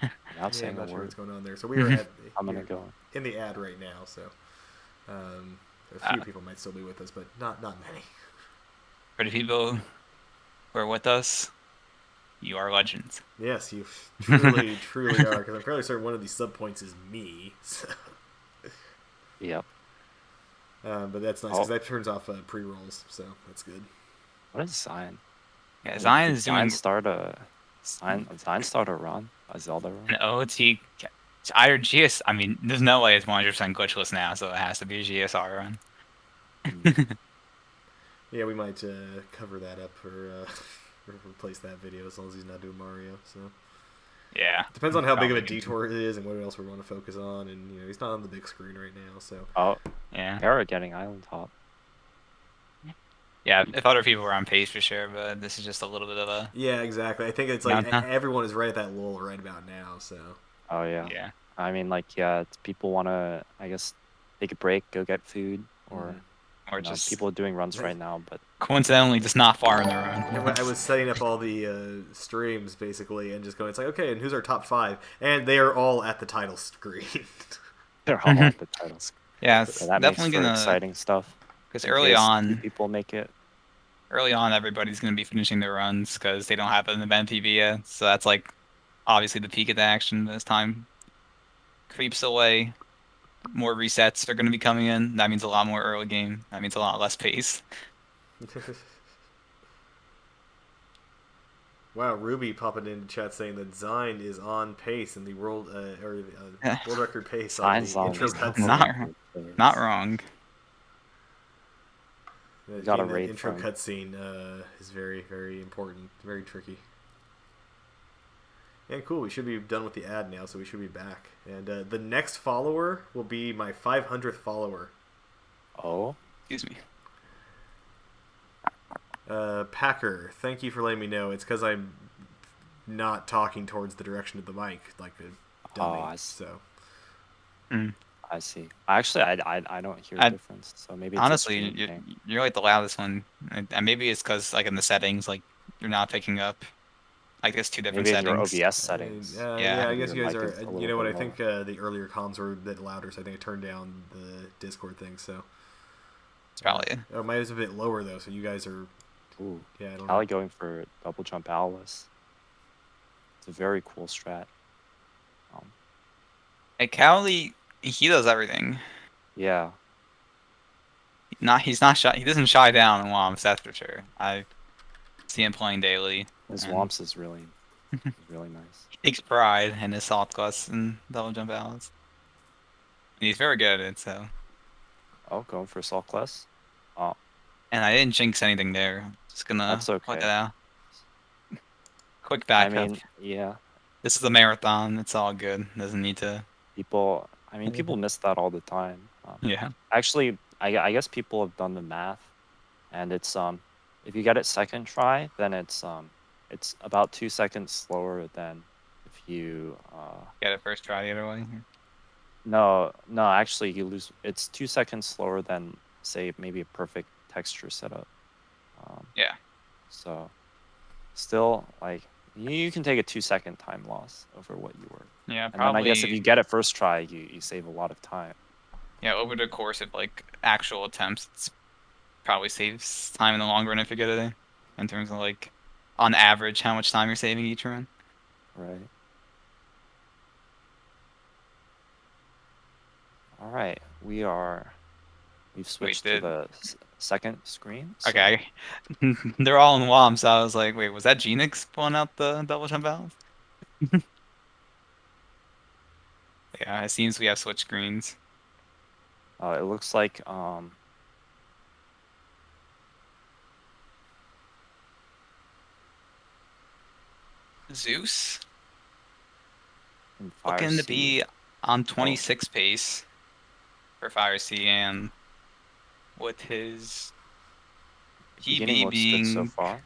Without yeah, saying I'm a not sure word. what's going on there. So we are at I'm gonna we're go. in the ad right now. So a few people might still be with us, but not many. For the people who are with us, you are legends. Yes, you truly, truly are. Because I'm fairly certain one of these sub points is me. So. Yep. But that's nice because that turns off pre-rolls, so that's good. What is Zion? Yeah, Zion is doing Zion start a run, a Zelda run. an OT. Either GS. I mean, there's no way it's 100% glitchless now, so it has to be a GSR run. Yeah, we might cover that up or replace that video as long as he's not doing Mario. So Yeah. depends on how big of a detour it is and what else we want to focus on. And he's not on the big screen right now, so. Oh, Yeah. Para getting island hop. Yeah, if other people were on pace for sure, but this is just a little bit of a. Yeah, exactly. I think it's like Downtown. everyone is right at that lull right about now. So. Oh yeah. Yeah. I mean, people want to, I guess, take a break, go get food, or Or just people are doing runs right now. But coincidentally, just not far in the run. Yeah, I was setting up all the streams basically, and just going. It's like, okay, and who's our top 5? And they are all at the title screen. they're all at the titles. Yeah, it's So that definitely makes for gonna. exciting stuff. Because in early case on, people make it. everybody's gonna be finishing their runs because they don't have an event PB yet. So that's like obviously the peak of the action. As time creeps away, more resets are gonna be coming in. That means a lot more early game. That means a lot less pace. Wow, Ruby popping into chat saying that Zine is on pace in the world world record pace on Zine's the on intro pace. cutscene. Not wrong. Getting got a that raid intro from- cutscene is very, very important, very tricky. And cool, we should be done with the ad now, so we should be back. And the next follower will be my 500th follower. Oh, Excuse me. Packer, thank you for letting me know. It's because I'm not talking towards the direction of the mic like a dummy. I see. So I see. Actually, I don't hear the difference. So maybe it's Honestly, a stream thing. you're like the loudest one, and maybe it's because like in the settings, like you're not picking up. I guess 2 different Maybe in your settings. OBS settings. yeah, I Maybe guess you your guys mic are. is a You little know what? I bit think the earlier comms were a bit louder, so I think I turned down the Discord thing. So It's probably it. oh, mine is a bit lower though. So you guys are. Ooh, Yeah, I don't Cali know. going for double jump Alice. It's a very cool strat. Hey, Cowley, he does everything. Yeah. He's not shy. He doesn't shy down in WOMs, that's for sure. I see him playing daily. His and Womps is really nice. He takes pride in his soft class and double jump balance. And he's very good at it, so. Oh, going for Assault Class. Oh, And I didn't jinx anything there. Just gonna That's point okay. that out. Quick I backup. mean, yeah, This is a marathon. It's all good. Doesn't need to. people. I mean, people miss that all the time. Yeah. Actually, I guess people have done the math, and it's if you get it second try, then it's about 2 seconds slower than if you Get it first try the other way. no, actually you lose. It's 2 seconds slower than, say, maybe a perfect texture setup. Yeah. So still, like, you can take a 2-second time loss over what you were. Yeah, And then I guess if probably. you get it first try, you save a lot of time. Yeah, over the course of like actual attempts, it's probably saves time in the long run if you get it in terms of like on average how much time you're saving each run. Right. All right. We've switched to did- the second screen. So Okay. They're all in WOM, so I was like, wait, was that Genix pulling out the double jump out? Yeah, it seems we have switch screens. it looks like Zeus in Fire looking to Sea. be on 26 pace for Fire Sea, and with his Beginning PB looks good so being far.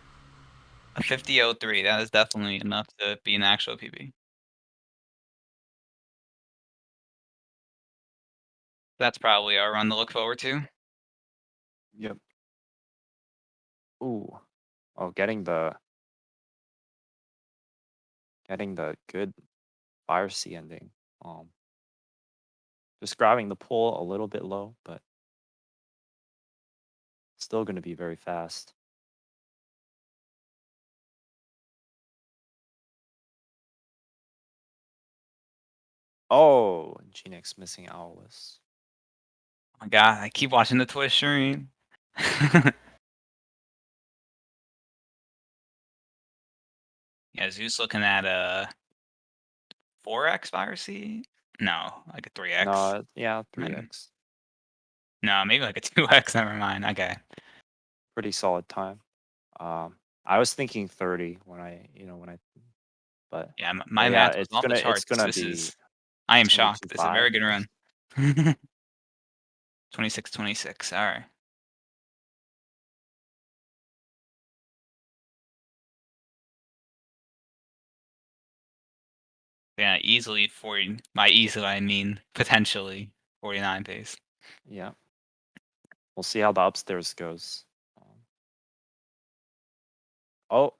a 50.03, that is definitely enough to be an actual PB. That's probably our run to look forward to. Yep. Ooh. Oh, getting the good Fire Sea ending. Just grabbing the pull a little bit low, but still going to be very fast. Oh, Genix missing Owlus. Oh my god, I keep watching the Twitch stream. Yeah, Zeus looking at a 4x Fire Sea? No, like a 3x. No, yeah, Maybe- 3x. No, maybe like a 2x, never mind. Okay. Pretty solid time. I was thinking 30 but Yeah, my yeah, math was off the it's charts. gonna This be is I am it's gonna be shocked. This is a very 2.5. good run. 26-26. All right. Yeah, easily 40. By easily, I mean potentially 49 pace. Yeah. We'll see how the upstairs goes. Oh.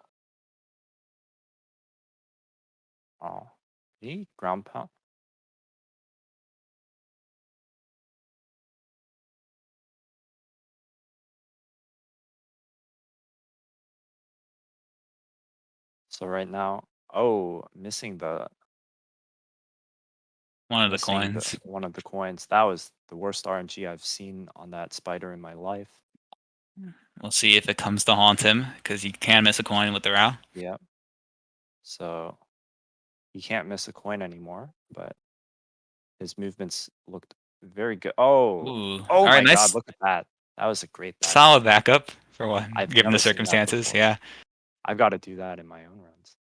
Oh. He ground pound. So right now, missing One of the missing coins. one of the coins. That was the worst RNG I've seen on that spider in my life. We'll see if it comes to haunt him, because you can miss a coin with the row. Yeah. So he can't miss a coin anymore, but his movements looked very good. Oh, Ooh. oh All right, my nice. God! Look at that. That was a great backup. Solid backup for what, I've given never the seen that circumstances. before. Yeah. I've got to do that in my own runs.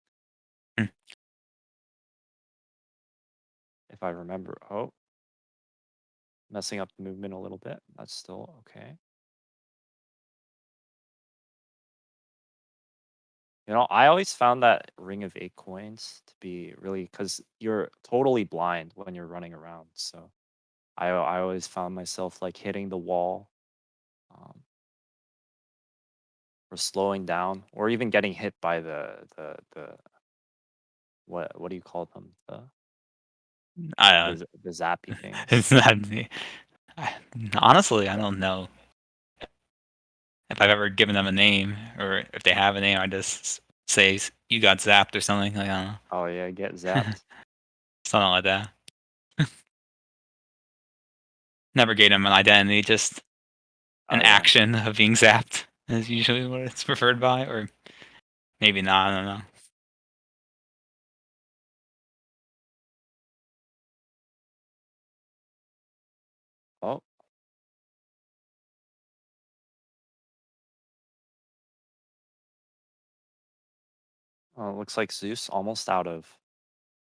Hmm. If I remember. Oh, messing up the movement a little bit. That's still okay. You know, I always found that ring of 8 coins to be really, because you're totally blind when you're running around. So I always found myself like hitting the wall, or slowing down, or even getting hit by the what do you call them, I don't the zappy thing. It's not me. Honestly, I don't know if I've ever given them a name, or if they have a name. I just say you got zapped or something. Like, I don't know. Oh yeah, get zapped. Something like that. Never gave them an identity, just an Oh, yeah. action of being zapped is usually what it's preferred by, or maybe not. I don't know. Oh, Looks like Zeus almost out of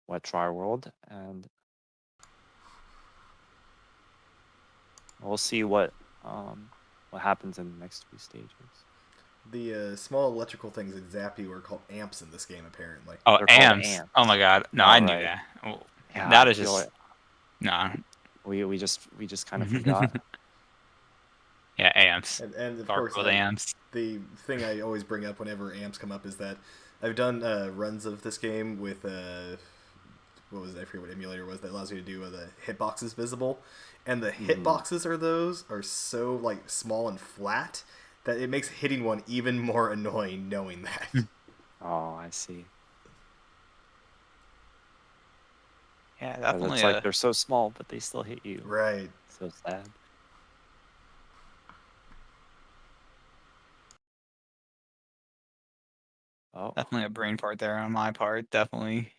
Wet Dry World, and we'll see what happens in the next 2 stages. The small electrical things that zap you are called amps in this game, apparently. Oh, They're called amps. amps. Oh my god. No, Oh, I knew right. that. Oh, Yeah, that I is feel just it. nah. We just kind of forgot. Yeah, amps. And of Dark course, World amps. the thing I always bring up whenever amps come up is that I've done runs of this game with what was it? I forget what emulator it was that allows you to do the hitboxes visible, and the hitboxes are so like small and flat that it makes hitting one even more annoying knowing that. Oh, I see. Yeah, 'Cause definitely. it's like they're so small, but they still hit you. Right. So sad. Oh, Definitely a brain part there on my part. Definitely.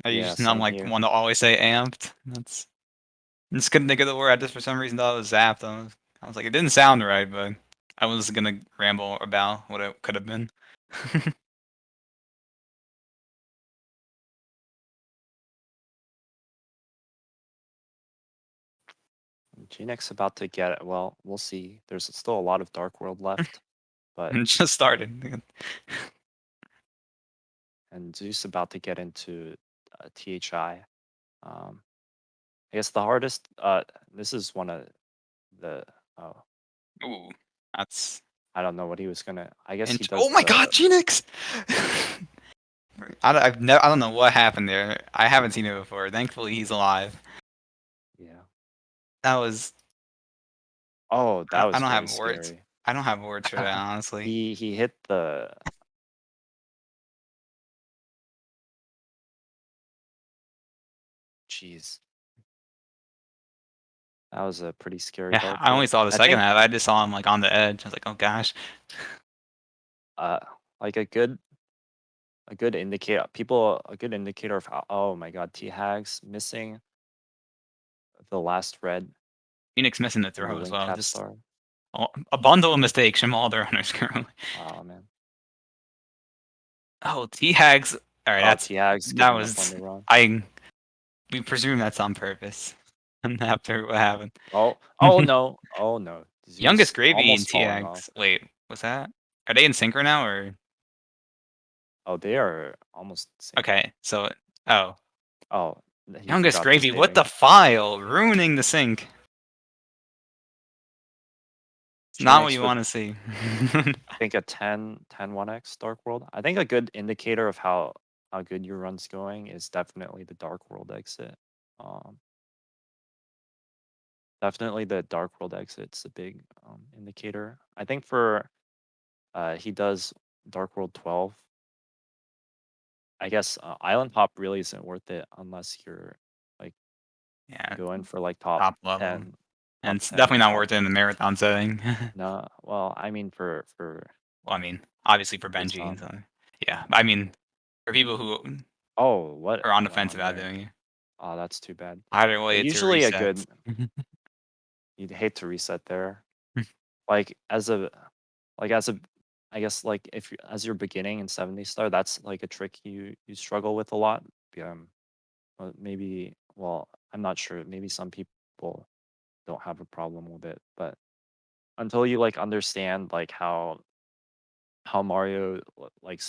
I'm yeah, like same here. one to always say amped. I just couldn't think of the word. I just for some reason thought it was zapped. I was like, it didn't sound right, but I was gonna ramble about what it could have been. Genix about to get it. Well, we'll see. There's still a lot of Dark World left, but It just started. and Zeus about to get into THI. I guess the hardest. This is one of the. Oh, Ooh, that's. I don't know what he was gonna. I guess he does. Oh my God, Genix! I don't know what happened there. I haven't seen it before. Thankfully, he's alive. Yeah. That was. Oh, that was I don't very have words. scary. I don't have words for that, honestly. He hit the. Jeez. That was a pretty scary Yeah, Dark I only World. saw the I second think, half. I just saw him like on the edge. I was like, oh gosh. like a good indicator. A good indicator of how. Oh my God, T Hags missing the last red Phoenix missing the and the throw as wing well. cap Just star. a bundle of mistakes from all the runners currently. Oh man. Oh, T Hags. All right, Oh, T Hags that giving up on was the run. we presume that's on purpose. After what happened. Oh no. Oh no. Youngest Zeus Gravy and almost falling off. TX. Wait, what's that? Are they in sync right now or? Oh, they are almost the same. Okay, so oh, Oh, he Youngest forgot Gravy. What the saving. file? Ruining the sync. It's not what Genix you with, want to see. I think a 1x Dark World. I think a good indicator of how good your run's going is definitely the Dark World exit. Definitely the Dark World exit's a big indicator. I think for he does Dark World 12. I guess Island Hop really isn't worth it unless you're like Yeah, going for like top top level, 10. and Top it's 10 definitely or not top worth it in the marathon setting. No, well, I mean for Well, I mean, obviously for based Benji. on So, yeah, I mean, for people who oh what are on the went fence on about there? doing it. Oh, that's too bad. Either way, it's your Usually a reset. good. You'd hate to reset there. Like as a, I guess like if you as you're beginning in 70 star, that's like a trick you struggle with a lot. Maybe well, I'm not sure. Maybe some people don't have a problem with it, but until you like understand like how Mario like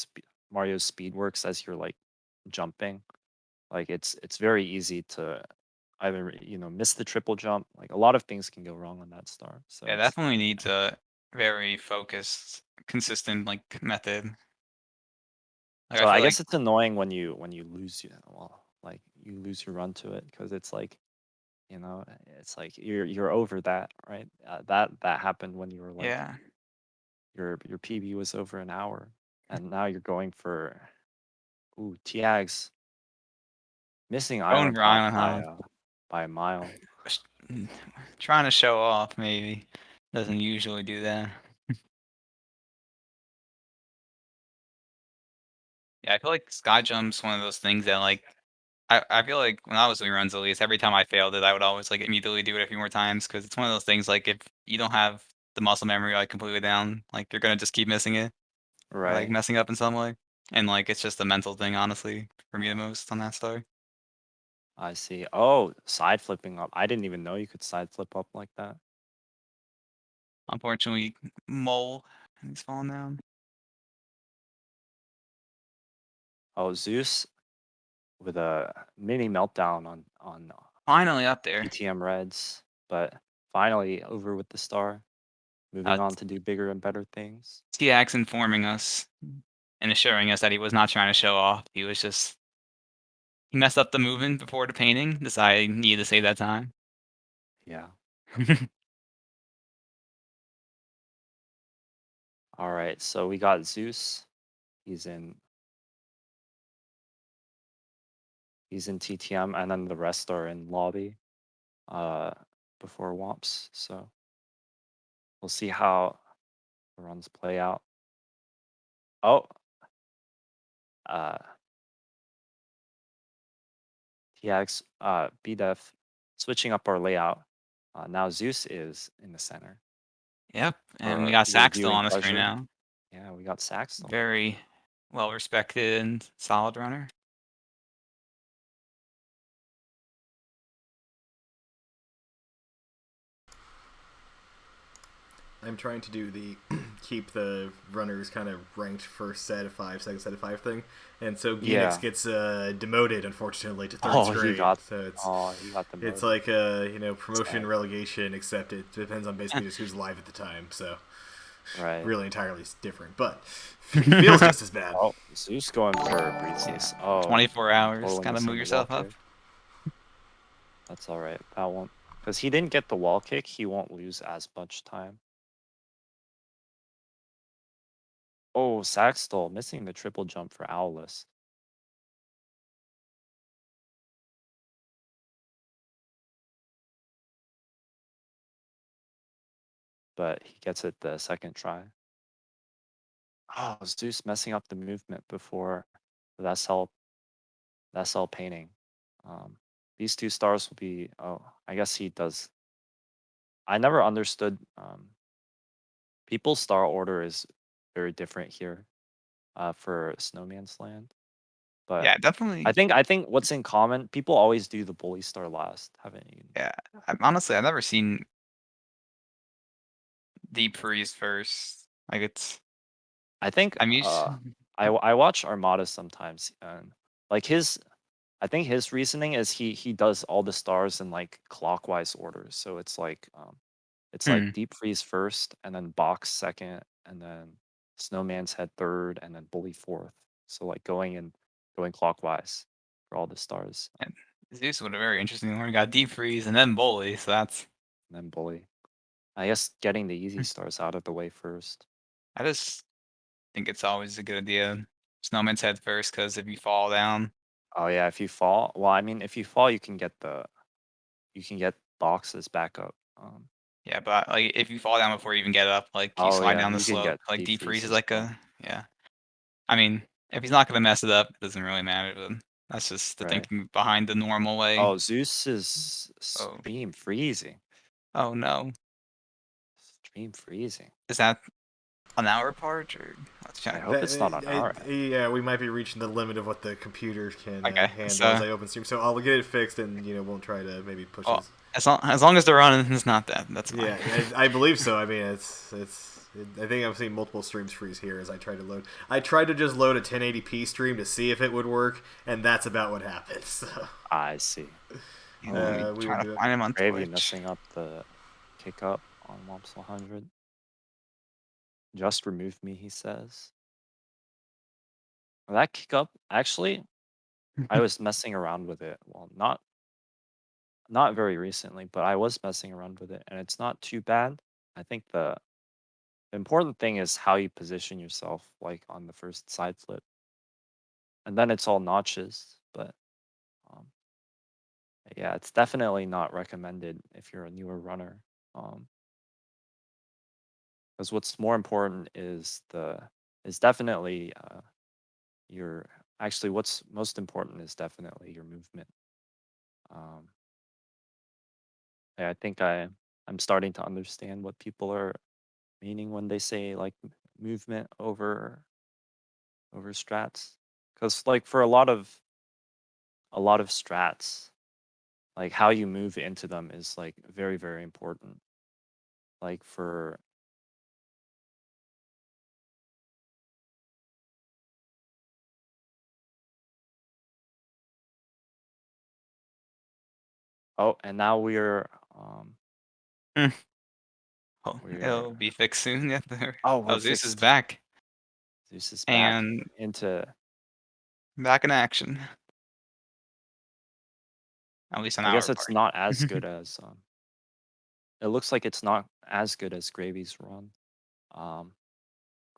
Mario's speed works as you're like jumping, like it's very easy to either miss the triple jump. Like a lot of things can go wrong on that star. So Yeah, it's definitely needs a very focused, consistent like method. Like I so feel I like guess it's annoying when you lose like you lose your run to it because it's like it's like you're over that, right? That happened when you were like yeah, your PB was over an hour, and now you're going for TAGs missing going Island for Hop Island Hop, by a mile. trying to show off maybe doesn't usually do that. Yeah, I feel like sky jump's one of those things that like I feel like when I was doing runs at least, every time I failed it, I would always like immediately do it a few more times because it's one of those things like if you don't have the muscle memory like completely down, like you're gonna just keep missing it or like Right. messing up in some way. And like it's just a mental thing, honestly, for me the most on that star. I see. Oh, side flipping up. I didn't even know you could side flip up like that. Unfortunately, Mole, he's falling down. Oh, Zeus with a mini meltdown on Finally up there. TTM Reds, but finally over with the star, moving Uh, on to do bigger and better things. TX informing us and assuring us that he was not trying to show off. He was just he messed up the movement before the painting. Decided he needed to save that time. Yeah. All right, so we got Zeus. He's in TTM, and then the rest are in lobby before WOMPs. So we'll see how the runs play out. Oh, TX, BDEF switching up our layout. Now Zeus is in the center. Yep, and we For got your Sax still viewing on us right pleasure. now. Yeah, we got Sax still. Very well respected and solid runner. I'm trying to do the keep the runners kind of ranked first set of 5, second set of 5 thing, and so Genix gets demoted, unfortunately, to third grade. He got demoted. It's like promotion relegation, except it depends on basically just who's alive at the time. So really entirely different, but feels just as bad. Oh, Zeus going for breezes. Oh, 24 hours. totally Gotta missing move the yourself wall up. kick. That's all right. That won't, because he didn't get the wall kick. He won't lose as much time. Oh, Saxtol missing the triple jump for Owless. But he gets it the second try. Oh, Zeus messing up the movement before the SL painting. These two stars will be, I guess he does. I never understood, people's star order is very different here for Snowman's Land. But Yeah, definitely. I think what's in common, people always do the bully star last, haven't you? Yeah, honestly, I've never seen Deep Freeze first. Like it's. I think I'm used. I watch Armada sometimes, and like I think his reasoning is he does all the stars in like clockwise order. So it's like Deep Freeze first, and then Box second, and then Snowman's Head third, and then Bully fourth. So like going clockwise for all the stars. And Zeus with a very interesting one. We got Deep Freeze and then Bully, so that's. And then Bully. I guess getting the easy stars out of the way first. I just think it's always a good idea. Snowman's Head first, because if you fall down. Oh yeah, if you fall, well, I mean, if you fall, you can get boxes back up. Yeah, but like if you fall down before you even get up, like you slide down the you can slope, get like Deep Freeze is as like well. yeah. I mean, if he's not gonna mess it up, it doesn't really matter. But that's just the Right. thinking behind the normal way. Oh, Zeus is stream freezing. Oh no, Stream freezing. is that an hour part or? Let's check. I hope it's not an hour. Yeah, we might be reaching the limit of what the computer can handle so- as I open stream. So I'll get it fixed, and won't try to maybe push Well, this. as long as they're running, it's not that. That's fine. Yeah, I believe so. I mean, I think I've seen multiple streams freeze here as I try to load. I tried to just load a 1080p stream to see if it would work, and that's about what happened. So. I see. We try to find him on Gravy Twitch. messing up the kick up on Womps 100. Just remove me, he says. That kick up, actually, I was messing around with it. Well, not very recently, but I was messing around with it, and it's not too bad. I think the important thing is how you position yourself, like on the first side flip, and then it's all notches. But yeah, it's definitely not recommended if you're a newer runner. Because what's more important is definitely what's most important is definitely your movement. Yeah, I think I'm starting to understand what people are meaning when they say like movement over over strats, because like for a lot of strats, like how you move into them is like very, very important. Like for oh, and now we're Oh, we're it'll be fixed soon. Yeah. oh, Oh, we're Zeus is fixed. back Zeus is back and into back in action. At least on I guess our it's part. not as good as it looks like it's not as good as Gravy's run.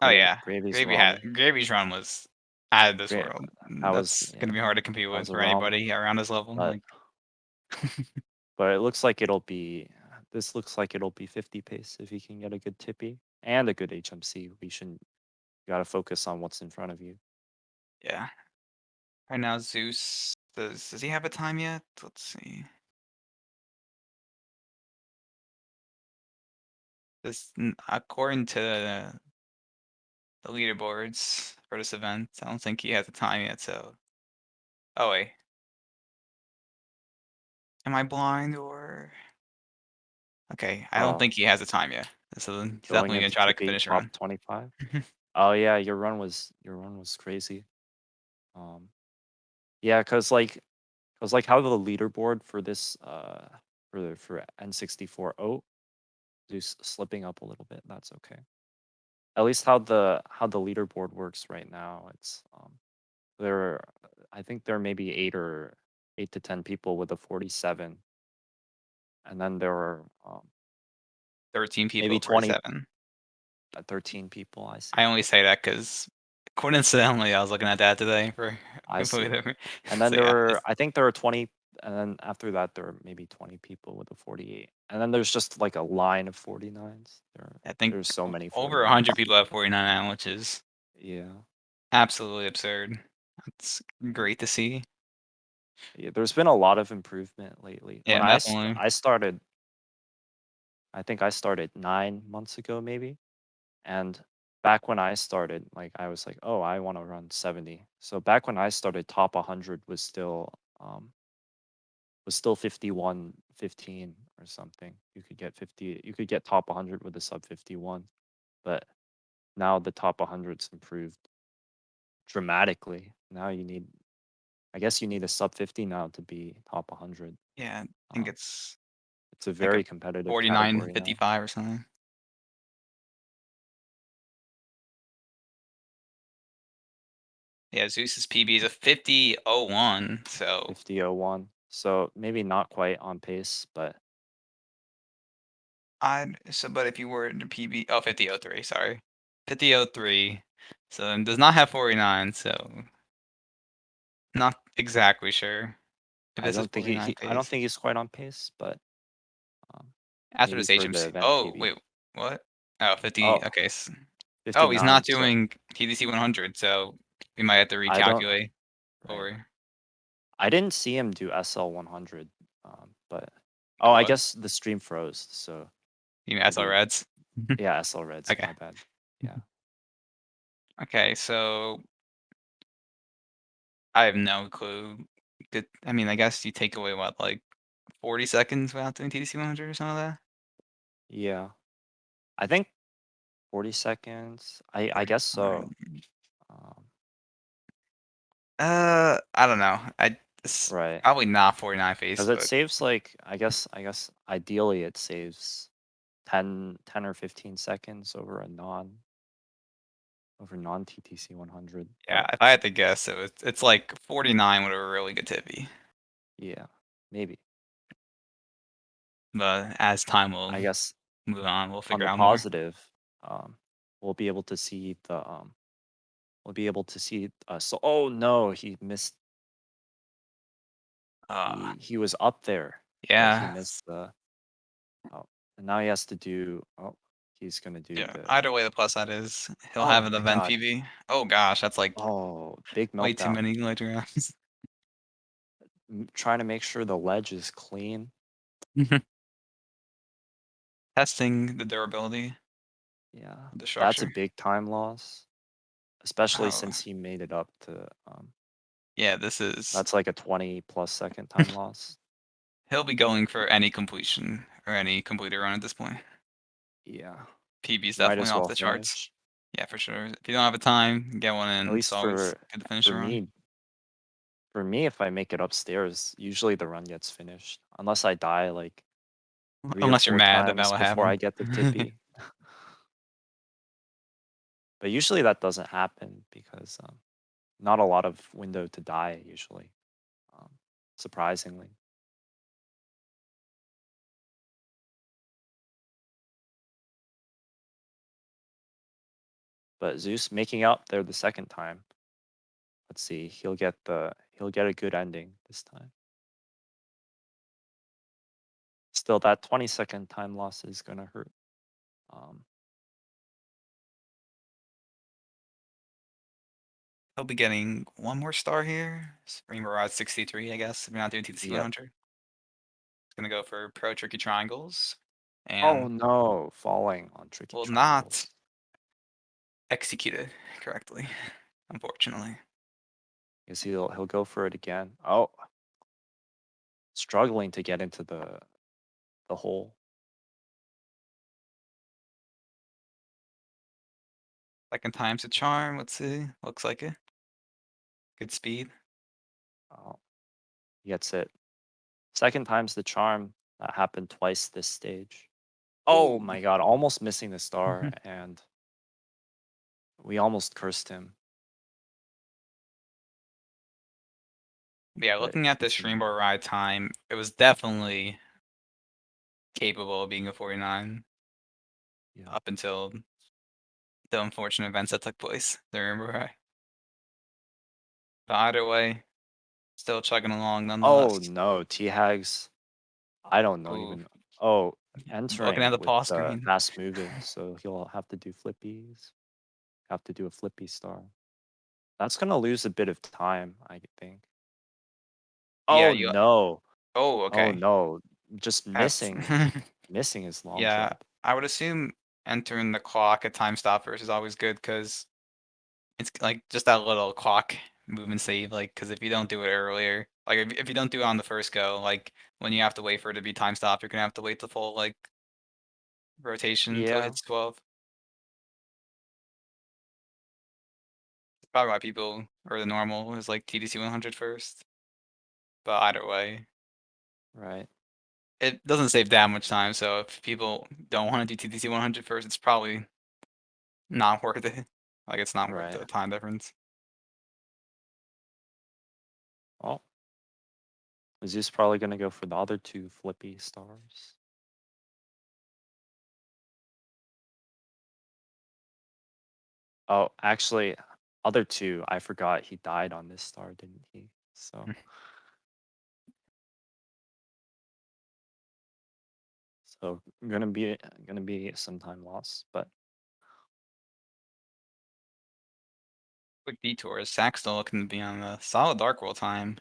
Oh yeah, Gravy's run. Gravy's run was out of this Gra- world. that was That's gonna be hard to compete that with was a for ROM, anybody around his level. but Like, but it looks like it'll be this looks like it'll be 50 pace if you can get a good tippy and a good HMC. You gotta focus on what's in front of you. yeah. Right now, Zeus does he have a time yet? Let's see. According to the leaderboards for this event, I don't think he has a time yet. So, oh wait, am I blind or? Okay, I don't Uh, think he has a time yet. So he's going definitely gonna into try to tippy finish a top run. 25. Oh yeah, your run was crazy. Yeah, cause like how the leaderboard for this for N64 Zeus slipping up a little bit. That's okay. At least how the leaderboard works right now. It's there. I think there may be 8 to 10 people with a 47, and then there are 13 people maybe at 20, 47. 13 people. I see. I only say that because coincidentally, I was looking at that today for I see. whatever. And then So yeah, I think there are 20, and then after that there are maybe 20 people with a 48, and then there's just like a line of 49s. I think There's so many over 49s. 100 people have 49 now, which is Yeah. absolutely absurd. It's great to see. Yeah, there's been a lot of improvement lately. Yeah, definitely. I started, I think I started 9 months ago, maybe. And back when I started, like I was like, oh, I want to run 70. So back when I started, top 100 was still 51.15 or something. You could get 50. You could get top 100 with a sub 51, but now the top 100's improved dramatically. Now I guess you need a sub 50 now to be top 100. Yeah, I think Um, it's it's a like a very competitive category now. 49.55 or something. Yeah, Zeus's PB is a 50.01. So 50.01. So maybe not quite on pace, but but if you were to PB, oh, 50.03, sorry. 50.03. So then does not have 49, so not exactly sure if I this is don't think 49 I don't pace. think he's quite on pace, but um, After maybe this for the HMC. event Oh, PB. wait, what? Oh, 50. Oh, Okay. Oh, he's 59. not So doing TDC 100, so we might have to I don't recalculate right. over. I didn't see him do SL 100, but oh, I What? guess the stream froze. So You mean SL maybe Reds? yeah, SL Reds. Okay. My bad. Yeah. Okay, so I have no clue. I mean, I guess you take away what, like 40 seconds without doing TDC 100 or something like that? Yeah. I think 40 seconds. I guess so. 45. Um, I don't know. It's right. probably not 49 Because face, it but saves like I guess ideally it saves 10 or 15 seconds over non TTC 100. yeah, But if I had to guess, it's like 49 with a really good tippy. yeah, maybe. But as time will I guess move on, we'll on figure the out more. positive, we'll be able to see so oh no, he missed. He was up there, but he Yeah, missed the. Oh, and now he has to do. Oh, he's gonna do yeah. the. Either way, the plus side is he'll Oh have an my event god. PB. Oh gosh, that's like Oh, big way too meltdown. many later rounds. Trying to make sure the ledge is clean. Testing the durability Yeah, of the that's a structure. big time loss. especially Oh. since he made it up to. Yeah, this is. That's like a 20+ second time loss. He'll be going for any completion or any completed run at this point. Yeah. PB's Might definitely as off well the charts. finish. Yeah, for sure. If you don't have a time, get one in. At least It's always good to finish for a run. me. For me, if I make it upstairs, usually the run gets finished, unless I die like 3 or Unless you're 4 mad about times what before I happened. get the tippy. But usually that doesn't happen because not a lot of window to die usually, surprisingly. But Zeus making up there the second time. Let's see, he'll get a good ending this time. Still, that 20-second time loss is gonna hurt. He'll be getting one more star here. Rainbow Rod 63, I guess, if you're not doing TTC Yep. 100. It's gonna go for Pro Tricky Triangles. Oh And no, falling on tricky will triangles. not execute it correctly, unfortunately. Guess he'll go for it again. Oh, struggling to get into the hole. Second time's a charm. Let's see. Looks like it. Good speed. Oh, he gets it. Second time's the charm. That happened twice this stage. Oh Ooh. my god, almost missing the star, and we almost cursed him. Yeah, But looking at this it's Rainbow Ride time, it was definitely capable of being a 49 Yeah. up until the unfortunate events that took place. The Rainbow Ride. But either way, still chugging along Oh nonetheless. no, T-Hags. I don't know Ooh. even. Oh, Looking at entering the with pause screen. fast moving, so he'll have to do flippies. Have to do a flippy star. That's gonna lose a bit of time, I think. Yeah, Oh no. Oh, Oh okay. no. Just That's missing his long yeah. jump. I would assume entering the clock at time stoppers is always good because it's like just that little clock movement save. Like, because if you don't do it earlier, like if you don't do it on the first go, like when you have to wait for it to be time stopped, you're gonna have to wait the full like rotation until it Yeah, hits 12. It's probably why people or the normal is like TDC 100 first. But either way, right. it doesn't save that much time. So if people don't want to do TDC 100 first, it's probably not worth it. Like it's not worth Right. the time difference. Well, Zeus probably gonna go for the other 2 flippy stars. Oh, actually, other 2, I forgot he died on this star, didn't he? So so gonna be some time loss, but Quick detour. Sack still looking to be on a solid Dark World time.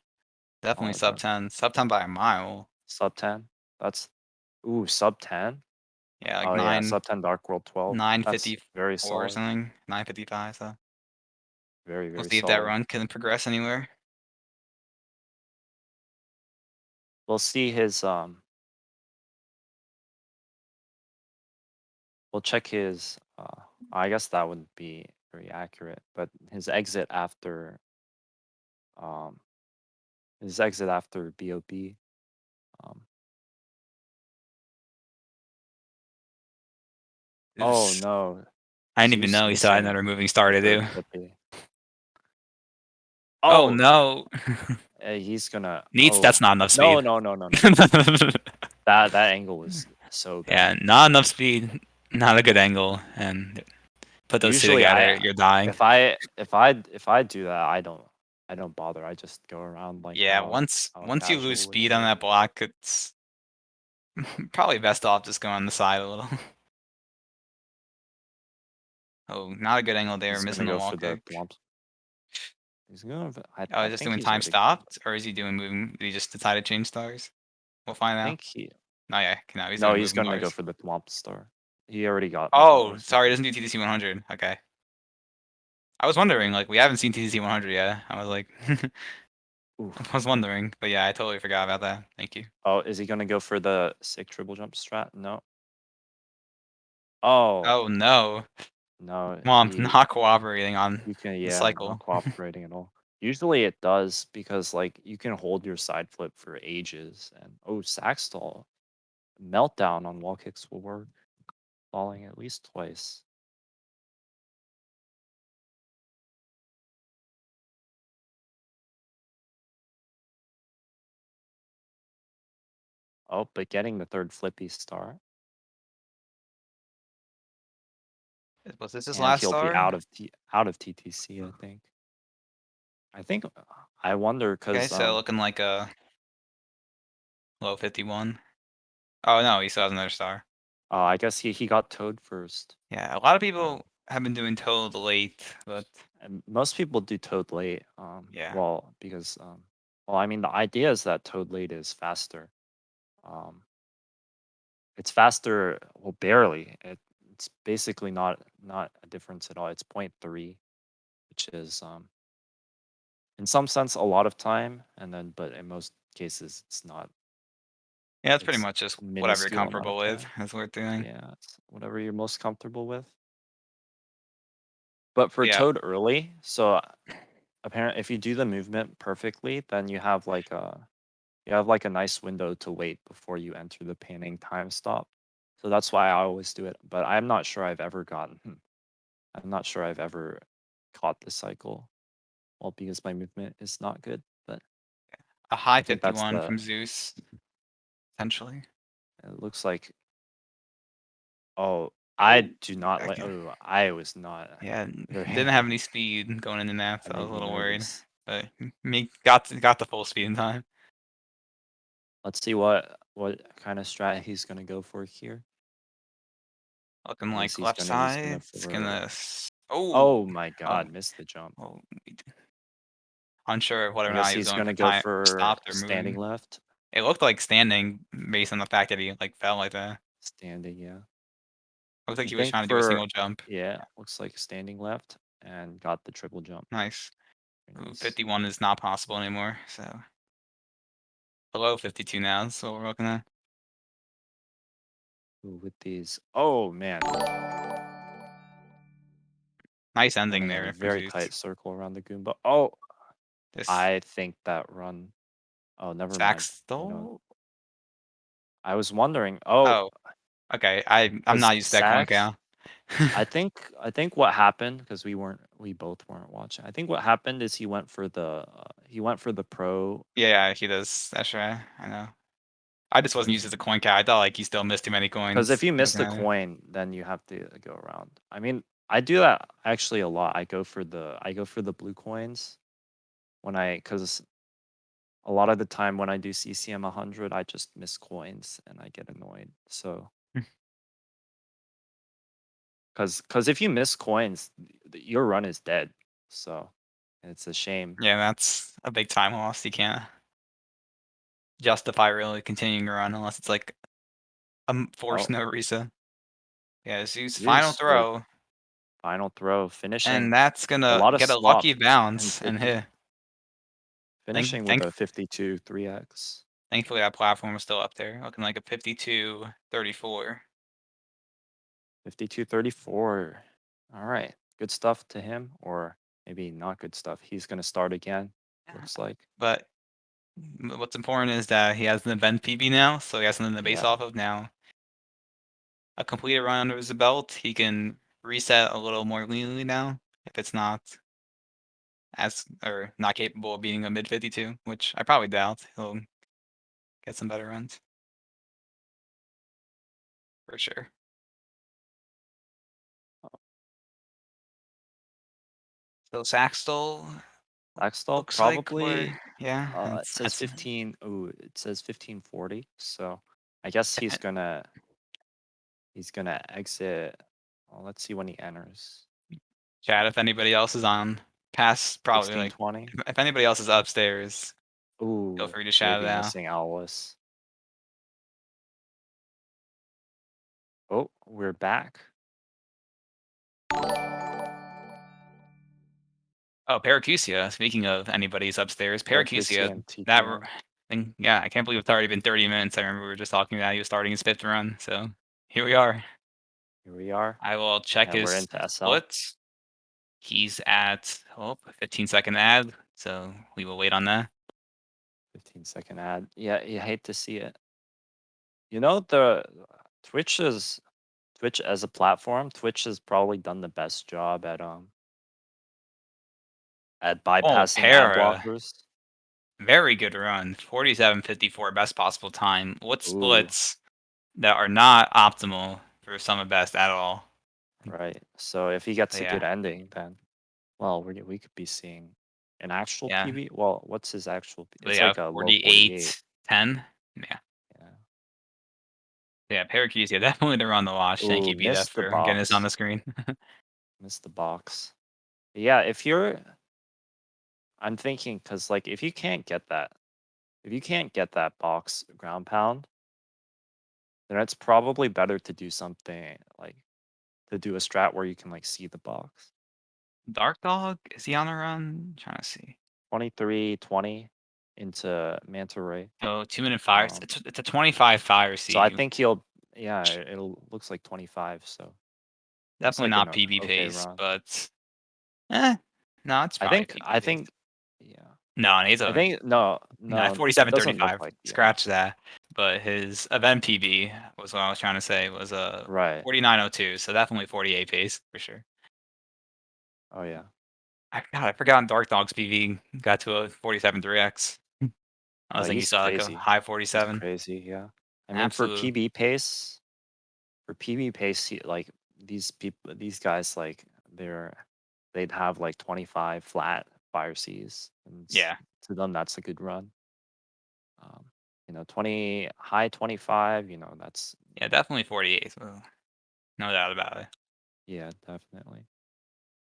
Definitely solid sub dark. 10. Sub 10 by a mile. Sub 10. That's sub 10. Yeah, like Oh yeah, sub 10 Dark World 12. That's 954 very or solid. something. 955. So Very we'll very see if that solid. run can progress anywhere. We'll see his we'll check his I guess that wouldn't be very accurate, but his exit after BOB. Oh Oops. no. I didn't even Zeus know he still had missing another moving star the to do. third flippy. Oh Oh, no. he's gonna Neats, that's not enough No, speed. no, no, no, no. That angle was so bad. Yeah, not enough speed. Not a good angle. And put those two Usually together, you're dying. if I do that, I don't bother. I just go around like Yeah, how once you lose casual it speed on is. that block, it's probably best off just going on the side a little. Oh, not a good angle there, He's missing gonna the go wall for the kick. thwomp. He's going. Oh, I is just think doing he's time already got it. stopped, or is he doing moving? Did he just decide to change stars? We'll find I out. think he. No, yeah, no, he's No, doing he's moving gonna go bars. for the thwomp star. He already got moving Oh, bars. sorry, it doesn't do TTC 100. Okay. I was wondering, like, we haven't seen TTC 100 yet. I was like, Oof. I was wondering, but yeah, I totally forgot about that. Thank you. Oh, is he gonna go for the sick triple jump strat? No. Oh Oh no, no, Mom, he not cooperating on you can the yeah, not cycle. cooperating at all. Usually it does because like you can hold your side flip for ages and oh sack stall. Meltdown on wall kicks will work. Falling at least twice. Oh, but getting the third flippy star. Was this his And last he'll be star? out of TTC, I think. I wonder Okay, because so looking like a low 51. Oh no, he still has another star. I guess he got Toad first. Yeah, a lot of people have been doing Toad late, but And most people do Toad late. yeah. Well, because well, I mean the idea is that Toad late is faster. Um, it's faster, well, barely. It's basically not a difference at all. It's 0.3, which is in some sense a lot of time, and then but in most cases it's not. Yeah, it's pretty It's much just a whatever you're minuscule amount comfortable of with time. is worth doing. Yeah, it's whatever you're most comfortable with. But for Yeah, Toad early, so apparently if you do the movement perfectly, then you have like a nice window to wait before you enter the panning time stop. So that's why I always do it. But I'm not sure I've ever I'm not sure I've ever caught the cycle. Well, because my movement is not good, but a high I think that's 51 the from Zeus, potentially. it looks like oh I Oh, do not like okay. oh I was not Yeah, very didn't have any speed going into that, so that I was made a me little worried. nervous. But me got the full speed in time. Let's see what kind of strat he's gonna go for here. Looking I guess like left he's gonna side. It's for gonna. Oh, oh my oh, god, missed the jump. oh. Unsure of whether I or guess not he was he's going gonna for go time for stopped or standing moving. left. It looked like standing based on the fact that he like fell like that. Standing, yeah. Looked like I he was think trying to do a for single jump. yeah, looks like standing left and got the triple jump. Nice. Very Ooh, nice. 51 is not possible anymore. So below 52 now. So we're looking at. Ooh, with these. Oh man, Nice ending running a there for very Zeus. tight circle around the Goomba. Oh, This I think that run. Oh, never sack mind. You know, stole. I was wondering. Oh, Oh, okay. I'm because not used to that coin Sax. count. I think what happened because we both weren't watching. I think what happened is he went for the pro. Yeah, he does. That's right. I know. I just wasn't used to the coin count. I thought like he still missed too many Because if coins. you miss Looking the at it. coin, then you have to go around. I mean, I do that actually a lot. I go for the blue coins when because a lot of the time when I do CCM 100, I just miss coins and I get annoyed. So because if you miss coins, your run is dead. So it's a shame. Yeah, that's a big time loss. You can't justify really continuing to run unless it's like a forced Oh, no reset. Yeah, Zeus final use oh throw, final throw and finishing that's a gonna lot of get a lucky stop and bounce and 50 hit. finishing with a 52 3x. Thankfully that platform is still up there, looking like a 52-34. 52-34. All right. Good stuff to him, or maybe not good stuff. He's going to start again, looks like. But what's important is that he has an event PB now, so he has something to base Yeah. off of now. A completed run under his belt, he can reset a little more leniently now if it's not or not capable of beating a mid 52, which I probably doubt. He'll get some better runs for sure. So Saxtol Backstall looks like probably it says that's 15. Oh, it says 1540. So I guess he's gonna exit. Well, let's see when he enters. chat if anybody else is on past probably like 1620. if anybody else is upstairs, feel Ooh, free to shout it maybe out. missing Owlus. Oh, we're back. Oh, Paracusia. Speaking of anybody's upstairs, Paracusia Paracusia. and That TTN. thing, yeah, I can't believe it's already been 30 minutes. I remember we were just talking about he was starting his 5th run. So here we are. Here we are. I will check And we're his into SL. splits. He's at a 15-second ad, so we will wait on that. 15-second ad. Yeah, you hate to see it. You know, the Twitch as a platform, Twitch has probably done the best job at bypassing ad Para. blockers. Very good run. 47.54, best possible time. With Ooh. splits that are not optimal for some of best at all. Right. So if he gets But a good yeah. ending, then we could be seeing an actual Yeah. PB. Well, what's his actual? But It's yeah, like a low 48. 48-10. Yeah. Yeah. Yeah, Paracusia, definitely the run to watch. Thank Ooh, you, BDF, missed the for getting this on the box. screen. Missed the box. Yeah, I'm thinking because like if you can't get that box ground pound, then it's probably better to do something like to do a strat where you can like see the box. Dark Dog, is he on a run? I'm trying to see. 23-20 into Manta Ray. Oh, 2 minute 5. It's a 25 fire So I seed. think it looks like 25. So that's Definitely like not an PB okay pace, run. but no, it's I probably think PB pace. yeah. No, and he's I think no, nah, it doesn't look 47.35. like Scratch that. But his event PB was what I was trying to say was a right. 49.02, so definitely 48 pace for sure. Oh yeah. I forgot Dark Dog's PV got to a 47.3x. I was thinking he He's saw like a crazy. high He's 47. crazy, yeah. I mean Absolute. for PB pace, like these guys like they'd have like 25 flat fire Cs, and Yeah. to them that's a good run. high 25, that's Yeah, definitely 48. So no doubt about it. yeah, definitely.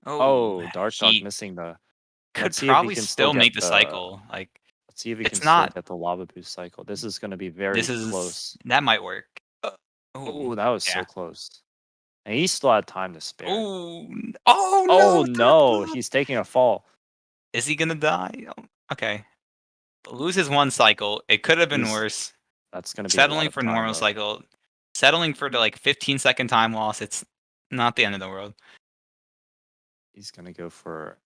Oh, Dark Dog he missing the. could Let's see if he probably can still still get make the the. cycle. Like, Let's see if he can it's still not. get the lava boost cycle. This is going to be very This is close. that might work. Oh, that was so yeah. close. And he still had time to spare. Oh no! Oh Dark no, Dog! he's taking a fall. Is he gonna die? Oh, okay. Loses one cycle. It could have been worse. That's going to be a lot Settling of for time, normal though. cycle. Settling for the like 15-second time loss. It's not the end of the world. He's going to go for.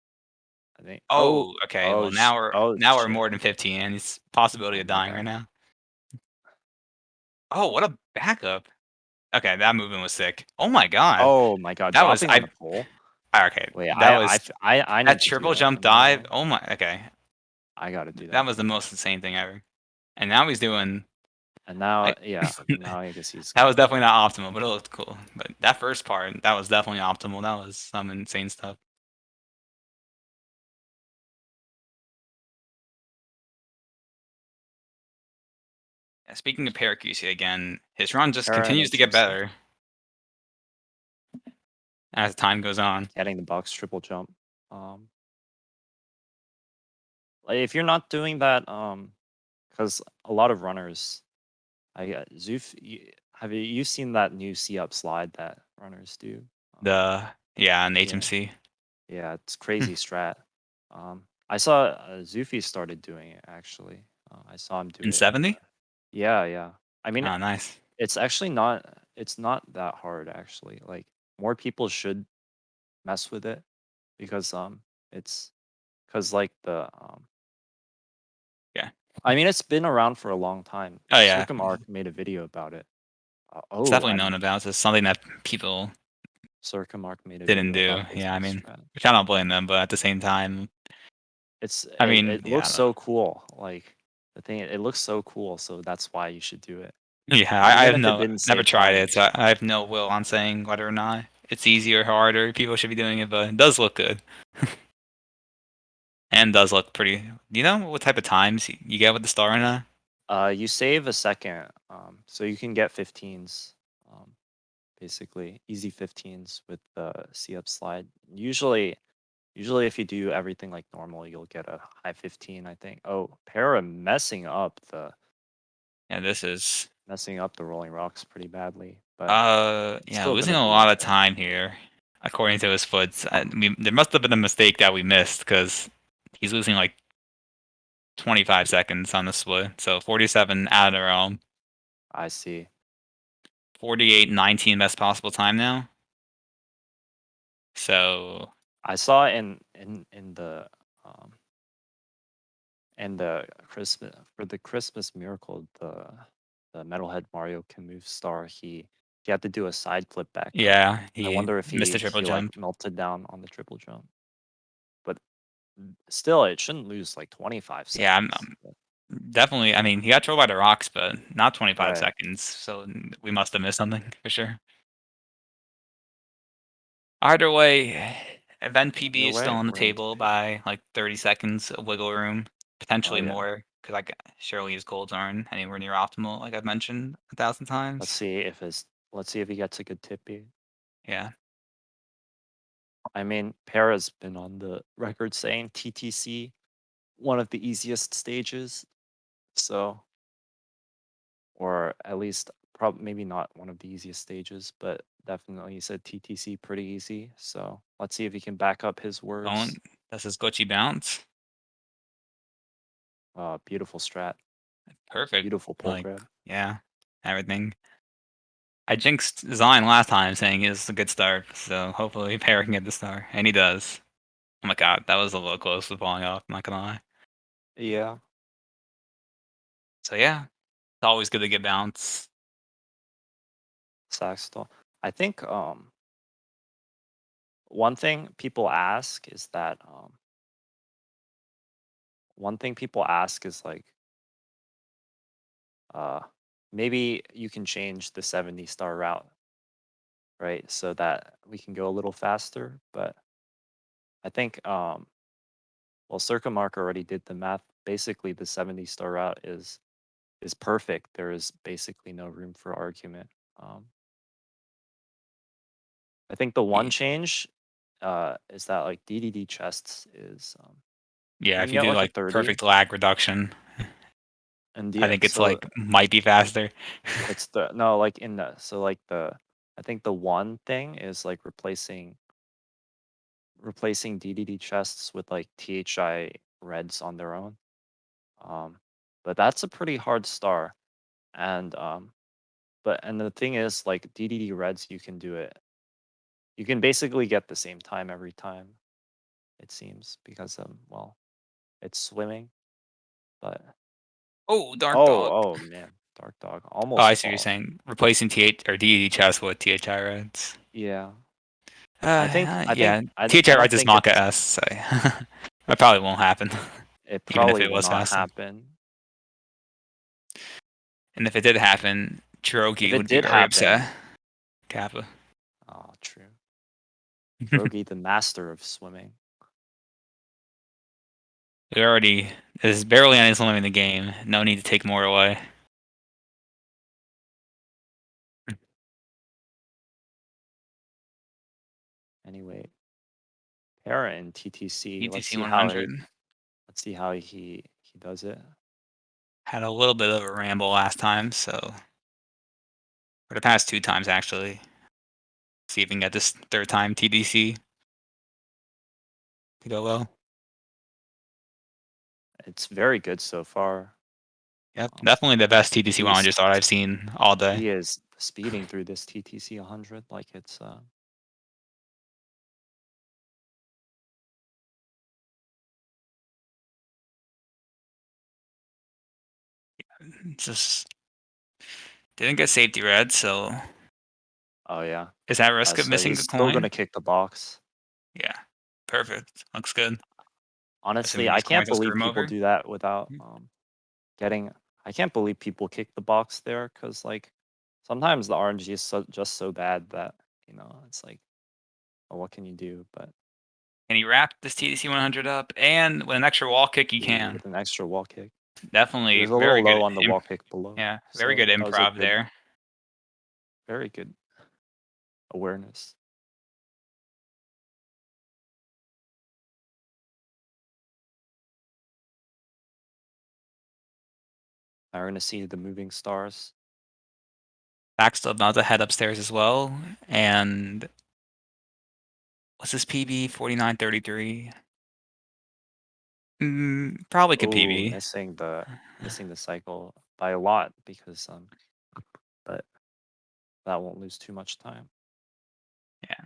I think. Oh, okay. Well, now we're shit. more than 15, and he's possibility Oh of my dying God. right now. Oh, what a backup! Okay, that movement was sick. Oh my god. Oh my God, That was dropping on the pole. okay. Wait, That was I need that to do triple that jump from now dive. on. Oh my. Okay, I got to do that. that was the most insane thing ever. And now he's doing. And now, I, now I guess he's. that was definitely not optimal, but it looked cool. But that first part, that was definitely optimal. That was some insane stuff. Yeah, speaking of Paracusia again, his run just Para and continues to get HMC. better as time goes on. Getting the box triple jump. Like if you're not doing that, because a lot of runners, Zoof, have you seen that new C up slide that runners do? An HMC. Yeah, it's crazy strat. I saw Zoofy started doing it actually. I saw him do In it. 70? Yeah. I mean, Oh, nice. it's actually not. It's not that hard actually. Like more people should mess with it because it's because like the Yeah. I mean, it's been around for a long time. Oh, yeah. Circumark made a video about it. It's definitely known about. It's something that people Circumark made a didn't video do. about this Yeah, I mean, strat. which I don't blame them, but at the same time, It I looks don't know. so cool. Like the thing, it looks so cool. So that's why you should do it. Yeah, I have Even if it didn't never save tried time. it, so I have no will on saying whether or not it's easier or harder. People should be doing it, but it does look good. And does look pretty. Do you know what type of times you get with the star or not? You save a second, so you can get 15s, basically easy 15s with the C up slide. Usually if you do everything like normal, you'll get a high 15, I think. Oh, Para messing up the this is rolling rocks pretty badly, but yeah, still losing gonna a be lot of okay. time here. according to his foots. There must have been a mistake that we missed because he's losing like 25 seconds on the split. So 47 out of the realm. I see. 48-19 best possible time now. So I saw in um Christmas for the Christmas miracle, the Metalhead Mario can move star. He had to do a side flip back. yeah, I he wonder if missed a triple like jump. melted down on the triple jump. But still, it shouldn't lose like 25 seconds. Yeah, I'm definitely. I mean, he got trolled by the rocks, but not 25 Right. seconds. So we must have missed something for sure. Either way, event PB Either is still way, on the we're in table debate. by like 30 seconds of wiggle room, potentially yeah. more, because like surely his golds aren't anywhere near optimal, like I've mentioned 1,000 times. Let's see if he gets a good tip beat. Yeah, I mean, Para's been on the record saying TTC one of the easiest stages. So, or at least maybe not one of the easiest stages, but definitely he said TTC pretty easy. So let's see if he can back up his words. going. Does his glitchy bounce? Beautiful strat. Perfect. Beautiful pull Like, grab. yeah, everything. I jinxed Zion last time saying it was a good start, so hopefully Para can get the star, and he does. Oh my god, that was a little close to falling off, I'm not gonna lie. Yeah. So yeah, it's always good to get bounce. Saxtal. I think one thing people ask is that like maybe you can change the 70-star route, right? So that we can go a little faster. But I think well, Circumark already did the math. Basically the 70-star route is perfect. There is basically no room for argument. I think the one Yeah. change is that like DDD chests is Yeah, you if can you get do like a like 30 perfect lag reduction, and I think it's so like might be faster. it's the no like in the so like the I think the one thing is like replacing DDD chests with like THI reds on their own. But that's a pretty hard star. And and the thing is like DDD reds you can do it. You can basically get the same time every time, it seems, because well, it's swimming. But Oh, Dark Dog. oh man, Dark Dog Oh, almost I see what you're fall. saying. Replacing TH or DED chest with THI reds. Yeah. I Yeah, I THI don't reds is think Maka S, so that probably won't happen, it even if probably it will was not faster. happen. And if it did happen, Chirogi If it would be did very happen, upset. Kappa. oh true. Drogi, the master of swimming. There's barely any swimming in the game. No need to take more away. Anyway, Para and TTC. ETC 100. Let's see how he does it. Had a little bit of a ramble last time, so for the past 2 times actually. See if we can get this 3rd time TDC to go well. It's very good so far. Yep, definitely the best TDC 100 start I've seen all day. He is speeding through this TTC 100 like it's just didn't get safety red, so oh yeah. is that risk of So missing he's the still coin? gonna kick the box. Yeah, perfect. Looks good. Honestly, Assuming I these can't coins will screw believe him people over. do that without getting. I can't believe people kick the box there because like sometimes the RNG is just so bad that it's like, oh, what can you do? But Can he wrap this TDC 100 up? And with an extra wall kick, he ooh, can. with an extra wall kick. He Definitely was a very little good. low on the wall kick below. Yeah, very so good that was a improv there. Very good awareness. Now we're gonna see the moving stars. Back's still about to head upstairs as well, and What's this PB? 49.33. Probably could Ooh, PB. missing the cycle by a lot because but that won't lose too much time. Yeah.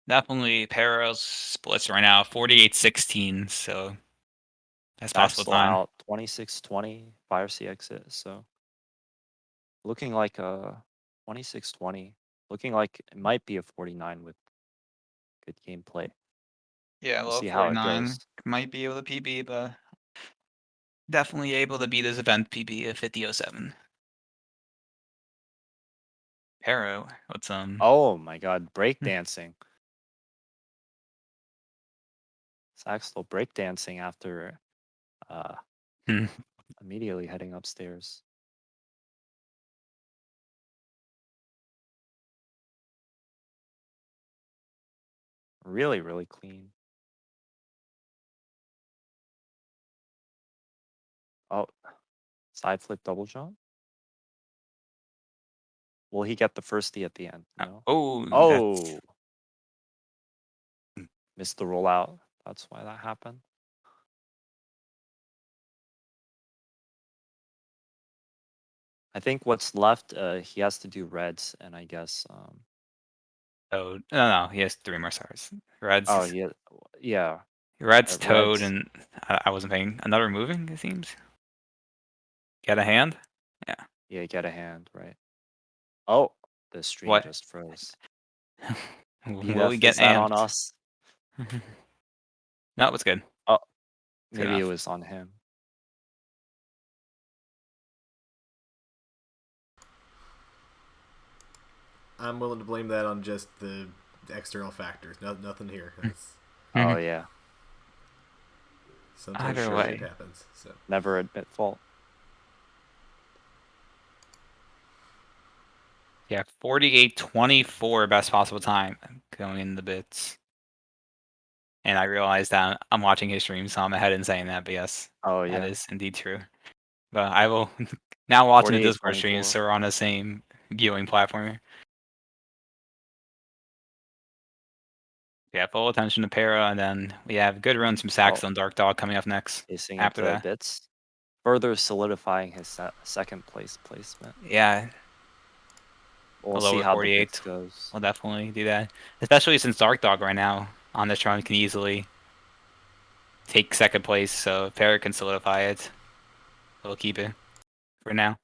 Definitely Pero's splits right now, 48-16, so that's possible Still time. out 26-20, fire C exit, so looking like a 26-20, looking like it might be a 49 with good gameplay. Yeah, We'll low see how it 49 goes. might be able to PB, but definitely able to beat his event PB at 50.07. Pero, what's Oh my god, breakdancing. Zach still breakdancing after immediately heading upstairs. Really, really clean. Oh, side flip double jump. Will he get the firstie at the end? No. oh, Oh, missed the rollout. That's why that happened. I think what's left, he has to do reds, and I guess. Oh no, he has 3 more stars. Reds. Oh yeah. Red's Toad, Reds. and I wasn't paying. Another moving, it seems. Get a hand. Yeah. Yeah, get a hand, right? Oh, the stream What? just froze. Will we BDF, get is that on amped? us? No, it's good. Oh, Good maybe it enough. was on him. I'm willing to blame that on just the external factors. Nothing here. Oh yeah, Sometimes Either shit way. happens. So never admit fault. Yeah, 48-24 best possible time going in the bits. And I realized that I'm watching his stream, so I'm ahead in saying that, but yes, Oh that yeah, is indeed true. But I will now watching the Discord 48-24. stream, so we're on the same viewing platform here. Yeah, full attention to Para, and then we have good runs from Saxo and Dark Dog coming up next. Facing After into that. bits, further solidifying his second place placement. Yeah, We'll a see lower how the 48 bits goes. will definitely do that. Especially since Dark Dog right now on this run can easily take second place, so if Para can solidify it, we'll keep it for now.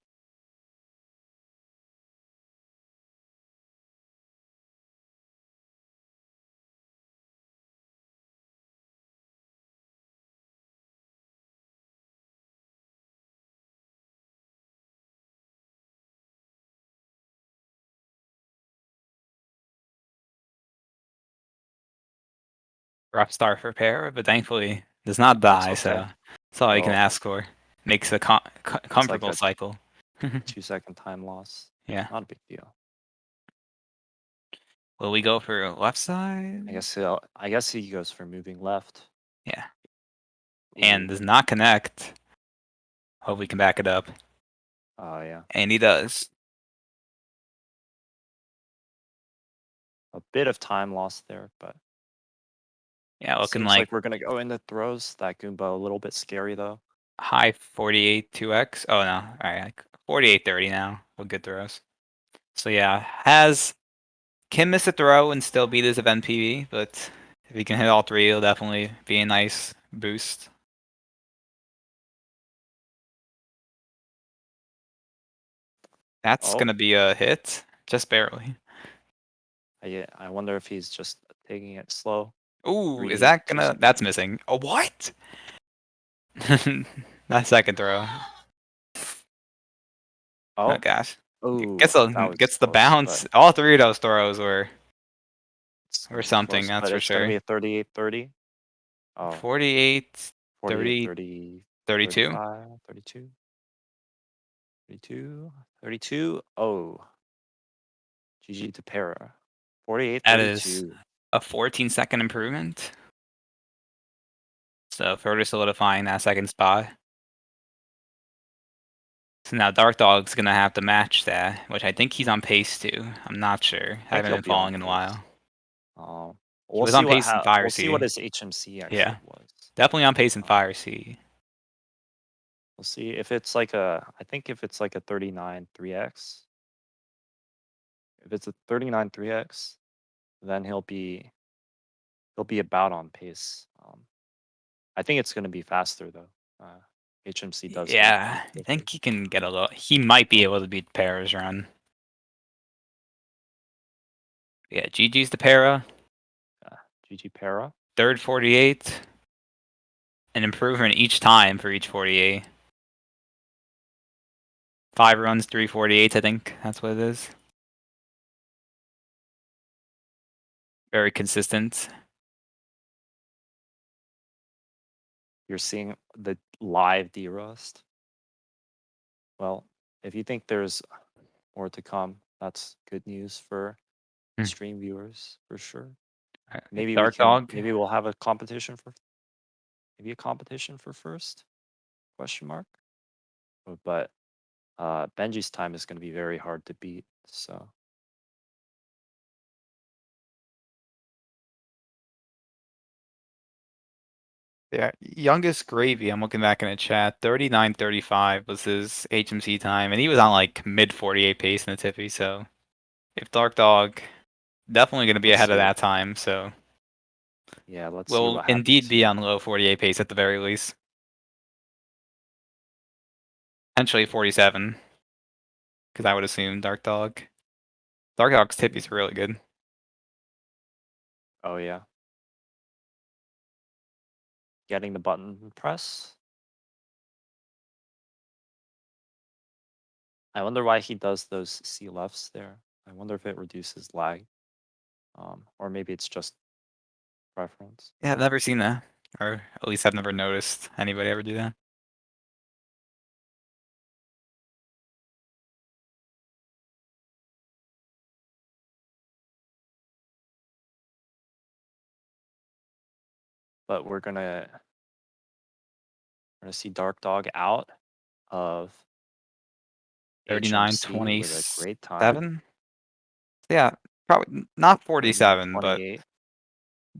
Rough start for Para, but thankfully does not die, okay. so that's all you can Well, ask for. Makes a comfortable a cycle. 2-second time loss. Yeah. Not a big deal. Will we go for left side? I guess he goes for moving left. Yeah. Ooh. And does not connect. Hope we can back it up. Oh yeah. And he does. A bit of time lost there, but Yeah, looking seems like like we're gonna go into throws. That Goomba a little bit scary though. high 48 2x. Oh no. Alright, like 48-30 now with good throws. So yeah, can miss a throw and still beat his event PB, but if he can hit all 3, it'll definitely be a nice boost. That's gonna be a hit, just barely. I wonder if he's just taking it slow. Ooh, is 3, that 2 gonna? That's missing. Oh, what? That second throw. Oh Oh, gosh. ooh, Gets that was the close, bounce. but All 3 of those throws were it's gonna be something, close, that's but for it's gonna be sure. a 38-30. Oh, 48, 48, 30, 30, 32. 35, 32, 32, 32. Oh, GG to Para. 48, That is 32. a 14-second improvement. So further solidifying that second spot. So now Dark Dog's gonna have to match that, which I think he's on pace to. I'm not sure. I haven't He'll been be on following in a pace. while. We'll was see on what pace in Fire we'll see what Sea. his HMC actually Yeah. was. Definitely on pace in Fire Sea. We'll see if it's like a. I think if it's like a 39 3x. If it's a 39 3x, then he'll be about on pace. I think it's going to be faster though. HMC does. get Yeah, I quicker. think he can get a little. He might be able to beat Para's run. Yeah, GG's to Para. GG Para. Third 48. An improvement each time for each 48. 5 runs, 3 48s, I think. That's what it is. Very consistent. You're seeing the live derust. Well, if you think there's more to come, that's good news for stream viewers for sure. Maybe Dark Dog. Maybe we'll have a competition for. Maybe a competition for first? Question mark. But Benji's time is going to be very hard to beat. So. Yeah, youngest Gravy, I'm looking back in the chat, 39:35 was his HMC time, and he was on like mid 48 pace in the Tiffy, so if Dark Dog, definitely going to be Let's ahead of see. that time, so Yeah, let's see will what indeed happens be here. on low 48 pace at the very least. Potentially 47, because I would assume Dark Dog. Dark Dog's Tiffy's really good. Oh yeah. Getting the button press. I wonder why he does those C lefts there. I wonder if it reduces lag. Or maybe it's just preference. Yeah, I've never seen that, or at least I've never noticed anybody ever do that. But we're gonna see Dark Dog out of HMC with a great time. 39:27. Yeah, probably not 47, but 28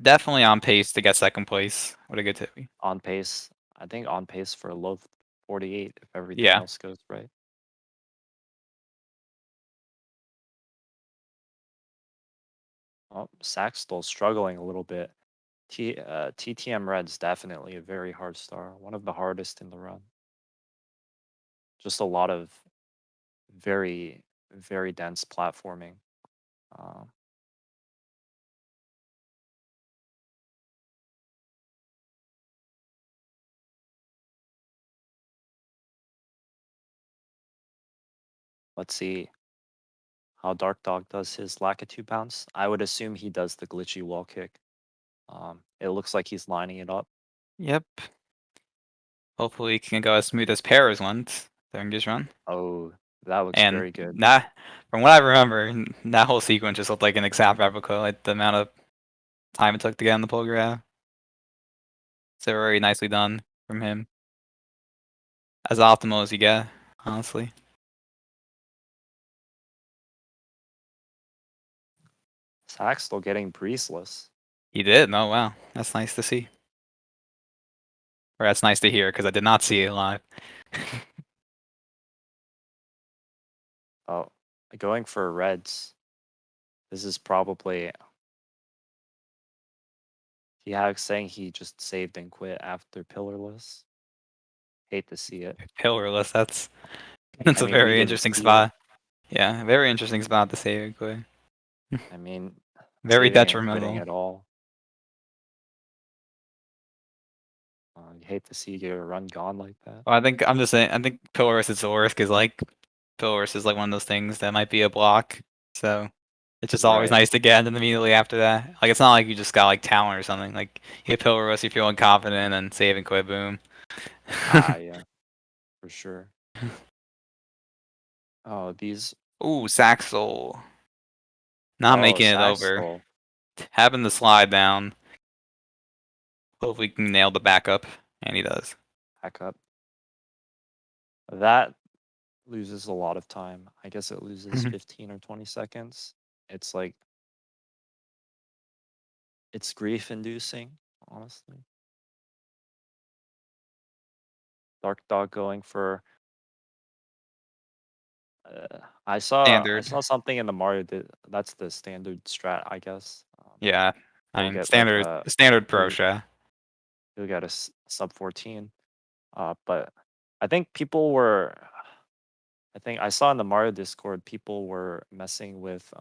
definitely on pace to get second place. What a good Tiffy. on pace. I think on pace for a low 48 if everything Yeah. else goes right. Oh, Sack's still struggling a little bit. TTM Red's definitely a very hard star. One of the hardest in the run. Just a lot of very, very dense platforming. Let's see how Dark Dog does his Lakitu bounce. I would assume he does the glitchy wall kick. It looks like he's lining it up. Yep. Hopefully, he can go as smooth as Paris went during his run. Oh, that looks And very good. that, from what I remember, that whole sequence just looked like an exact replica, like the amount of time it took to get on the pull grab. So very nicely done from him. As optimal as you get, honestly. Sack's still getting breezeless. He did. Oh wow, that's nice to see. Or that's nice to hear because I did not see it live. Oh, going for Reds. This is probably. Yeah, saying he just saved and quit after Pillarless. Hate to see it. Pillarless. That's I a mean, we very didn't interesting see it. spot. Yeah, very interesting spot to save it quick. I mean, Very saving and quitting detrimental. at all. You hate to see your run gone like that. Well, I'm just saying. I think Pillarless is the worst because like Pillarless is like one of those things that might be a block. So it's just always Right. nice to get, and then immediately after that, like it's not like you just got like talent or something. Like you hit Pillarless, you're feeling confident, and save and quit, boom. Yeah, for sure. Oh, these. Ooh, Saxel. Not making it over. Saxel. Having the slide down. Hopefully he can nail the backup, and he does. Back up. That loses a lot of time. I guess it loses 15 or 20 seconds. It's like it's grief inducing, honestly. Dark Dog going for I Standard. saw something in the Mario that's the standard strat, I guess. Yeah. I He'll mean, get like standard pro he'll, strat. he'll get a sub 14. But I think people were I think I saw in the Mario Discord people were messing with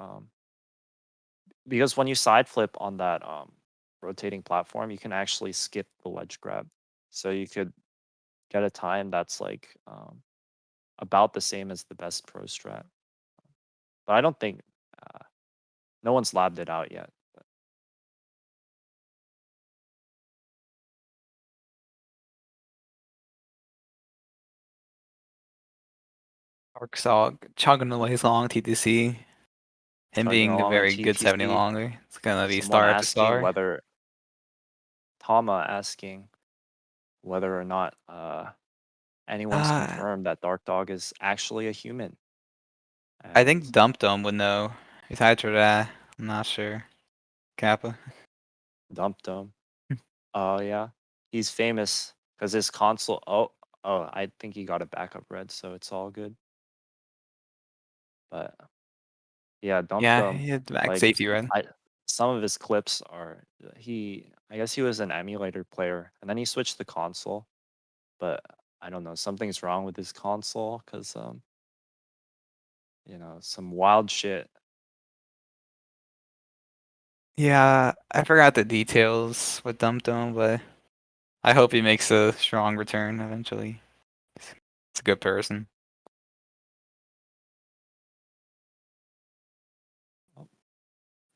because when you side flip on that rotating platform, you can actually skip the ledge grab. So you could get a time that's like about the same as the best pro strat. But I don't think no one's labbed it out yet. Arksog chugging away as long TTC. Him Chugging being a along on very good 70 TTC. longer. It's gonna be Someone star after asking star. whether Tama asking whether or not anyone's confirmed that Dark Dog is actually a human. I think And Dumpdome would know. He's had to that. I'm not sure. Kappa. Dumped him. Oh yeah, he's famous because his console. Oh, I think he got a backup red, so it's all good. But yeah, dumped Yeah, him. he had back Like safety red. some of his clips are I guess he was an emulator player, and then he switched the console. But I don't know, something's wrong with his console because some wild shit. Yeah, I forgot the details with Dumpdome, but I hope he makes a strong return eventually. It's a good person.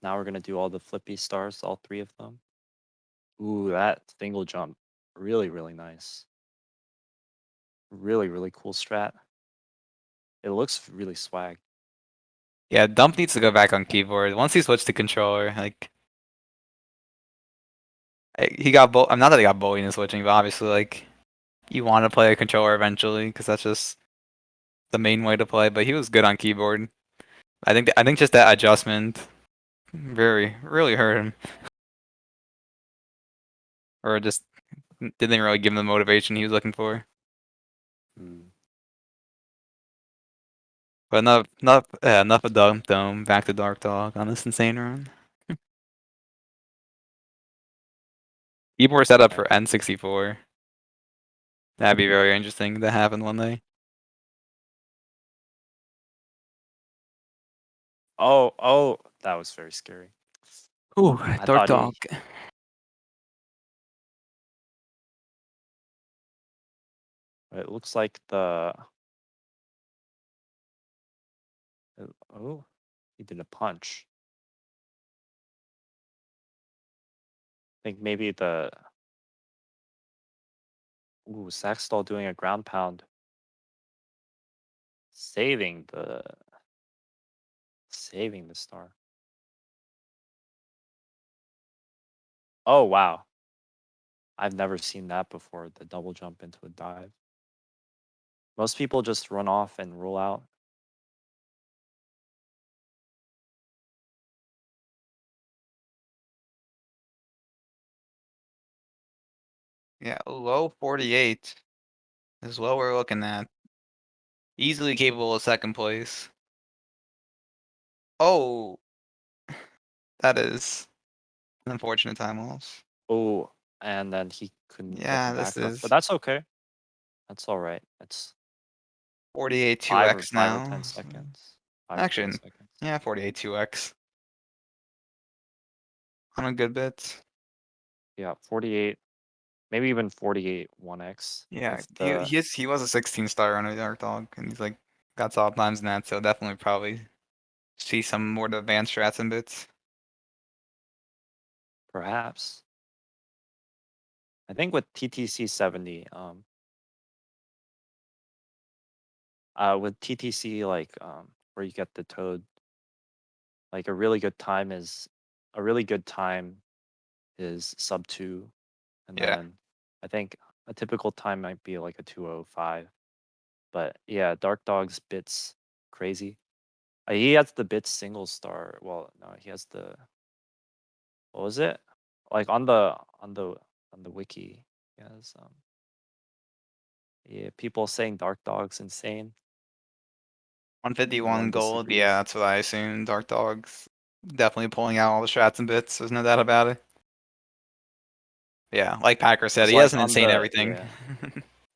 Now we're gonna do all the flippy stars, all three of them. Ooh, that single jump, really, really nice. Really, really cool strat. It looks really swag. Yeah, Dump needs to go back on keyboard. Once he switched to controller, like he got I'm not that he got bullied in switching, but obviously like you want to play a controller eventually because that's just the main way to play. But he was good on keyboard. I think just that adjustment really hurt him, or just didn't really give him the motivation he was looking for. Mm. But enough of Dump Dome. Back to Dark Dog on this insane run. Keyboard setup for N64. That'd be very interesting to happen one day. Oh, that was very scary. Ooh, I Dark thought Dog. it looks like oh, he did a punch. I think maybe Saxstall doing a ground pound. Saving the star. Oh wow. I've never seen that before, the double jump into a dive. Most people just run off and roll out. Yeah, low 48 is what we're looking at. Easily capable of second place. Oh, that is an unfortunate time loss. Oh, and then he couldn't get Yeah, the this back up. But is that's okay. That's all right. It's 48 5 or 2x 10 now. seconds. 5 or 10 Actually, seconds. yeah, 48 2x on a good bit. Yeah, 48, maybe even 48 1x. Yeah, If he was a 16 star on a Dark Dog, and he's like got top times in that, so definitely probably see some more advanced strats and bits. perhaps. I think with TTC 70, with TTC like where you get the toad, like a really good time is sub 2, and Yeah. then I think a typical time might be like a 205. But yeah, Dark Dog's bits crazy. He has the bits single star. Well, no, he has the what was it? like on the wiki, yes. Yeah, people saying Dark Dog's insane. 151 one gold. disagrees. Yeah, that's what I assumed. Dark Dogs definitely pulling out all the strats and bits. There's no doubt about it. Yeah, like Packer said, It's he like has an on insane the everything. yeah,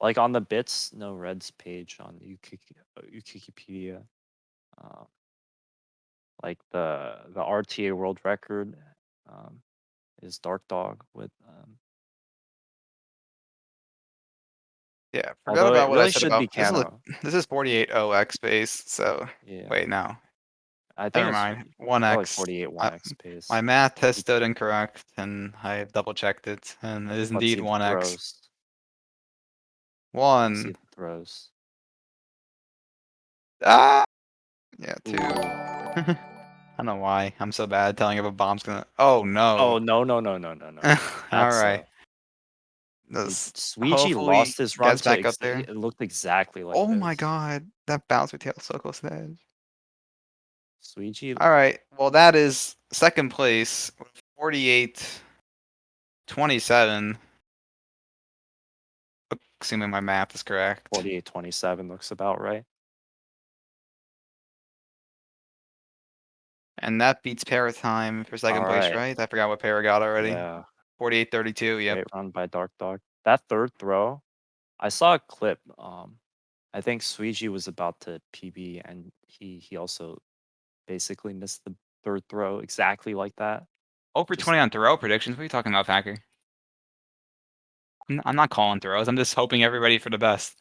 like on the bits no reds page on Wikipedia. Like the RTA world record is Dark Dog with Yeah, forgot although it about what I really said should be about this. Cano. This is 48OX base. So Yeah. wait, no, I think never it's mind. probably 1x. 48 1x pace. My math has stood incorrect, and I double checked it, and it is Let's indeed see the 1x. throws. Let's see 1. the throws. Ah, yeah, 2. Ooh. I don't know why I'm so bad telling if a bomb's gonna. Oh no. Oh no. All That's right. Sweegie Hopefully lost his run gets back up there. it looked exactly like Oh this. my god, that bounce with tail so close to the edge. Sweegie. All right, well that is second place, 48-27. Assuming my math is correct. 48-27 looks about right. And that beats Paratime for second place, Alright. right? I forgot what Para got already. Yeah. 48-32, yep. Great run by Dark Dog. That third throw, I saw a clip. I think Sweegie was about to PB, and he also basically missed the third throw exactly like that. Over 20 on throw predictions. What are you talking about, Packer? I'm not calling throws. I'm just hoping everybody for the best.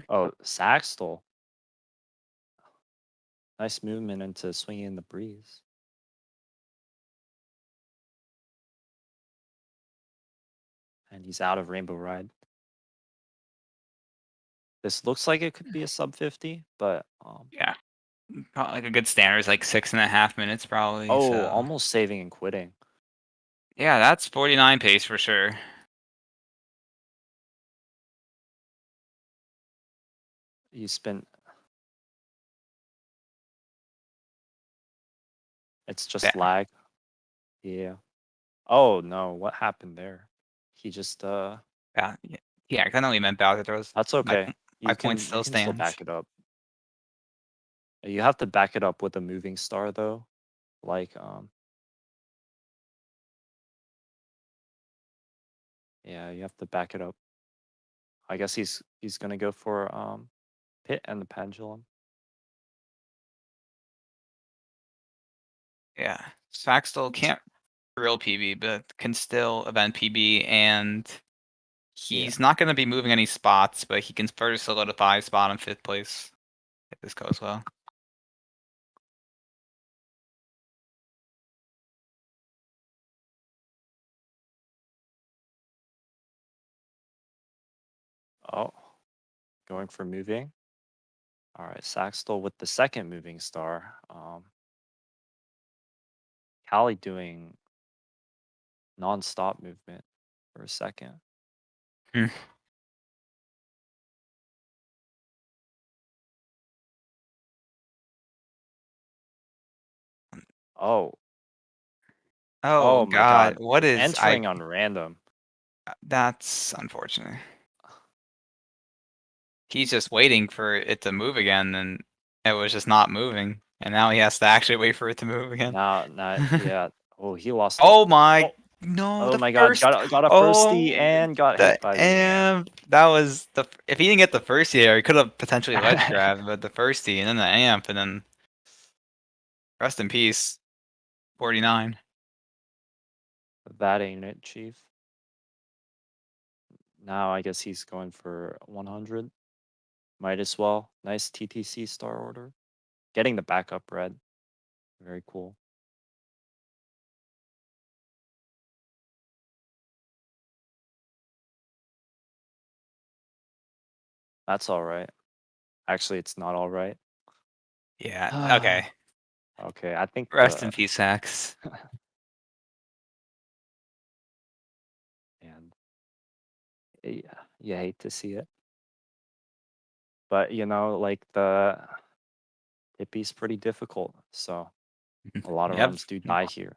Oh, Saxtel. Nice movement into swinging in the breeze. And he's out of Rainbow Ride. This looks like it could be a sub 50, but Yeah. Probably like a good standard is like 6.5 minutes probably. oh, So. almost saving and quitting. Yeah, that's 49 pace for sure. You spin. It's just Yeah. lag. Yeah. Oh no, what happened there? He just Yeah, I know he meant Bowser throws. That's okay. My point still you can still stands. back it up. You have to back it up with a moving star though. Like yeah, you have to back it up. I guess he's gonna go for Pit and the Pendulum. Yeah. Saxtel can't real PB, but can still event PB, and he's not going to be moving any spots, but he can further solidify a spot in 5th place if this goes well. Oh, going for moving. All right, Saxtel with the second moving star. Callie doing non-stop movement for a second. Oh Oh my god, god. what is Entering on random. That's unfortunate. He's just waiting for it to move again, and it was just not moving. And now he has to actually wait for it to move again. Now, yeah. Oh, he lost. Oh my! No, Oh the my first. god! Got a firstie and got the hit by the amp. That was the. If he didn't get the first here, he could have potentially ledge grabbed, but the first and then the amp, and then rest in peace, 49. That ain't it, Chief. Now I guess he's going for 100. Might as well. Nice TTC star order. Getting the backup red. Very cool. That's all right. Actually, it's not all right. Yeah. Okay. Okay. I think. Rest in peace, Hacks. And yeah, you hate to see it. But like the Tippy's pretty difficult. So A lot of Yep. runs do die here.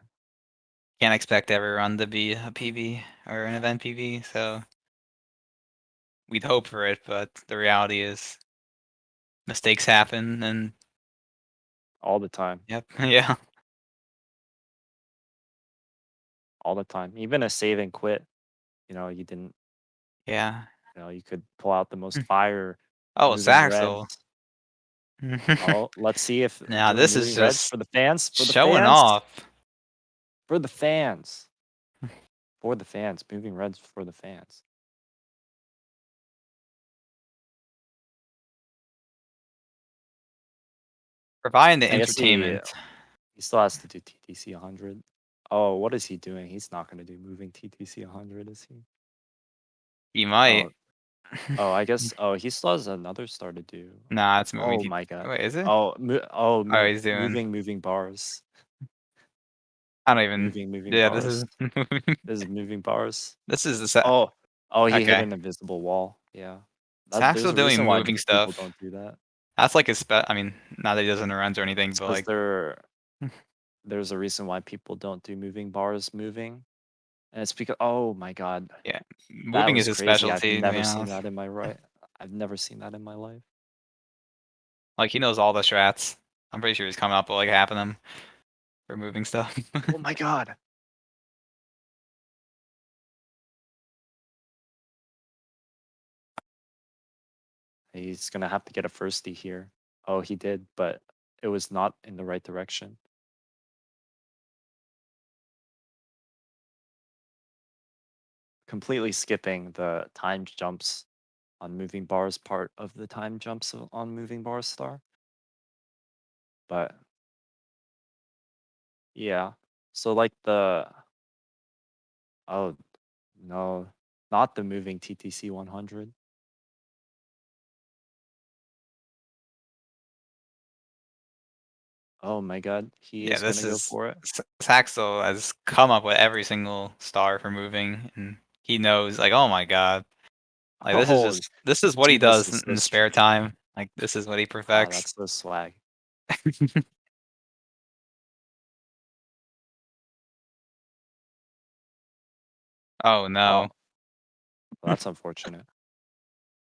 Can't expect every run to be a PB or an event PB, so we'd hope for it, but the reality is mistakes happen, and All the time. yep, yeah, All the time. Even a save and quit. You didn't. yeah. You could pull out the most fire Oh, moving Saxel. reds. Oh, let's see if Now doing this is moving reds just for the fans. For the showing fans. off. For the fans. For the fans. Moving reds for the fans. Providing the I guess entertainment. he still has to do TTC 100. Oh, what is he doing? He's not going to do moving TTC 100, is he? He might. Oh, I guess. Oh, he still has another star to do. Nah, it's moving. Oh my god. Wait, is it? Oh, Oh, he's doing. moving bars. I don't even. Moving Yeah, bars. this is moving. This is moving bars. This is the set. Oh, he hit Okay. an invisible wall. Yeah. There's Saxel a doing reason why moving people stuff. don't do that. That's like his I mean, not that he doesn't runs or anything, It's but 'cause like there's a reason why people don't do moving bars moving. And it's because oh my god. yeah, That moving is was his crazy. I've specialty. To be never seen honest, that in my I've never seen that in my life. like he knows all the strats. I'm pretty sure he's coming up with like half of them for moving stuff. Oh my god. He's gonna have to get a firstie here. Oh, he did, but it was not in the right direction. Completely skipping the time jumps on moving bars part of the time jumps on moving bars star. But yeah. So like oh no, not the moving TTC 100. Oh my god, he Yeah, is gonna this go is for it. Saxel has come up with every single star for moving, and he knows like, oh my god, like Oh, this is what he 2 does misses in the this spare time. Like this is what he Oh, perfects. that's so swag. Oh Oh, no, well, that's unfortunate.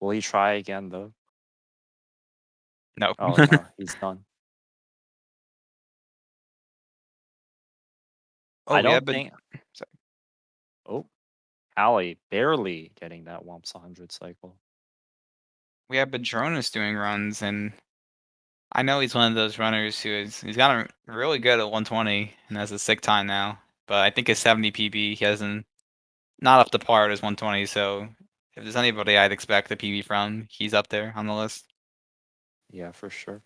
Will he try again though? no. Oh no, he's done. Oh, I we don't have been. think. Oh, Allie barely getting that Wumps 100 cycle. We have Badronis doing runs, and I know he's one of those runners he's gotten really good at 120 and has a sick time now. But I think his 70 PB he hasn't not up to par at his 120. So if there's anybody I'd expect a PB from, he's up there on the list. Yeah, for sure.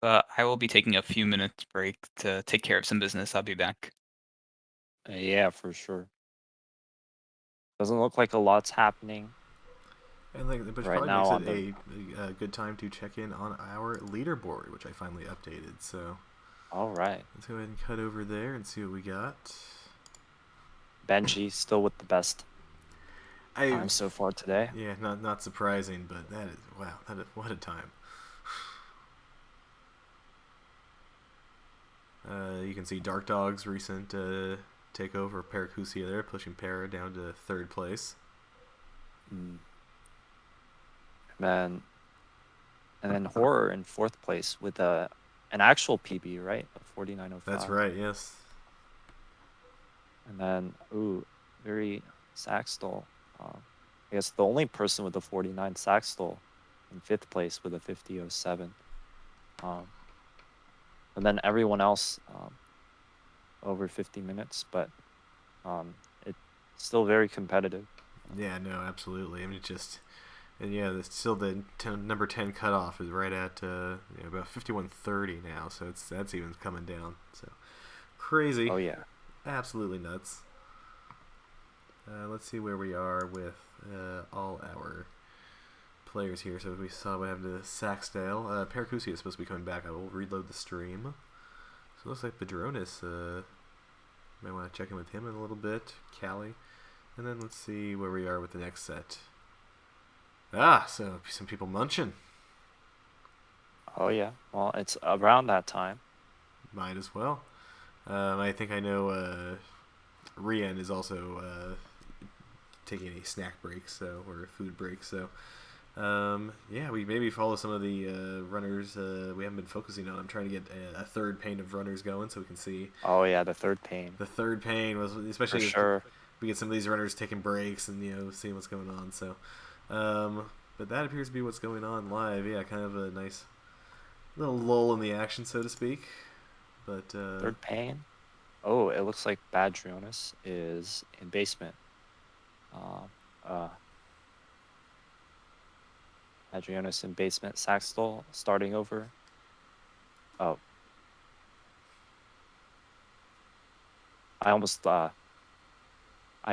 But I will be taking a few minutes break to take care of some business. I'll be back. Yeah, for sure. Doesn't look like a lot's happening. And like, which Right probably now makes on it a good time to check in on our leaderboard, which I finally updated. So All right. let's go ahead and cut over there and see what we got. Benji still with the best I time so far today. Yeah, not surprising, but that is wow. What a time. You can see Dark Dog's recent takeover of Paracusia there, pushing Para down to 3rd place. Man, and then Horror in 4th place with an actual PB, right? A 49.05. That's right, yes. And then, very Saxtol. I guess the only person with a 49 Saxtol in 5th place with a 50.07. And then everyone else over 50 minutes, but it's still very competitive. Yeah, no, absolutely. I mean, still the number 10 cutoff is right at about 51:30 now, so that's even coming down. So crazy. Oh yeah, absolutely nuts. Let's see where we are with all our players here. So we saw what happened to Saxdale. Paracusia is supposed to be coming back. I will reload the stream. So it looks like Badronis might want to check in with him in a little bit. Callie. And then let's see where we are with the next set. Ah, so some people munching. Oh yeah. Well, it's around that time. Might as well. I think I know Rian is also taking a snack break, or a food break. So, yeah, we maybe follow some of the runners we haven't been focusing on. I'm trying to get a third pane of runners going so we can see. Oh yeah, the third pane. The third pane was especially For sure. we get some of these runners taking breaks and seeing what's going on. So, but that appears to be what's going on live. Yeah, kind of a nice little lull in the action, so to speak. But Third pane. Oh, it looks like Badrionis is in basement. Badrionis in basement. Saxtol starting over. Oh. I almost I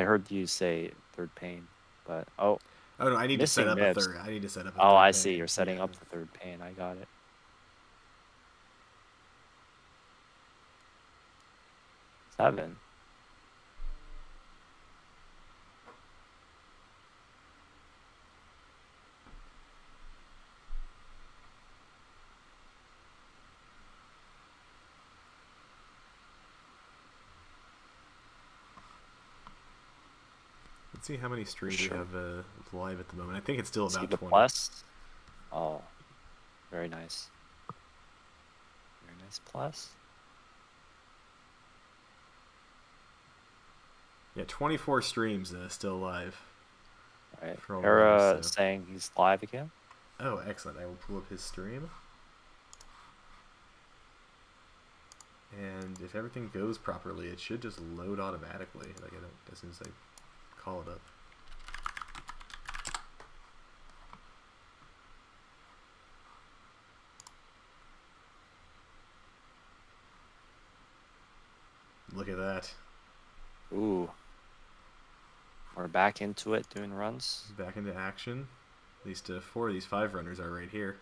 heard you say third pane, but oh no, I need to set missing up Nibs. a third. I need to set up a Oh, third I pane. see. You're setting Yeah. up the third pane. I got it. 7. Let's see how many streams Sure. we have live at the moment. I think it's still See about the 20. plus? Oh, very nice. Very nice plus. Yeah, 24 streams still live. All right. For all Hera runners, so. saying he's live again. Oh, excellent. I will pull up his stream. And if everything goes properly, it should just load automatically, as soon as I call it up. Look at that. Ooh. We're back into it doing runs. Back into action. At least 4 of these 5 runners are right here.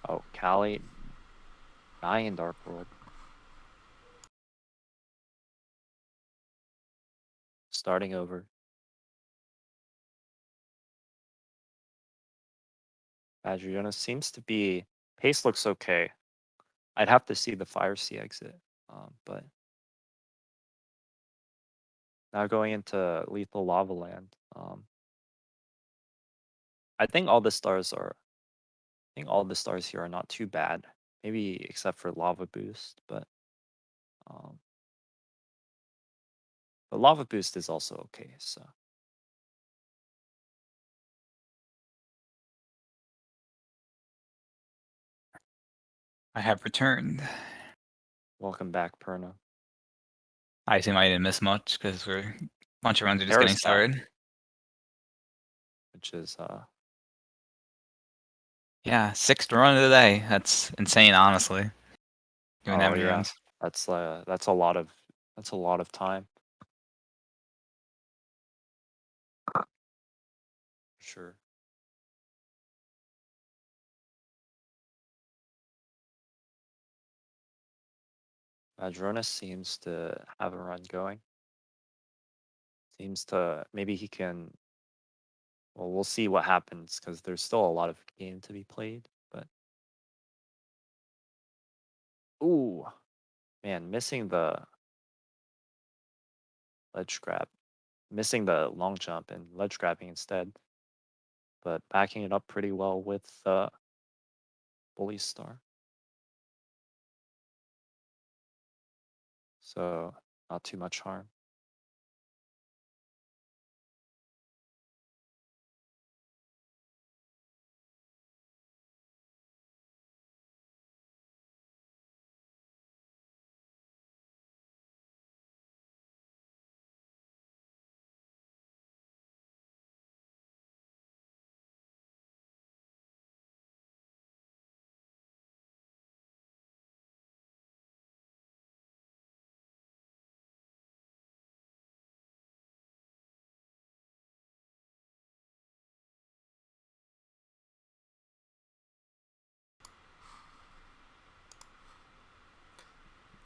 Oh, Callie. In Dark World. Starting over. Adriana seems to be... Pace looks okay. I'd have to see the Fire Sea exit. But... Now going into Lethal Lava Land. I think all the stars here are not too bad. Maybe except for Lava Boost, but... the Lava Boost is also okay, so... I have returned. Welcome back, Perna. I assume I didn't miss much because a bunch of runs are just Hera's getting back. started. Which is Yeah, 6th run of the day. That's insane, honestly. Doing that many runs. that's a lot of time. For sure. Madronis seems to have a run going. Seems to maybe he can. Well, we'll see what happens because there's still a lot of game to be played. But ooh, man, missing the ledge grab, missing the long jump and ledge grabbing instead. But backing it up pretty well with the bully star. So not too much harm.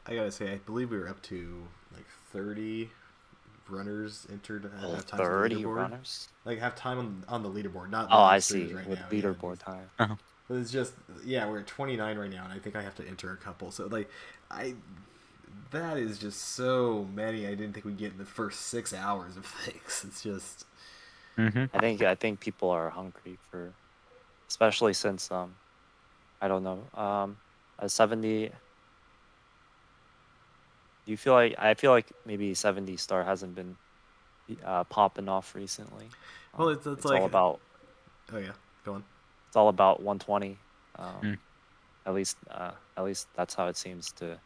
I gotta say, I believe we were up to like 30 runners entered Oh, have time on the 30 leaderboard. runners? Like have time on the leaderboard, not Oh, live I streams see. right With now. leaderboard time. But it's just we're at 29 right now, and I think I have to enter a couple. So like, that is just so many. I didn't think we'd get in the first 6 hours of things. It's just. I think people are hungry for, especially since I don't know a 70. Do you feel like I feel like maybe 70 star hasn't been popping off recently. Well, it's It's like. all about Oh yeah, go on. it's all about 120. Mm. At least that's how it seems to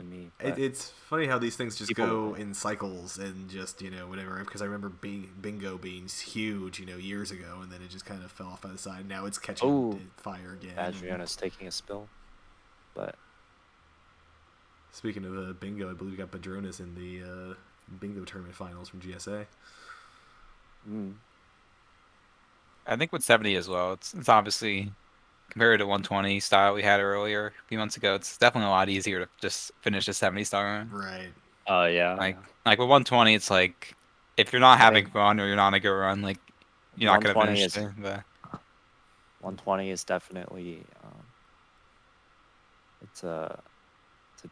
me. But It's funny how these things just people- go in cycles and just whatever. Because I remember bingo being huge years ago, and then it just kind of fell off by the side. Now it's catching fire again. Adriana's taking a spill. But Speaking of bingo, I believe we got Padronis in the bingo tournament finals from GSA. I think with 70 as well, it's obviously compared to 120 style we had earlier a few months ago. It's definitely a lot easier to just finish a 70 star run. Right. oh yeah, Like with 120, it's like if you're not I having think fun or you're not on a good run, like you're not gonna 120 finish is- the 120 is definitely it's a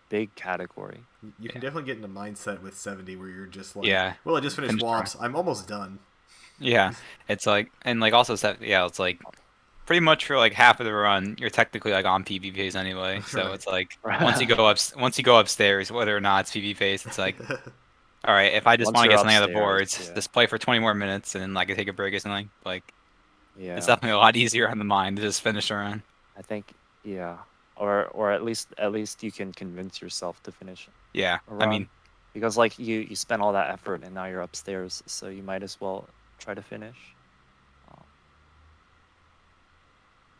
big category. You can definitely get in a mindset with 70 where you're just like, Yeah. well, I just finished Finish Womps. I'm almost done. Yeah, it's like, and like also it's like pretty much for like half of the run, you're technically like on PB phase anyway. So Right. it's like once you go upstairs, whether or not it's PB phase, it's like, all right, if I just Once want to you're get something on the upstairs, boards, yeah. just play for 20 more minutes and then like I take a break or something. Like Yeah, it's definitely a lot easier on the mind to just finish a run. I think or at least you can convince yourself to finish Yeah, a I run. mean, Because like you spent all that effort and now you're upstairs, so you might as well try to finish.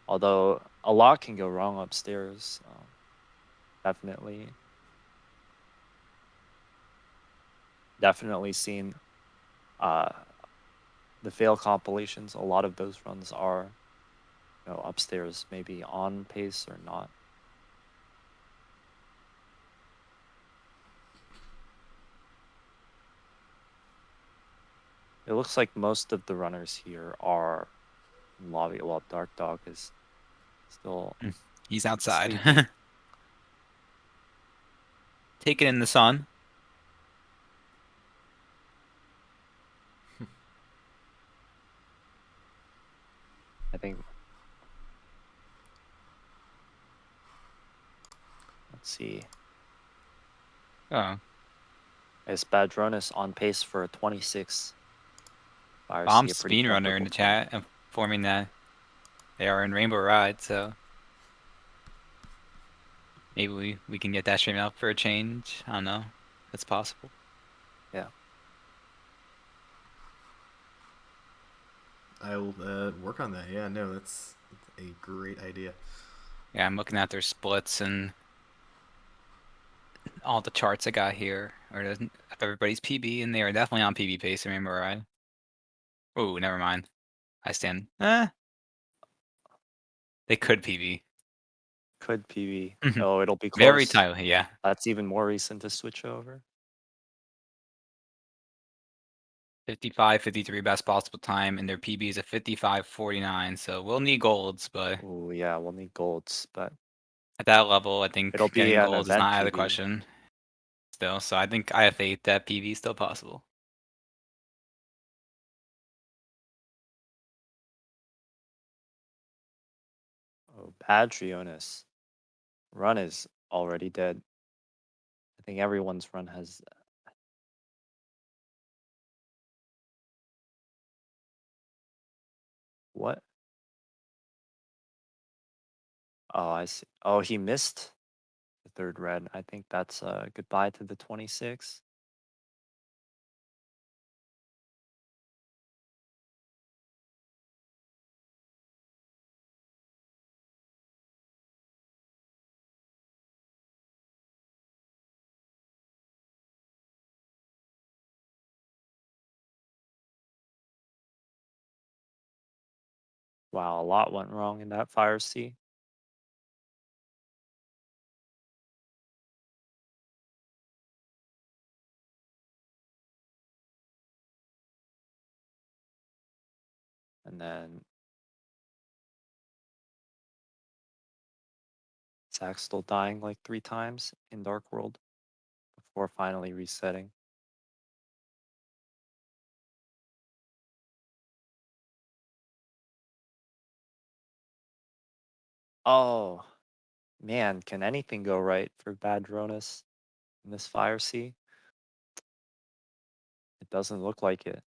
Although a lot can go wrong upstairs, definitely seen the fail compilations. A lot of those runs are upstairs, maybe on pace or not. It looks like most of the runners here are in lobby. Well, Dark Dog is still he's outside. sleeping. Take it in the sun. I think. Let's see. Oh, Is Badronis on pace for a 26? Bomb Speedrunner in the chat informing that they are in Rainbow Ride, so maybe we can get that stream out for a change. I don't know. That's possible. Yeah. I'll work on that. Yeah, no, that's a great idea. Yeah, I'm looking at their splits and all the charts I got here, or everybody's PB, and they are definitely on PB pace in Rainbow Ride. Oh, never mind. I stand. They could PB. Could PB. Mhm. Oh, it'll be close. Very tightly, yeah. That's even more recent to switch over. 55, 53 best possible time, and their PB is a 55.49. So we'll need golds, but Oh yeah, we'll need golds, but at that level, I think it'll be getting an golds is event not out of the PB. question. Still, so I think I have faith that PB is still possible. Oh, Padrionis. Run is already dead. I think everyone's run has. What? Oh, I see. Oh, he missed the third red. I think that's goodbye to the 26. Wow, a lot went wrong in that fire C. And then Zach's still dying like 3 times in Dark World before finally resetting. Oh, man, can anything go right for Bad Dronus in this Fire Sea? It doesn't look like it.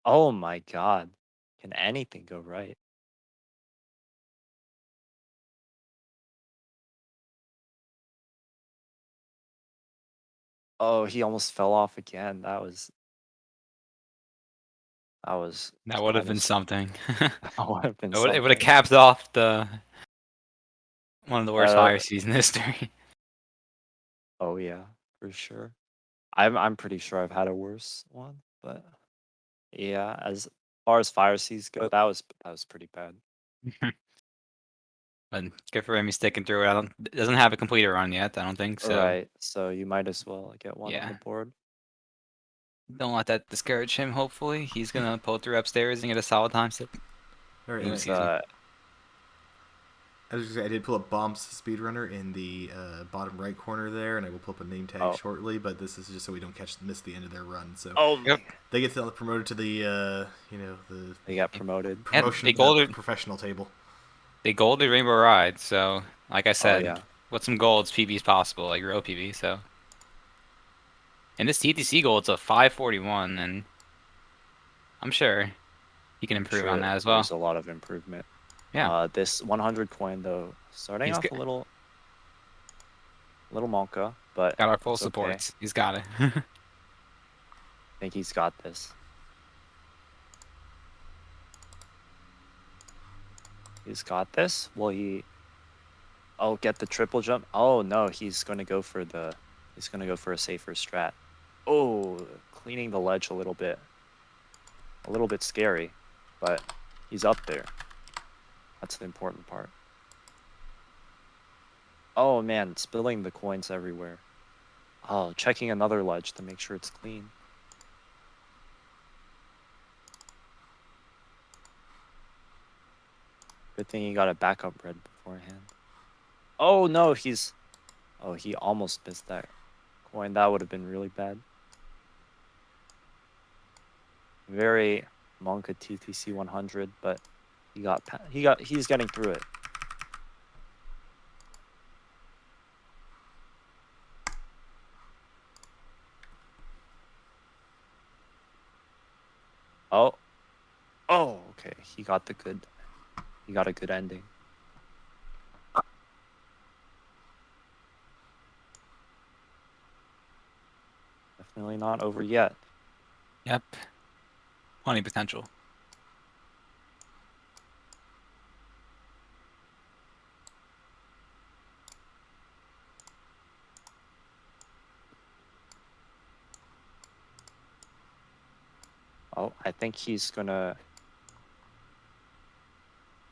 Oh my god. Can anything go right? Oh, he almost fell off again. That was That would have been kinda something. that would have been It would have something. capped off the one of the worst Yeah, fire seas in history. oh yeah, for sure. I'm pretty sure I've had a worse one, but yeah, as far as fire seas go, that was pretty bad. But good for him, he's sticking through it. Doesn't have a completed run yet, I don't think so. Right, so you might as well get one on Yeah. the board. Don't let that discourage him. Hopefully, he's gonna pull through upstairs and get a solid time skip. All right. Ooh, and excuse me. I was just gonna say, I did pull up Bomb's Speedrunner in the bottom right corner there, and I will pull up a name tag Oh. shortly. But this is just so we don't miss the end of their run. So Oh, Yep. they get promoted to the they got promoted. And promotion they golded- professional table. They golded Rainbow Ride, so like I said, yeah. with some golds, PB is possible, like real PB. So, and this TTC gold's a 541, and I'm sure he can improve on Sure, that as well. there's a lot of improvement. Yeah. This 100 coin though, starting He's off good. a little monka, but Got our full it's okay. supports. He's got it. I think he's got this. He's got this. Will he? Oh, get the triple jump. Oh no, he's gonna go for a safer strat. Oh, cleaning the ledge a little bit scary, but he's up there. That's the important part. Oh man, spilling the coins everywhere. Oh, checking another ledge to make sure it's clean. Good thing he got a backup red beforehand. Oh no, he almost missed that coin. That would have been really bad. Very Monka TTC 100, but he's getting through it. Oh, okay. He got a good ending. Definitely not over yet. Yep. Plenty of potential. Oh, I think he's gonna.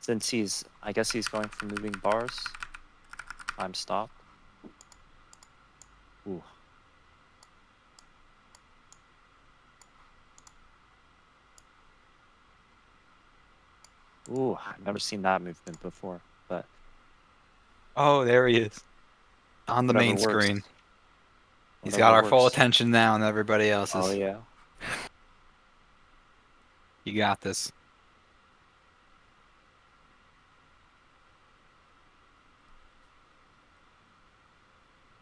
Since I guess he's going for moving bars. Time stop. Ooh. Ooh, I've never seen that movement before, but Oh, there he is. On the whatever main works. screen. He's Whatever got our full works. attention now and everybody else's. Oh yeah. You got this.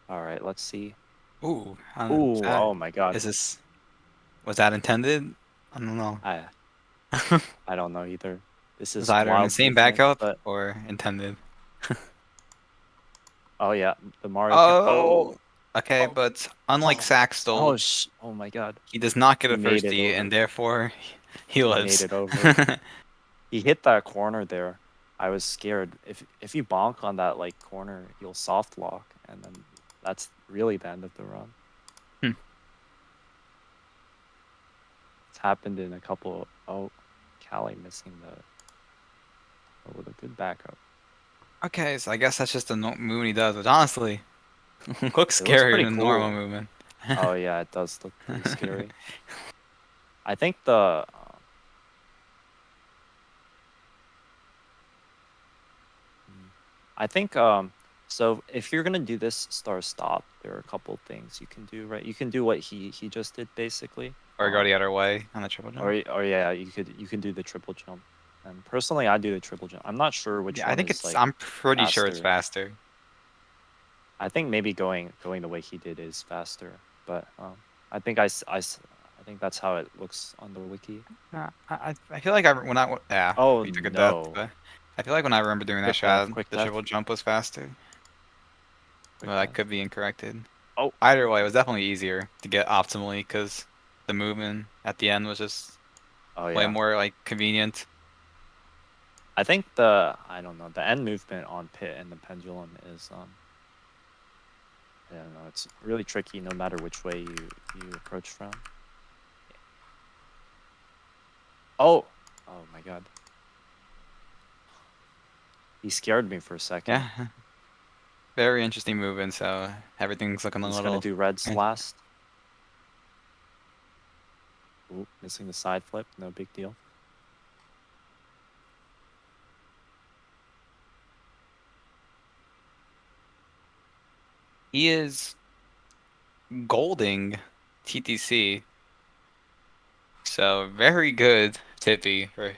All right, let's see. Ooh. Ooh, oh my god. Was that intended? I don't know. I don't know either. This Is is either an wild insane movement, backup but or intended. oh yeah, the Mario. Oh. Okay, Oh. but unlike Saxtol, Oh my god. he does not get He a made first it D, over. and therefore he He lives. made it over. He hit that corner there. I was scared. If you bonk on that like corner, you'll soft lock, and then that's really the end of the run. It's happened in a couple. Oh, Callie missing with a good backup. Okay, so I guess that's just a movement he does, which honestly looks It looks scarier pretty than a normal cool. movement. Oh yeah, it does look pretty scary. I think the I think so if you're gonna do this start stop, there are a couple things you can do, right? You can do what he just did basically. Or go the other way on the triple jump. Or yeah, you can do the triple jump. And personally, I do the triple jump. I'm not sure which Yeah, I one think is it's. like I'm pretty sure it's faster. faster. I think maybe going the way he did is faster, but I think I think that's how it looks on the wiki. I feel like when I yeah, Oh you took a death, no! but I feel like when I remember doing that Quick death, shot, quick the death, triple jump was faster. quick Well, I death. could be incorrected. Oh Either way, it was definitely easier to get optimally because the movement at the end was just oh way yeah. more like convenient. I think I don't know, the end movement on Pit and the pendulum is I don't know, it's really tricky no matter which way you approach from. Oh my god. He scared me for a second. Yeah, very interesting movement. So everything's looking a He's gonna little. do reds last. Ooh, missing the side flip, no big deal. He is golding TTC, so very good Tippy for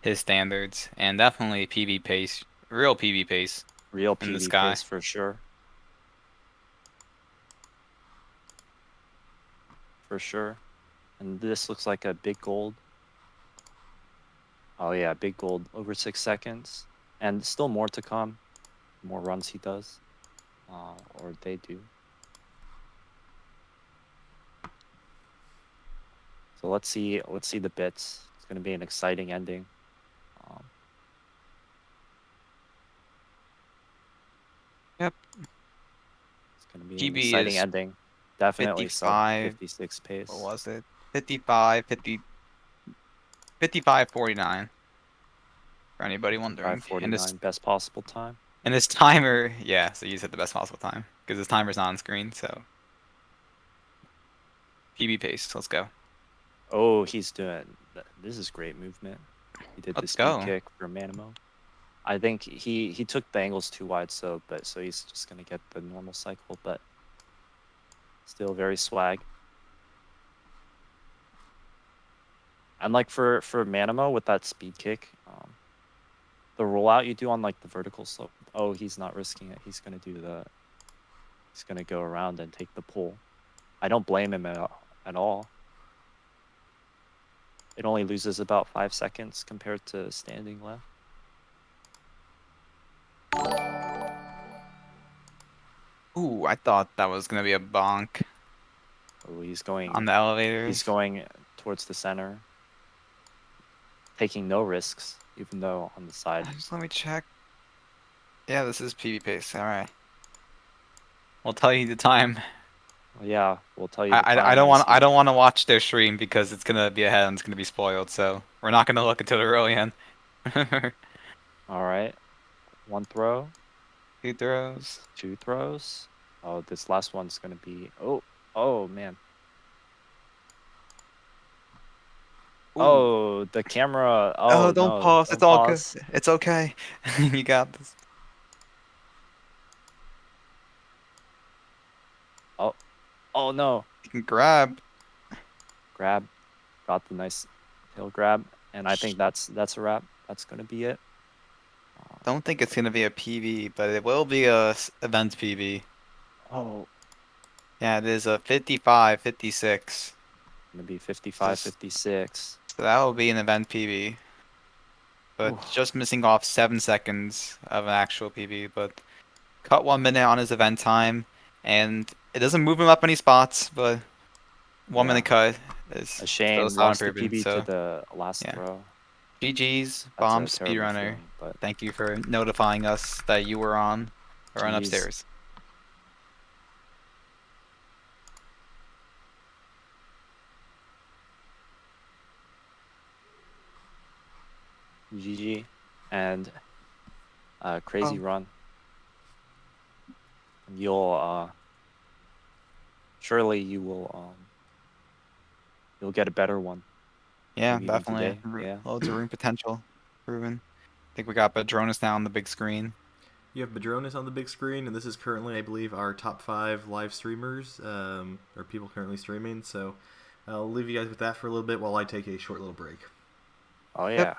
his standards, and definitely PB pace, real PB pace Real in the PV sky. pace for sure. For sure. And this looks like a big gold. Oh yeah, big gold over 6 seconds. And still more to come. More runs he does. Or they do. So let's see the bits. It's gonna be an exciting ending. Um, Yep, it's gonna be an PB exciting is ending. Definitely sub 55. 56 What pace. was it? 55, 50, 55, 49. For anybody wondering, and this 5:49, best possible time. timer, yeah. So you said the best possible time because this timer's not on screen. So PB pace, let's go. Oh, he's doing. This is great movement. He did the Let's speed go. kick for Manimo. I think he took the angles too wide, so he's just gonna get the normal cycle, but still very swag. And like for Manimo with that speed kick, the rollout you do on like the vertical slope. Oh, he's not risking it. He's gonna He's gonna go around and take the pull. I don't blame him at all. It only loses about 5 seconds compared to standing left. Ooh, I thought that was gonna be a bonk Oh, on the elevators. he's going towards the center, taking no risks, even though on the side. Just let me check. Yeah, this is PB pace. All right. We'll tell you the time. Well, yeah, we'll tell you the I time. don't want As he- to watch their stream because it's gonna be ahead and it's gonna be spoiled. So we're not gonna look until the really end. All right, one throw, 2 throws. 2 throws. Oh, this last one's gonna be. Oh man. Ooh. Oh, the camera. Oh, Oh don't no, pause. don't It's all good. pause. It's okay. You got this. Oh no, You can grab. grab, got the nice tail grab, and I think that's a wrap. That's gonna be it. Don't think it's gonna be a PB, but it will be a event PB. Oh, Yeah, it is a 55, 56. gonna be 55, 56. So that will be an event PB. But Oof. just missing off 7 seconds of an actual PB. But cut 1 minute on his event time, and it doesn't move him up any spots, but 1 minute cut is A still shame. solid Lost the improvement. PB to So the last yeah. throw. GG's, That's Bomb a terrible Speedrunner. feeling, but Thank you for notifying us that you were on. Run Jeez. upstairs. GG and crazy run. And you'll surely you will you'll get a better one. Yeah, maybe even definitely. today. Yeah. Loads of room potential proven. I think we got Padronis now on the big screen. You have Madronis on the big screen, and this is currently, I believe, our top 5 live streamers, or people currently streaming. So I'll leave you guys with that for a little bit while I take a short little break. Oh yeah.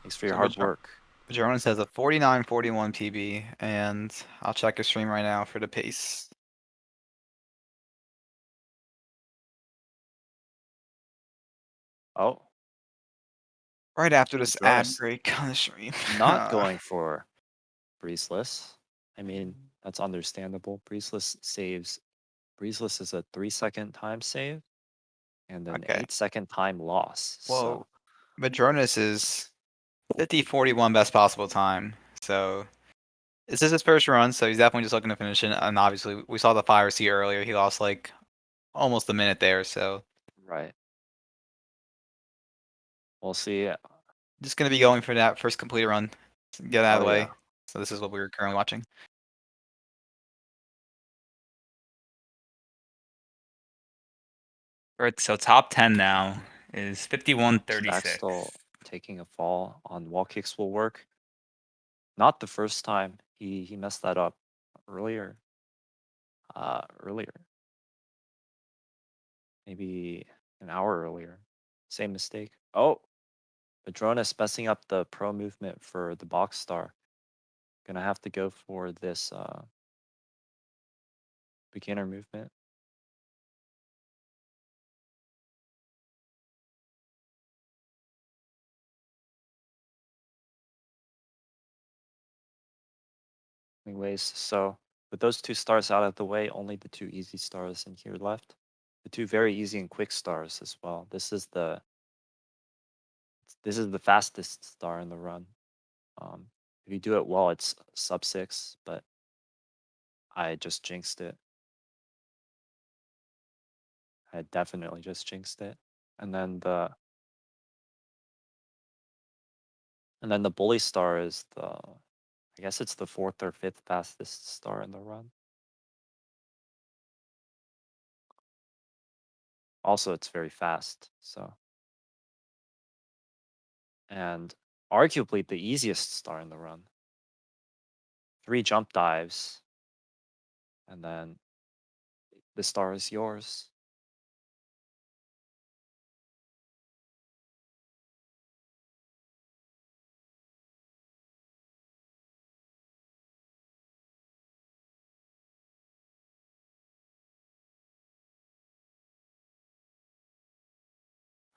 Thanks for your So hard work. Padronis has a 49-41 PB, and I'll check his stream right now for the pace. Oh, Right after this ad Padronis break on the stream. not going for Breezeless. I mean, that's understandable. Breezeless is a 3-second time save and an Okay. 8-second time loss. Whoa. So Madronis is 50-41 best possible time. So this is his first run, so he's definitely just looking to finish it. And obviously, we saw the fire seat earlier. He lost like almost a minute there. So right. We'll see. just going to be going for that first completed run. Get out of Oh, the way. yeah. So this is what we were currently watching. Alright, so top 10 now is 51-36. Axtell taking a fall on wall kicks will work. Not the first time. He messed that up earlier. Earlier. Maybe an hour earlier. Same mistake. Oh, Padronis messing up the pro movement for the box star. Gonna have to go for this beginner movement. Anyways, so with those 2 stars out of the way, only the 2 easy stars in here left. The 2 very easy and quick stars as well. This is the fastest star in the run. If you do it well, it's sub 6, but I just jinxed it. I definitely just jinxed it. And then the bully star is I guess it's the 4th or 5th fastest star in the run. Also, it's very fast, so. And arguably the easiest star in the run. 3 jump dives, and then the star is yours.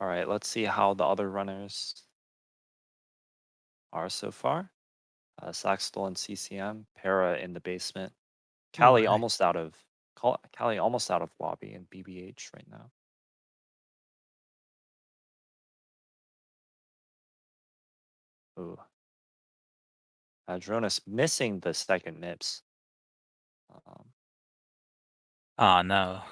All right, let's see how the other runners are so far. Saxtol and CCM, Para in the basement. Callie almost out of lobby and BBH right now. Ooh. Dronis missing the second MIPS. Oh no.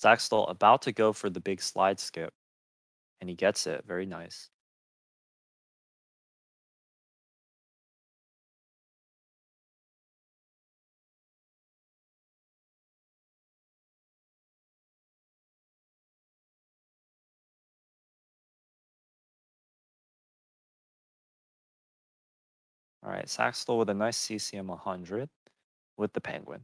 Saxtol about to go for the big slide skip, and he gets it. Very nice. All right, Saxtol with a nice CCM 100 with the penguin.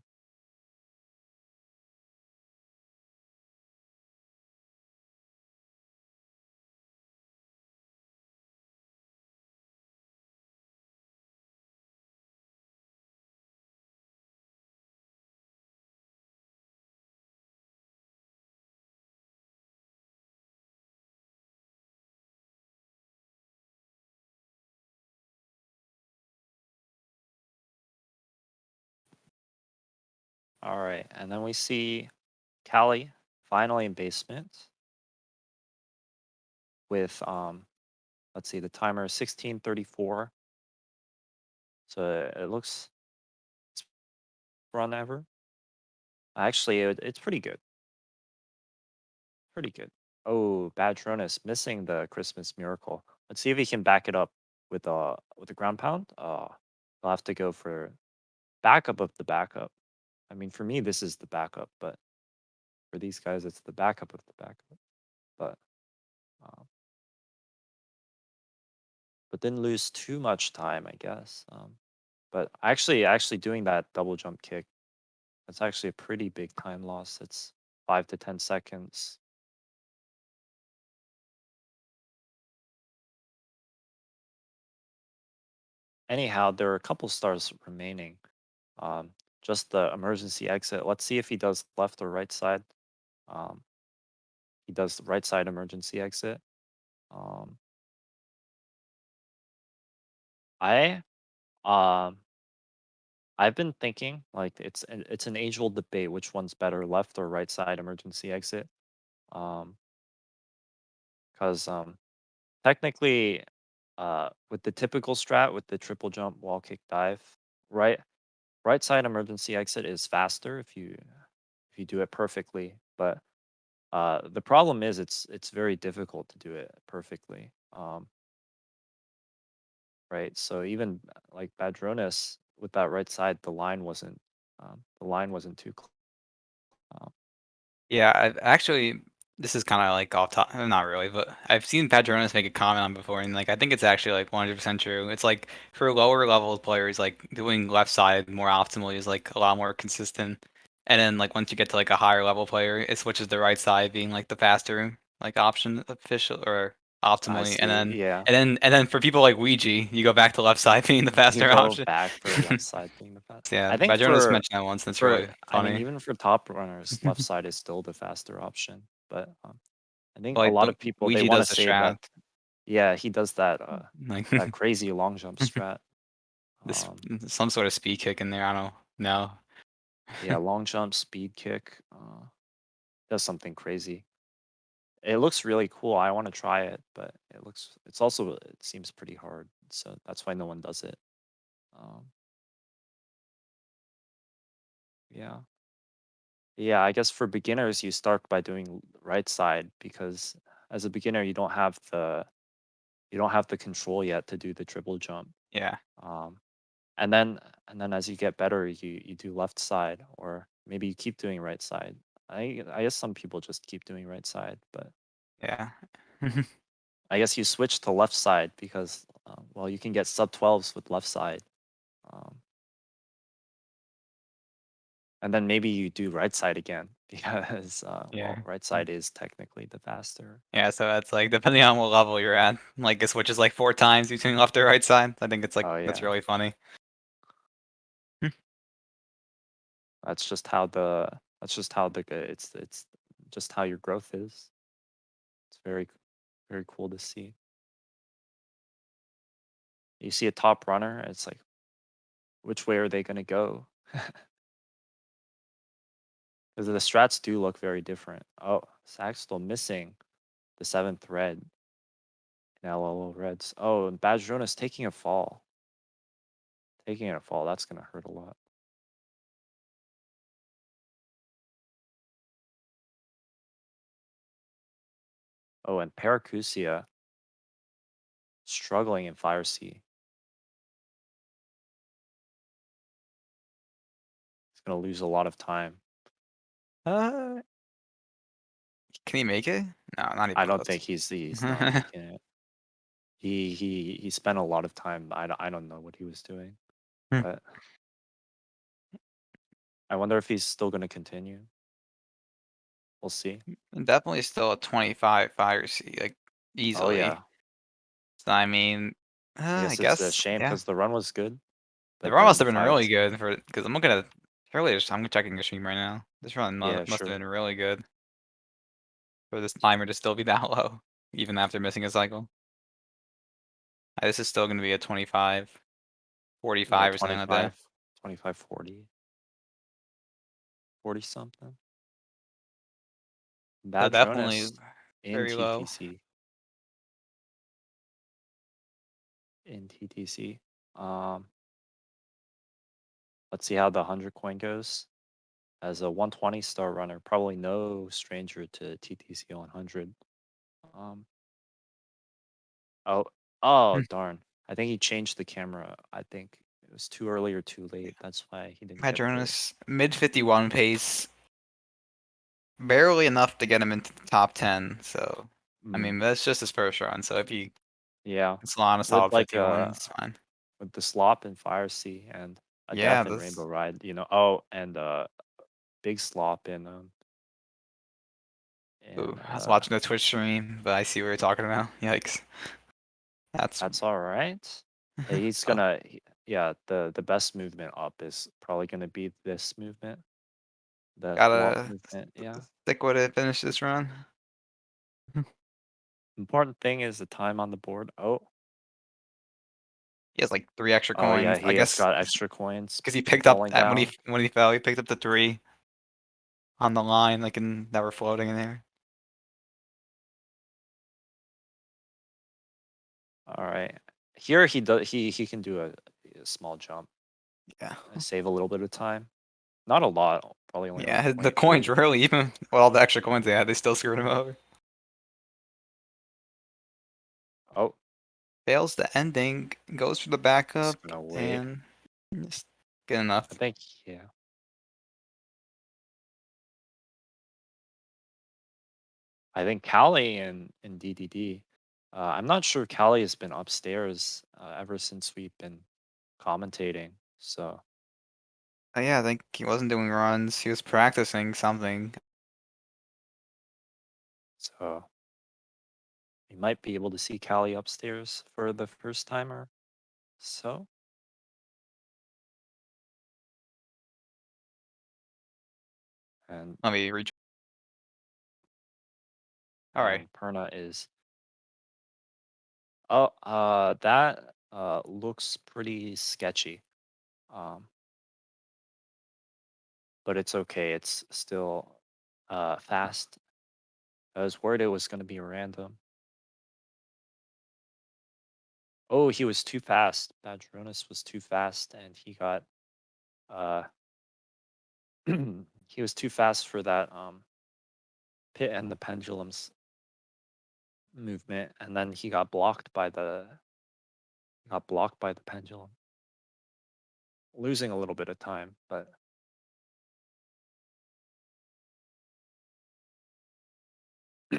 All right, and then we see Callie finally in basement with let's see, the timer is 16:34. So it looks run ever. Actually, it's pretty good. Pretty good. Oh, Badronis missing the Christmas miracle. Let's see if he can back it up with the ground pound, they'll have to go for backup of the backup. I mean, for me, this is the backup, but for these guys, it's the backup of the backup. But um, but didn't lose too much time, I guess. But actually doing that double jump kick, that's actually a pretty big time loss. It's 5 to 10 seconds. Anyhow, there are a couple stars remaining. Um, just the emergency exit. Let's see if he does left or right side. Um, he does the right side emergency exit. Um, I um I've been thinking like it's an age-old debate which one's better, left or right side emergency exit. Um, because technically, with the typical strat with the triple jump, wall kick, dive, right right side emergency exit is faster if you do it perfectly. But the problem is it's very difficult to do it perfectly. Right. So even like Badronis with that right side, the line wasn't too clear. Yeah, I've actually this is kind of like off top, not really, but I've seen Padronis make a comment on before, and like I think it's actually like 100% true. It's like for lower level players, like doing left side more optimally is like a lot more consistent, and then like once you get to like a higher level player, it switches to right side being like the faster like option official or I optimally, and see. then Yeah. for people like Ouija, you go back to left side being the You faster go option. back for left side being the fast. So, yeah, I think Padronis mentioned that once, and it's for really I mean funny. even for top runners, left side is still the faster option. But I think a Like lot the of people they Ouija want to does the say that strat, yeah, he does that like that crazy long jump strat. this Um some sort of speed kick in there. I don't know. yeah, long jump, speed kick, does something crazy. It looks really cool. I want to try it, but it seems pretty hard. So that's why no one does it. Um, yeah. Yeah, I guess for beginners you start by doing right side because as a beginner you don't have the control yet to do the triple jump. Yeah, Um, and then as you get better you do left side or maybe you keep doing right side. I guess some people just keep doing right side, but yeah. I guess you switch to left side because, well, you can get sub 12s with left side. Um, and then maybe you do right side again because, Yeah. well, right side is technically the faster. Yeah, so that's like depending on what level you're at, like it switches like 4 times between left or right side. I think it's like Oh, that's yeah. really funny. That's just how the, it's just how your growth is. It's very cool to see. You see a top runner, it's like, which way are they going to go? Because the strats do look very different. Oh, Sack's still missing the 7th red. LLO Reds. Oh, and Badrona's taking a fall. Taking a fall, that's gonna hurt a lot. Oh, and Paracusia struggling in Fire Sea. He's gonna lose a lot of time. Uh, can he make it? No, not even I don't close. think he's not making it. He spent a lot of time. I don't know what he was doing, Hmm. but I wonder if he's still gonna continue. We'll see. Definitely still a 25 fire C, like Oh easily. yeah, So I mean, I I guess it's a guess shame yeah. because the run was good, The but run must then have been five. really good for because I'm looking at earlier. I'm checking the stream right now. This run Yeah, must have sure. been really good for this timer to still be that low, even after missing a cycle. This is still going to be a 25, Yeah, 45 or something like that. 25, 25, 40, 40 something. So Bad definitely Drones in very low. TTC. In TTC. Um, let's see how the 100 coin goes. As a 120 star runner, probably no stranger to TTC 100. Um, oh, oh Hmm. darn. I think he changed the camera. I think it was too early or too late. That's why he didn't get Madronis, mid 51 pace, barely enough to get him into the top 10. So, I mean, that's just his first run. So if you yeah, slot on a solid like 51, it's fine. with the slop and Fire Sea and a Yeah, death in that's Rainbow Ride, you know. Oh, and big slop in ooh, I was watching the Twitch stream, but I see what you're talking about. Yikes. that's all right. He's Oh, gonna yeah, the best movement up is probably gonna be this movement. The flop gotta movement, yeah. stick with it, finish this run. Important thing is the time on the board. Oh, He has like 3 extra oh yeah, coins. I he has guess got extra coins because he picked up falling at down. when he fell, he picked up the 3 on the line, like that were floating in there. All right. Here he does he can do a small jump. Yeah. Save a little bit of time. Not a lot, probably only Yeah, like the 0.3. coins really, even with all the extra coins they had, they still screwed him over. Oh, Fails the ending, goes for the backup, just gonna wait. and just get enough. I think yeah. I think Callie and DDD. I'm not sure Callie has been upstairs ever since we've been commentating. So Yeah, I think he wasn't doing runs. He was practicing something. so we might be able to see Callie upstairs for the first time or so. And Let me reach. All right. Perna is. Oh, that looks pretty sketchy. But it's okay. It's still fast. I was worried it was going to be random. Oh, he was too fast. Badronis was too fast, and he got he was too fast for that pit and the pendulum's movement, and then he got blocked by the pendulum, losing a little bit of time, but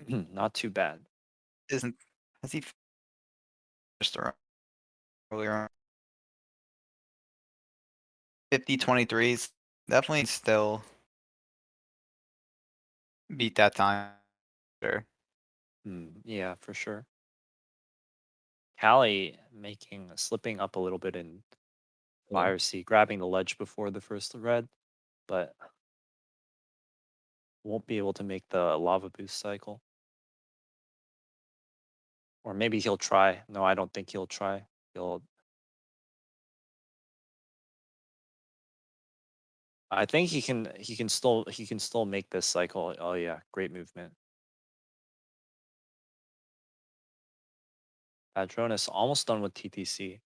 not too bad. Isn't has he finished earlier on? 50-23s definitely still beat that time. Sure. Yeah, for sure. Callie slipping up a little bit in Fire Sea, grabbing the ledge before the first red, but won't be able to make the lava boost cycle. Or maybe he'll try. No, I don't think he'll try. I think he can still make this cycle. Oh yeah, great movement. Padronis almost done with TTC.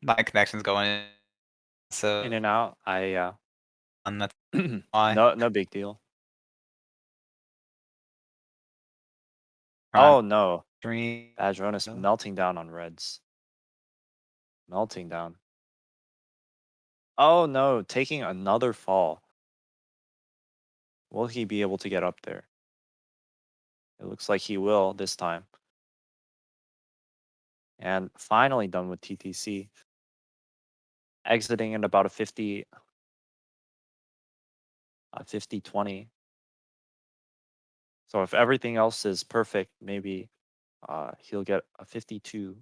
My connection's going in, so In and out. and that's why. No big deal. Trying Oh no. stream. Padronis No. melting down on reds. Melting down. Oh no, taking another fall. Will he be able to get up there? It looks like he will this time. And finally done with TTC. Exiting at about a 50-20. So if everything else is perfect, maybe he'll get a 52.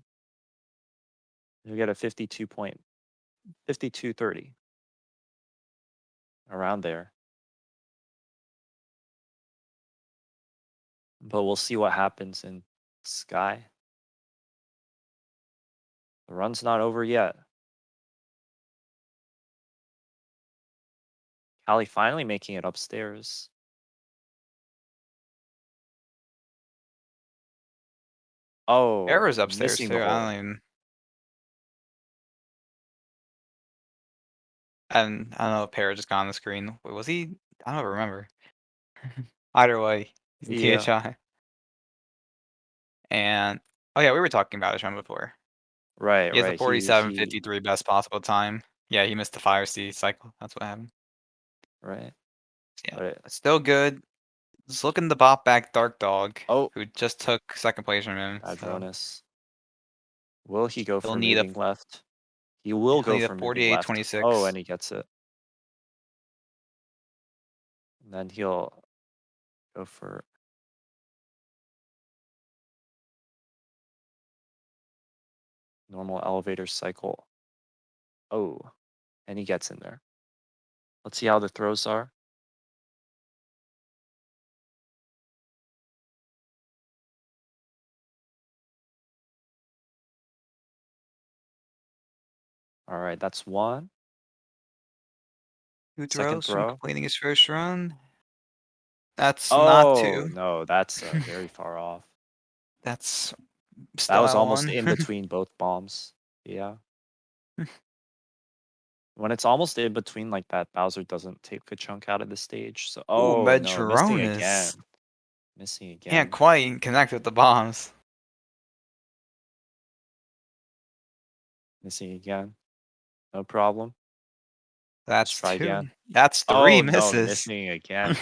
He'll get a 52.5230. Around there. But we'll see what happens in Sky. The run's not over yet. Callie finally making it upstairs. Oh, Error's upstairs missing too. the I hole. don't even. And I don't know if Para just got on the screen. Wait, was he? I don't remember. Either way, he's in Yeah. THI. And oh yeah, we were talking about this run before. Right, He has a right. He 47.53 best possible time. Yeah, he missed the fire seed cycle. That's what happened. right. Yeah, Right. still good. Just looking to bop back Dark Dog, Oh, who just took second place from him. So Adronis. Will he go he'll for need a moving left? He will he'll go need a for moving left. 48.26. Oh, and he gets it. And then he'll go for normal elevator cycle. Oh, and he gets in there. Let's see how the throws are. All right, that's one. Two Second throws from throw. completing his first run. That's not Oh, two. no, that's very far off. That's That still was at almost one. in between both bombs. Yeah. When it's almost in between like that, Bowser doesn't take a chunk out of the stage. So, Ooh, oh no, missing again. Madronis. Missing Can't again. quite connect with the bombs. Missing again. No problem. That's try two. again. That's three Oh no, misses. missing again.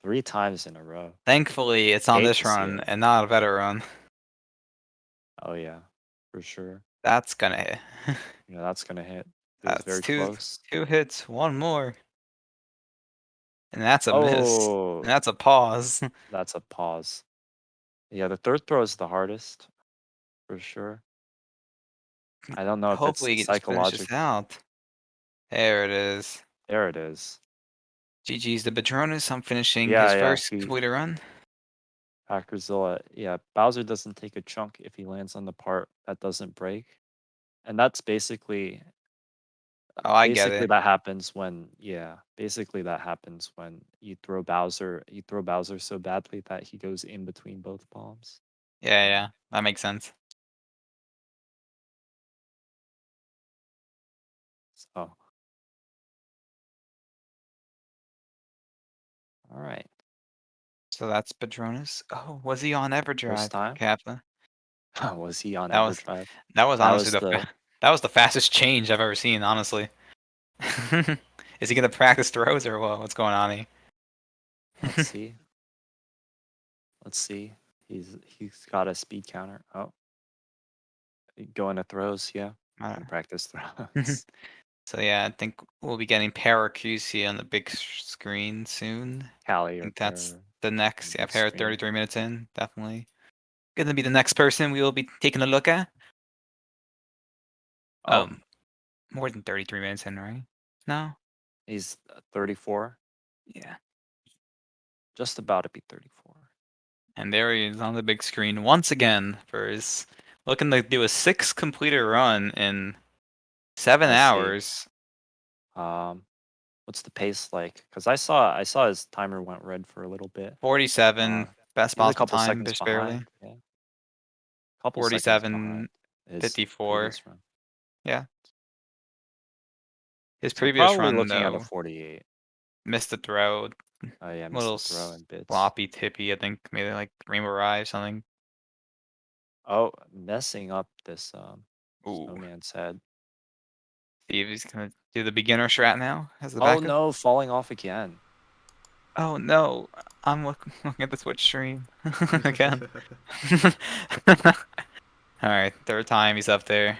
3 times in a row. Thankfully, it's on Hate this to see run it. and not a better run. Oh yeah, for sure. That's gonna hit. Yeah, that's gonna hit. Feels That's very two close. hits, one more. And that's a miss. Oh, And that's a pause. that's a pause. Yeah, the third throw is the hardest, for sure. I don't know if it's Hopefully he just finishes psychological. out. There it is. There it is. GG's the Patronus. I'm finishing Yeah, his yeah. first completed run. Packerzilla. Yeah, Bowser doesn't take a chunk if he lands on the part that doesn't break, and that's basically Oh, I get it. that happens when basically that happens when you throw Bowser so badly that he goes in between both bombs. Yeah, that makes sense. So, all right. So that's Patronus. Oh, was he on Everdrive? First time? Kappa. Was he on That was Everdrive? that was That honestly was the that was the fastest change I've ever seen. Honestly. Is he gonna practice throws or what? What's going on here? let's see. Let's see. He's got a speed counter. Oh, going to throws. Yeah, Alright. practice throws. So yeah, I think we'll be getting Paracuse on the big screen soon. Callie I or think that's Para the next. big Yeah, Para screen. 33 minutes in, definitely. Gonna be the next person we will be taking a look at. Oh, More than 33 minutes in, right? No? he's 34. Yeah. Just about to be 34. And there he is on the big screen once again for his looking to do a 6 completed run in 7 Let's see. hours. What's the pace like? Because I saw his timer went red for a little bit. 47 best He's a possible couple time, seconds just barely. behind. Yeah. Couple seconds behind 47, his 54. previous run. Yeah. His So previous probably run, looking at a though, 48. missed the throw. Oh yeah, missed Little the throw in bits. sloppy, tippy, I think. Maybe like Rainbow Ride, something. Oh, messing up this Ooh. snowman's head. See if he's gonna do the beginner strat now as the Oh backup. no, falling off again. Oh no, I'm looking at the Twitch stream again. Alright, third time he's up there.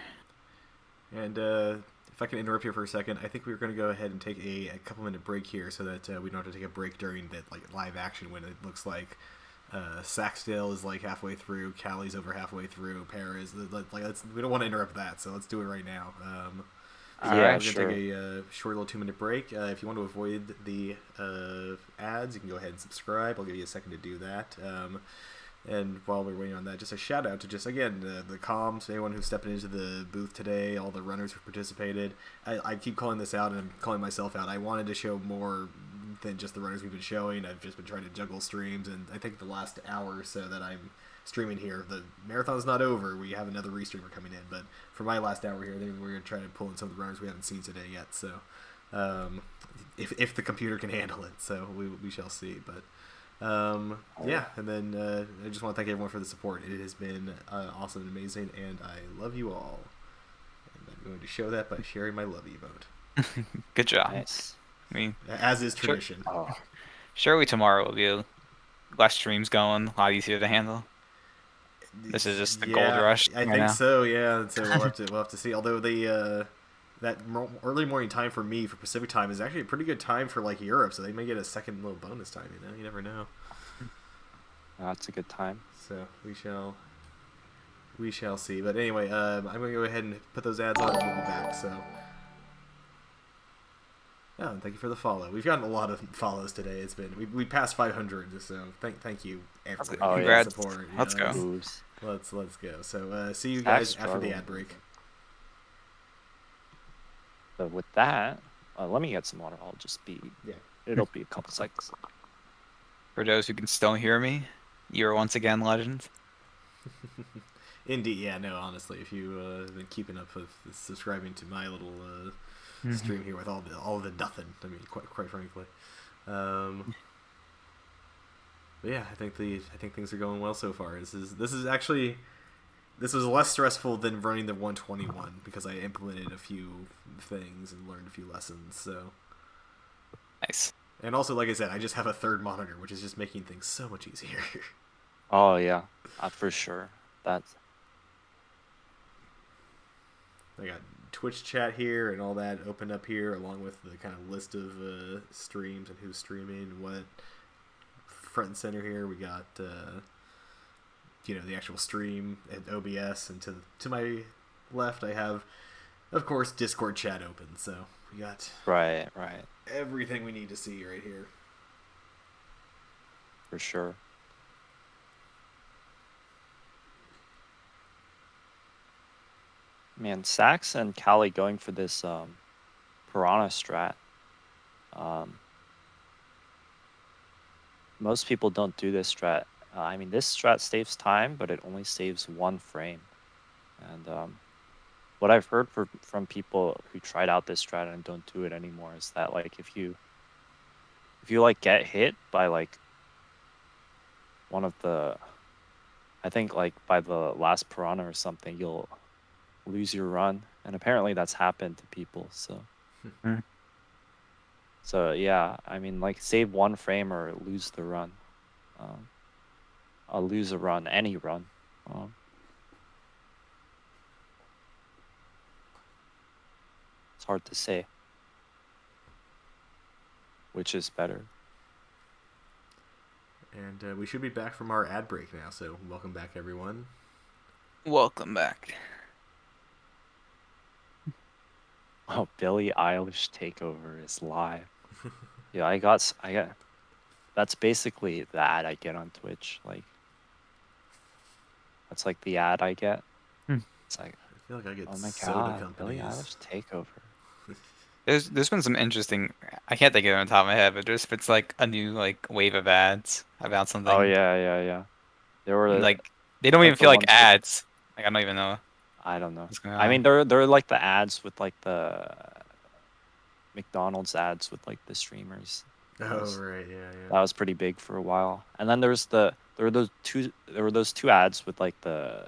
And if I can interrupt here for a second, I think we're going to go ahead and take a couple minute break here so that we don't have to take a break during that like live action when it looks like Saxdale is like halfway through, Callie's over halfway through, Para is like we don't want to interrupt that, so let's do it right now. Yeah, we're gonna sure. take a short little 2-minute break. If you want to avoid the ads, you can go ahead and subscribe. I'll give you a second to do that. And while we're waiting on that, just a shout out to just again the comms, anyone who's stepping into the booth today, all the runners who participated. I keep calling this out and I'm calling myself out. I wanted to show more than just the runners we've been showing. I've just been trying to juggle streams, and I think the last hour or so that I'm streaming here. The marathon's not over. We have another restreamer coming in, but for my last hour here, we're going to try to pull in some of the runners we haven't seen today yet. So, if the computer can handle it, so we shall see. But yeah, and then I just want to thank everyone for the support. It has been awesome and amazing, and I love you all. And I'm going to show that by sharing my love emote. Good job. Nice. I mean, As is tradition. Oh, surely tomorrow will be less streams going, a lot easier to handle. This is just the gold rush. I think so. Yeah, so we'll have to see. Although that early morning time for me for Pacific time is actually a pretty good time for like Europe, so they may get a second little bonus time. You know, you never know. that's a good time. So we shall see. But anyway, I'm gonna go ahead and put those ads on, and we'll be back. So. Oh, and thank you for the follow. We've gotten a lot of follows today. It's been we passed 500, so thank you everybody Oh, for yeah. the support. Let's go. Ooze. Let's go. So see you guys Extra. after the ad break. So with that, let me get some water. I'll just be. Yeah. It'll be a couple seconds. For those who can still hear me, you're once again legend. Indeed, yeah, no, honestly, if you have been keeping up with subscribing to my little stream here with all the nothing, I mean, quite frankly, but yeah, I think things are going well so far. This was less stressful than running the 121 because I implemented a few things and learned a few lessons. So Nice. and also, like I said, I just have a third monitor, which is just making things so much easier. Oh yeah, for sure. That's I got Twitch chat here and all that opened up here, along with the kind of list of streams and who's streaming and what. Front and center here, we got the actual stream at OBS, and to my left, I have, of course, Discord chat open. So we got right, everything we need to see right here. for sure. Man, Sax and Cali going for this Piranha strat. Most people don't do this strat. I mean, this strat saves time, but it only saves one frame. And what I've heard from people who tried out this strat and don't do it anymore is that like if you like get hit by like one of the, I think like by the last Piranha or something, you'll lose your run, and apparently that's happened to people. So so yeah, I mean, like, save one frame or lose the run. I'll lose a run, any run. It's hard to say which is better. And we should be back from our ad break now, so welcome back, everyone. Welcome back. Oh, Billie Eilish takeover is live. Yeah, I got. That's basically the ad I get on Twitch. Like, that's like the ad I get. It's like, I feel like I get oh my soda god, Billie companies. Eilish takeover. There's been some interesting. I can't think of it on top of my head, but it's like a new like wave of ads about something. Oh yeah. There were Like they don't like even the feel like ones with- ads. Like I don't even know I don't know. what's going I mean, on. they're like the ads with like the McDonald's ads with like the streamers. Oh right, yeah. That was pretty big for a while. And then there were those two ads with like the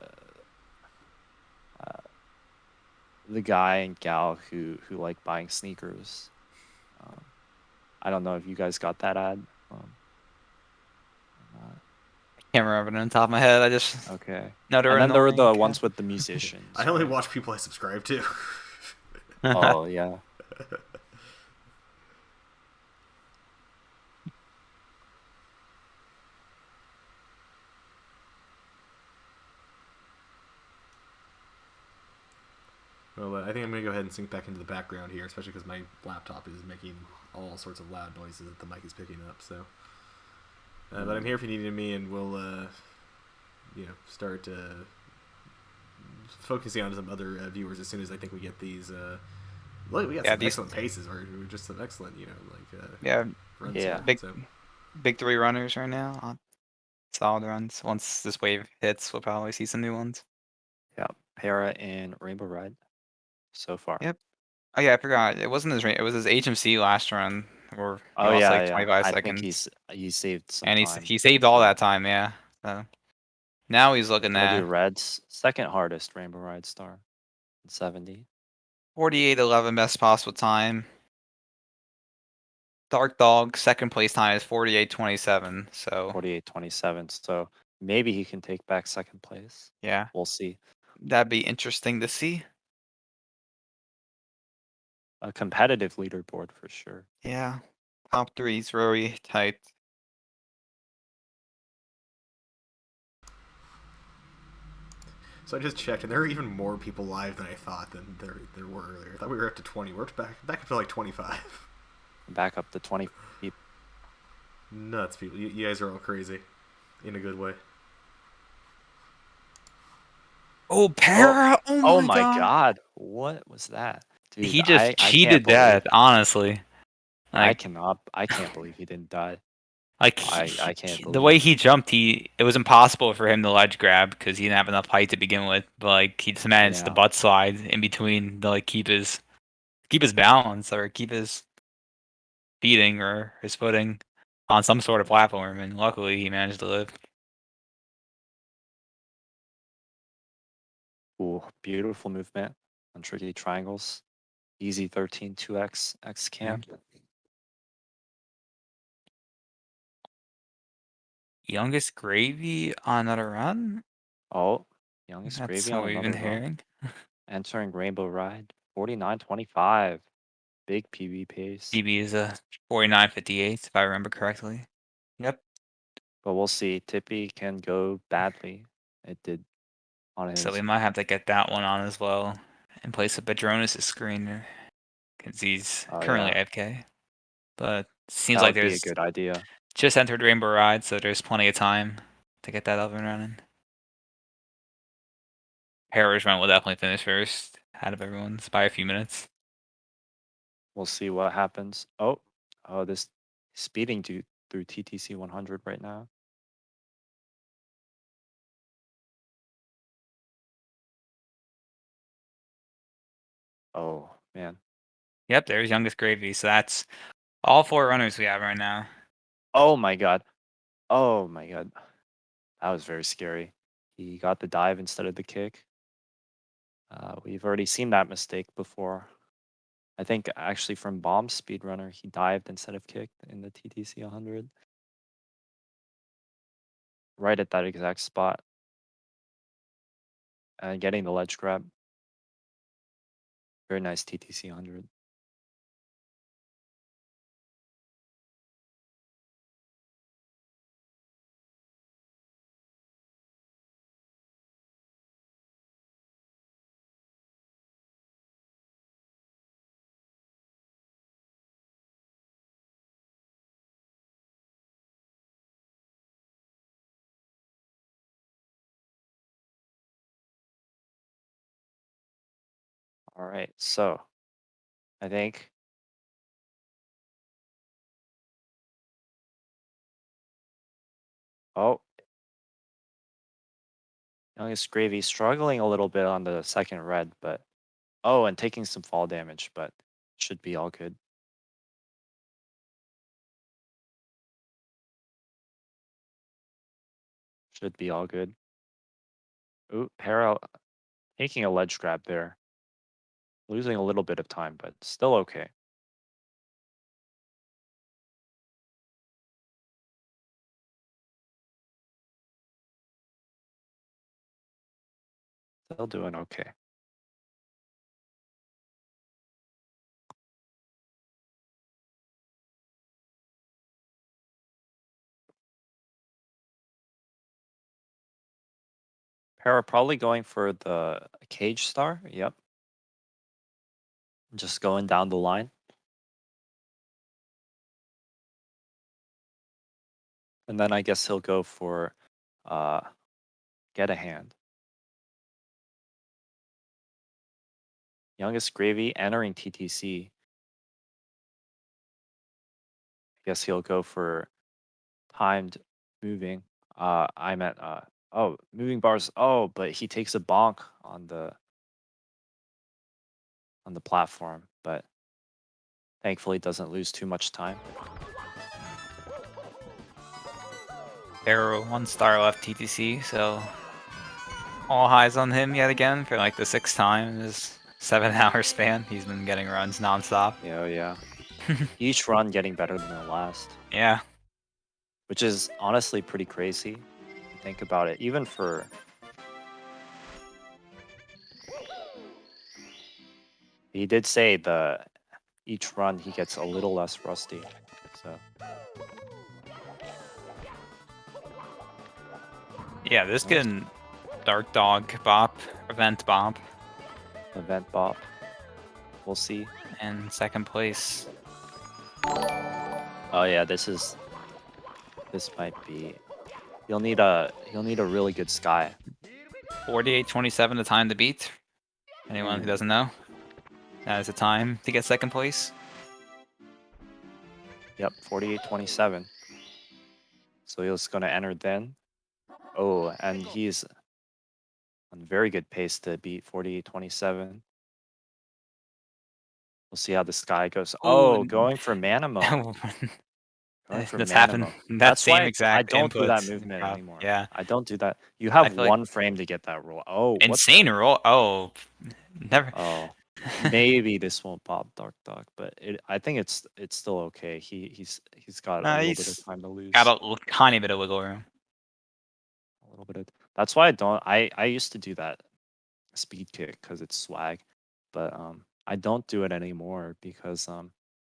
guy and gal who like buying sneakers. I don't know if you guys got that ad. Can't remember it on top of my head. I just Okay. no. And then there were the annoying. ones with the musicians. I only right? watch people I subscribe to. Oh yeah. Well, I think I'm going to go ahead and sync back into the background here, especially because my laptop is making all sorts of loud noises that the mic is picking up. So, but I'm here if you need me, and we'll, start focusing on some other viewers as soon as I think we get these. Look, we got some these- excellent paces, or just some excellent, Yeah, runs Yeah. here, Big- so. big three runners right now. solid runs. Once this wave hits, we'll probably see some new ones. Yeah, Para and Rainbow Ride so far. Yep. Oh yeah, I forgot. It wasn't his. It was his HMC last run, where he Oh lost yeah, like yeah. 25 I think seconds, he saved some and time. he saved all Yeah. that time. Yeah. So now he's looking We'll do at Reds. Second hardest Rainbow Ride star. 70. 48:11 best possible time. Dark Dog second place time is 48:27. So 48-27. So maybe he can take back second place. yeah, We'll see. that'd be interesting to see. A competitive leaderboard for sure. Yeah, top three is very tight. So I just checked, and there are even more people live than I thought than there were earlier. I thought we were up to 20. We're back up to like 25. Back up to 20 people. Nuts, people. You guys are all crazy, in a good way. Oh, Para! Oh my god. What was that? Dude, He just I cheated can't believe, death, honestly. I Like, can't believe he didn't die. like I can't the believe way it. he jumped, it was impossible for him to ledge grab because he didn't have enough height to begin with. But like he just managed the Yeah. butt slide in between to like keep his balance or keep his feeding or his footing on some sort of platform, and luckily he managed to live. Ooh, beautiful movement on tricky triangles. Easy 13 2x X cam. Youngest Gravy on another run? Oh, youngest That's Gravy what on we've another been run. hearing. Entering Rainbow Ride. 49-25. Big PB pace. DB is a 49:58 if I remember correctly. Yep. But we'll see. Tippy can go badly. It did on his. So we might have to get that one on as well in place of Badronis' screener because he's Oh, currently yeah. AFK. But seems That like would be a there's good idea. just entered Rainbow Ride, so there's plenty of time to get that up and running. Para's run will definitely finish first out of everyone's by a few minutes. We'll see what happens. Oh, this speeding through TTC 100 right now. Oh, man. Yep, there's Youngest Gravy. So that's all 4 runners we have right now. Oh my god. Oh my god. That was very scary. He got the dive instead of the kick. We've already seen that mistake before. I think actually from Bomb Speedrunner, he dived instead of kicked in the TTC 100. Right at that exact spot. And getting the ledge grab. Very nice TTC 100. All right, so I think Youngest Gravy struggling a little bit on the second red, but and taking some fall damage, but should be all good. Should be all good. Ooh, Para taking a ledge grab there. Losing a little bit of time, but still okay. Still doing okay. Para probably going for the cage star. Yep. Just going down the line. And then I guess he'll go for get a hand. Youngest Gravy entering TTC. I guess he'll go for timed moving I meant oh, moving bars. Oh, but he takes a bonk on the platform, but thankfully doesn't lose too much time. There 1 star left TTC, so all eyes on him yet again for like the 6th time in his 7-hour span. He's been getting runs nonstop. Yeah, yeah. Each run getting better than the last, Yeah. which is honestly pretty crazy. If you think about it, even for he did say each run he gets a little less rusty. So Yeah, this Nice. can Dark Dog bop, event bop, event bop. We'll see. and 2nd place. Oh yeah, this might be. You'll need a really good sky. 48.27 the time to beat. Anyone who doesn't know, that is the time to get 2nd place. Yep, 48.27. So he's gonna enter then. Oh, and he's on very good pace to beat 48.27. We'll see how the sky goes. Oh, Ooh, going for Manimo. Going for That's happened. Manimo. That That's same why exact I don't do that inputs. movement anymore. Yeah. I don't do that. You I have feel like- one frame to get that roll. Oh, what Insane roll. Oh, never. Oh, maybe this won't pop Dark Dog, but I think it's still okay. He's got a little bit He's of time to lose. got a tiny bit of wiggle room. A little bit of. That's why I don't. I used to do that speed kick because it's swag, but I don't do it anymore because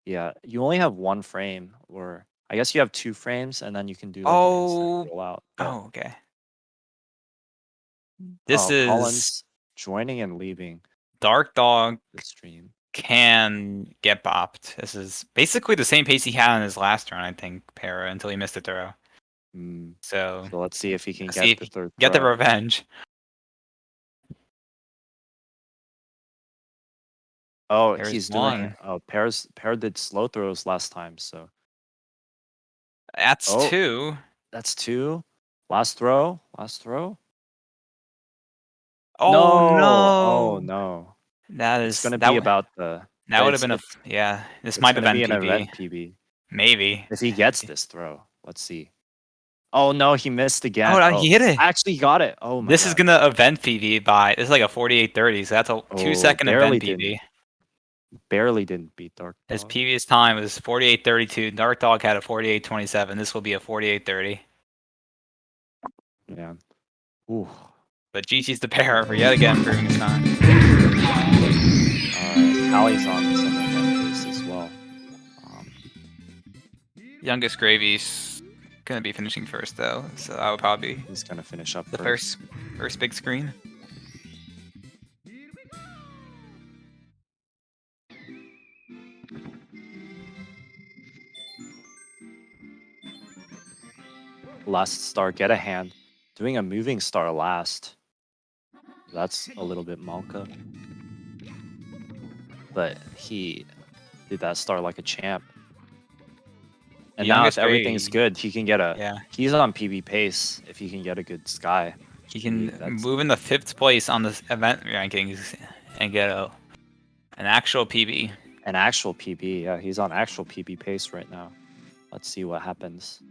yeah, you only have one frame, or I guess you have 2 frames, and then you can do like an instant roll out. But, Oh, okay. This oh, is Collins joining and leaving Dark Dog the stream. can get bopped. This is basically the same pace he had in his last run, I think, Para, until he missed a throw. So So let's see if he can see get if the third. get the throw. revenge. Oh, There's he's one. doing. Oh, Pear did slow throws last time, so That's Oh. 2. that's 2. Last throw. Oh no! no! Oh no! That It's is gonna that be w- about the. That would have it's- been a it's- yeah. This It's might gonna have be been an PB. event PB. Maybe. If he gets this throw, let's see. Oh no, he missed again. Oh, no, he hit it. Actually, he got it. Oh my This god. is gonna event PB by. This is like a 48.30. So that's a 2-second barely event PB. didn't. Barely didn't beat Dark Dog. His previous time was 48.32. Dark Dog had a 48.27. This will be a 48.30. Yeah. Ooh. But GG's the pair for yet again proving his time. Callie's on some event pace as well. Youngest Gravy's gonna be finishing first though, so I would probably He's gonna finish up the first. first big screen. Last star, get a hand. Doing a moving star last. That's a little bit Monka. But he did that star like a champ. And now if everything's good, he can get a... Yeah. He's on PB pace if he can get a good sky. He can move in the 5th place on the event rankings and get an actual PB. An actual PB, yeah. He's on actual PB pace right now. Let's see what happens.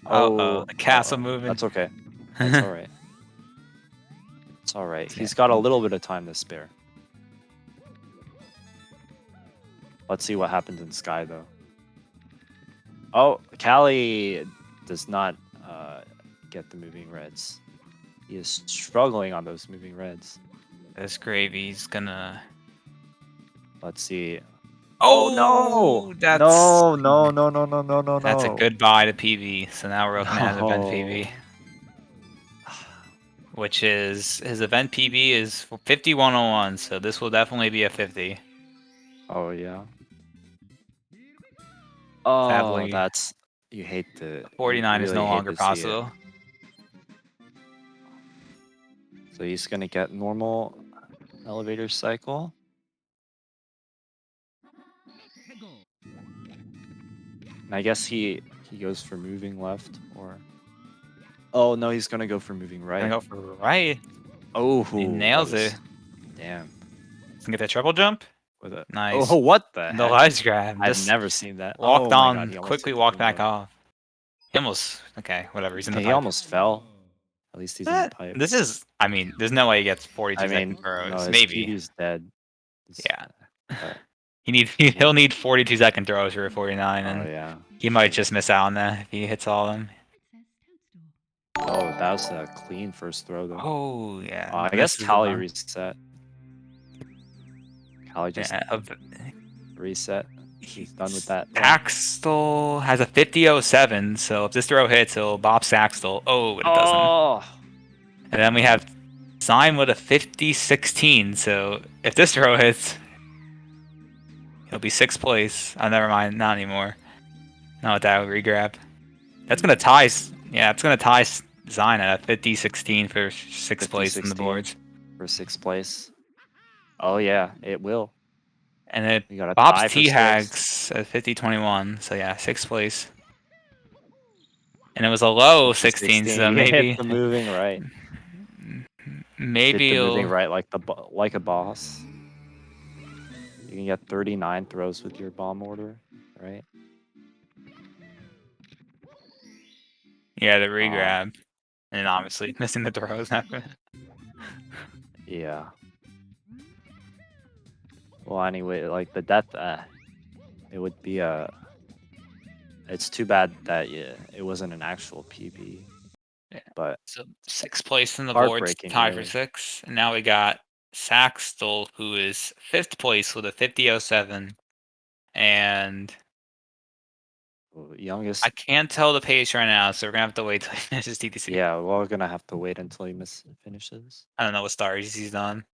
The castle moving. That's okay. That's all right. It's all right. He's got a little bit of time to spare. Let's see what happens in Sky, though. Oh, Callie does not get the moving reds. He is struggling on those moving reds. This Gravy's gonna... Let's see. Oh, no! That's... No. That's a goodbye to PB. So now we're looking at event PB. Which is... His event PB is 51.01, so this will definitely be a 50. Oh, yeah. Oh, Sadly, that's... You hate to... 49 is really no hate longer to see it. possible. So he's going to get normal elevator cycle. And I guess he goes for moving left or. Oh no, he's gonna go for moving right. Gonna go for right. Oh, He nails it. Damn. Can get that triple jump. With a Nice. Oh, what the The heck? ledge grab. I've Just never seen that. walked Oh my on, God, he almost quickly hit the walked back Kumbo. off. He almost. Okay, whatever. He's in the He pipe. almost fell. At least he's in the pipe. This is. I mean, there's no way he gets 42 I second mean, throws. no, his Maybe. PB's dead. Yeah. But, He'll need 42 second throws for a 49, oh and yeah. he might just miss out on that if he hits all of them. Oh, that was a clean first throw though. Oh yeah. I this guess is the Cali one. reset. Cali just Yeah, reset. He's done with that. Saxtel has a 50-07, so if this throw hits, he'll bop Saxtel. Oh, but it doesn't. Oh, And then we have Zyme with a 50-16, so if this throw hits, he'll be 6th place. Oh, never mind, not anymore. Not with that regrab. That's gonna tie. Yeah, it's gonna tie Zyme at a 50-16 for 6th place in the 50-16 boards. for 6th place. Oh yeah, it will. And then We got a Bob's tie for T-Hags at 50-21, so yeah, 6th place. And it was a low 16, so You maybe hit the moving right. maybe Hit the moving he'll. right like a boss. You can get 39 throws with your bomb order, right? Yeah, the regrab. And then obviously missing the throws after. Yeah. Well, anyway, like the death, it would be a. It's too bad that it wasn't an actual PB. Yeah. But So 6th place in the boards, heartbreaking, tied really. for 6. And now we got Saxtel, who is 5th place with a 50-07. And youngest. I can't tell the pace right now, so we're gonna have to wait till he finishes TTC. Yeah, we're gonna have to wait until he finishes. I don't know what stars he's on.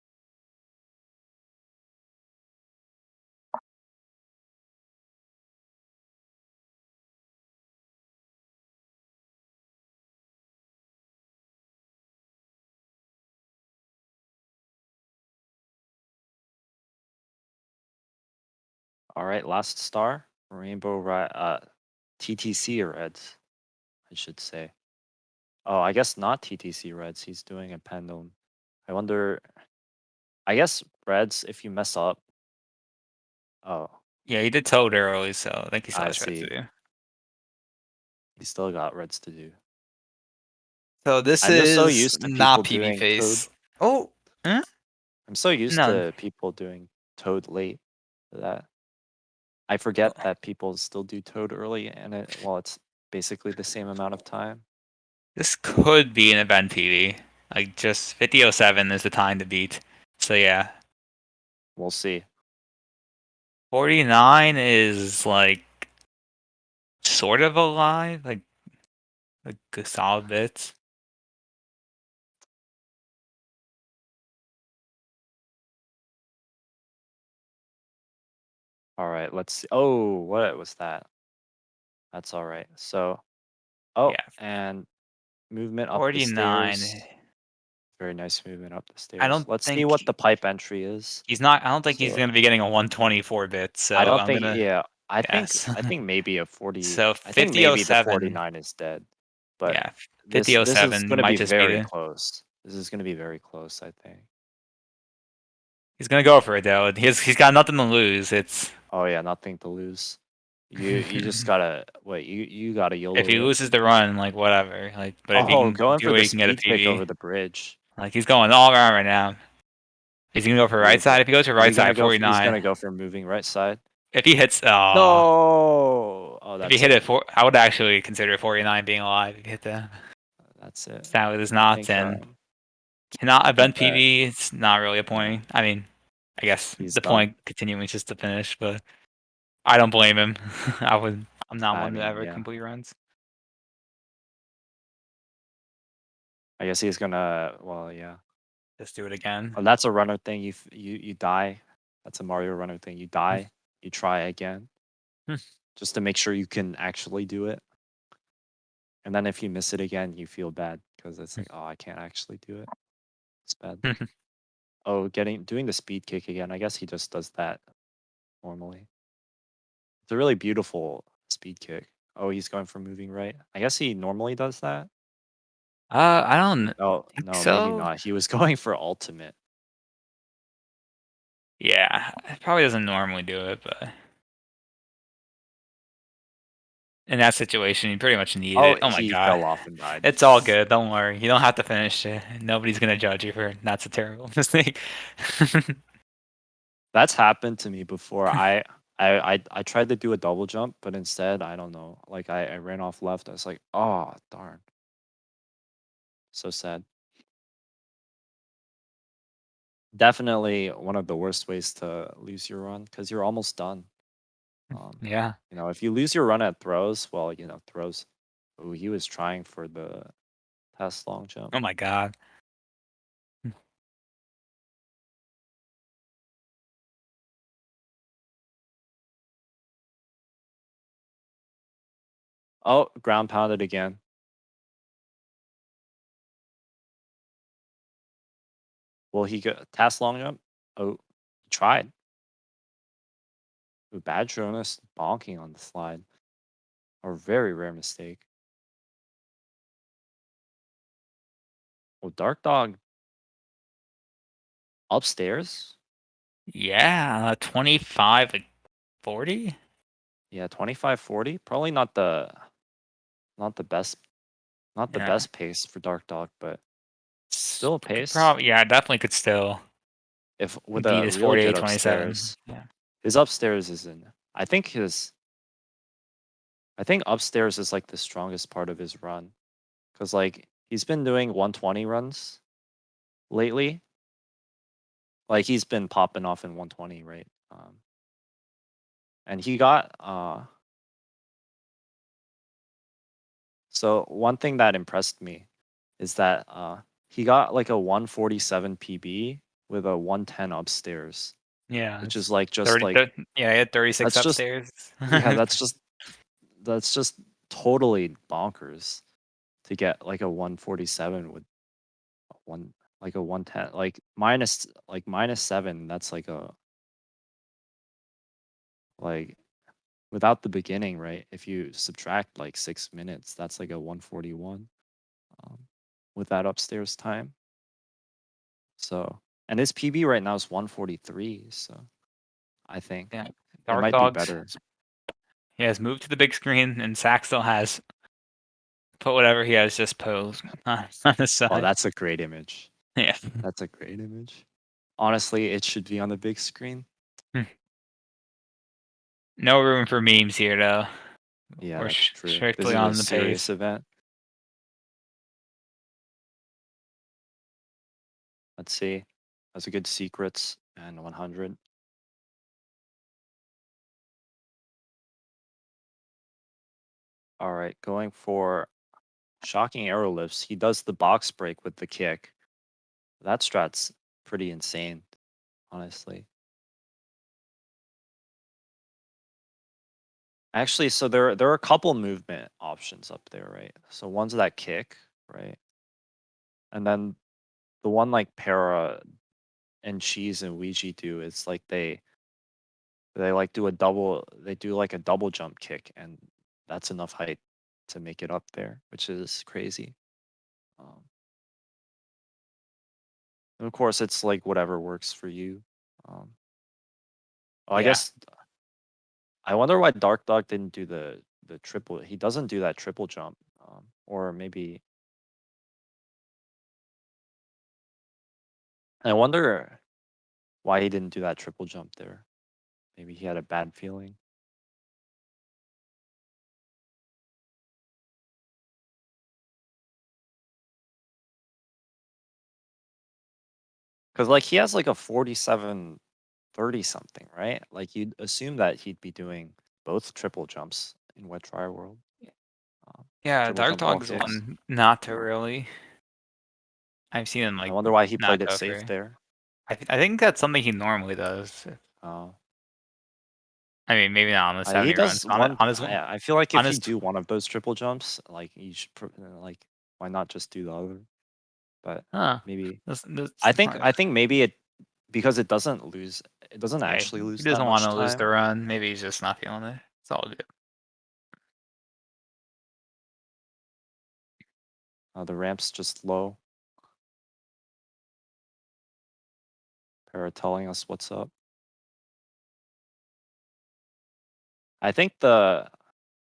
All right, last star, Rainbow TTC Reds, I should say. Oh, I guess not TTC Reds. He's doing a pendulum. I wonder. I guess Reds, if you mess up. Oh, Yeah, he did Toad early, so I think he still I has Reds see. to do. He still got Reds to do. So this I'm just so is used to not people PB doing face. Toad. Oh, huh? I'm so used No. to people doing Toad late that I forget that people still do Toad early, and it's basically the same amount of time. This could be an event PB. Like just 50-07 is the time to beat. So yeah, We'll see. 49 is like sort of alive, like a solid bits. All right, let's see. Oh, what was that? That's all right. So, oh, Yeah. and movement up the 49. stairs. Very nice movement up the stairs. I don't Let's see think what the pipe entry is. he's not. I don't think he's So- gonna be getting a 124 bit. So I don't I'm think. gonna. Yeah, I Yes. think maybe a 40. So I think maybe the 50-07. 49 is dead. But Yeah, this is 50-07 going to might be just be very the. close. This is going to be very close, I think. He's gonna go for it though. He's got nothing to lose. It's. Oh yeah, nothing to lose. You just gotta wait. You gotta YOLO. If he it. loses the run, like whatever. Like, but if he can going do for it, the he can get a speed kick PB. over the bridge. Like he's going all around right now. Is he gonna go for right side? If he goes for right side, 49. He's gonna go for moving right side. If he hits, No. Oh, if that's he hit it. it, I would actually consider 49 being alive. If he hit that. That's it. Sadly, there's not, Think, and not event think that- PB. It's not really a point. I mean, I guess He's the done. point continuing is just to finish, but I don't blame him. I'm not I one mean, to ever yeah. complete runs. I guess he's gonna. Well, yeah. Just do it again. Oh, that's a runner thing. You die. That's a Mario runner thing. You die. You try again, just to make sure you can actually do it. And then if you miss it again, you feel bad because it's like, oh, I can't actually do it. It's bad. Oh, doing the speed kick again. I guess he just does that normally. It's a really beautiful speed kick. Oh, he's going for moving right. I guess he normally does that. I don't Oh think no, maybe so. not. He was going for ultimate. Yeah, it probably doesn't normally do it, but in that situation, you pretty much need Oh, it. Oh my he god. fell off and died. It's all good. Don't worry. You don't have to finish it. Nobody's gonna judge you for that's a terrible mistake. That's happened to me before. I tried to do a double jump, but instead, I don't know. Like I ran off left. I was like, oh darn. So sad. Definitely one of the worst ways to lose your run because you're almost done. Yeah. You know, if you lose your run at throws, well, you know, throws. Oh, he was trying for the pass long jump. Oh my god. Oh, ground pounded again. Will he go task long jump? Oh, he tried. Ooh, bad Jonas bonking on the slide. A very rare mistake. Oh, Dark Dog upstairs? Yeah, 25 like 40? Yeah, 25-40. Probably not the best Yeah. best pace for Dark Dog, but still a pace. Probably, yeah, definitely could still If with beat a his real good 48-27. upstairs. Yeah. His upstairs is in I think upstairs is like the strongest part of his run. Cause like he's been doing 120 runs lately. Like he's been popping off in 120, right? And he got so one thing that impressed me is that he got like a 147 PB with a 110 upstairs, Yeah. which it's is like just 30, like yeah, he had 36 that's just upstairs. yeah, that's just totally bonkers to get like a 147 with one like a 110 like minus 7. That's like without the beginning, right? If you subtract like 6 minutes, that's like a 141 um, with that upstairs time. So, and his PB right now is 143. So, I think Yeah. it Dark might be Dogs. better. He has moved to the big screen, and Sack still has put whatever he has just posed on the side. Oh, that's a great image. Yeah. That's a great image. Honestly, it should be on the big screen. No room for memes here, though. Yeah, We're that's true. This strictly is on a the serious pace. event. Let's see. That's a good secrets and 100. All right, going for shocking arrow lifts. He does the box break with the kick. That strat's pretty insane, honestly. Actually, so there are a couple movement options up there, right? So one's that kick, right? And then the one like Para and Cheese and Ouija do is like they like do like a double jump kick, and that's enough height to make it up there, which is crazy. And of course, it's like whatever works for you. I Yeah. guess I wonder why Dark Dog didn't do the triple. He doesn't do that triple jump, or maybe I wonder why he didn't do that triple jump there. Maybe he had a bad feeling. Because like he has like a 47-30 something, right? Like you'd assume that he'd be doing both triple jumps in Wet Dry World. Yeah, Triple Dark jump wall Dog's kicks. one not to really. I've seen him I like wonder why he not played it go safe for. there. I think that's something he normally does. Oh. I mean, maybe not on the He 70 runs. does one. On his I feel like on if you his do one of those triple jumps, like you should like why not just do the other? But maybe I think maybe it because it doesn't lose. It doesn't actually lose he that doesn't want much to lose the time. run. Maybe he's just not feeling it. It's all good. The ramp's just low. Para telling us what's up. I think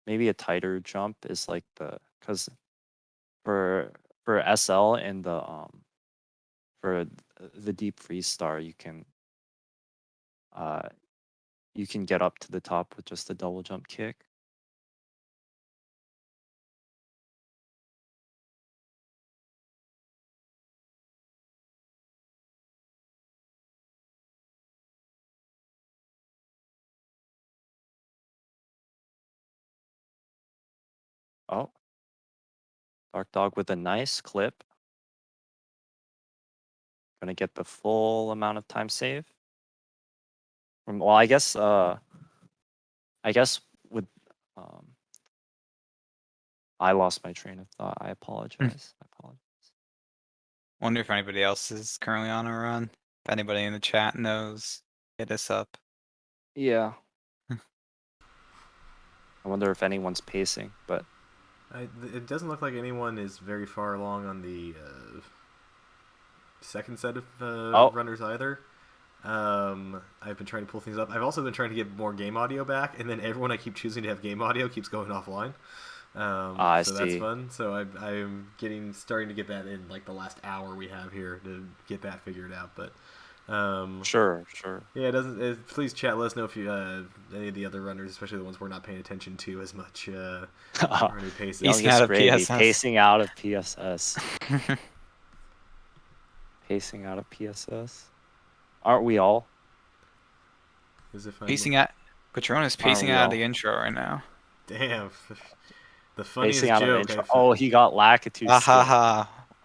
maybe a tighter jump is like because for SL and for the deep freeze star you can get up to the top with just a double jump kick. Oh, Dark Dog with a nice clip. Gonna get the full amount of time save. Well, I guess with I lost my train of thought. I apologize. I apologize. Wonder if anybody else is currently on a run. If anybody in the chat knows, hit us up. Yeah. I wonder if anyone's pacing, but it doesn't look like anyone is very far along on the second set of runners either. I've been trying to pull things up. I've also been trying to get more game audio back, and then everyone I keep choosing to have game audio keeps going offline. I so see. that's fun. So I'm starting to get that in like the last hour we have here to get that figured out. But sure. Yeah, it doesn't. Please chat. Let us know if you any of the other runners, especially the ones we're not paying attention to as much. Are any paces? Pacing out of PSS. Pacing out of PSS. Pacing out of PSS. Aren't we all? Pacing out. Patron is pacing out of the intro right now. Damn. The funniest pacing out joke. Of intro. Oh, he got Lakitu.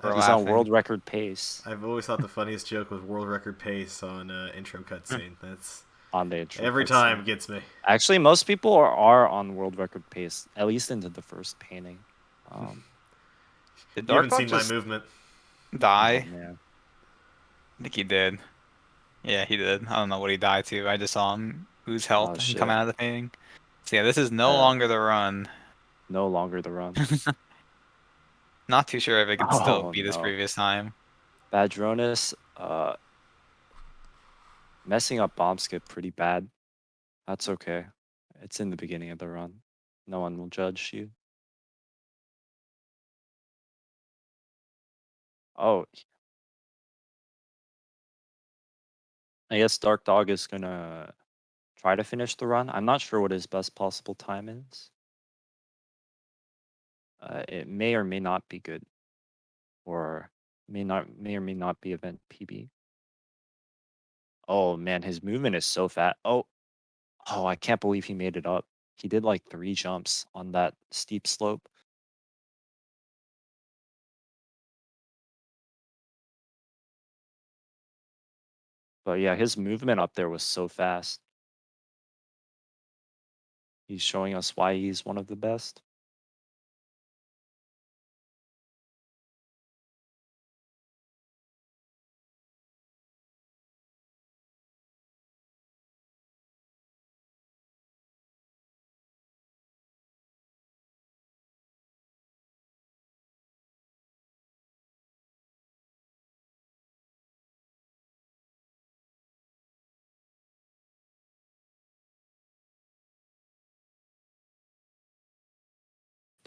We're He's laughing. on world record pace. I've always thought the funniest joke was world record pace on intro cutscene. That's on the intro. Every time gets me. Actually, most people are on world record pace, at least into the first painting. Did you haven't Dark seen just my movement. Die? Oh, man. I think he did. Yeah, he did. I don't know what he died to. I just saw him lose health and come out of the painting. So yeah, this is no longer the run. No longer the run. Not too sure if it could still be this previous time. Badronis, messing up bomb skip pretty bad. That's okay. It's in the beginning of the run. No one will judge you. Oh. I guess Dark Dog is gonna try to finish the run. I'm not sure what his best possible time is. It may or may not be good. Or may or may not be event PB. Oh man, his movement is so fat. Oh, I can't believe he made it up. He did like 3 jumps on that steep slope. But yeah, his movement up there was so fast. He's showing us why he's one of the best.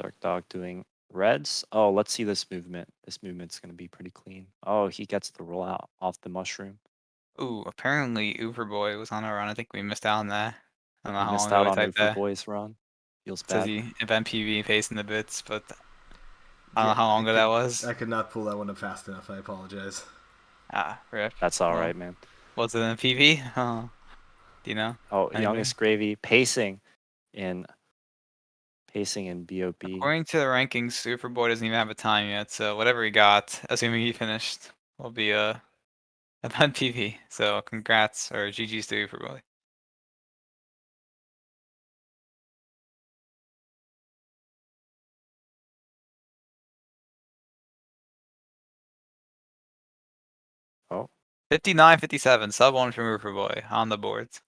Dark Dog doing reds. Oh, let's see this movement. This movement's going to be pretty clean. Oh, he gets the roll out off the mushroom. Ooh, apparently Uberboy was on a run. I think we missed out on that. I don't know how missed long out ago on we typed that. Uberboy's run. Feels Says bad. he event PV pacing the bits, but I don't know how long ago that was. I could not pull that one up fast enough. I apologize. Rip. That's all right, man. Was it in PV? Oh, do you know? Oh, Anybody? Youngest Gravy pacing in BOP. According to the rankings, Superboy doesn't even have a time yet, so whatever he got, assuming he finished, will be event PV. So congrats or GG's to Superboy. Oh. 59-57, sub 1 from Superboy on the boards.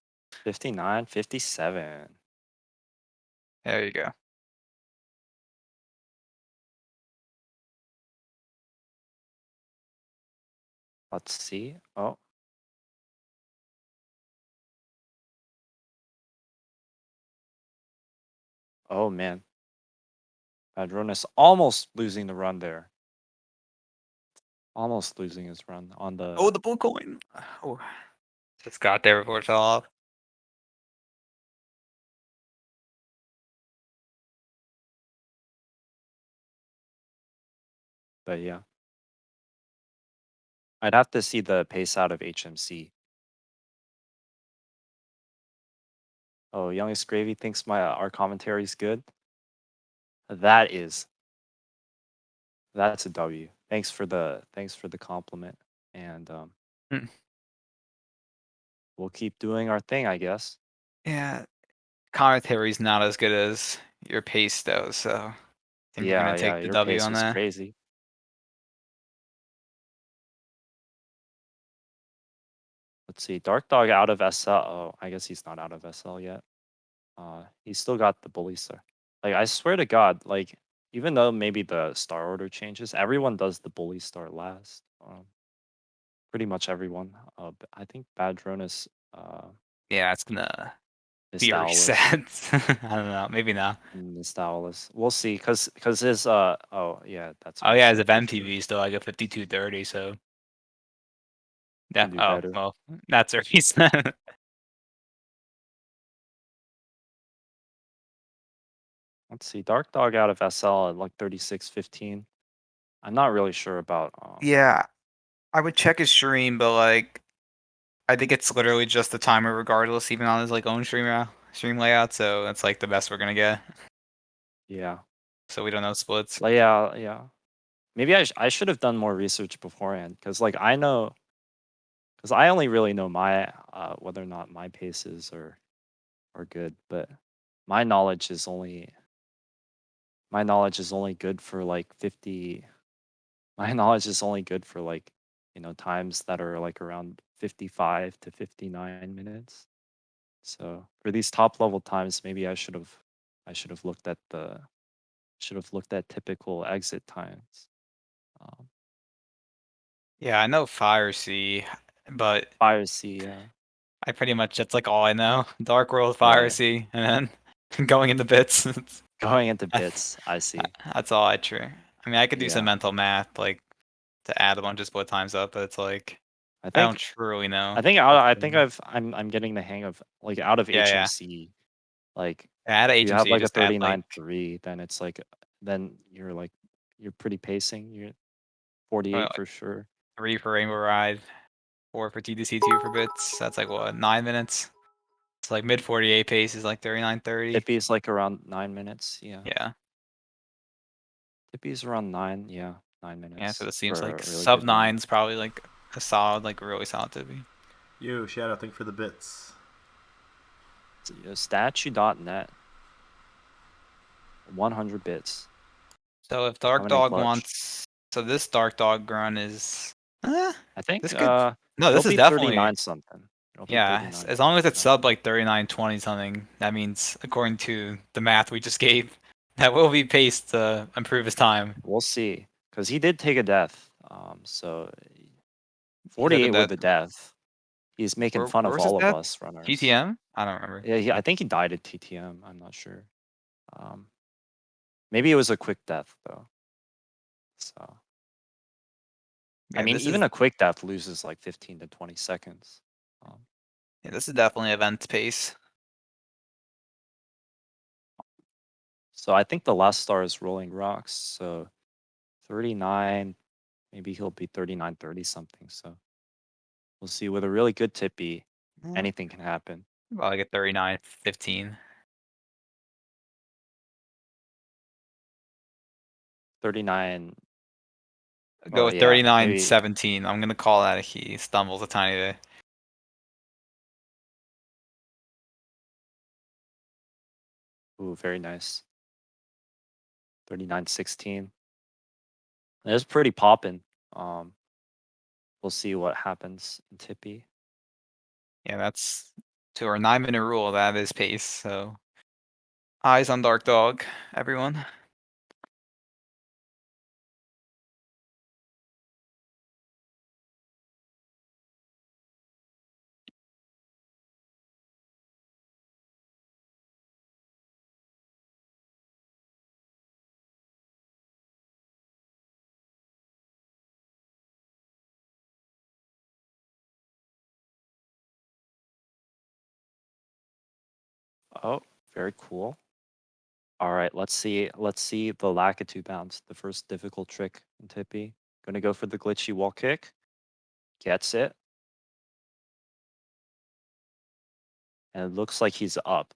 59-57. There you go. Let's see. Oh. Oh man. Padronis almost losing the run there. Almost losing his run on the. Oh, the blue coin. Oh, just got there before it fell off. But yeah. I'd have to see the pace out of HMC. Oh, Youngest Gravy thinks our commentary is good. That's a W. Thanks for the compliment, and Hmm. we'll keep doing our thing, I guess. Yeah, commentary's not as good as your pace though, so I think we're gonna take the your W pace on was that. crazy. Let's see, Dark Dog out of SL. Oh, I guess he's not out of SL yet. He's still got the bully star. Like, I swear to God, like, even though maybe the star order changes, everyone does the bully star last. Pretty much everyone. I think Badronis Yeah, it's gonna is be Stowless. reset. I don't know, maybe not. Stowless. We'll see, cause his oh yeah, that's Oh yeah, his reset event for sure. TV is still like a 5230, so yeah. Can do Oh better. well, that's a reason. Let's see, Dark Dog out of SL at like 36-15. I'm not really sure about Yeah, I would check his stream, but like, I think it's literally just the timer, regardless, even on his like own stream layout. So that's like the best we're gonna get. yeah. So we don't know splits. Like, yeah. Maybe I should have done more research beforehand, because like I only really know my whether or not my paces are good, but my knowledge is only good for like 50. My knowledge is only good for like, times that are like around 55 to 59 minutes. So for these top level times, maybe I should have looked at typical exit times. Yeah, I know Fire Sea, but Fire Sea, yeah. I pretty much that's like all I know. Dark World, Yeah, Fire yeah. Sea, and then going into bits. Going into bits, I see. That's all I true. I mean, I could do some Yeah. mental math, like to add a bunch of split times up, but it's like I I think don't truly know. I'm getting the hang of, like, out of Yeah, yeah. HMC. Like, Add if you have agency, like a just add like 39.3, then it's like, then you're pretty pacing. You're 48 like for sure. 3 for Rainbow Ride, 4 for TDC, 2 for bits. That's like what, 9 minutes? It's like mid 48 pace is like 39:30. Tippy's like around 9 minutes. Yeah. Yeah. Tippy's around 9. Yeah, 9 Yeah, minutes. so it seems for like a really sub good run. 9's probably like a solid, like really solid Tippy. Yo, shout out, thank you for the bits. Statue.net. 100 bits. So if Dark Coming in Dog clutch. wants, so this Dark Dog run is, I think this could, no, this it'll is be definitely 39 something. Yeah, as long as it's sub like 39:20 something, that means according to the math we just gave, that will be paced to improve his time. We'll see, because he did take a death. So He took a 48 with death. the death. He's making fun Where of was his all of death? us runners. TTM? I don't remember. Yeah, I think he died at TTM. I'm not sure. Maybe it was a quick death though. So Yeah, I mean, even a quick death loses like 15 to 20 seconds. Yeah, this is definitely event pace. So I think the last star is Rolling Rocks. So 39, maybe he'll be 39:30 something. So we'll see. With a really good tippy, anything can happen. Well, I get 39:15. 39. Go with yeah, maybe- 39:17. I'm gonna call that he stumbles a tiny bit. Ooh, very nice. 39:16. It's pretty poppin'. We'll see what happens in Tippy. Yeah, that's to our 9-minute rule. That is pace. So eyes on Dark Dog, everyone. Oh, very cool. All right, let's see the Lakitu bounce, the first difficult trick in Tippy. Gonna go for the glitchy wall kick. Gets it. And it looks like he's up.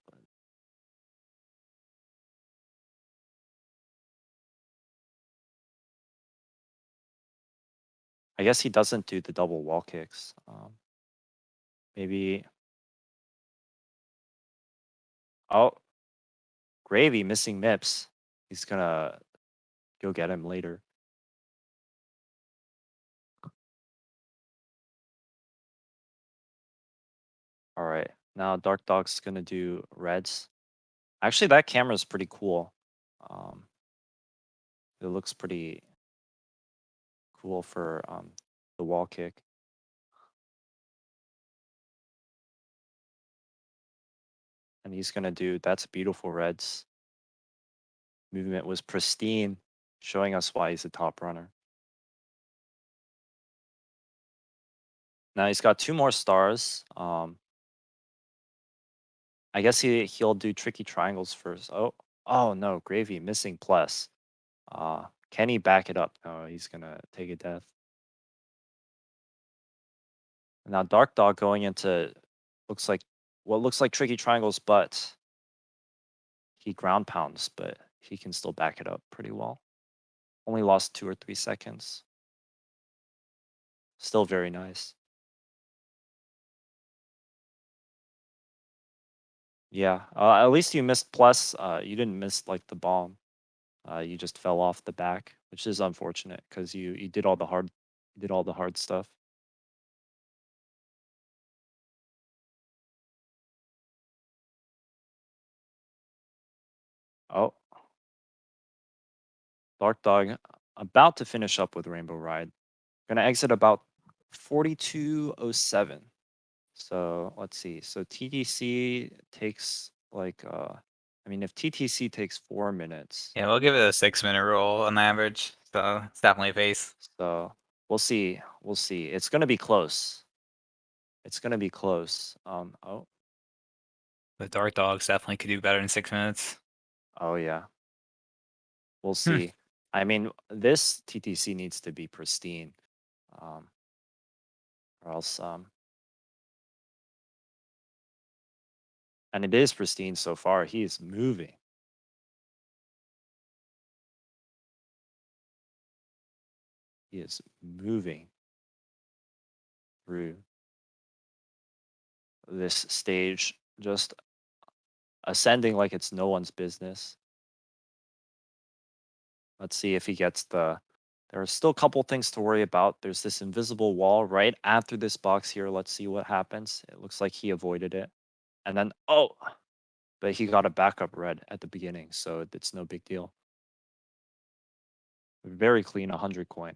I guess he doesn't do the double wall kicks. Maybe. Oh, Gravy missing Mips. He's gonna go get him later. All right, now Dark Dog's gonna do reds. Actually, that camera is pretty cool. It looks pretty cool for the wall kick. And he's gonna do that's beautiful reds. Movement was pristine, showing us why he's a top runner. Now he's got 2 more stars. I guess he'll do tricky triangles first. Oh no, Gravy missing plus. Can he back it up? No, he's gonna take a death. Now Dark Dog going into what looks like tricky triangles, but he ground pounds, but he can still back it up pretty well. Only lost 2 or 3 seconds. Still very nice. Yeah, at least you missed plus. You didn't miss like the bomb. You just fell off the back, which is unfortunate because you did all the hard stuff. Oh, Dark Dog about to finish up with Rainbow Ride. Gonna exit about 42:07. So let's see. So TTC takes like I mean if TTC takes 4 minutes. Yeah, we'll give it a 6-minute roll on average. So it's definitely a pace. So we'll see. We'll see. It's gonna be close. It's gonna be close. Oh. The Dark Dogs definitely could do better in 6 minutes. Oh yeah. We'll see. I mean, this TTC needs to be pristine. Or else and it is pristine so far. He is moving. He is moving through this stage, just ascending like it's no one's business. Let's see if he gets the. There are still a couple things to worry about. There's this invisible wall right after this box here. Let's see what happens. It looks like he avoided it. And then, but he got a backup red at the beginning, so it's no big deal. Very clean 100 coin.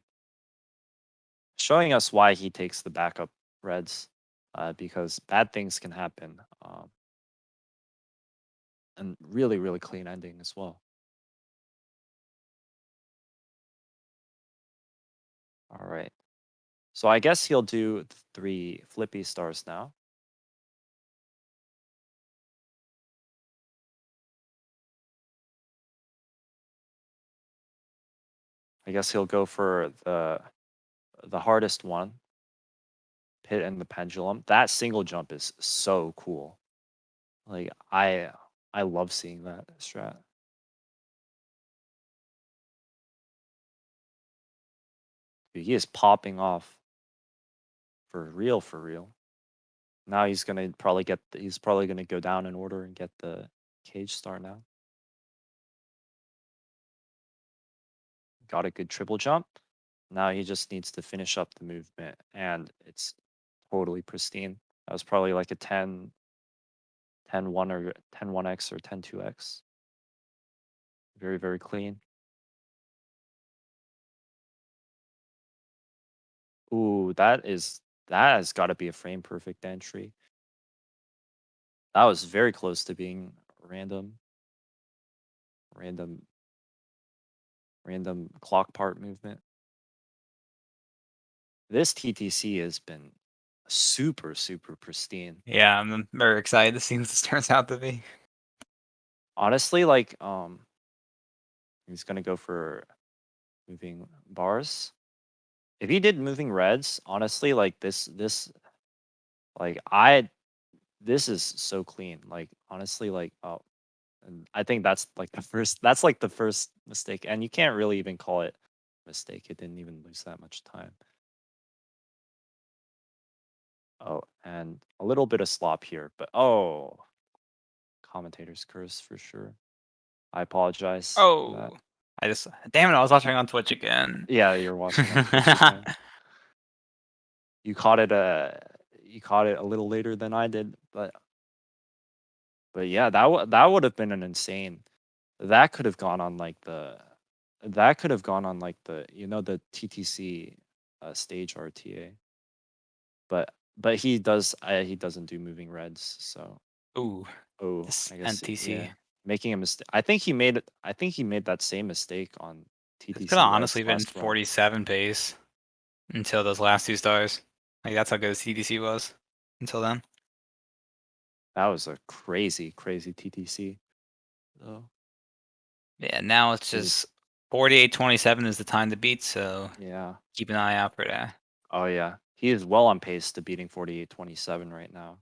Showing us why he takes the backup reds, because bad things can happen. And really, really clean ending as well. All right. So I guess he'll do 3 flippy stars now. I guess he'll go for the hardest one. Pit and the pendulum. That single jump is so cool. Like I love seeing that strat. Dude, he is popping off. For real, for real. Now he's gonna probably go down in order and get the cage star now. Got a good triple jump. Now he just needs to finish up the movement, and it's totally pristine. That was probably like a 10-1 or 10-1x or 10-2x. Very, very clean. Ooh, that has got to be a frame perfect entry. That was very close to being random clock part movement. This TTC has been super, super pristine. Yeah, I'm very excited to see what this turns out to be. honestly, like he's gonna go for moving bars. If he did moving reds, honestly, like like this is so clean. Like honestly, like and I think that's like the first mistake, and you can't really even call it a mistake. It didn't even lose that much time. Oh, and a little bit of slop here, but commentator's curse for sure. I apologize for that. Oh, damn it! I was watching on Twitch again. Yeah, you're watching on Twitch again. You caught it a little later than I did, but yeah, that would have been an insane. That could have gone on like the the TTC stage RTA. But he doesn't do moving reds, so Ooh, oh, this I guess NTC. yeah, making a mistake. I think he made that same mistake on It TTC could have reds honestly been last run. 47 pace until those last 2 stars. Like that's how good TDC was until then. That was a crazy TTC. So Yeah, now it's he was just 48-27 is the time to beat, so yeah. keep an eye out for that. Oh yeah, he is well on pace to beating 48-27 right now.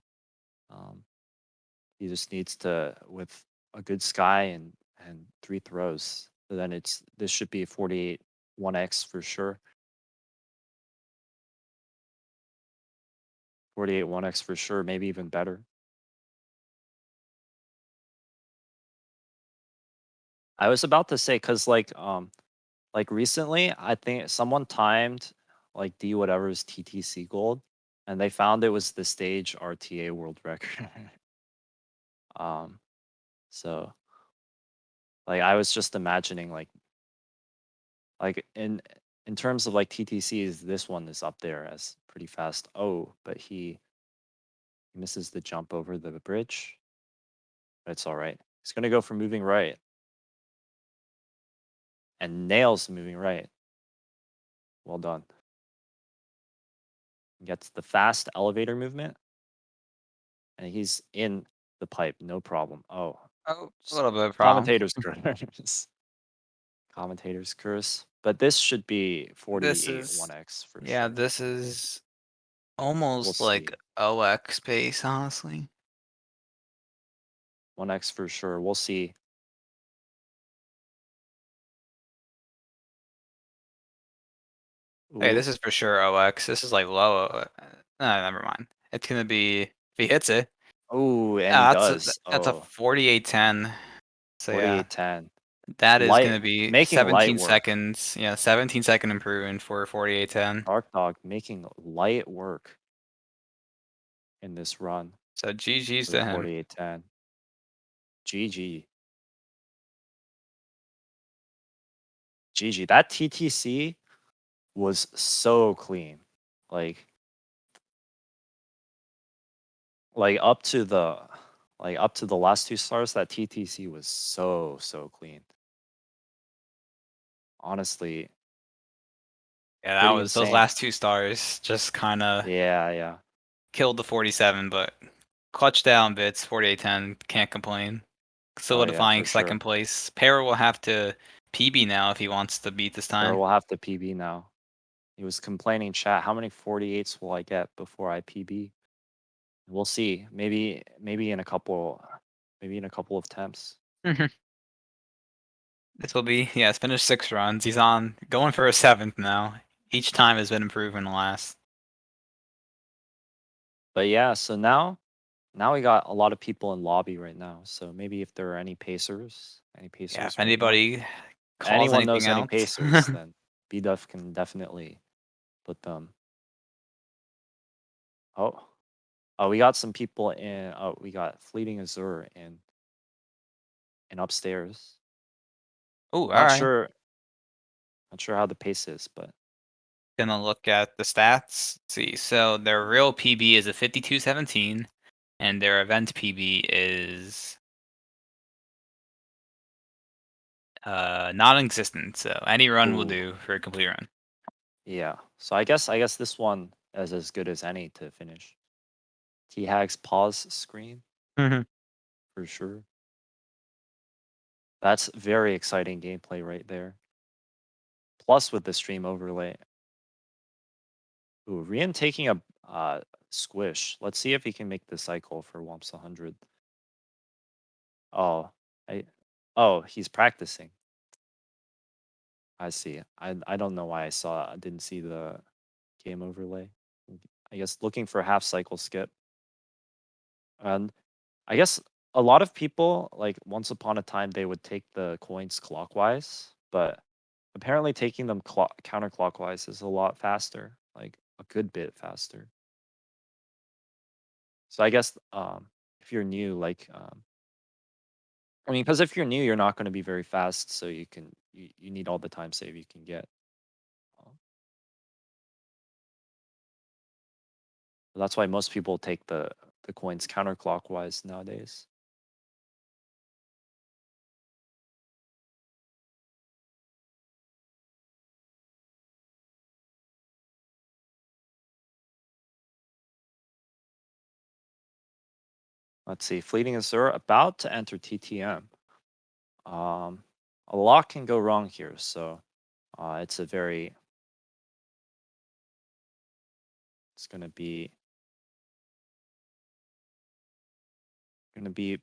He just needs to with a good sky and 3 throws. Then this should be 48 1x for sure. 48 1x for sure, maybe even better. I was about to say because like recently I think someone timed like D whatever's TTC gold, and they found it was the stage RTA world record. So like I was just imagining like in terms of like TTCs, this one is up there as pretty fast. Oh, but he misses the jump over the bridge. But it's all right. He's gonna go for moving right and nails moving right. Well done. Gets the fast elevator movement, and he's in the pipe, no problem. Oh, Oh, a little bit of a problem. commentator's curse. Commentator's curse. But this should be 48 1x for yeah, sure. this is almost We'll like see. OX pace, honestly. 1x for sure. We'll see. Hey, Ooh. this is for sure OX. This is like low. Never mind. It's gonna be if he hits it. Oh, and he That's does. that's a Oh, 48-10. So yeah, 48-10. that is Light, gonna be making light 17 work. seconds. Yeah, 17-second improvement for 48-10. Dark Dog making light work in this run. So GG's For to him. 48-10. GG. GG. That TTC was so clean. Like up to the last 2 stars, that TTC was so clean. Honestly, Yeah, that pretty was those insane. last 2 stars just kind of Yeah. killed the 47, but clutch down bits 48-10, can't complain. Solidifying for second sure. place. Para will have to PB now if he wants to beat this Or time. we'll have to PB now. He was complaining, chat, how many 48s will I get before I PB? We'll see. Maybe in a couple of attempts. This will be, yeah, it's finished 6 runs. He's going for a 7th now. Each time has been improving the last. But yeah, so now we got a lot of people in lobby right now. So maybe if there are any pacers Yeah, if right now, anybody calls anyone anything knows any else. pacers, then BDuff can definitely put them. Oh, we got some people in. Oh, we got Fleeting Azure in upstairs. Oh, all Not right. sure how the pace is, but Gonna look at the stats. Let's see, so their real PB is a 52-17, and their event PB is non-existent. So any run will Ooh. do for a complete run. Yeah. So I guess this one is as good as any to finish. T-Hag's pause screen for sure. That's very exciting gameplay right there. Plus with the stream overlay. Ooh, Rian taking a squish. Let's see if he can make the cycle for Womps 100. Oh, oh, he's practicing. I see. I don't know why I didn't see the game overlay. I guess looking for half cycle skip. And I guess a lot of people, like once upon a time, they would take the coins clockwise, but apparently taking them counterclockwise is a lot faster, like a good bit faster. So I guess if you're new, like I mean, because if you're new, you're not going to be very fast, so you need all the time save you can get. That's why most people take the coins counterclockwise nowadays. Let's see, Fleeting Azure about to enter TTM. A lot can go wrong here, so it's gonna be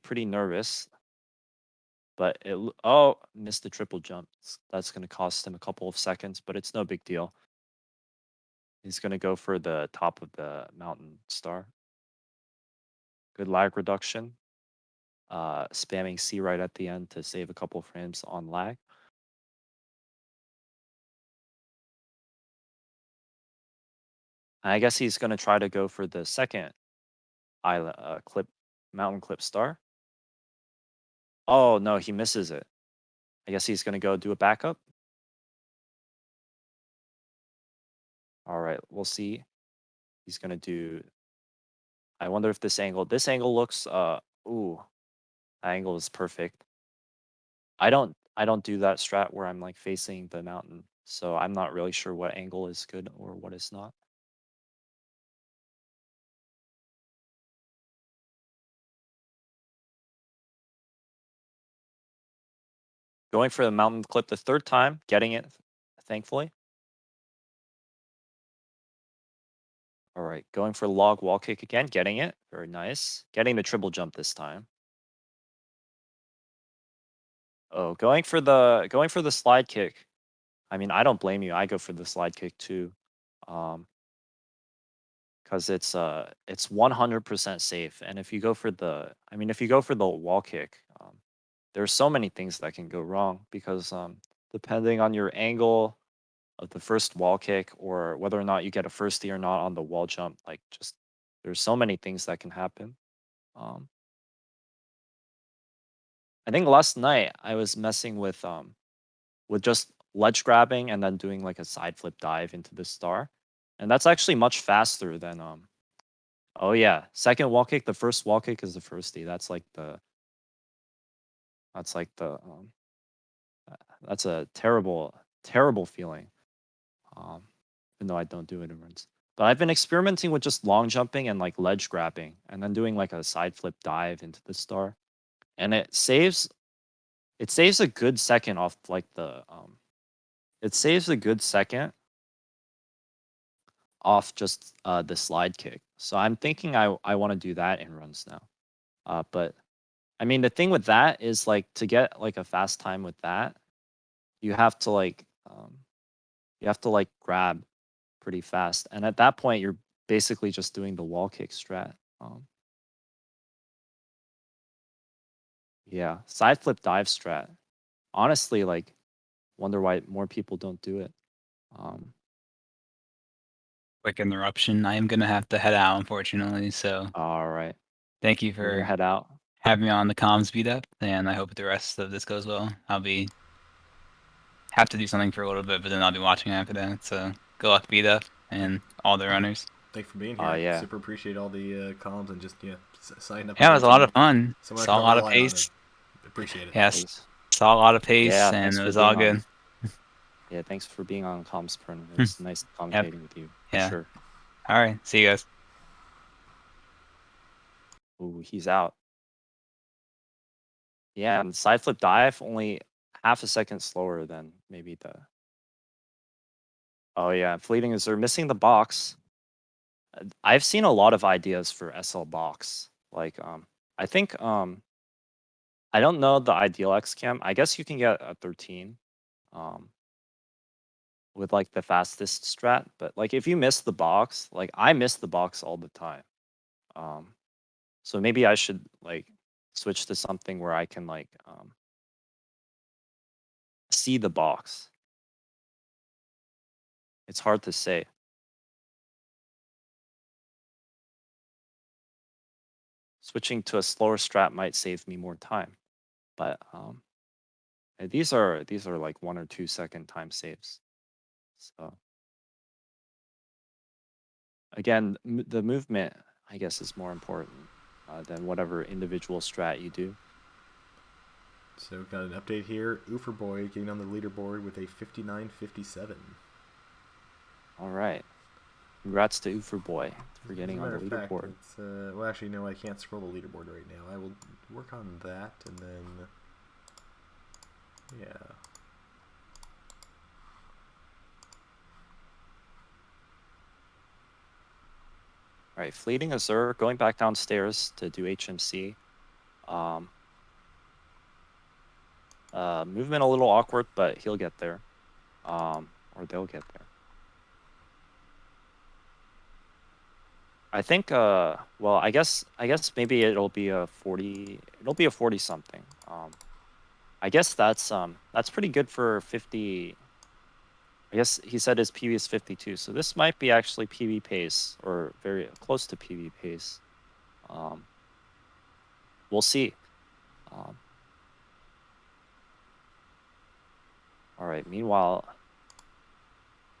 pretty nervous. But missed the triple jump. That's gonna cost him a couple of seconds, but it's no big deal. He's gonna go for the top of the mountain star. Good lag reduction. Spamming C right at the end to save a couple of frames on lag. I guess he's gonna try to go for the second island mountain clip star. Oh no, he misses it. I guess he's gonna go do a backup. All right, we'll see. He's gonna do. I wonder if this angle looks. Ooh, that angle is perfect. I don't do that strat where I'm like facing the mountain, so I'm not really sure what angle is good or what is not. Going for the mountain clip the third time, getting it, thankfully. All right, going for log wall kick again, getting it, very nice. Getting the triple jump this time. Oh, going for the slide kick. I mean, I don't blame you. I go for the slide kick too, because it's 100% safe. And if you go for the wall kick, there's so many things that can go wrong because depending on your angle of the first wall kick or whether or not you get a firstie or not on the wall jump, like just there's so many things that can happen. I think last night I was messing with just ledge grabbing and then doing like a side flip dive into the star, and that's actually much faster than Oh yeah, second wall kick. The first wall kick is the firstie. That's like the. That's a terrible feeling. Even though I don't do it in runs. But I've been experimenting with just long jumping and like ledge grabbing and then doing like a side flip dive into the star. And it saves a good second off like the it saves a good second off just the slide kick. So I'm thinking I want to do that in runs now. But I mean the thing with that is like to get like a fast time with that, you have to like grab pretty fast. And at that point, you're basically just doing the wall kick strat. Yeah, side flip dive strat. Honestly, like, wonder why more people don't do it. Quick interruption. I am gonna have to head out, unfortunately. So All right, thank you we're gonna for head out. having me on the comms beat up, and I hope the rest of this goes well. Have to do something for a little bit, but then I'll be watching after that. So good luck, beat up, and all the runners. Thanks for being here. Yeah. Super appreciate all the comms and just signing up. Yeah, it was a lot of fun. Someone Saw a lot of pace. Appreciate it. Yes, saw a lot of pace, Yeah, and thanks it for was all being good. Yeah, thanks for being on comms, Pern. It was nice commentating with you. For Yeah. sure. All right, see you guys. Ooh, he's out. Yeah, and side flip dive only half a second slower than maybe the. Oh yeah, fleeting is they're missing the box. I've seen a lot of ideas for SL box. Like I think I don't know the ideal X cam. I guess you can get a 13 um with like the fastest strat, but like if you miss the box, like I miss the box all the time. Um so maybe I should like switch to something where I can like see the box. It's hard to say. Switching to a slower strat might save me more time, but these are like 1 or 2 second time saves. So again, the movement I guess is more important than whatever individual strat you do. So got an update here. Oofer Boy getting on the leaderboard with a 59.57. All right. Congrats to Oofer Boy for As getting a on matter the of fact, leaderboard. it's, well, actually, no, I can't scroll the leaderboard right now. I will work on that, and then, yeah. All right, Fleeting Azure going back downstairs to do HMC. Movement a little awkward, but he'll get there. Or they'll get there. I think well, I guess maybe it'll be a 40 something. I guess that's pretty good for 50. I guess he said his PB is 52, so this might be actually PB pace or very close to PB pace. We'll see. All right. Meanwhile,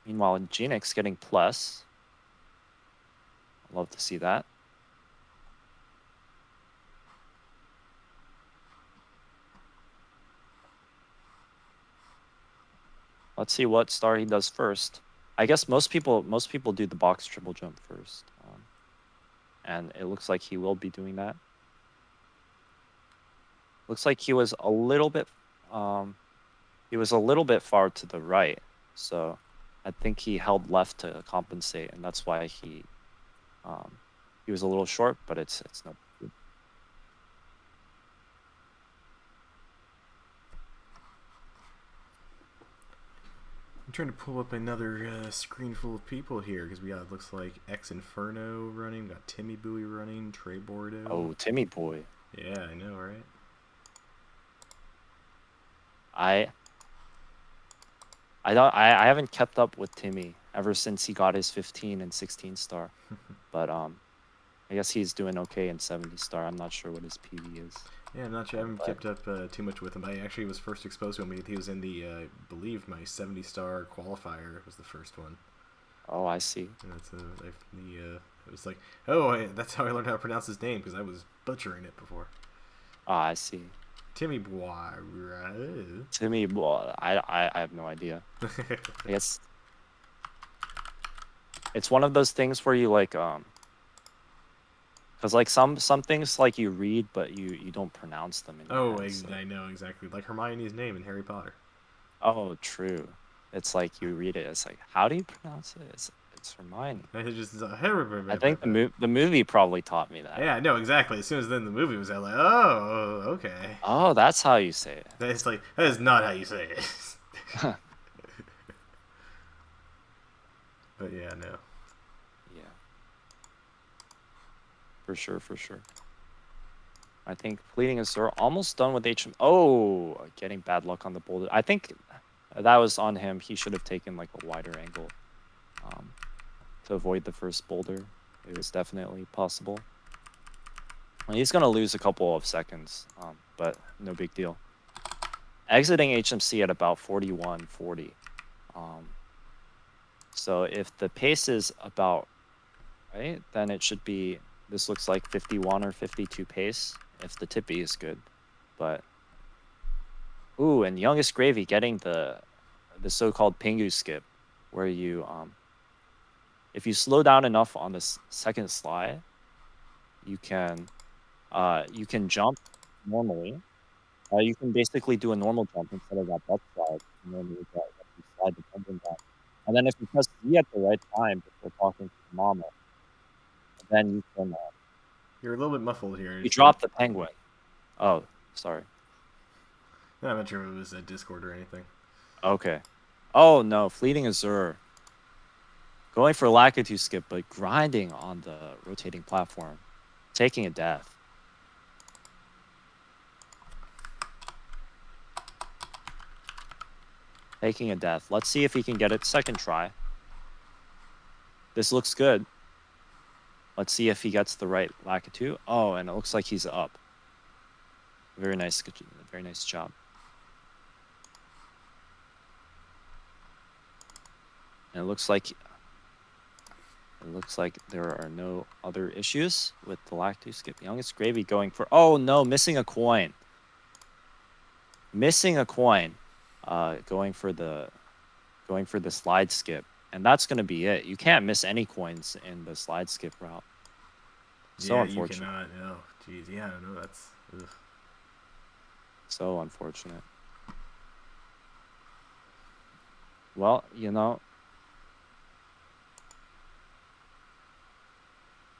Genix getting plus. I'd love to see that. Let's see what star he does first. I guess most people do the box triple jump first, and it looks like he will be doing that. Looks like he was a little bit far to the right, so I think he held left to compensate, and that's why he was a little short, but it's no. I'm trying to pull up another screen full of people here because we got, looks like X Inferno running, we got Timmy Bowie running, Trey Bordeaux. Oh, Timmy Boy. Yeah, I know, right? I haven't kept up with Timmy ever since he got his 15 and 16 star, but I guess he's doing okay in 70 star. I'm not sure what his PB is. Yeah, I'm not sure. I haven't kept up too much with him. I actually was first exposed to him. He was in the, I believe, my 70 star qualifier was the first one. Oh, I see. And that's it was like, oh, that's how I learned how to pronounce his name because I was butchering it before. Ah, I see. Timmy Boy, right? Timmy Boy. I have no idea. I guess it's one of those things where you like because like some things like you read but you don't pronounce them in your head, so. I know exactly, like Hermione's name in Harry Potter. Oh, true. It's like you read it. It's like, how do you pronounce it? It's Hermione. It's just I think the movie probably taught me that. Yeah, no, exactly. As soon as then the movie was out, like, oh, okay. Oh, that's how you say it. It's like, that is not how you say it. But yeah, no. Yeah. For sure. I think Fleeting Azure almost done with HM. Oh, getting bad luck on the boulder. I think that was on him. He should have taken like a wider angle to avoid the first boulder. It was definitely possible. And he's gonna lose a couple of seconds, but no big deal. Exiting HMC at about 41:40. So if the pace is about right, then it should be. This looks like 51 or 52 pace if the tippy is good, but ooh, and Youngest Gravy getting the so-called Pingu skip, where you if you slow down enough on this second slide, you can jump normally, You can basically do a normal jump instead of that butt slide. And then you slide the penguin down. And then if you press Z at the right time before talking to the mama, then you can You're a little bit muffled here. you drop the penguin. Oh, sorry. I'm not sure if it was a Discord or anything. Okay. Oh no, Fleeting Azure. Going for Lakitu skip, but grinding on the rotating platform. Taking a death. Taking a death. Let's see if he can get it second try. This looks good. Let's see if he gets the right Lakitu. Oh, and it looks like he's up. Very nice job. And it looks like there are no other issues with the Lactu skip. Youngest Gravy going for, oh no, missing a coin. Missing a coin. Going for the slide skip. And that's gonna be it. You can't miss any coins in the slide skip route. So unfortunate. You cannot. Oh, jeez. Yeah, no, that's. Ugh. So unfortunate. Well, you know.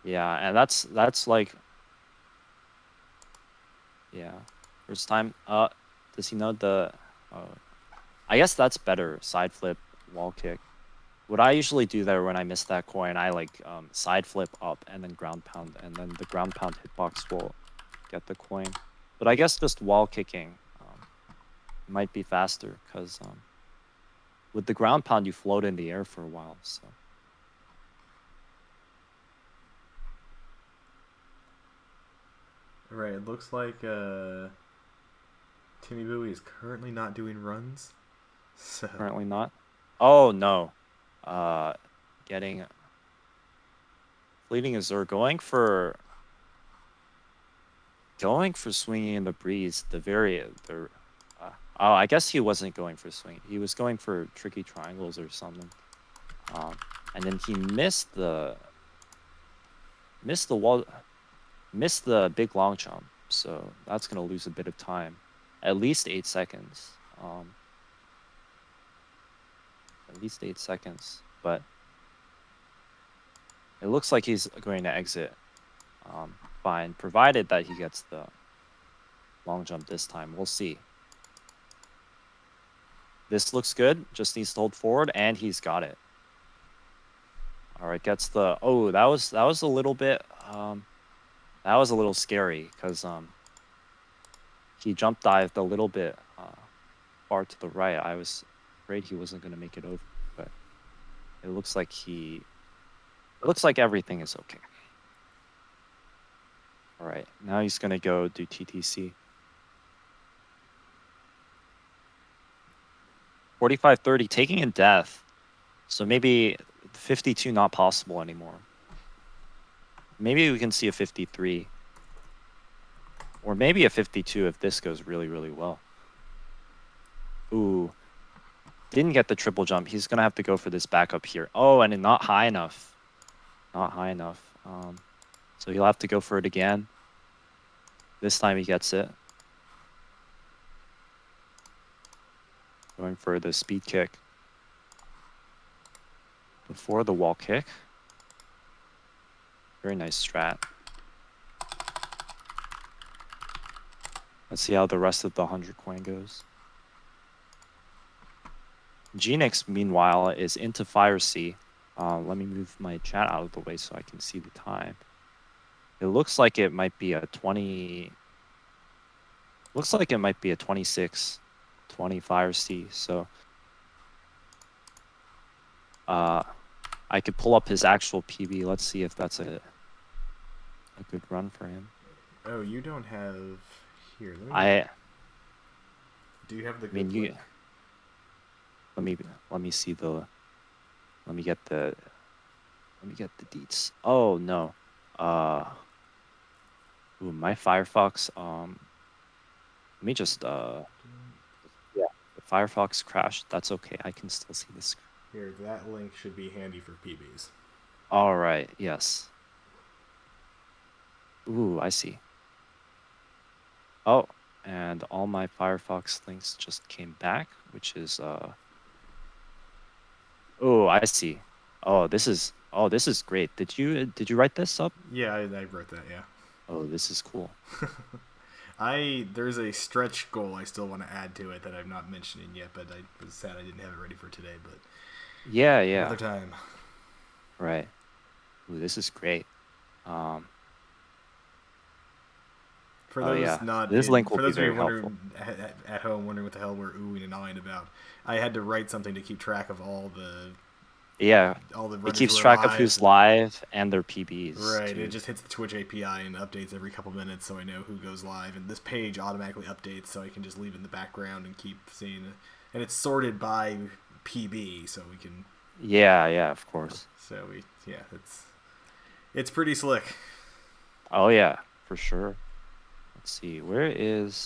Yeah, and that's like. Yeah, first time. Does he know the? I guess that's better. Side flip, wall kick. What I usually do there when I miss that coin, I like side flip up and then ground pound, and then the ground pound hitbox will get the coin. But I guess just wall kicking might be faster because with the ground pound you float in the air for a while. So. Right, it looks like Timmy Bowie is currently not doing runs. So. Currently not. Oh no. Getting Fleeting Azure going for swinging in the breeze. Oh, I guess he wasn't going for swing. He was going for tricky triangles or something. And then he missed the big long jump. So that's gonna lose a bit of time, at least 8 seconds. At least 8 seconds, but it looks like he's going to exit fine, provided that he gets the long jump this time. We'll see. This looks good. Just needs to hold forward, and he's got it. All right, gets the. Oh, that was a little bit. That was a little scary because he jump dived a little bit far to the right. I was afraid he wasn't going to make it over, but it looks like everything is okay. All right, now he's going to go do TTC. 45-30, taking a death. So maybe 52 not possible anymore. Maybe we can see a 53. Or maybe a 52 if this goes really, really well. Ooh. Didn't get the triple jump. He's going to have to go for this backup here. Oh, and not high enough. Not high enough. So he'll have to go for it again. This time he gets it. Going for the speed kick. Before the wall kick. Very nice strat. Let's see how the rest of the 100 coin goes. Genix, meanwhile, is into Fire Sea. Let me move my chat out of the way so I can see the time. It looks like it might be a 20... Looks like it might be a 26, 20 Fire Sea, so... I could pull up his actual PB. Let's see if that's a good run for him. Oh, you don't have... Here, do you have the good link? Let me see the... Let me get the deets. Oh, no. Ooh, my Firefox, let me just, yeah, the Firefox crashed. That's okay. I can still see the screen. Here, that link should be handy for PBs. All right, yes. Ooh, I see. Oh, and all my Firefox links just came back, which is oh, I see. Oh, this is great. Did you write this up? Yeah, I wrote that. Yeah. Oh, this is cool. There's a stretch goal I still want to add to it that I'm not mentioning yet, but I was sad I didn't have it ready for today. But Yeah, another time. Right. Ooh, this is great. For Oh, those yeah. not This in- link will for be those of you very wondering at home, wondering what the hell we're oohing and ahhing about, I had to write something to keep track of all the Yeah, it runners keeps who are track of live. who's live and their PBs. Right, too. it just hits the Twitch API and updates every couple minutes, so I know who goes live. And this page automatically updates, so I can just leave it in the background and keep seeing it. And it's sorted by PB, so we can. Yeah, of course. So it's pretty slick. Oh yeah, for sure. Let's see, where the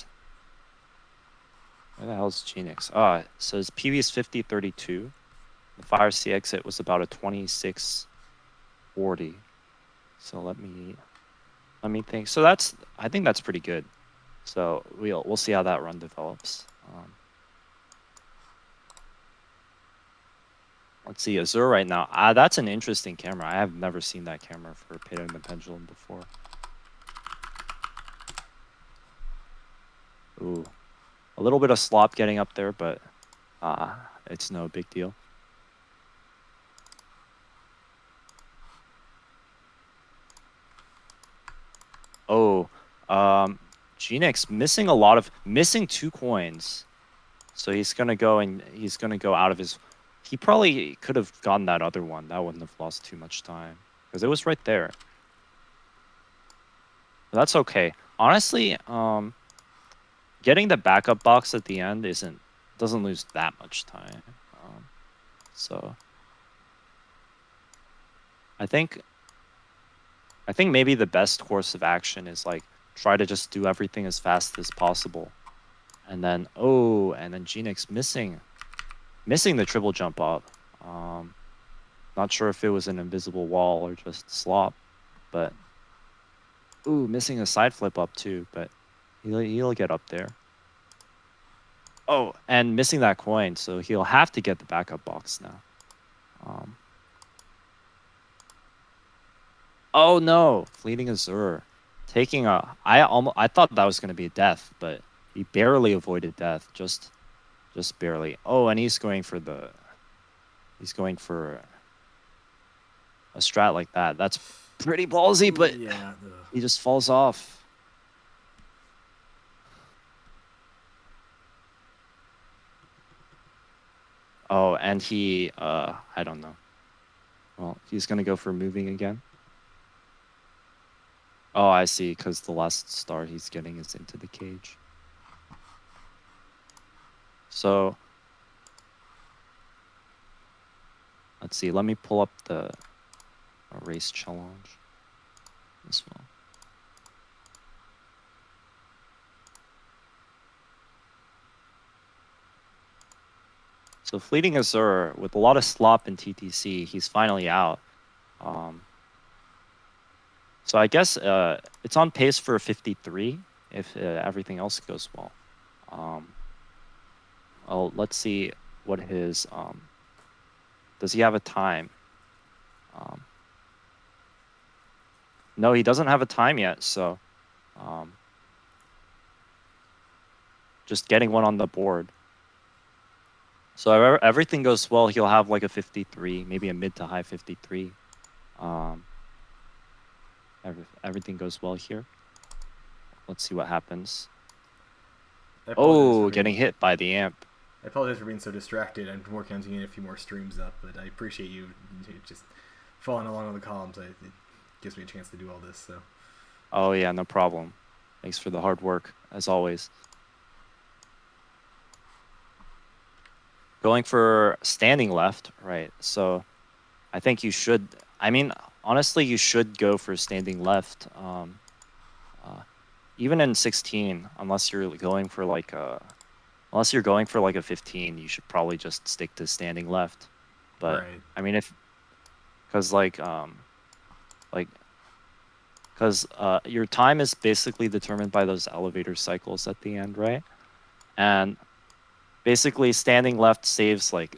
hell is Genix? So his PB is 50-32. The Fire C exit was about a 26-40. So let me think. So I think that's pretty good. So we'll see how that run develops. Let's see, Azure right now. That's an interesting camera. I have never seen that camera for Pit and the Pendulum before. Ooh, a little bit of slop getting up there, but it's no big deal. Oh, Genix missing 2 coins. So he's gonna go out of his. He probably could have gotten that other one. That wouldn't have lost too much time because it was right there. But that's okay. Honestly, getting the backup box at the end doesn't lose that much time. So I think maybe the best course of action is like try to just do everything as fast as possible, and then Genix missing the triple jump up. Not sure if it was an invisible wall or just slop, but missing a side flip up too. But he'll get up there. Oh, and missing that coin, so he'll have to get the backup box now. Oh no, Fleeting Azure taking I thought that was gonna be a death, but he barely avoided death, just barely. Oh, and he's going for a strat like that. That's pretty ballsy, but yeah, he just falls off. Oh, and he I don't know. Well, he's gonna go for moving again. Oh, I see, because the last star he's getting is into the cage. So let's see, let me pull up the race challenge as well. So Fleeting Azure, with a lot of slop in TTC, he's finally out. So I guess it's on pace for 53 if everything else goes well. Well, let's see what his does he have a time? No, he doesn't have a time yet, so just getting one on the board. So if everything goes well, he'll have like a 53, maybe a mid to high 53. Everything goes well here. Let's see what happens. Oh, getting hit by the amp. I apologize for being so distracted. I'm working on getting a few more streams up, but I appreciate you just following along on the columns. It gives me a chance to do all this. So. Oh yeah, no problem. Thanks for the hard work, as always. Going for standing left, right? So, I think you should. I mean, honestly, you should go for standing left. Even in 16, unless you're going for like a 15, you should probably just stick to standing left. But right. I mean, because your time is basically determined by those elevator cycles at the end, right? And basically, standing left saves like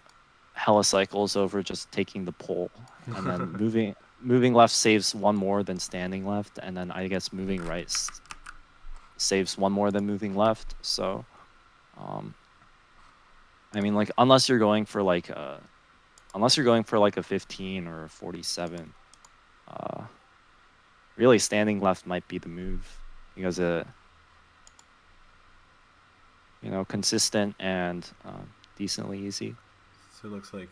hella cycles over just taking the pole, and then moving left saves one more than standing left, and then I guess moving right saves one more than moving left. So, I mean, like unless you're going for like a 15 or a 47, really standing left might be the move because consistent and decently easy. So it looks like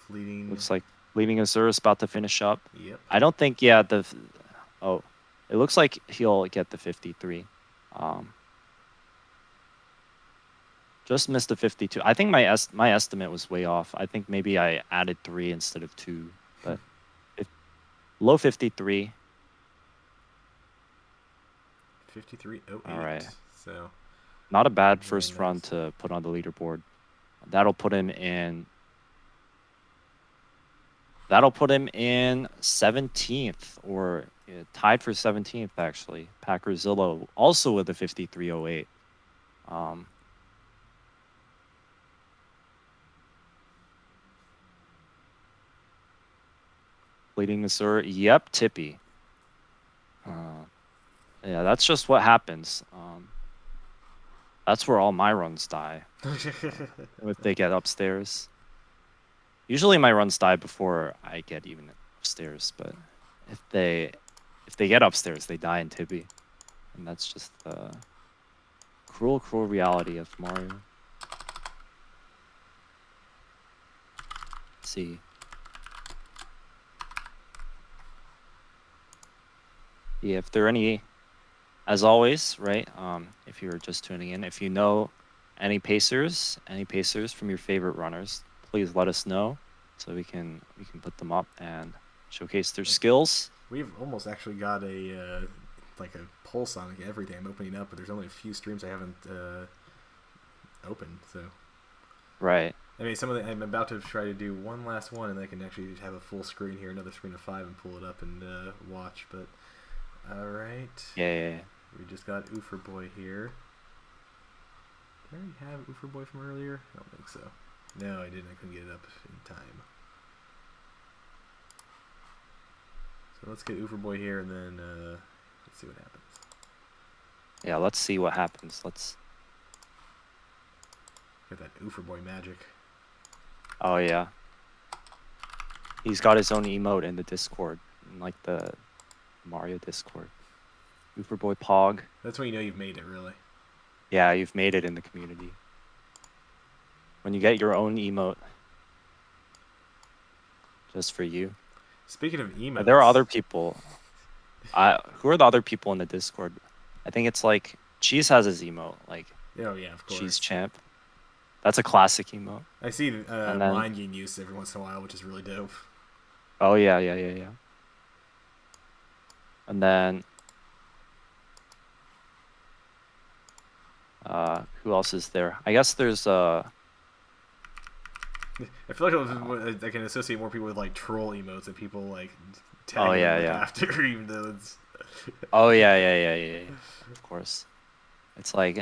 fleeting. Looks like Leaving Azur is about to finish up. Yep. I don't think, it looks like he'll get the 53. Just missed the 52. I think my estimate was way off. I think maybe I added 3 instead of 2, but low 53. 53.08. All right. So not a bad very first run nice. to put on the leaderboard. That'll put him in 17th, or tied for 17th actually. Packerzilla also with a 53.08. Leading Azur, yep, Tippy. Yeah, that's just what happens. That's where all my runs die if they get upstairs. Usually my runs die before I get even upstairs, but if they get upstairs, they die in Tibby, and that's just the cruel reality of Mario. Let's see. Yeah, if there are any, as always, right? If you're just tuning in, if you know any pacers from your favorite runners, please let us know so we can put them up and showcase their skills. We've almost actually got a like a pulse on everything. I'm opening up, but there's only a few streams I haven't opened. So right. I mean, I'm about to try to do one last one, and I can actually have a full screen here, another screen of 5, and pull it up and watch. But all right. Yeah. We just got Oofer Boy here. Did I already have Oofer Boy from earlier? I don't think so. No, I didn't. I couldn't get it up in time. So let's get Oofer Boy here, and then let's see what happens. Yeah, let's see what happens. Let's get that Oofer Boy magic. Oh yeah. He's got his own emote in the Discord, in like the Mario Discord. Oofer Boy Pog. That's when you know you've made it, really. Yeah, you've made it in the community. When you get your own emote just for you. Speaking of emotes, there are other people. Who are the other people in the Discord? I think it's like Cheese has his emote, like oh yeah, of course. Cheese Champ. That's a classic emote. I see mine getting used every once in a while, which is really dope. Oh yeah. And then who else is there? I guess there's I feel like I can associate more people with like troll emotes than people like tagging them after, even though it's. Oh yeah. Of course, it's like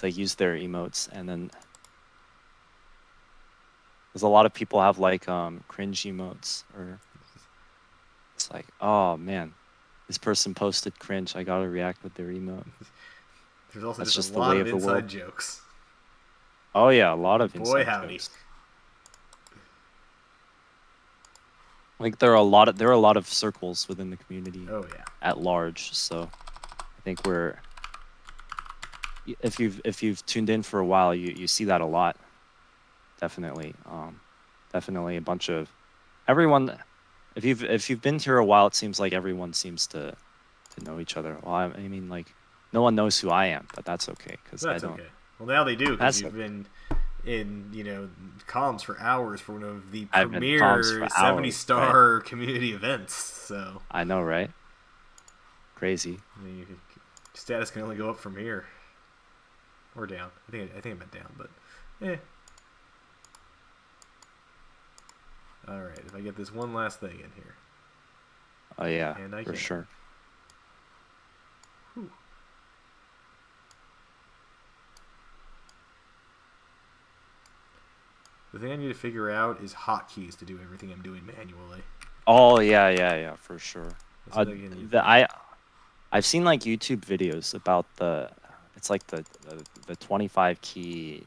use their emotes, and then there's a lot of people have like cringe emotes, or it's like, oh man, this person posted cringe, I gotta react with their emote. There's also just a lot of inside jokes. Oh yeah, a lot of Boy, inside howdy. jokes. Like there are a lot of circles within the community. Oh yeah. At large, so I think if you've tuned in for a while, you see that a lot. Definitely, definitely a bunch of everyone. If you've been here a while, it seems like everyone seems to know each other. Well, I mean, like no one knows who I am, but that's okay because I don't. Okay. Well, now they do because you've been in columns for hours for one of the premier 70-star community events. So I know, right? Crazy. Status can only go up from here or down. I think I meant down, but All right, if I get this one last thing in here. Oh yeah, And I for can. sure. Whew. The thing I need to figure out is hotkeys to do everything I'm doing manually. Oh yeah, for sure. That's what I can I've seen like YouTube videos about it's like the 25 key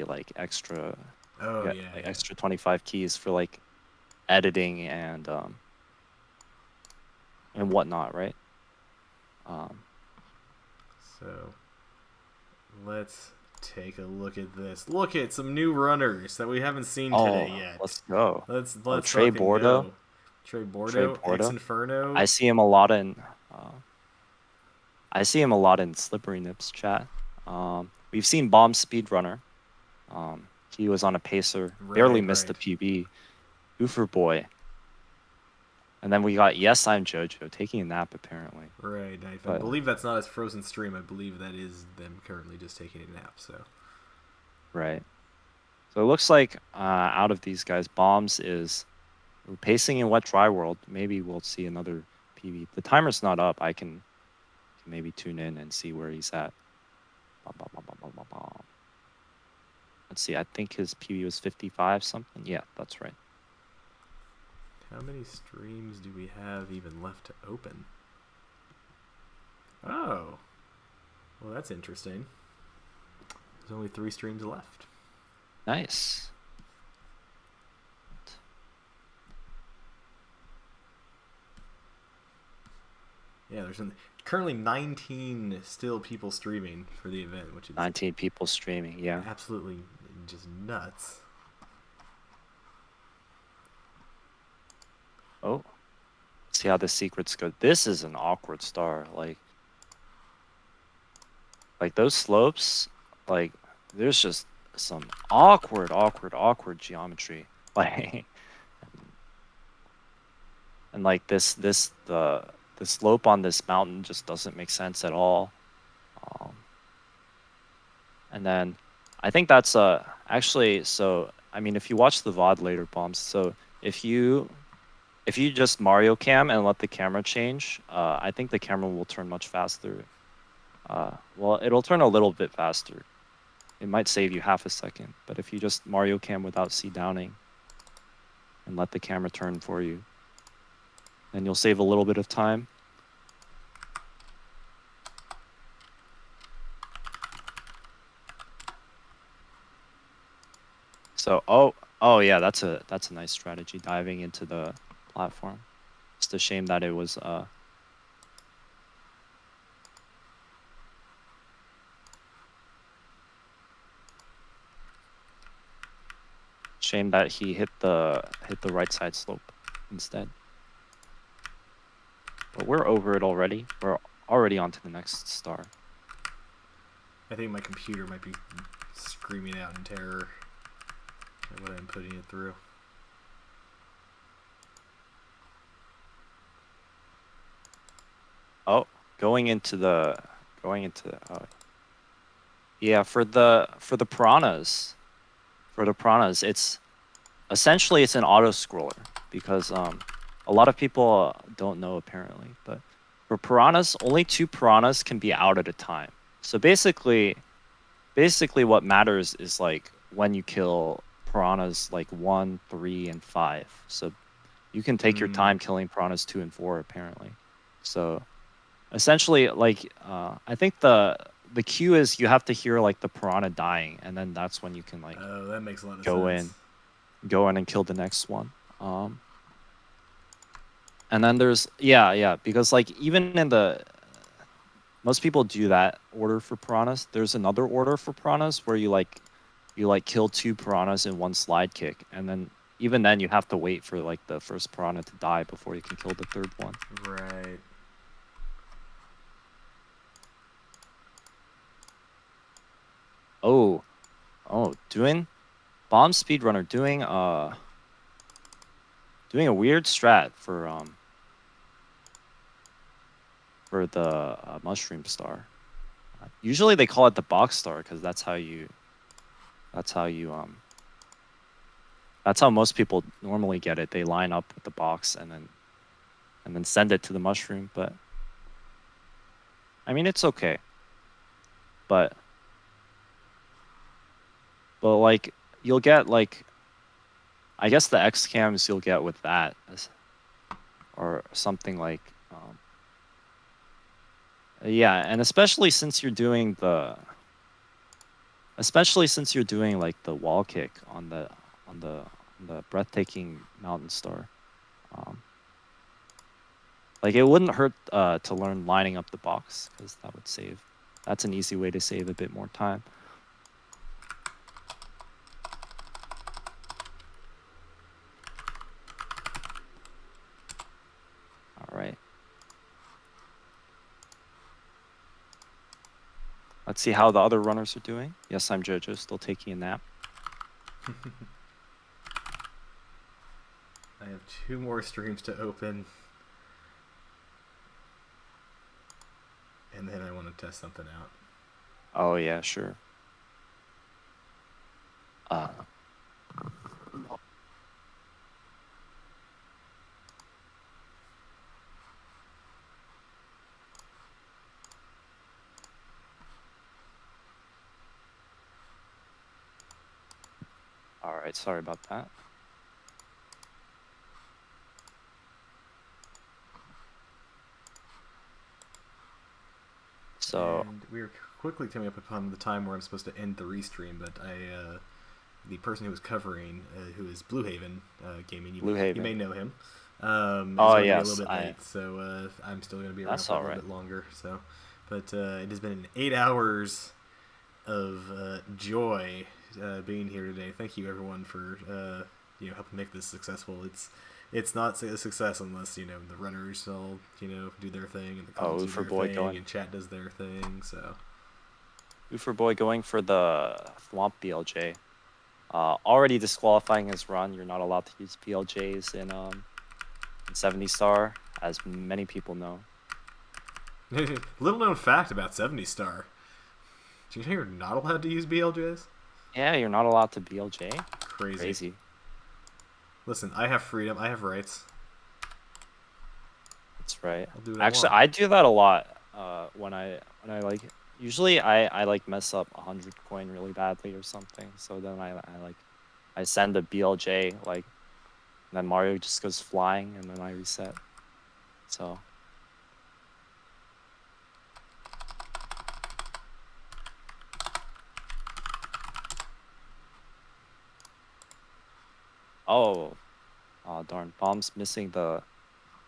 like extra Oh yeah, yeah, like yeah. extra 25 keys for like editing and whatnot, right? So let's take a look at this. Look at some new runners that we haven't seen today yet. Let's go. Let's Trey fucking Bordeaux. go. Trey Trey Bordeaux, Ex Bordeaux. Inferno. I see him a lot in Slippery Nips chat. We've seen Bomb Speedrunner. He was on a pacer, barely missed the PB. Goofer Boy. And then we got Yes, I'm JoJo taking a nap apparently. Right. I believe that's not his frozen stream. I believe that is them currently just taking a nap. So. Right. So it looks like out of these guys, Bombs is pacing in Wet Dry World. Maybe we'll see another PB. The timer's not up. I can maybe tune in and see where he's at. Let's see. I think his PB was 55 something. Yeah, that's right. How many streams do we have even left to open? Oh. Well, that's interesting. There's only 3 streams left. Nice. Yeah, there's currently 19 still people streaming for the event, which is 19 people streaming, yeah. absolutely just nuts. Oh. See how the secrets go. This is an awkward star. Like those slopes, like there's just some awkward geometry. Like and like the slope on this mountain just doesn't make sense at all. And then I think that's actually, so I mean if you watch the VOD later, Bombs, so if you just Mario Cam and let the camera change, I think the camera will turn much faster. Well, it'll turn a little bit faster. It might save you half a second, but if you just Mario Cam without C downing and let the camera turn for you, then you'll save a little bit of time. So, oh yeah, that's a nice strategy, diving into the platform. It's a shame that it was shame that he hit the right side slope instead. But we're over it already. We're already on to the next star. I think my computer might be screaming out in terror at what I'm putting it through. Oh, going into the yeah, for the piranhas. For the piranhas, it's essentially an auto scroller because a lot of people don't know apparently, but for piranhas, only 2 piranhas can be out at a time. So basically what matters is like when you kill piranhas like 1, 3, and 5. So you can take your time killing piranhas 2 and 4 apparently. So essentially, like I think the cue is you have to hear like the piranha dying, and then that's when you can like Oh, that makes a lot of sense. sense. Go in and kill the next one. And then there's yeah, because like even in the most people do that order for piranhas. There's another order for piranhas where you kill 2 piranhas in 1 slide kick, and then even then you have to wait for like the first piranha to die before you can kill the 3rd one. Right. Oh, doing Bomb Speedrunner doing a weird strat for the mushroom star. Usually they call it the box star because that's how you That's how most people normally get it. They line up with the box and then send it to the mushroom. But I mean, it's okay. But like you'll get like, I guess the X cams you'll get with that, or something like, yeah, and especially since you're doing like the wall kick on the breathtaking mountain star. Like it wouldn't hurt to learn lining up the box, because that would save. That's an easy way to save a bit more time. All right. Let's see how the other runners are doing. Yes, I'm Jojo, still taking a nap. I have 2 more streams to open. And then I want to test something out. Oh yeah, sure. All right, sorry about that. So And we're quickly coming up upon the time where I'm supposed to end the restream, but the person who was covering, who is Bluehaven Gaming, you may know him. Is going to be a little bit late, so I'm still going to be around for a little bit longer. So, but it has been 8 hours of joy being here today. Thank you, everyone, for helping make this successful. It's not a success unless the runners all do their thing, and the comments do their thing, and chat does their thing. So, Oofer Boy going for the Thwomp BLJ. Already disqualifying his run. You're not allowed to use BLJs in 70 star, as many people know. Little known fact about 70 star. Do you know you're not allowed to use BLJs? Yeah, you're not allowed to BLJ. Crazy. Listen, I have freedom. I have rights. That's right. I'll do what Actually, I do that a lot. When I like, usually I like mess up 100 coin really badly or something. So then I send a BLJ, like, and then Mario just goes flying, and then I reset. So. Oh, darn! Bomb's missing the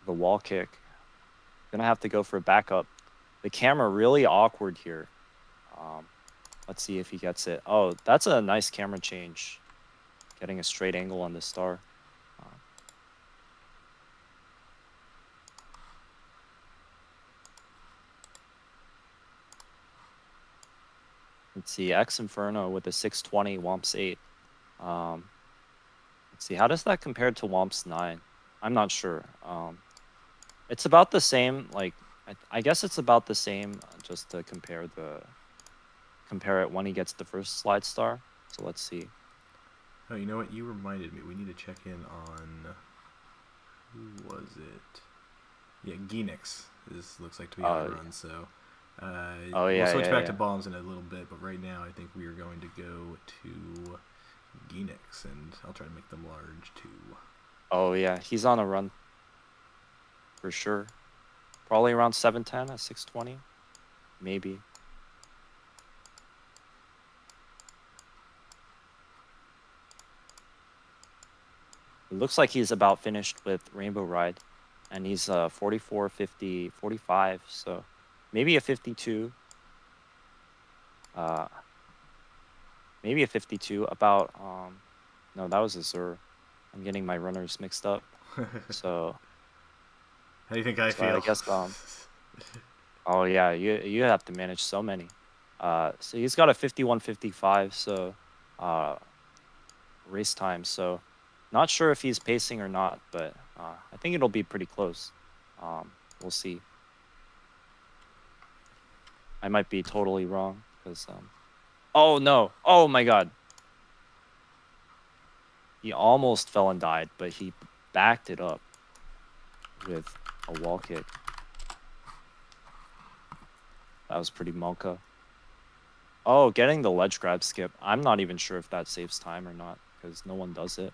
wall kick. Gonna have to go for a backup. The camera really awkward here. Let's see if he gets it. Oh, that's a nice camera change. Getting a straight angle on the star. Let's see, X Inferno with a 620, Womps 8. Let's see, how does that compare to Womps 9? I'm not sure. It's about the same, like, I guess it's about the same, just to compare it when he gets the first slide star. So let's see. Oh, you know what? You reminded me. We need to check in on, who was it? Yeah, Genix looks like to be on the run. So we'll switch back to bombs in a little bit. But right now, I think we are going to go to Genix, and I'll try to make them large too. Oh yeah, he's on a run. For sure. Probably around 710 at 620. Maybe. It looks like he's about finished with Rainbow Ride. And he's 44, 50, 45. So maybe a 52. Maybe a 52. About, no, that was a Zur. I'm getting my runners mixed up. So... How do you think I feel? I guess, oh yeah, you have to manage so many. So he's got a 51:55, so race time. So not sure if he's pacing or not, but I think it'll be pretty close. We'll see. I might be totally wrong because oh no! Oh my god! He almost fell and died, but he backed it up with a wall kick. That was pretty mocha. Oh, getting the ledge grab skip. I'm not even sure if that saves time or not, because no one does it.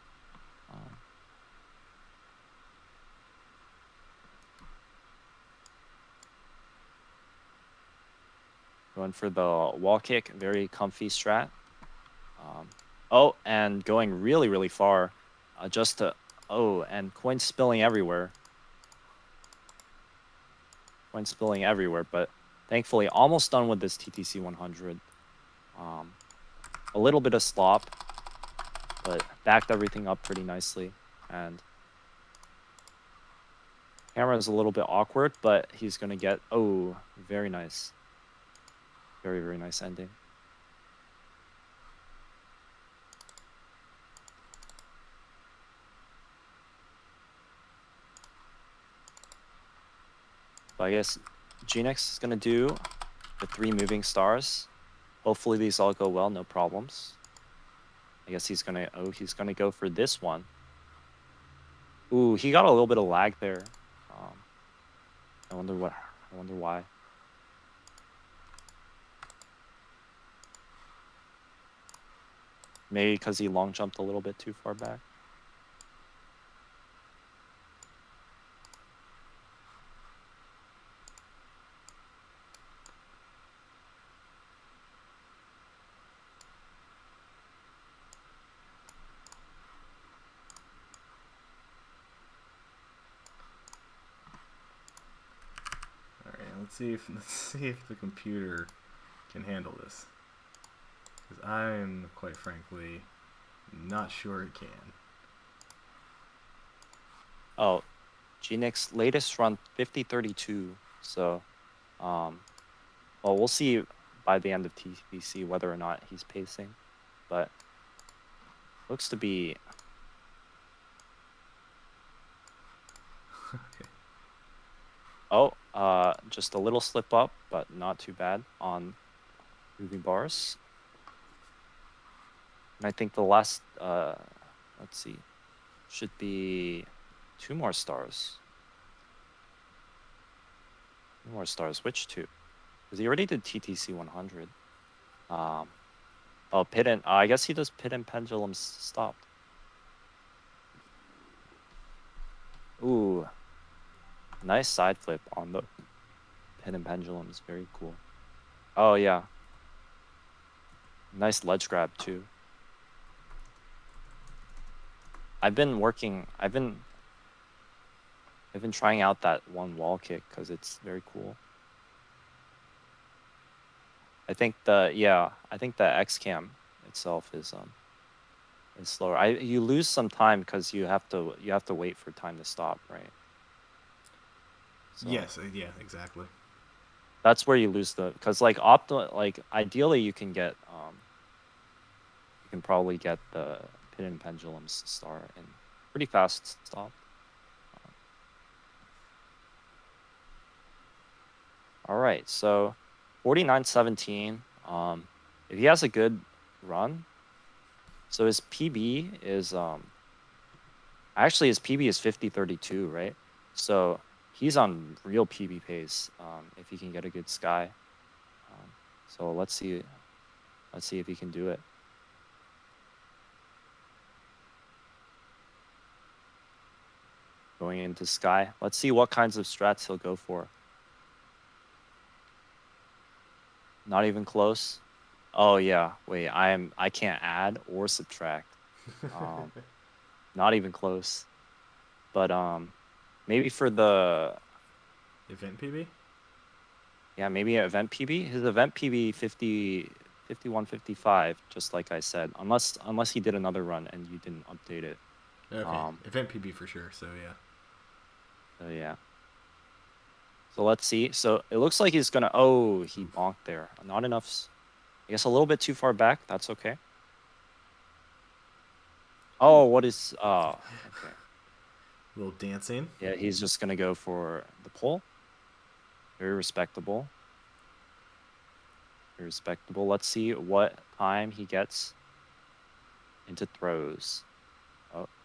Going for the wall kick, very comfy strat. Oh, and going really, really far. Just to... Oh, and coins spilling everywhere. Coins spilling everywhere, but thankfully almost done with this TTC 100. A little bit of slop, but backed everything up pretty nicely. And camera is a little bit awkward, but he's going to get... Oh, very nice. Very, very nice ending. So I guess Gnex is going to do the 3 moving stars. Hopefully these all go well, no problems. I guess he's going to... Oh, he's going to go for this one. Ooh, he got a little bit of lag there. I wonder why. Maybe because he long jumped a little bit too far back. Let's see if the computer can handle this. Because I'm, quite frankly, not sure it can. Oh, Gnex latest run 50-32. So, well, we'll see by the end of TBC whether or not he's pacing. But looks to be... Okay. Oh, just a little slip up, but not too bad on moving bars. And I think the last, let's see, should be 2 more stars. 2 more stars. Which 2? Because he already did TTC 100. Oh, pit and... I guess he does pit and pendulums stopped. Ooh. Nice side flip on the pit and pendulums. Very cool. Oh, yeah. Nice ledge grab, too. I've been trying out that one wall kick because it's very cool. I think the X cam itself is slower. You lose some time because you have to wait for time to stop, right? So Yes, yeah, exactly. that's where you lose because like ideally you can get you can probably get the pin and pendulums star in pretty fast stop. All right, so 49-17. If he has a good run, so his PB is actually his PB is 50-32, right? So he's on real PB pace if he can get a good sky. So let's see if he can do it. Going into sky. Let's see what kinds of strats he'll go for. Not even close. Oh yeah, wait, I can't add or subtract. Not even close. But maybe for the Event PB? Yeah, maybe an event PB. His event PB 51-55, just like I said. Unless he did another run and you didn't update it. Okay. Event PB for sure, so yeah. So yeah. So let's see. So it looks like he's gonna... Oh, he bonked there. Not enough... I guess a little bit too far back. That's okay. Oh, what is... Oh, okay. A little dancing. Yeah, he's just gonna go for the pull. Very respectable. Very respectable. Let's see what time he gets into throws.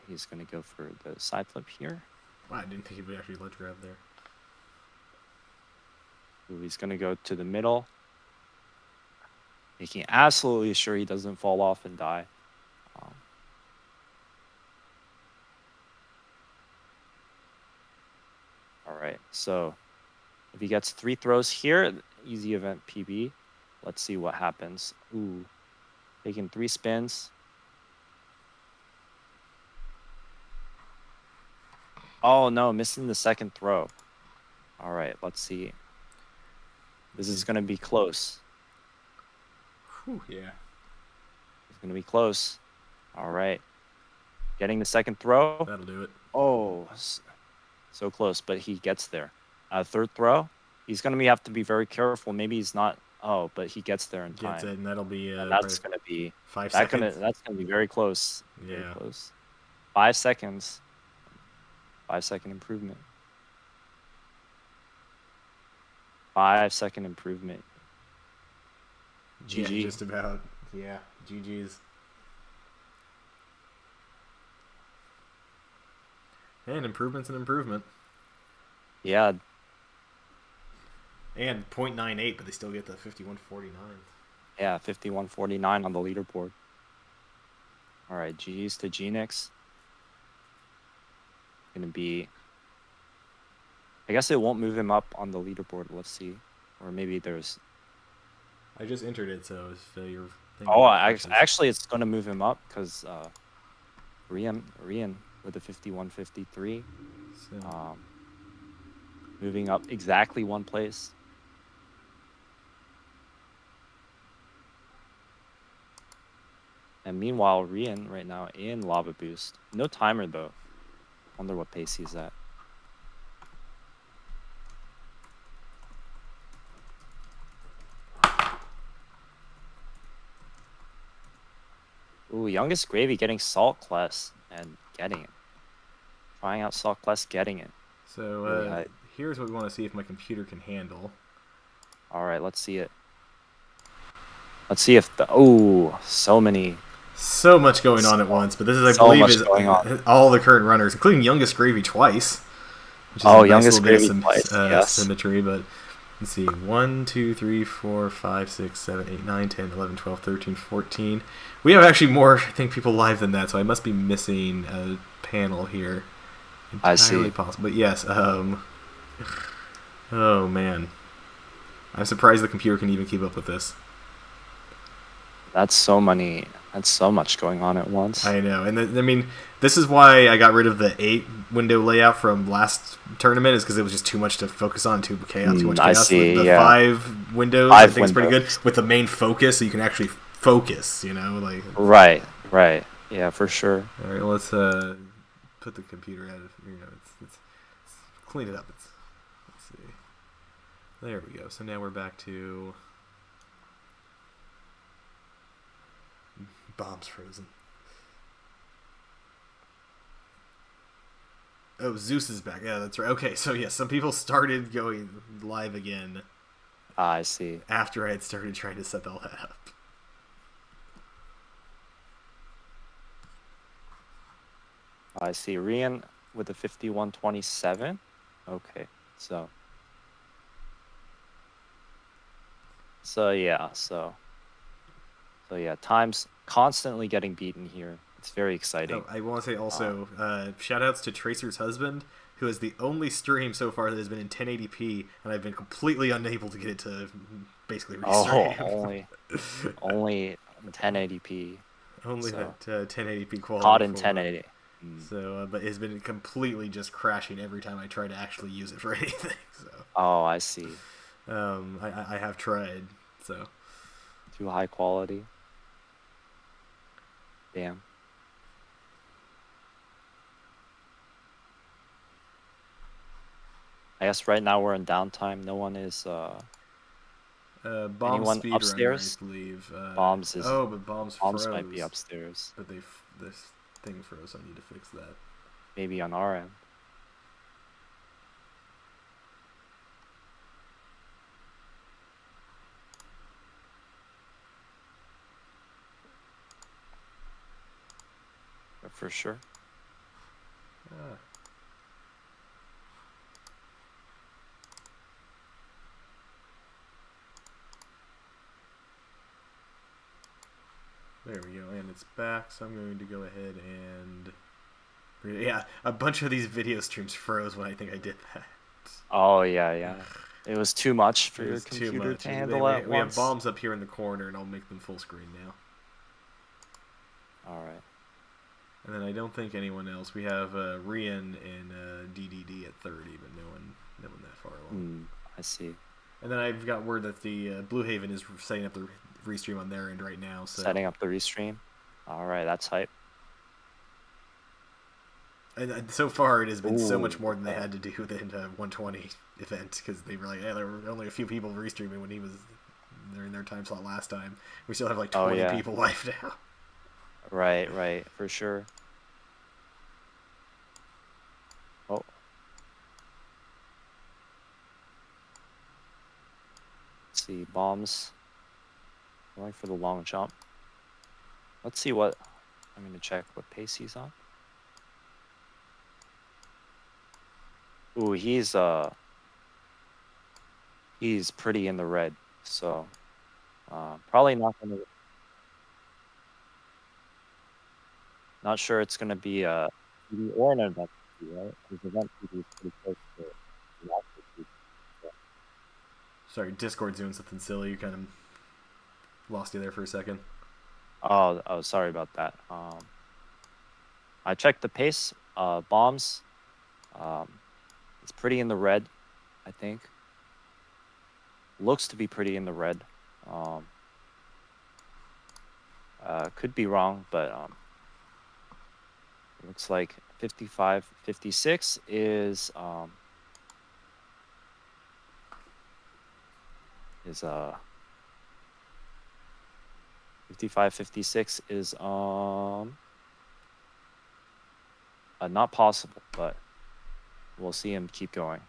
He's going to go for the side flip here. Wow, I didn't think he would actually ledge grab there. Ooh, he's going to go to the middle, making absolutely sure he doesn't fall off and die. All right, so if he gets 3 throws here, easy event PB. Let's see what happens. Ooh, taking 3 spins. Oh no, missing the second throw. All right, let's see. This is going to be close. Whew, yeah. It's going to be close. All right. Getting the second throw. That'll do it. Oh, so close, but he gets there. Third throw. He's going to have to be very careful. Maybe he's not. Oh, but he gets there in time. Gets it, and that'll be. And that's going to be 5 seconds. That's going to be very close. Yeah. Very close. 5 seconds. 5-second improvement. 5-second improvement. GG. Yeah, just about. Yeah, GG's. And improvement's an improvement. Yeah. And 0.98, but they still get the 51.49. Yeah, 51.49 on the leaderboard. All right, GG's to Genix. Gonna be. I guess it won't move him up on the leaderboard. Let's see, or maybe there's. I just entered it, so if your thing. Oh, actually, it's gonna move him up because Rian with a 51.53. So. Moving up exactly 1 place. And meanwhile, Rian right now in Lava Boost. No timer though. Wonder what pace he's at. Ooh, Youngest Gravy getting Salt Class and getting it. Trying out Salt Class, getting it. So here's what we want to see if my computer can handle. All right, let's see it. Let's see if the so much going on at once, but this is I So believe much is going on. all the current runners, including Youngest Gravy twice. Which is Oh, a nice Youngest little bit of Gravy twice, yes. symmetry, but let's see. 1, 2, 3, 4, 5, 6, 7, 8, 9, 10, 11, 12, 13, 14. We have actually more, I think, people live than that, so I must be missing a panel here. I see. Entirely possible. But yes, oh man. I'm surprised the computer can even keep up with this. That's so much going on at once. I know, and I mean, this is why I got rid of the 8 window layout from last tournament, is because it was just too much to focus on, too much chaos. I see, the yeah. 5 windows, 5 I think, is pretty good windows. with the main focus, so you can actually focus. Like. Right. Yeah, for sure. All right, let's put the computer out of it's clean it up. Let's see. There we go. So now we're back to. Bomb's frozen. Oh, Zeus is back. Yeah, that's right. Okay, so yeah, some people started going live again I see. after I had started trying to set all that up. I see. Rian with a 51.27. Okay, so yeah, time's constantly getting beaten here. It's very exciting. Oh, I want to say also, shout-outs to Tracer's husband, who is the only stream so far that has been in 1080p, and I've been completely unable to get it to basically restream. Only 1080p. Only So, that 1080p quality. Caught in for- 1080. So, but it's been completely just crashing every time I try to actually use it for anything. So, Oh, I see. I have tried. So, Too high quality. Damn. I guess right now we're in downtime. No one is. Bomb's Anyone speedrunner, upstairs? I believe. Bombs is. Oh, but Bombs Bombs froze. might be upstairs. But this thing froze. So I need to fix that. Maybe on our end. For sure. Ah. There we go, and it's back, so I'm going to go ahead and... Yeah, a bunch of these video streams froze when I think I did that. Oh, yeah. It was too much for It your was too computer much. to handle at We have once. bombs up here in the corner, and I'll make them full screen now. All right. And then I don't think anyone else. We have Rian and DDD at 30, but no one that far along. I see. And then I've got word that the Blue Haven is setting up the restream on their end right now. So. Setting up the restream. All right, that's hype. And so far, it has been so much Ooh, more than they okay. had to do with the 120 event, because they were like, hey, there were only a few people restreaming when he was during their time slot last time. We still have like 20 people live now. Right, for sure. Oh. Let's see, bombs. Going for the long jump. Let's see what... I'm going to check what pace he's on. Ooh, he's pretty in the red, so probably not gonna. Not sure it's gonna be a TV or an event TV, right? Because event TV is pretty close to the actual TV. So. Sorry, Discord's doing something silly. You kind of lost you there for a second. Oh, sorry about that. I checked the pace. Bombs. It's pretty in the red, I think. Looks to be pretty in the red. Could be wrong, but it looks like 55, 56 is 55, 56 is not possible, but we'll see him keep going.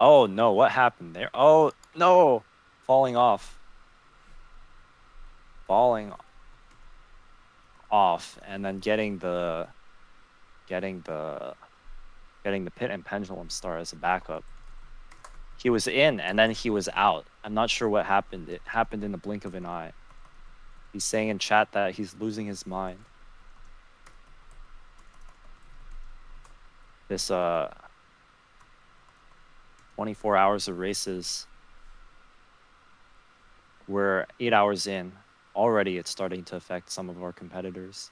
Oh no, what happened there? Oh no, falling off, and then getting the pit and pendulum star as a backup. He was in and then he was out. I'm not sure what happened. It happened in the blink of an eye. He's saying in chat that he's losing his mind. This 24 hours of races. We're 8 hours in. Already it's starting to affect some of our competitors.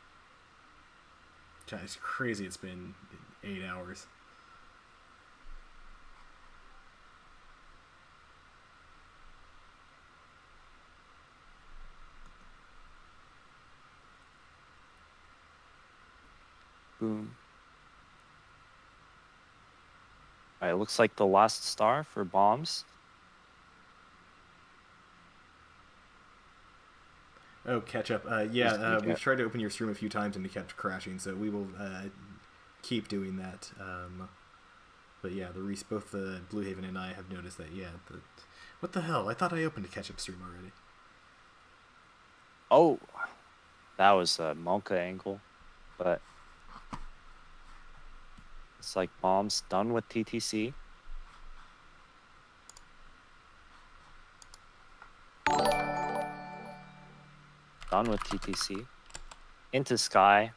God, it's crazy. It's been 8 hours. Boom. All right, looks like the last star for bombs. Oh, catch up. We've tried to open your stream a few times and it kept crashing, so we will keep doing that. But yeah, both the Blue Haven and I have noticed that. Yeah, what the hell? I thought I opened a catch up stream already. Oh, that was a Monka angle, but it's like bombs done with TTC. Done with TTC. Into Sky.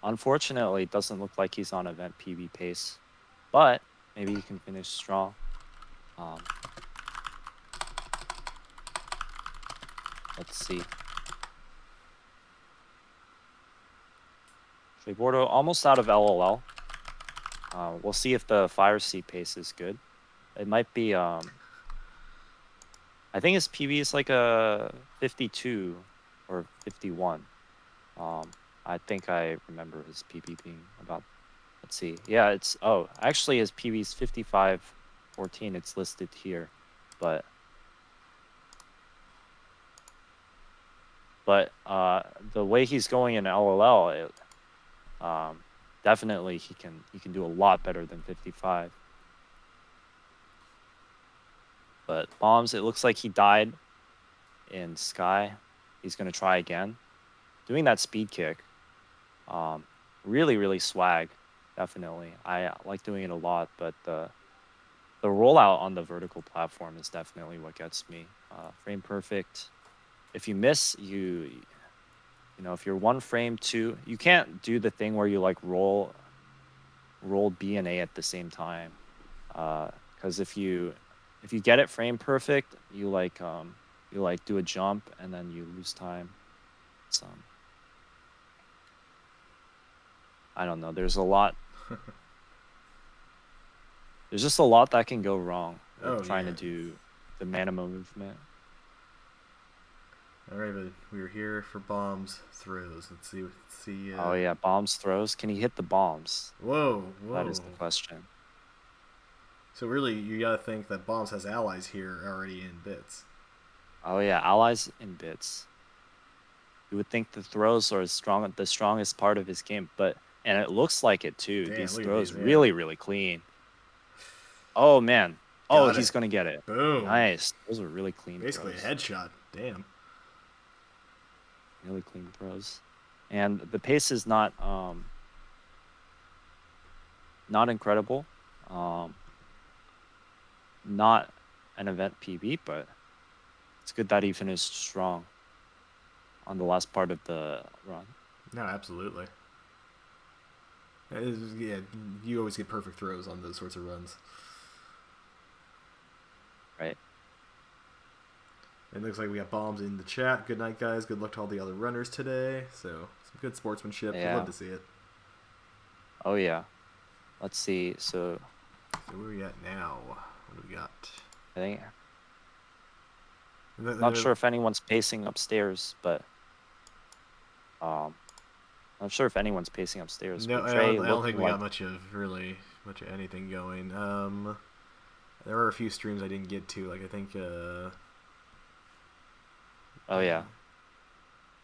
Unfortunately, it doesn't look like he's on event PB pace, but maybe he can finish strong. Let's see. Bordeaux almost out of LOL. We'll see if the fire seat pace is good. It might be. I think his PB is like a 52 or 51. I think I remember his PB being about. Let's see. Yeah, it's. Oh, actually, his PB is 55.14. It's listed here, but the way he's going in LOL, definitely he can do a lot better than 55. But bombs, it looks like he died. in Sky. He's going to try again. Doing that speed kick. Really, really swag. Definitely. I like doing it a lot, but the rollout on the vertical platform is definitely what gets me. Frame perfect. If you miss, you know, if you're one frame two, you can't do the thing where you like roll B and A at the same time. Because if you get it frame perfect, you like do a jump and then you lose time. So I don't know. There's a lot. There's just a lot that can go wrong with trying to do the Manimo movement. All right, but we were here for bombs, throws. Let's see. Oh yeah, bombs, throws. Can he hit the bombs? Whoa. That is the question. So really, you gotta think that bombs has allies here already in bits. Oh yeah, allies in bits. You would think the throws are the strongest part of his game, and it looks like it too. Damn, These look at throws these, yeah. really, really clean. Oh man. Got He's it. gonna get it. Boom. Nice. Those are really clean Basically throws. a headshot. Damn. Really clean throws. And the pace is not incredible. Not an event PB, but it's good that he finished strong on the last part of the run. No, absolutely. Yeah, you always get perfect throws on those sorts of runs. Right. It looks like we got bombs in the chat. Good night, guys. Good luck to all the other runners today. So, some good sportsmanship. Yeah. I'd love to see it. Oh yeah. Let's see. So where are we at now? What do we got? I think not sure if anyone's pacing upstairs, but not sure if anyone's pacing upstairs. No, but I don't Trey think we like, got much of anything going. There were a few streams I didn't get to. Like I think. Oh yeah.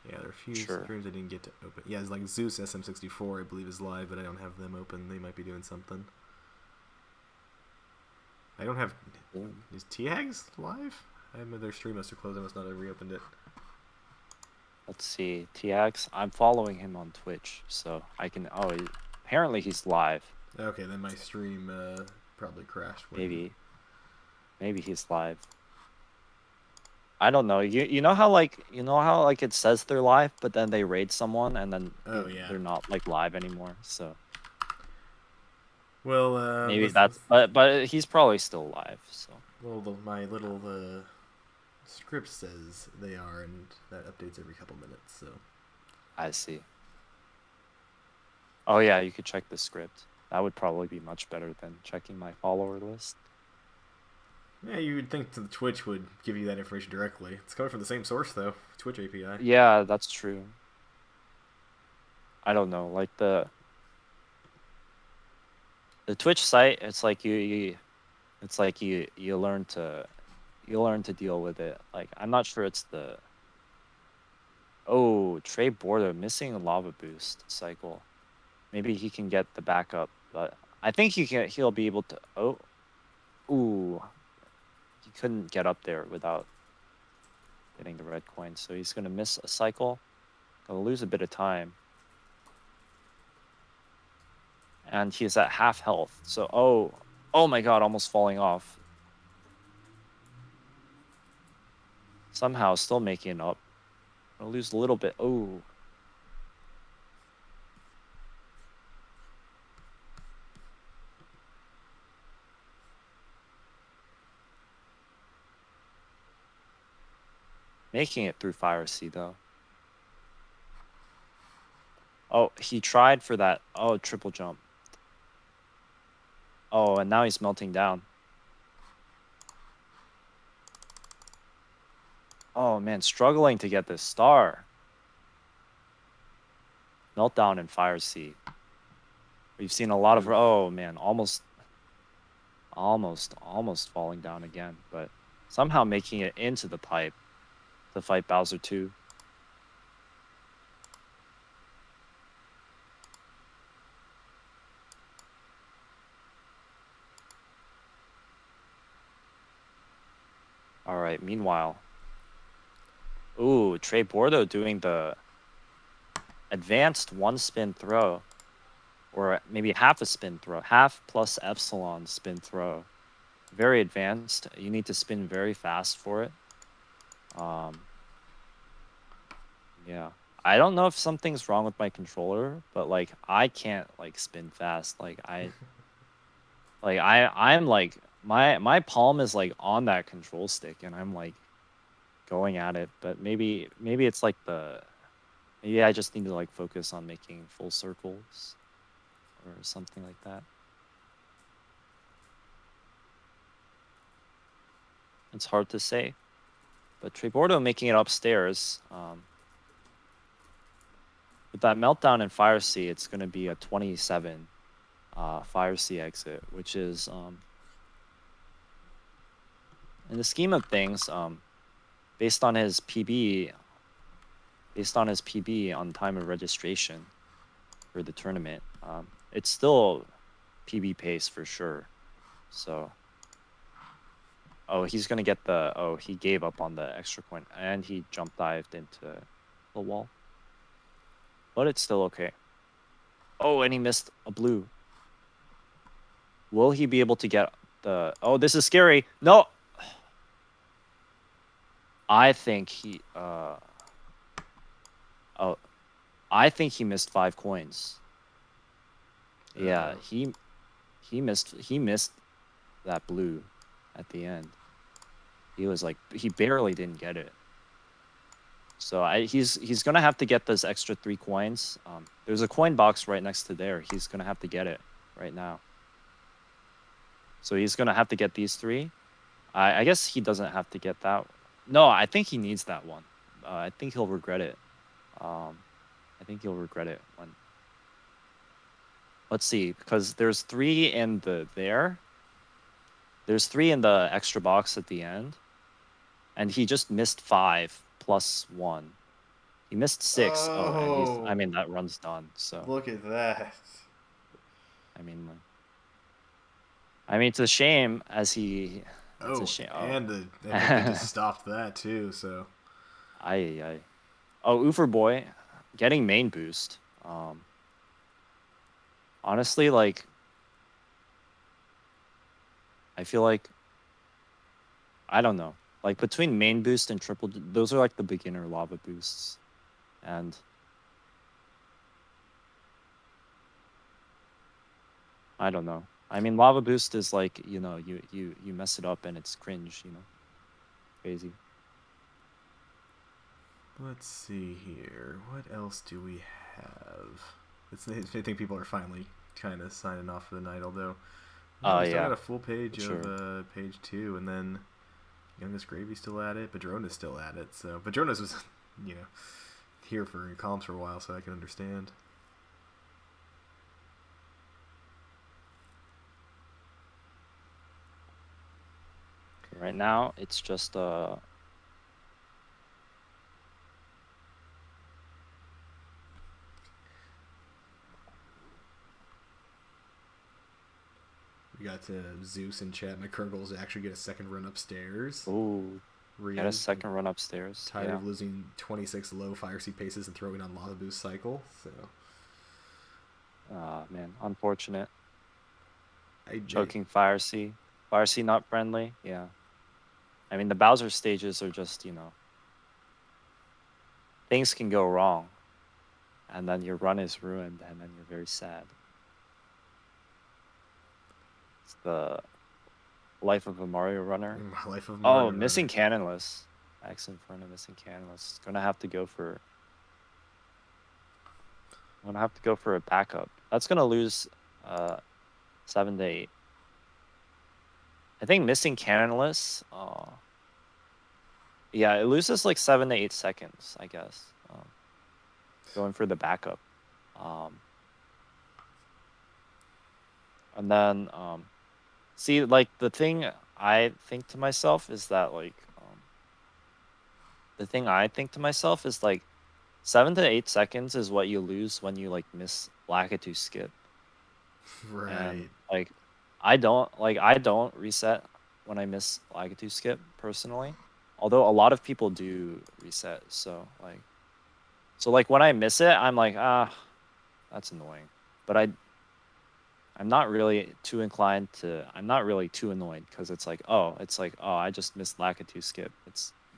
Yeah, there are a few Sure. streams I didn't get to open. Yeah, it's like Zeus SM64, I believe, is live, but I don't have them open. They might be doing something. I don't have. Is T-Hags live? I have their stream must have closed. I must not have reopened it. Let's see. TX. I'm following him on Twitch, so I can. Apparently he's live. Okay, then my stream probably crashed. Maybe he's live. I don't know. You know how like it says they're live, but then they raid someone and then they're not like live anymore. So well, maybe that's but he's probably still live. So well, my little script says they are, and that updates every couple minutes. So I see. Oh yeah, you could check the script. That would probably be much better than checking my follower list. Yeah, you would think the Twitch would give you that information directly. It's coming from the same source, though. Twitch API. Yeah, that's true. I don't know, like the Twitch site. It's like you learn to deal with it. Like I'm not sure it's the. Oh, Trey Borda missing a lava boost cycle. Maybe he can get the backup, but I think he'll be able to. Oh, ooh. He couldn't get up there without getting the red coin, so he's gonna miss a cycle. Gonna lose a bit of time, and he's at half health. So oh my god, almost falling off. Somehow still making it up. Gonna lose a little bit. Oh. Making it through Fire Sea, though. Oh, he tried for that. Oh, triple jump. Oh, and now he's melting down. Oh, man, struggling to get this star. Meltdown in Fire Sea. We've seen a lot of... Oh, man, almost falling down again. But somehow making it into the pipe to fight Bowser 2. All right, meanwhile. Ooh, Trey Bordo doing the advanced one spin throw, or maybe half a spin throw, half plus epsilon spin throw. Very advanced. You need to spin very fast for it. Yeah. I don't know if something's wrong with my controller, but like I can't like spin fast. I'm like my palm is like on that control stick and I'm like going at it, but maybe it's like maybe I just need to like focus on making full circles or something like that. It's hard to say. But Trebordo making it upstairs. With that meltdown in Fire Sea, it's going to be a 27 Fire Sea exit, which is in the scheme of things, based on his PB on time of registration for the tournament, it's still PB pace for sure. So, oh, he's gonna get he gave up on the extra coin and he jump dived into the wall, but it's still okay. Oh, and he missed a blue. Will he be able to get the? Oh, this is scary. No. I think he. Oh, I think he missed 5 coins. Yeah, he missed that blue at the end. He was like he barely didn't get it. So he's gonna have to get those extra 3 coins. There's a coin box right next to there. He's gonna have to get it right now. So he's gonna have to get these 3. I guess he doesn't have to get that. No, I think he needs that one. I think he'll regret it. I think he'll regret it when. Let's see, because there's 3 in there. There's 3 in the extra box at the end, and he just missed 5 plus 1. He missed 6. And I mean that run's done. So look at that. I mean, it's a shame as he. It's a shame. And they just stopped that too. So. Oh, Ufer Boy, getting main boost. Honestly, like, I feel like, I don't know. Like, between main boost and triple, those are like the beginner lava boosts. And I don't know. I mean, lava boost is like, you know, you mess it up and it's cringe, you know. Crazy. Let's see here. What else do we have? I think people are finally kind of signing off for the night, although we still got a full page of page 2, and then Youngest Gravy's still at it, Padrona's still at it. So Padrona's was, you know, here for comps for a while, so I can understand. Right now, it's just We got Zeus in chat. My current goal is to actually get a second run upstairs. Ooh, get a second run upstairs. Tired of losing 26 low Fire Sea paces and throwing on Lava Boost cycle. So. Man, unfortunate. Choking Fire Sea. Fire Sea not friendly. Yeah. I mean, the Bowser stages are just, you know, things can go wrong, and then your run is ruined, and then you're very sad. It's the life of a Mario runner. Life of Mario runner. Missing Cannonless. X Inferno missing Cannonless. Gonna have to go for. I'm gonna have to go for a backup. That's gonna lose 7 to 8. I think missing Cannonless. Yeah, it loses like 7 to 8 seconds, I guess. Going for the backup. And then, see, like, the thing I think to myself is that, like, 7 to 8 seconds is what you lose when you, like, miss Lakitu skip. Right. And, like, I don't reset when I miss Lakitu skip, personally. Although a lot of people do reset, so like when I miss it, I'm like, that's annoying. But I'm not really too inclined to. I'm not really too annoyed because it's like, oh, I just missed Lakitu skip.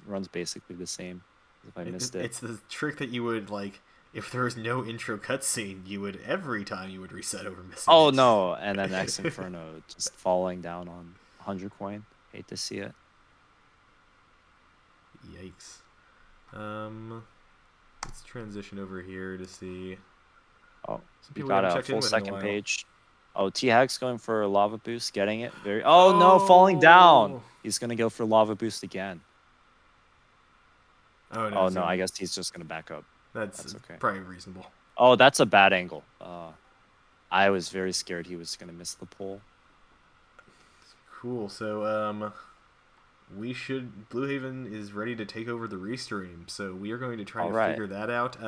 Runs basically the same as if I missed it. It's the trick that you would like. If there was no intro cutscene, you would every time you would reset over missing. Oh it. no! And then X Inferno just falling down on 100 coin. Hate to see it. Yikes. Let's transition over here to see. Oh, Some we people got haven't a checked in full with in a second while. page. Oh, T-Hag's going for Lava Boost, getting it. Oh no, falling down. Oh! He's gonna go for Lava Boost again. Oh no! Oh so no, I guess he's just gonna back up. that's okay. probably reasonable. Oh, that's a bad angle. I was very scared he was gonna miss the pole. Cool. So we should. Blue Haven is ready to take over the restream, so we are going to try to figure that out.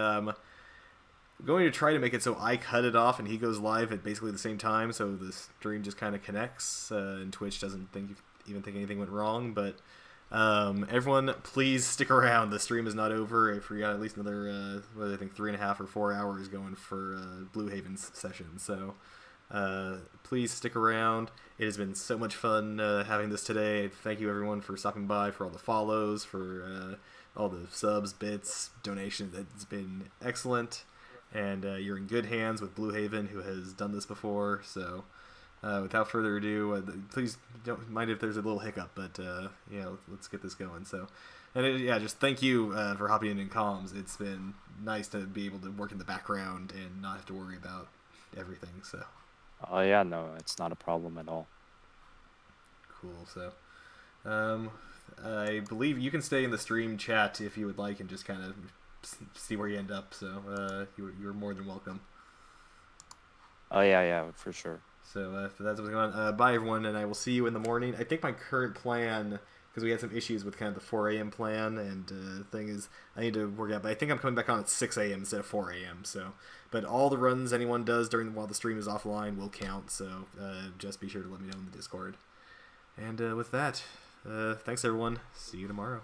We're going to try to make it so I cut it off and he goes live at basically the same time, so the stream just kind of connects, and Twitch doesn't even think anything went wrong. But everyone, please stick around. The stream is not over. If we got at least another, I think 3.5 or 4 hours going for Blue Haven's session. So please stick around. It has been so much fun having this today. Thank you everyone for stopping by, for all the follows, for all the subs, bits, donations. It's been excellent. And you're in good hands with Blue Haven, who has done this before. So, without further ado, please don't mind if there's a little hiccup, but yeah, let's get this going. So, and just thank you for hopping in comms. It's been nice to be able to work in the background and not have to worry about everything. So. Oh yeah, no, it's not a problem at all. Cool. So, I believe you can stay in the stream chat if you would like, and just kind of see where you end up. So you're more than welcome. Oh yeah, for sure. So that's what's going on. Bye everyone, and I will see you in the morning. I think my current plan, because we had some issues with kind of the 4 a.m. plan, and the thing is, I need to work out. But I think I'm coming back on at 6 a.m. instead of 4 a.m. So, but all the runs anyone does while the stream is offline will count. So just be sure to let me know in the Discord. And with that, thanks everyone. See you tomorrow.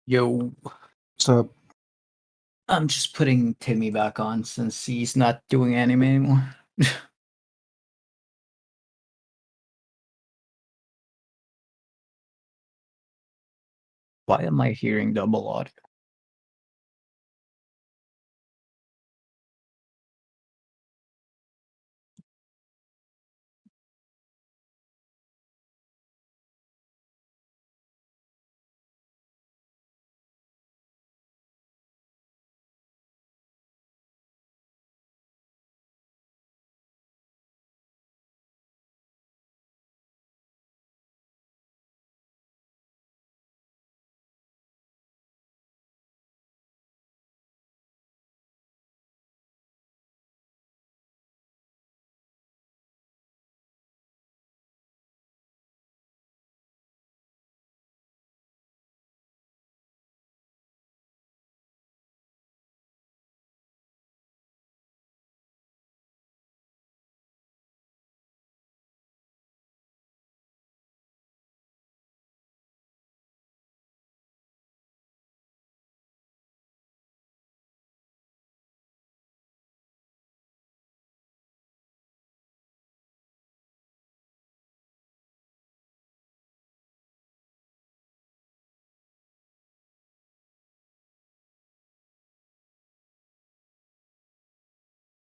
Yo, What's up? I'm just putting Timmy back on since he's not doing anime anymore. Why am I hearing double audio?